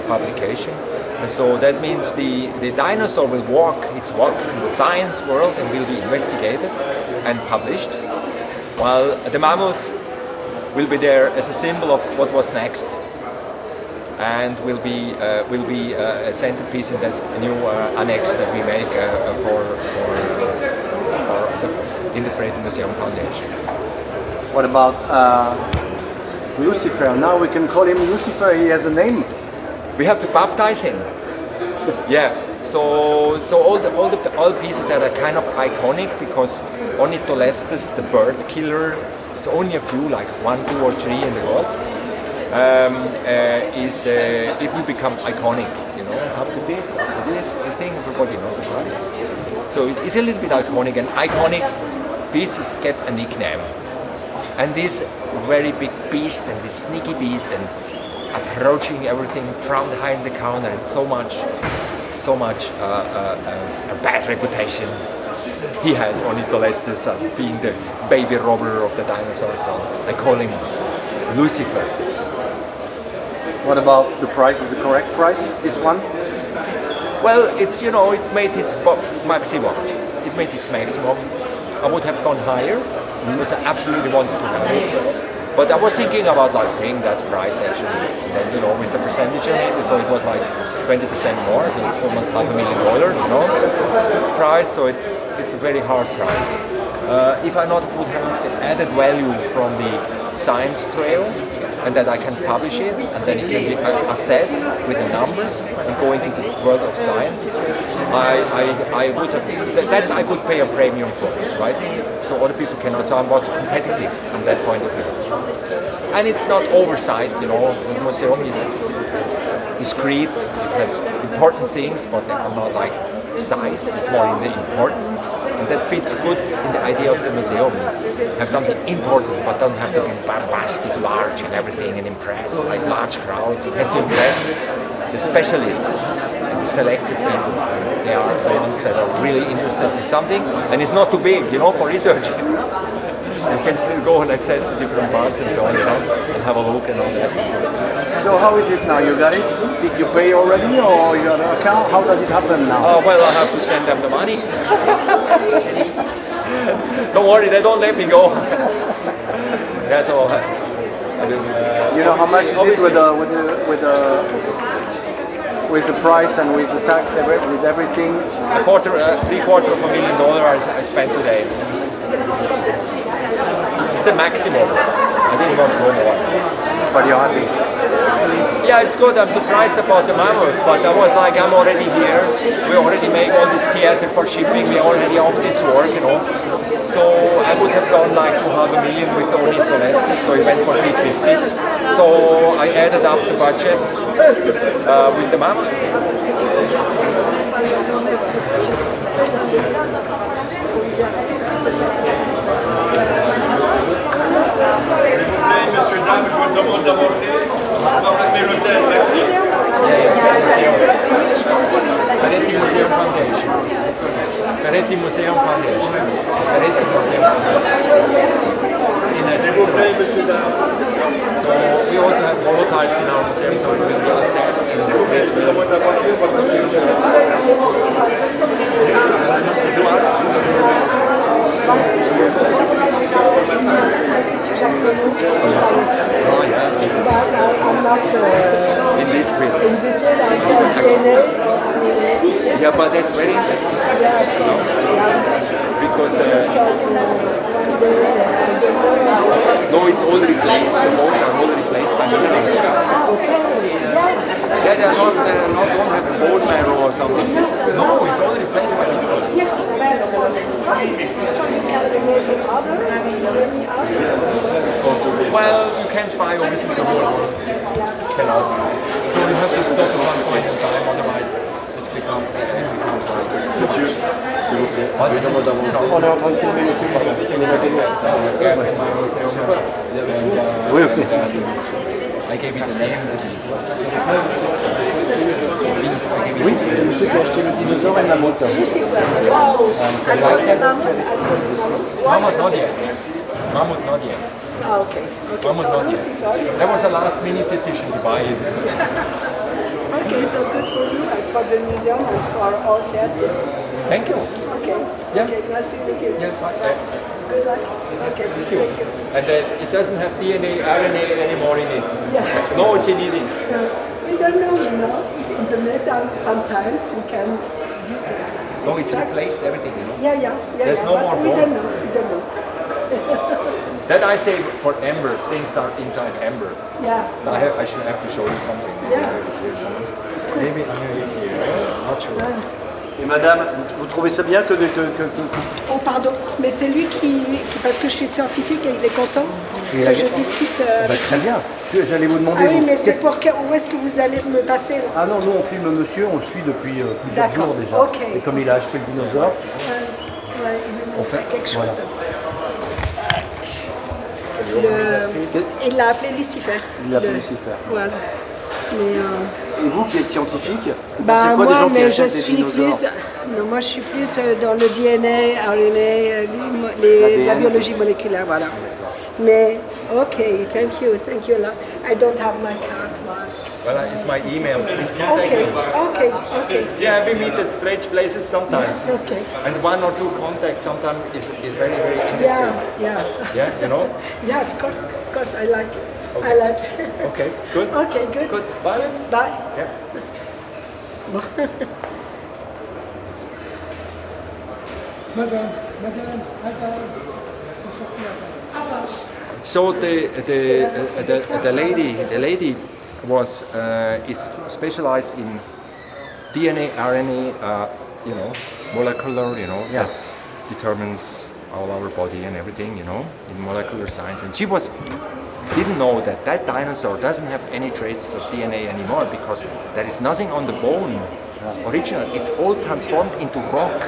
publication. And so that means the dinosaur will walk its walk in the science world and will be investigated and published, while the mammoth will be there as a symbol of what was next, and will be a centerpiece in that new annex that we make in the Preti Museum Foundation. What about Lucifer? Now we can call him Lucifer. He has a name. We have to baptize him. Yeah. So all pieces that are kind of iconic, because Ornitholestes, the bird killer, it's only a few, like 1, 2, or 3 in the world. it will become iconic. You know, after this, I think everybody knows about it. So it's a little bit iconic, and iconic pieces get a nickname. And this very big beast and this sneaky beast and approaching everything from behind the counter and so much a bad reputation he had on Itolestes being the baby robber of the dinosaurs. So I call him Lucifer. What about the price? Is the correct price, this one? Well, it's, you know, it made its maximum. It made its maximum. I would have gone higher because I absolutely wanted to have this. But I was thinking about like paying that price actually, and then, you know, with the percentage on it, so it was like 20% more, so it's almost $500,000, you know, price. So it's a very hard price. If I not would have added value from the science trail, and that I can publish it, and then it can be assessed with a number and go into this world of science, I would have that I could pay a premium for, right? So other people cannot. So I was competitive from that point of view. And it's not oversized, you know. The museum is discreet. It has important things, but they are not like size. It's more in the importance, and that fits good in the idea of the museum. Have something important, but don't have to be bombastic, large, and everything, and impress like large crowds. It has to impress the specialists and the selected people. They are the ones that are really interested in something, and it's not too big, you know, for research. You can still go and access the different parts and so on, you know, and have a look and all that. So how is it now? You got it? Did you pay already, or you got an account? How does it happen now? Oh, well, I have to send them the money. Don't worry, they don't let me go. Yeah, so I will, you know how much is it with the price and with the tax, with everything? $750,000 I spent today. It's the maximum. I didn't want to go more. But you're happy? Yeah, it's good. I'm surprised about the mammoth, but I was like, I'm already here. We already make all this theater for shipping. We already off this work, you know. So I would have gone like to $500,000 with only Ornitholestes, so it went for $350,000. So I added up the budget with the mammoth. Monsieur, dame, je vous demande d'avancer. On va fermer l'hôtel, merci. Peretti Museum Foundation. Peretti Museum Foundation. Peretti Museum Foundation. In Switzerland. So we also have holotypes in our museum, so it will be assessed and in this field. Yeah, but that's very interesting. Because no, it's all replaced. The bones are all replaced by minerals. Yeah, they don't have a bone marrow or something. No, it's all replaced by minerals. Well, you can't buy obviously the whole world. Cannot. So you have to stop at one point in time, otherwise it becomes Monsieur, s'il vous plaît. On est en train de filmer le film. Oui, ok. I gave it the name. Oui, c'est monsieur qui a acheté le dinosaure et le mammouth. Mammoth not yet. Mammoth not yet. Ah, okay. Mammoth not yet. That was a last minute decision to buy it. Okay, so good for you and for the museum and for all the artists. Thank you. Okay. Yeah. Okay, nice to meet you. Yeah, bye. Good luck. Okay, thank you. And it doesn't have DNA, RNA anymore in it. Yeah. No genetics. We don't know, you know. In the metal, sometimes we can. No, it's replaced everything, you know. Yeah. There's no more we bone. don't know. We don't know. That I say for amber, things are inside amber. Yeah. I should have to show you something. Yeah. Maybe I'm here. Not sure. Et madame, vous trouvez ça bien que... Oh pardon, mais c'est lui qui, parce que je suis scientifique et il est content que je discute. Très bien, j'allais vous demander... Ah oui, mais c'est pour où est-ce que vous allez me passer là? Ah non, nous on filme monsieur, on le suit depuis plusieurs jours déjà. Ok. Et comme il a acheté le dinosaure, on fait quelque chose. Il l'a appelé Lucifer. Il l'a appelé Lucifer. Voilà. Mais, et vous qui êtes scientifique, bah, quoi moi, des gens mais qui je achètent suis des plus, non, moi je suis plus dans le DNA, RNA, la biologie moléculaire, voilà. Mais ok, thank you. I don't have my card. Well, it's my email. Please contact me. Okay. Yeah, we meet at strange places sometimes. Okay. And one or two contacts sometimes is very, very interesting. Yeah. Yeah, you know? Yeah, of course, I like it. Okay. I like it. Okay, good. Okay, good. Bye. Good. Bye. Yeah. Madame. So the lady was is specialized in DNA, RNA, molecular, that determines all our body and everything, in molecular science. And she didn't know that dinosaur doesn't have any traces of DNA anymore because there is nothing on the bone original. It's all transformed into rock.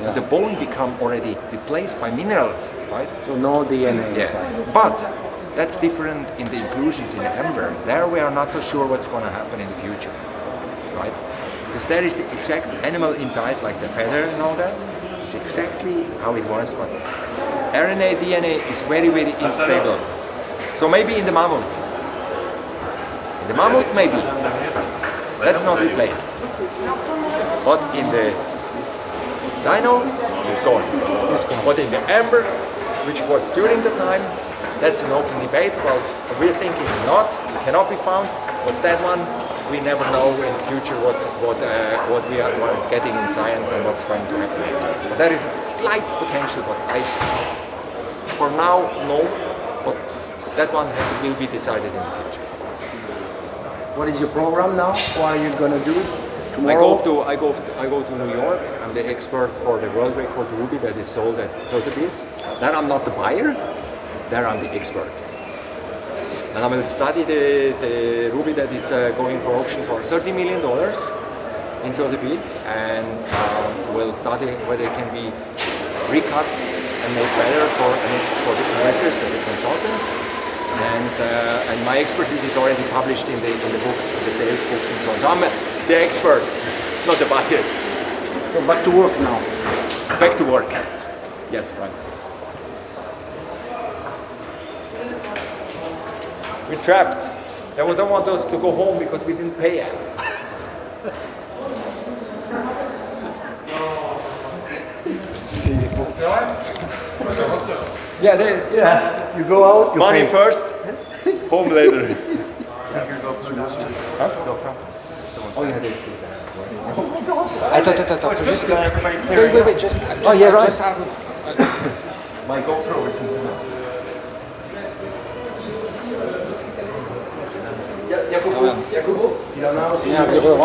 So the bone become already replaced by minerals, right? So no DNA inside. But that's different in the inclusions in amber. There we are not so sure what's going to happen in the future, right? Because there is the exact animal inside, like the feather and all that. It's exactly how it was, but RNA, DNA is very, very unstable. So maybe in the mammoth. In the mammoth, maybe. That's not replaced. But in the dino, it's gone. But in the amber, which was during the time, that's an open debate. Well, we're thinking cannot be found, but that one, we never know in the future what we are getting in science and what's going to happen next. But there is a slight potential, but for now, no. But that one will be decided in the future. What is your program now? What are you going to do tomorrow? I go to New York. I'm the expert for the world record ruby that is sold at Sotheby's. Then I'm not the buyer. There I'm the expert. And I will study the ruby that is going for auction for $30 million in Sotheby's, and we'll study whether it can be recut and made better for the investors as a consultant. And my expertise is already published in the books, in the sales books and so on. So I'm the expert, not the buyer. So back to work now. Back to work. Yes, right. We're trapped. They don't want us to go home because we didn't pay yet. Yeah. You go out. Money first, home later. Oh yeah, they still there. Attends, faut juste que... Wait, just... Oh yeah, right. Just have... My GoPro isn't enough. Jacobo, il en a aussi. Il y a un bureau.